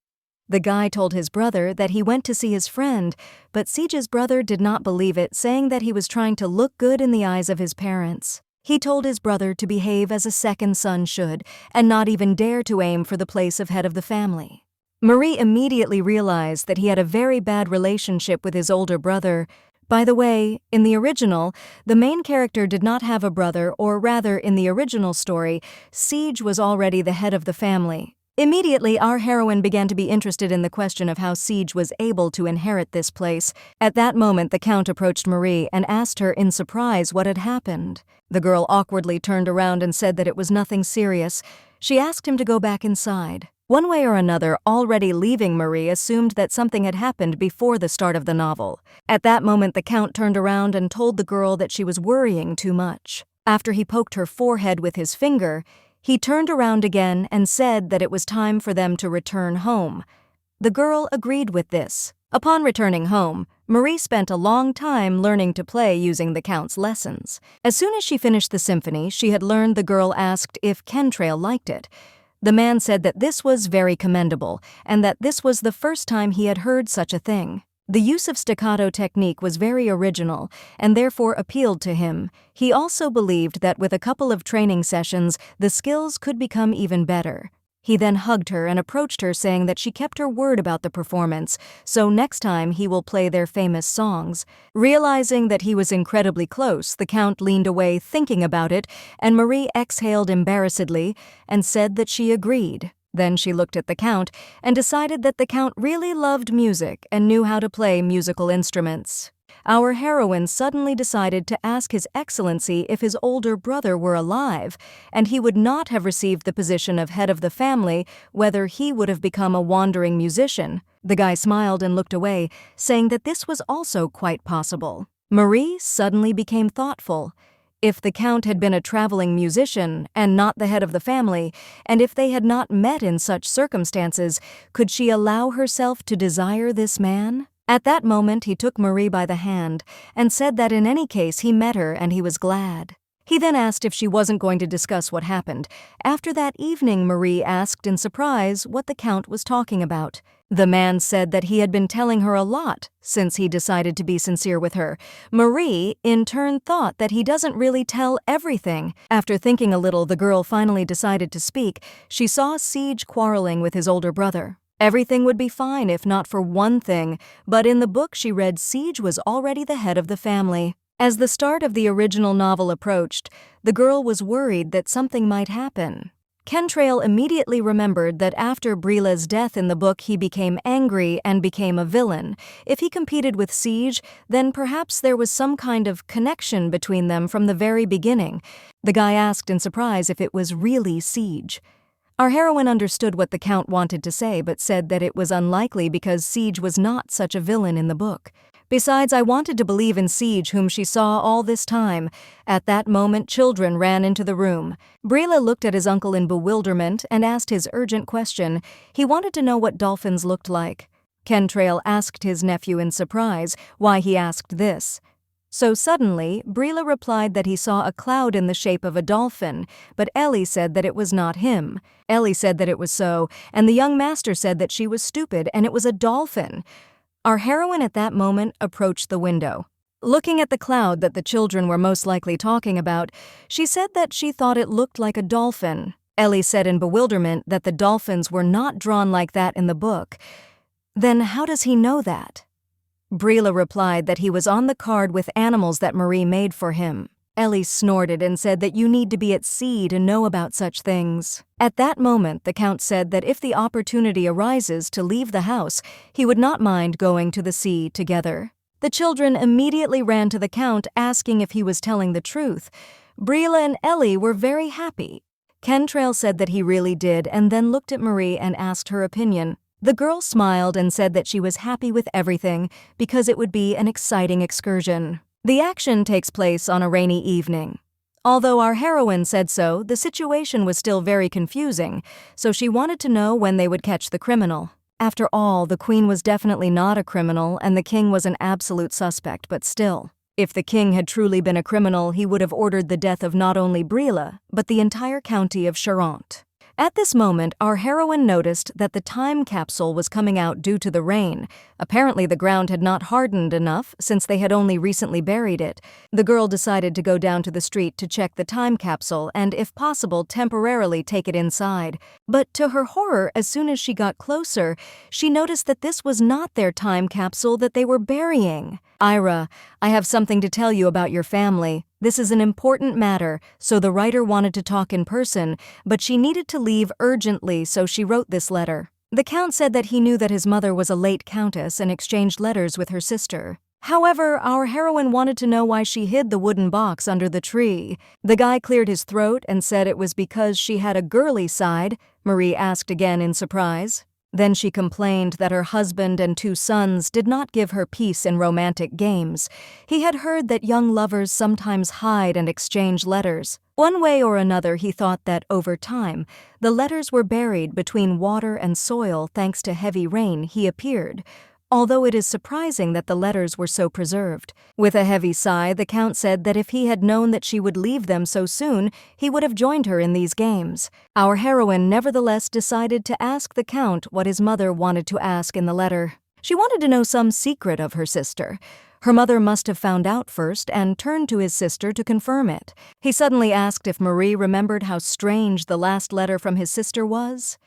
The guy told his brother that he went to see his friend, but Siege's brother did not believe it, saying that he was trying to look good in the eyes of his parents. He told his brother to behave as a second son should, and not even dare to aim for the place of head of the family. Marie immediately realized that he had a very bad relationship with his older brother. By the way, in the original, the main character did not have a brother, or rather, in the original story, Siege was already the head of the family. Immediately, our heroine began to be interested in the question of how Siege was able to inherit this place. At that moment, the count approached Marie and asked her in surprise what had happened. The girl awkwardly turned around and said that it was nothing serious. She asked him to go back inside. One way or another, already leaving Marie assumed that something had happened before the start of the novel. At that moment, the count turned around and told the girl that she was worrying too much. After he poked her forehead with his finger, he turned around again and said that it was time for them to return home. The girl agreed with this. Upon returning home, Marie spent a long time learning to play using the Count's lessons. As soon as she finished the symphony she had learned, the girl asked if Kentrail liked it. The man said that this was very commendable, and that this was the first time he had heard such a thing. The use of staccato technique was very original, and therefore appealed to him. He also believed that with a couple of training sessions, the skills could become even better. He then hugged her and approached her, saying that she kept her word about the performance, so next time he will play their famous songs. Realizing that he was incredibly close, the Count leaned away thinking about it, and Marie exhaled embarrassedly and said that she agreed. Then she looked at the Count and decided that the Count really loved music and knew how to play musical instruments. Our heroine suddenly decided to ask His Excellency if his older brother were alive, and he would not have received the position of head of the family, whether he would have become a wandering musician. The guy smiled and looked away, saying that this was also quite possible. Marie suddenly became thoughtful. If the Count had been a traveling musician and not the head of the family, and if they had not met in such circumstances, could she allow herself to desire this man? At that moment he took Marie by the hand and said that in any case he met her and he was glad. He then asked if she wasn't going to discuss what happened. After that evening, Marie asked in surprise what the Count was talking about. The man said that he had been telling her a lot since he decided to be sincere with her. Marie, in turn, thought that he doesn't really tell everything. After thinking a little, the girl finally decided to speak. She saw Siege quarreling with his older brother. Everything would be fine if not for one thing, but in the book she read Siege was already the head of the family. As the start of the original novel approached, the girl was worried that something might happen. Kentrail immediately remembered that after Brila's death in the book he became angry and became a villain. If he competed with Siege, then perhaps there was some kind of connection between them from the very beginning. The guy asked in surprise if it was really Siege. Our heroine understood what the Count wanted to say, but said that it was unlikely because Siege was not such a villain in the book. Besides, I wanted to believe in Siege, whom she saw all this time. At that moment, children ran into the room. Brila looked at his uncle in bewilderment and asked his urgent question. He wanted to know what dolphins looked like. Kentrail asked his nephew in surprise why he asked this. So suddenly, Brila replied that he saw a cloud in the shape of a dolphin, but Ellie said that it was not him. Ellie said that it was so, and the young master said that she was stupid and it was a dolphin. Our heroine at that moment approached the window. Looking at the cloud that the children were most likely talking about, she said that she thought it looked like a dolphin. Ellie said in bewilderment that the dolphins were not drawn like that in the book. Then how does he know that? Brila replied that he was on the card with animals that Marie made for him. Ellie snorted and said that you need to be at sea to know about such things. At that moment, the Count said that if the opportunity arises to leave the house, he would not mind going to the sea together. The children immediately ran to the Count asking if he was telling the truth. Brila and Ellie were very happy. Kentrail said that he really did and then looked at Marie and asked her opinion. The girl smiled and said that she was happy with everything because it would be an exciting excursion. The action takes place on a rainy evening. Although our heroine said so, the situation was still very confusing, so she wanted to know when they would catch the criminal. After all, the queen was definitely not a criminal and the king was an absolute suspect, but still. If the king had truly been a criminal, he would have ordered the death of not only Brila, but the entire county of Charente. At this moment, our heroine noticed that the time capsule was coming out due to the rain. Apparently the ground had not hardened enough since they had only recently buried it. The girl decided to go down to the street to check the time capsule and, if possible, temporarily take it inside. But to her horror, as soon as she got closer, she noticed that this was not their time capsule that they were burying. Ira, I have something to tell you about your family. This is an important matter, so the writer wanted to talk in person, but she needed to leave urgently, so she wrote this letter. The Count said that he knew that his mother was a late countess and exchanged letters with her sister. However, our heroine wanted to know why she hid the wooden box under the tree. The guy cleared his throat and said it was because she had a girly side. Marie asked again in surprise. Then she complained that her husband and 2 sons did not give her peace in romantic games. He had heard that young lovers sometimes hide and exchange letters. One way or another, he thought that, over time, the letters were buried between water and soil thanks to heavy rain. He appeared. although it is surprising that the letters were so preserved. With a heavy sigh, the Count said that if he had known that she would leave them so soon, he would have joined her in these games. Our heroine nevertheless decided to ask the Count what his mother wanted to ask in the letter. She wanted to know some secret of her sister. Her mother must have found out first and turned to his sister to confirm it. He suddenly asked if Marie remembered how strange the last letter from his sister was.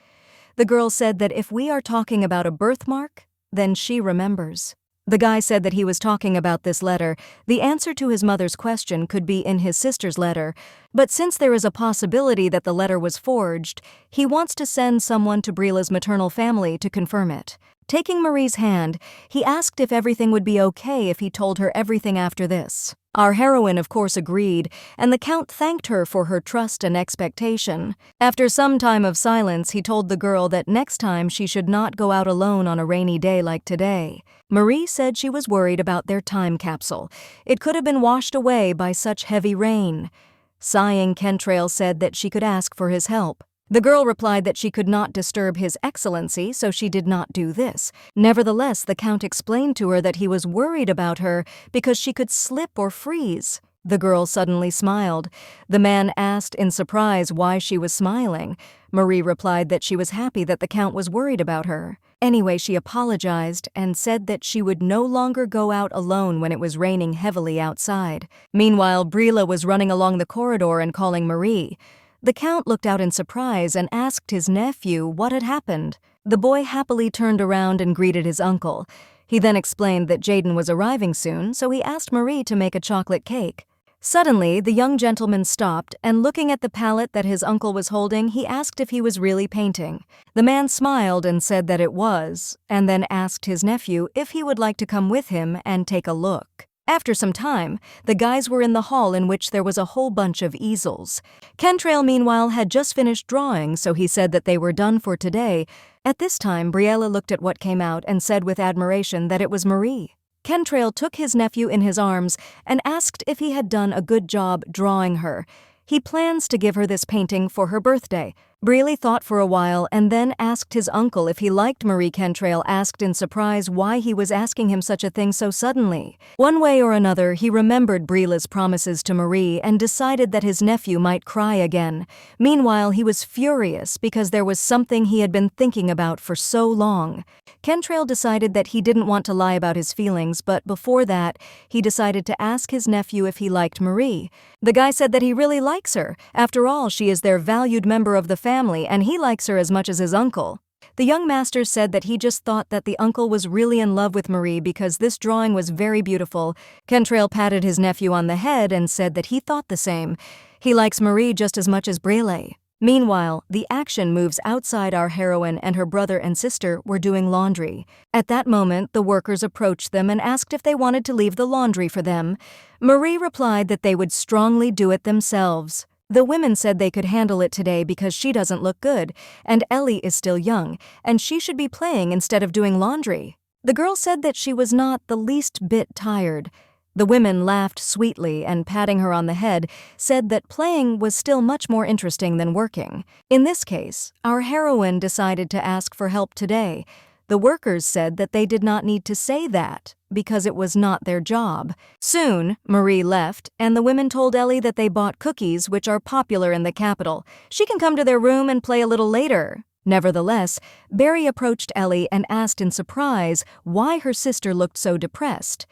The girl said that if we are talking about a birthmark, then she remembers. The guy said that he was talking about this letter. The answer to his mother's question could be in his sister's letter, but since there is a possibility that the letter was forged, he wants to send someone to Brila's maternal family to confirm it. Taking Marie's hand, he asked if everything would be okay if he told her everything after this. Our heroine, of course, agreed, and the Count thanked her for her trust and expectation. After some time of silence, he told the girl that next time she should not go out alone on a rainy day like today. Marie said she was worried about their time capsule. It could have been washed away by such heavy rain. Sighing, Kentrail said that she could ask for his help. The girl replied that she could not disturb His Excellency, so she did not do this. Nevertheless, the Count explained to her that he was worried about her because she could slip or freeze. The girl suddenly smiled. The man asked in surprise why she was smiling. Marie replied that she was happy that the Count was worried about her. Anyway, she apologized and said that she would no longer go out alone when it was raining heavily outside. Meanwhile, Brila was running along the corridor and calling Marie. The Count looked out in surprise and asked his nephew what had happened. The boy happily turned around and greeted his uncle. He then explained that Jaden was arriving soon, so he asked Marie to make a chocolate cake. Suddenly, the young gentleman stopped, and looking at the palette that his uncle was holding, he asked if he was really painting. The man smiled and said that it was, and then asked his nephew if he would like to come with him and take a look. After some time, the guys were in the hall in which there was a whole bunch of easels. Kentrail, meanwhile, had just finished drawing, so he said that they were done for today. At this time, Briella looked at what came out and said with admiration that it was Marie. Kentrail took his nephew in his arms and asked if he had done a good job drawing her. He plans to give her this painting for her birthday. Breely thought for a while and then asked his uncle if he liked Marie. Kentrail asked in surprise why he was asking him such a thing so suddenly. One way or another, he remembered Briela's promises to Marie and decided that his nephew might cry again. Meanwhile, he was furious because there was something he had been thinking about for so long. Kentrail decided that he didn't want to lie about his feelings, but before that, he decided to ask his nephew if he liked Marie. The guy said that he really likes her. After all, she is their valued member of the family, and he likes her as much as his uncle. The young master said that he just thought that the uncle was really in love with Marie because this drawing was very beautiful. Kentrail patted his nephew on the head and said that he thought the same. He likes Marie just as much as Brele. Meanwhile, the action moves outside. Our heroine and her brother and sister were doing laundry. At that moment, the workers approached them and asked if they wanted to leave the laundry for them. Marie replied that they would strongly do it themselves. The women said they could handle it today because she doesn't look good, and Ellie is still young, and she should be playing instead of doing laundry. The girl said that she was not the least bit tired. The women laughed sweetly and, patting her on the head, said that playing was still much more interesting than working. In this case, our heroine decided to ask for help today. The workers said that they did not need to say that, because it was not their job. Soon, Marie left, and the women told Ellie that they bought cookies, which are popular in the capital. She can come to their room and play a little later. Nevertheless, Barry approached Ellie and asked in surprise why her sister looked so depressed.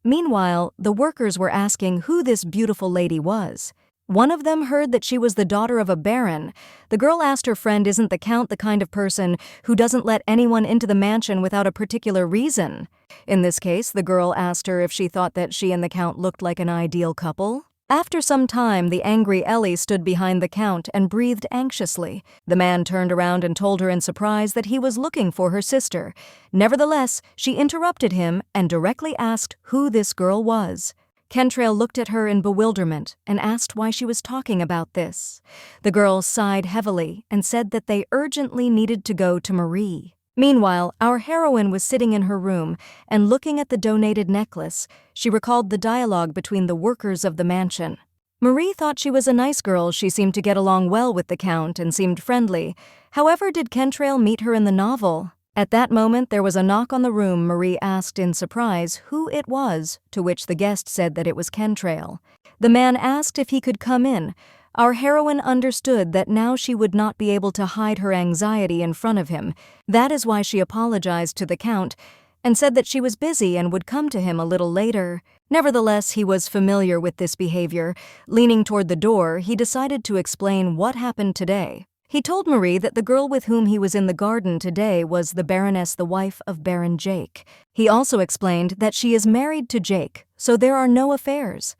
Meanwhile, the workers were asking who this beautiful lady was. One of them heard that she was the daughter of a baron. The girl asked her friend, isn't the Count the kind of person who doesn't let anyone into the mansion without a particular reason? In this case, the girl asked her if she thought that she and the Count looked like an ideal couple. After some time, the angry Ellie stood behind the Count and breathed anxiously. The man turned around and told her in surprise that he was looking for her sister. Nevertheless, she interrupted him and directly asked who this girl was. Kentrail looked at her in bewilderment and asked why she was talking about this. The girl sighed heavily and said that they urgently needed to go to Marie. Meanwhile, our heroine was sitting in her room and looking at the donated necklace. She recalled the dialogue between the workers of the mansion. Marie thought she was a nice girl. She seemed to get along well with the Count and seemed friendly. However, did Kentrail meet her in the novel? At that moment, there was a knock on the room. Marie asked in surprise who it was, to which the guest said that it was Kentrail. The man asked if he could come in. Our heroine understood that now she would not be able to hide her anxiety in front of him. That is why she apologized to the Count and said that she was busy and would come to him a little later. Nevertheless, he was familiar with this behavior. Leaning toward the door, he decided to explain what happened today. He told Marie that the girl with whom he was in the garden today was the Baroness, the wife of Baron Jake. He also explained that she is married to Jake, so there are no affairs.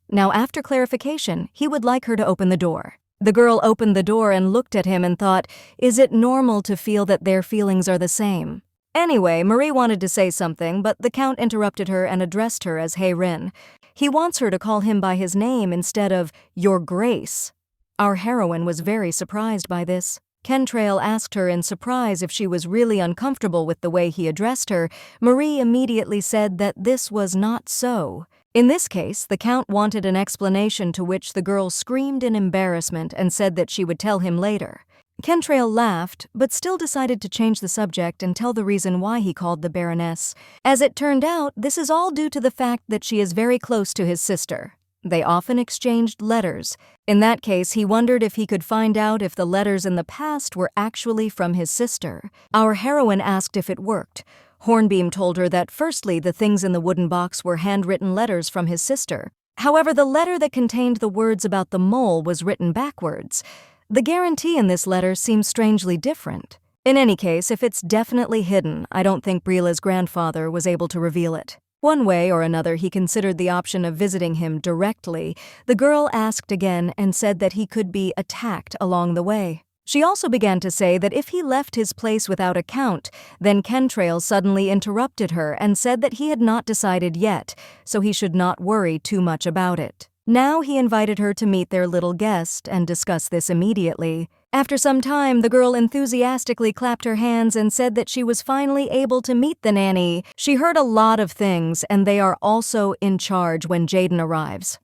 Now, after clarification, he would like her to open the door. The girl opened the door and looked at him and thought, is it normal to feel that their feelings are the same? Anyway, Marie wanted to say something, but the Count interrupted her and addressed her as Hey-Rin. He wants her to call him by his name instead of Your Grace. Our heroine was very surprised by this. Kentrail asked her in surprise if she was really uncomfortable with the way he addressed her. Marie immediately said that this was not so. In this case, the Count wanted an explanation, to which the girl screamed in embarrassment and said that she would tell him later. Kentrail laughed, but still decided to change the subject and tell the reason why he called the Baroness. As it turned out, this is all due to the fact that she is very close to his sister. They often exchanged letters. In that case, he wondered if he could find out if the letters in the past were actually from his sister. Our heroine asked if it worked. Hornbeam told her that firstly, the things in the wooden box were handwritten letters from his sister. However, the letter that contained the words about the mole was written backwards. The guarantee in this letter seems strangely different. In any case, if it's definitely hidden, I don't think Brila's grandfather was able to reveal it. One way or another, he considered the option of visiting him directly. The girl asked again and said that he could be attacked along the way. She also began to say that if he left his place without a Count, then Kentrail suddenly interrupted her and said that he had not decided yet, so he should not worry too much about it. Now he invited her to meet their little guest and discuss this immediately. After some time, the girl enthusiastically clapped her hands and said that she was finally able to meet the nanny. She heard a lot of things, and they are also in charge when Jaden arrives.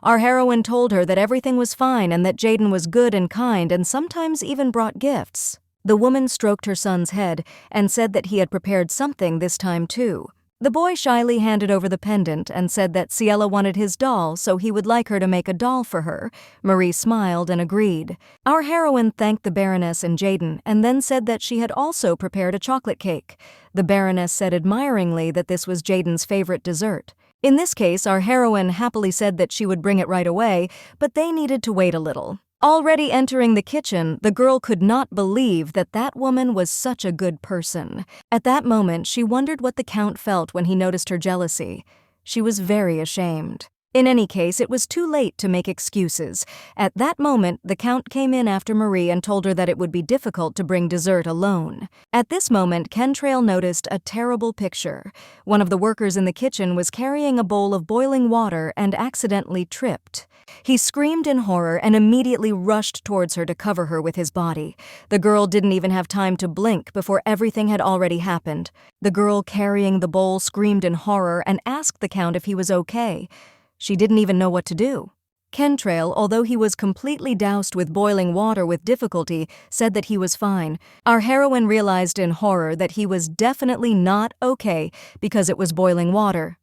Our heroine told her that everything was fine and that Jaden was good and kind and sometimes even brought gifts. The woman stroked her son's head and said that he had prepared something this time too. The boy shyly handed over the pendant and said that Ciela wanted his doll, so he would like her to make a doll for her. Marie smiled and agreed. Our heroine thanked the Baroness and Jaden and then said that she had also prepared a chocolate cake. The Baroness said admiringly that this was Jaden's favorite dessert. In this case, our heroine happily said that she would bring it right away, but they needed to wait a little. Already entering the kitchen, the girl could not believe that that woman was such a good person. At that moment, she wondered what the Count felt when he noticed her jealousy. She was very ashamed. In any case, it was too late to make excuses. At that moment, the Count came in after Marie and told her that it would be difficult to bring dessert alone. At this moment, Kentrail noticed a terrible picture. One of the workers in the kitchen was carrying a bowl of boiling water and accidentally tripped. He screamed in horror and immediately rushed towards her to cover her with his body. The girl didn't even have time to blink before everything had already happened. The girl carrying the bowl screamed in horror and asked the Count if he was okay. She didn't even know what to do. Kentrail, although he was completely doused with boiling water with difficulty, said that he was fine. Our heroine realized in horror that he was definitely not okay because it was boiling water.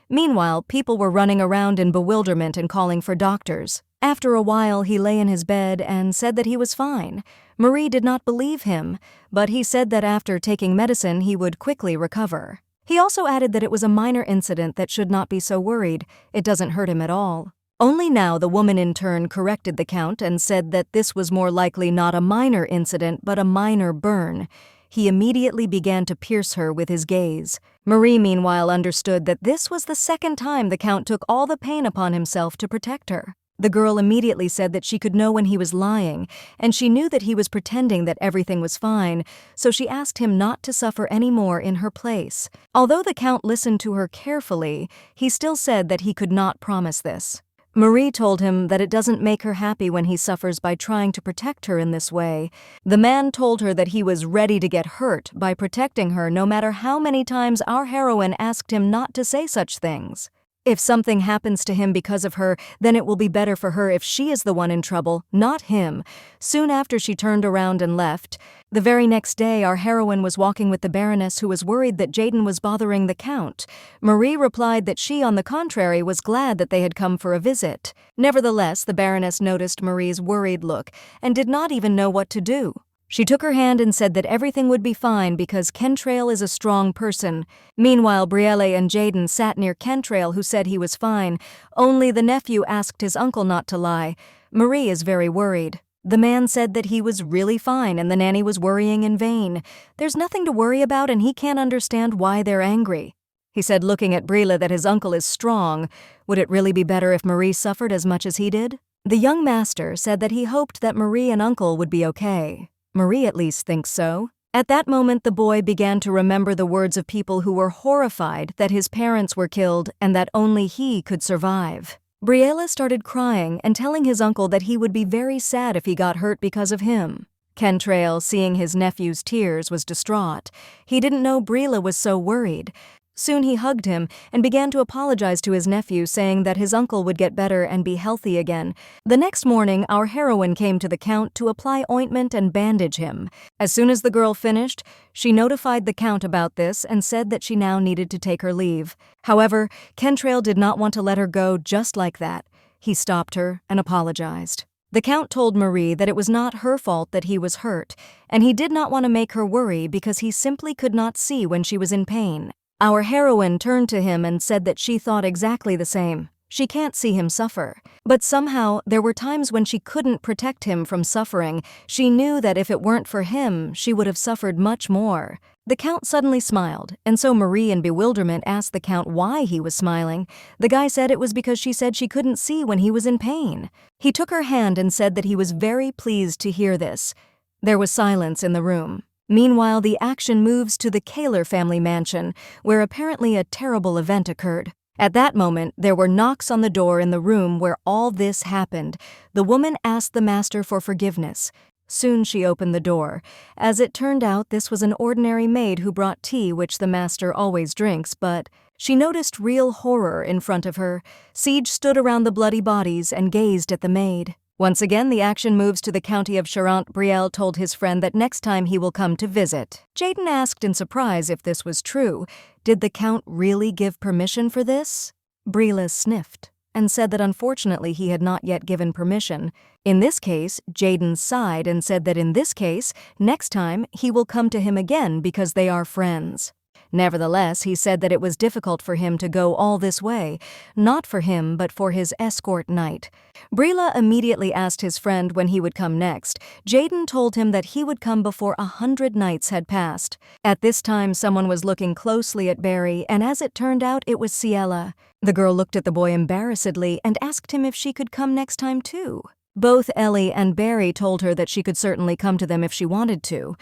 Meanwhile, people were running around in bewilderment and calling for doctors. After a while, he lay in his bed and said that he was fine. Marie did not believe him, but he said that after taking medicine, he would quickly recover. He also added that it was a minor incident that should not be so worried. It doesn't hurt him at all. Only now the woman in turn corrected the Count and said that this was more likely not a minor incident but a minor burn. He immediately began to pierce her with his gaze. Marie, meanwhile, understood that this was the second time the Count took all the pain upon himself to protect her. The girl immediately said that she could know when he was lying, and she knew that he was pretending that everything was fine, so she asked him not to suffer any more in her place. Although the Count listened to her carefully, he still said that he could not promise this. Marie told him that it doesn't make her happy when he suffers by trying to protect her in this way. The man told her that he was ready to get hurt by protecting her no matter how many times our heroine asked him not to say such things. If something happens to him because of her, then it will be better for her if she is the one in trouble, not him. Soon after she turned around and left. The very next day, our heroine was walking with the Baroness, who was worried that Jaden was bothering the Count. Marie replied that she, on the contrary, was glad that they had come for a visit. Nevertheless, the Baroness noticed Marie's worried look and did not even know what to do. She took her hand and said that everything would be fine because Kentrail is a strong person. Meanwhile, Brielle and Jaden sat near Kentrail, who said he was fine. Only the nephew asked his uncle not to lie. Marie is very worried. The man said that he was really fine and the nanny was worrying in vain. There's nothing to worry about and he can't understand why they're angry. He said, looking at Brielle, that his uncle is strong. Would it really be better if Marie suffered as much as he did? The young master said that he hoped that Marie and uncle would be okay. Marie at least thinks so. At that moment, the boy began to remember the words of people who were horrified that his parents were killed and that only he could survive. Brielle started crying and telling his uncle that he would be very sad if he got hurt because of him. Kentrail, seeing his nephew's tears, was distraught. He didn't know Brielle was so worried. Soon he hugged him and began to apologize to his nephew, saying that his uncle would get better and be healthy again. The next morning, our heroine came to the Count to apply ointment and bandage him. As soon as the girl finished, she notified the Count about this and said that she now needed to take her leave. However, Kentrail did not want to let her go just like that. He stopped her and apologized. The Count told Marie that it was not her fault that he was hurt, and he did not want to make her worry because he simply could not see when she was in pain. Our heroine turned to him and said that she thought exactly the same. She can't see him suffer. But somehow, there were times when she couldn't protect him from suffering. She knew that if it weren't for him, she would have suffered much more. The Count suddenly smiled, and so Marie, in bewilderment, asked the Count why he was smiling. The guy said it was because she said she couldn't see when he was in pain. He took her hand and said that he was very pleased to hear this. There was silence in the room. Meanwhile, the action moves to the Kaler family mansion, where apparently a terrible event occurred. At that moment, there were knocks on the door in the room where all this happened. The woman asked the master for forgiveness. Soon she opened the door. As it turned out, this was an ordinary maid who brought tea, which the master always drinks, but she noticed real horror in front of her. Siege stood around the bloody bodies and gazed at the maid. Once again, the action moves to the county of Charente. Brielle told his friend that next time he will come to visit. Jaden asked in surprise if this was true. Did the Count really give permission for this? Brielle sniffed and said that unfortunately he had not yet given permission. In this case, Jaden sighed and said that in this case, next time he will come to him again because they are friends. Nevertheless, he said that it was difficult for him to go all this way, not for him but for his escort knight. Brielle immediately asked his friend when he would come next. Jaden told him that he would come before 100 nights had passed. At this time, someone was looking closely at Barry, and as it turned out, it was Ciela. The girl looked at the boy embarrassedly and asked him if she could come next time too. Both Ellie and Barry told her that she could certainly come to them if she wanted to.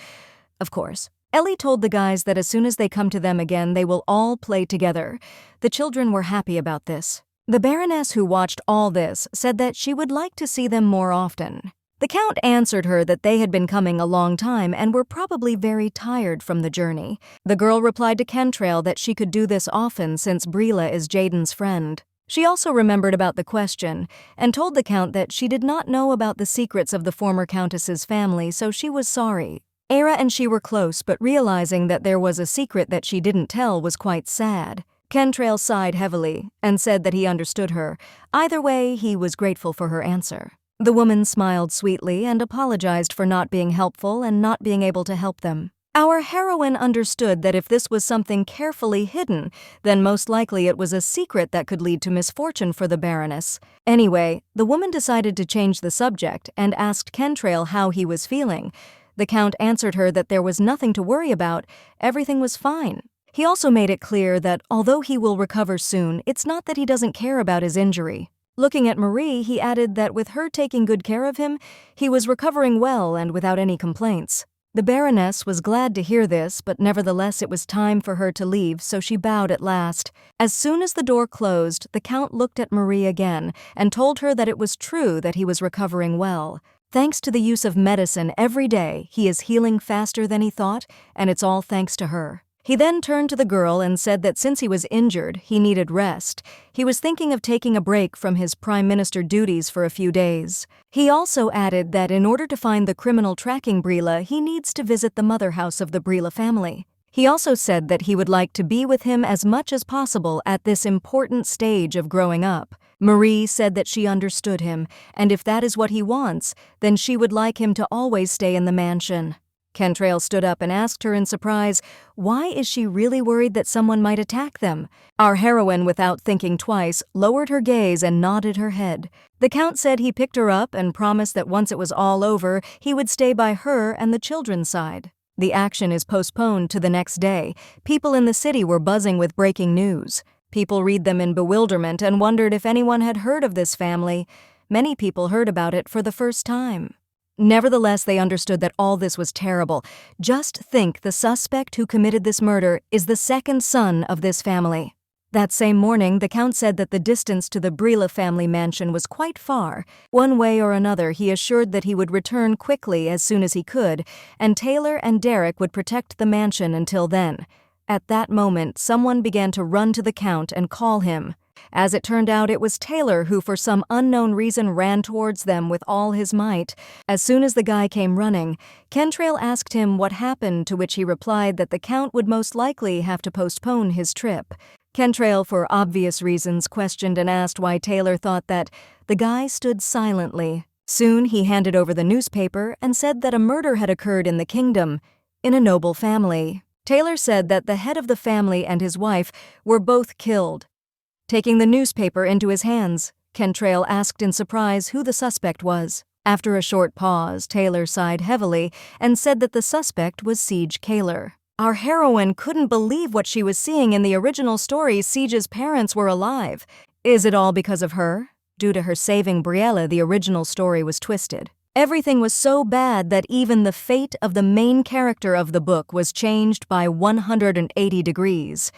Of course. Ellie told the guys that as soon as they come to them again, they will all play together. The children were happy about this. The Baroness, who watched all this, said that she would like to see them more often. The Count answered her that they had been coming a long time and were probably very tired from the journey. The girl replied to Kentrail that she could do this often since Brielle is Jaden's friend. She also remembered about the question and told the Count that she did not know about the secrets of the former Countess's family, so she was sorry. Era and she were close, but realizing that there was a secret that she didn't tell was quite sad. Kentrail sighed heavily and said that he understood her. Either way, he was grateful for her answer. The woman smiled sweetly and apologized for not being helpful and not being able to help them. Our heroine understood that if this was something carefully hidden, then most likely it was a secret that could lead to misfortune for the Baroness. Anyway, the woman decided to change the subject and asked Kentrail how he was feeling. The Count answered her that there was nothing to worry about, everything was fine. He also made it clear that although he will recover soon, it's not that he doesn't care about his injury. Looking at Marie, he added that with her taking good care of him, he was recovering well and without any complaints. The Baroness was glad to hear this, but nevertheless it was time for her to leave, so she bowed at last. As soon as the door closed, the Count looked at Marie again and told her that it was true that he was recovering well. Thanks to the use of medicine every day, he is healing faster than he thought, and it's all thanks to her. He then turned to the girl and said that since he was injured, he needed rest. He was thinking of taking a break from his prime minister duties for a few days. He also added that in order to find the criminal tracking Brila, he needs to visit the mother house of the Brila family. He also said that he would like to be with him as much as possible at this important stage of growing up. Marie said that she understood him, and if that is what he wants, then she would like him to always stay in the mansion. Kentrail stood up and asked her in surprise, why is she really worried that someone might attack them? Our heroine, without thinking twice, lowered her gaze and nodded her head. The Count said he picked her up and promised that once it was all over, he would stay by her and the children's side. The action is postponed to the next day. People in the city were buzzing with breaking news. People read them in bewilderment and wondered if anyone had heard of this family. Many people heard about it for the first time. Nevertheless, they understood that all this was terrible. Just think, the suspect who committed this murder is the second son of this family. That same morning, the Count said that the distance to the Brila family mansion was quite far. One way or another, he assured that he would return quickly as soon as he could, and Taylor and Derek would protect the mansion until then. At that moment, someone began to run to the Count and call him. As it turned out, it was Taylor who, for some unknown reason, ran towards them with all his might. As soon as the guy came running, Kentrail asked him what happened, to which he replied that the Count would most likely have to postpone his trip. Kentrail, for obvious reasons, questioned and asked why Taylor thought that. The guy stood silently. Soon he handed over the newspaper and said that a murder had occurred in the kingdom, in a noble family. Taylor said that the head of the family and his wife were both killed. Taking the newspaper into his hands, Kentrail asked in surprise who the suspect was. After a short pause, Taylor sighed heavily and said that the suspect was Siege Kaler. Our heroine couldn't believe what she was seeing. In the original story, Siege's parents were alive. Is it all because of her? Due to her saving Briella, the original story was twisted. Everything was so bad that even the fate of the main character of the book was changed by 180 degrees.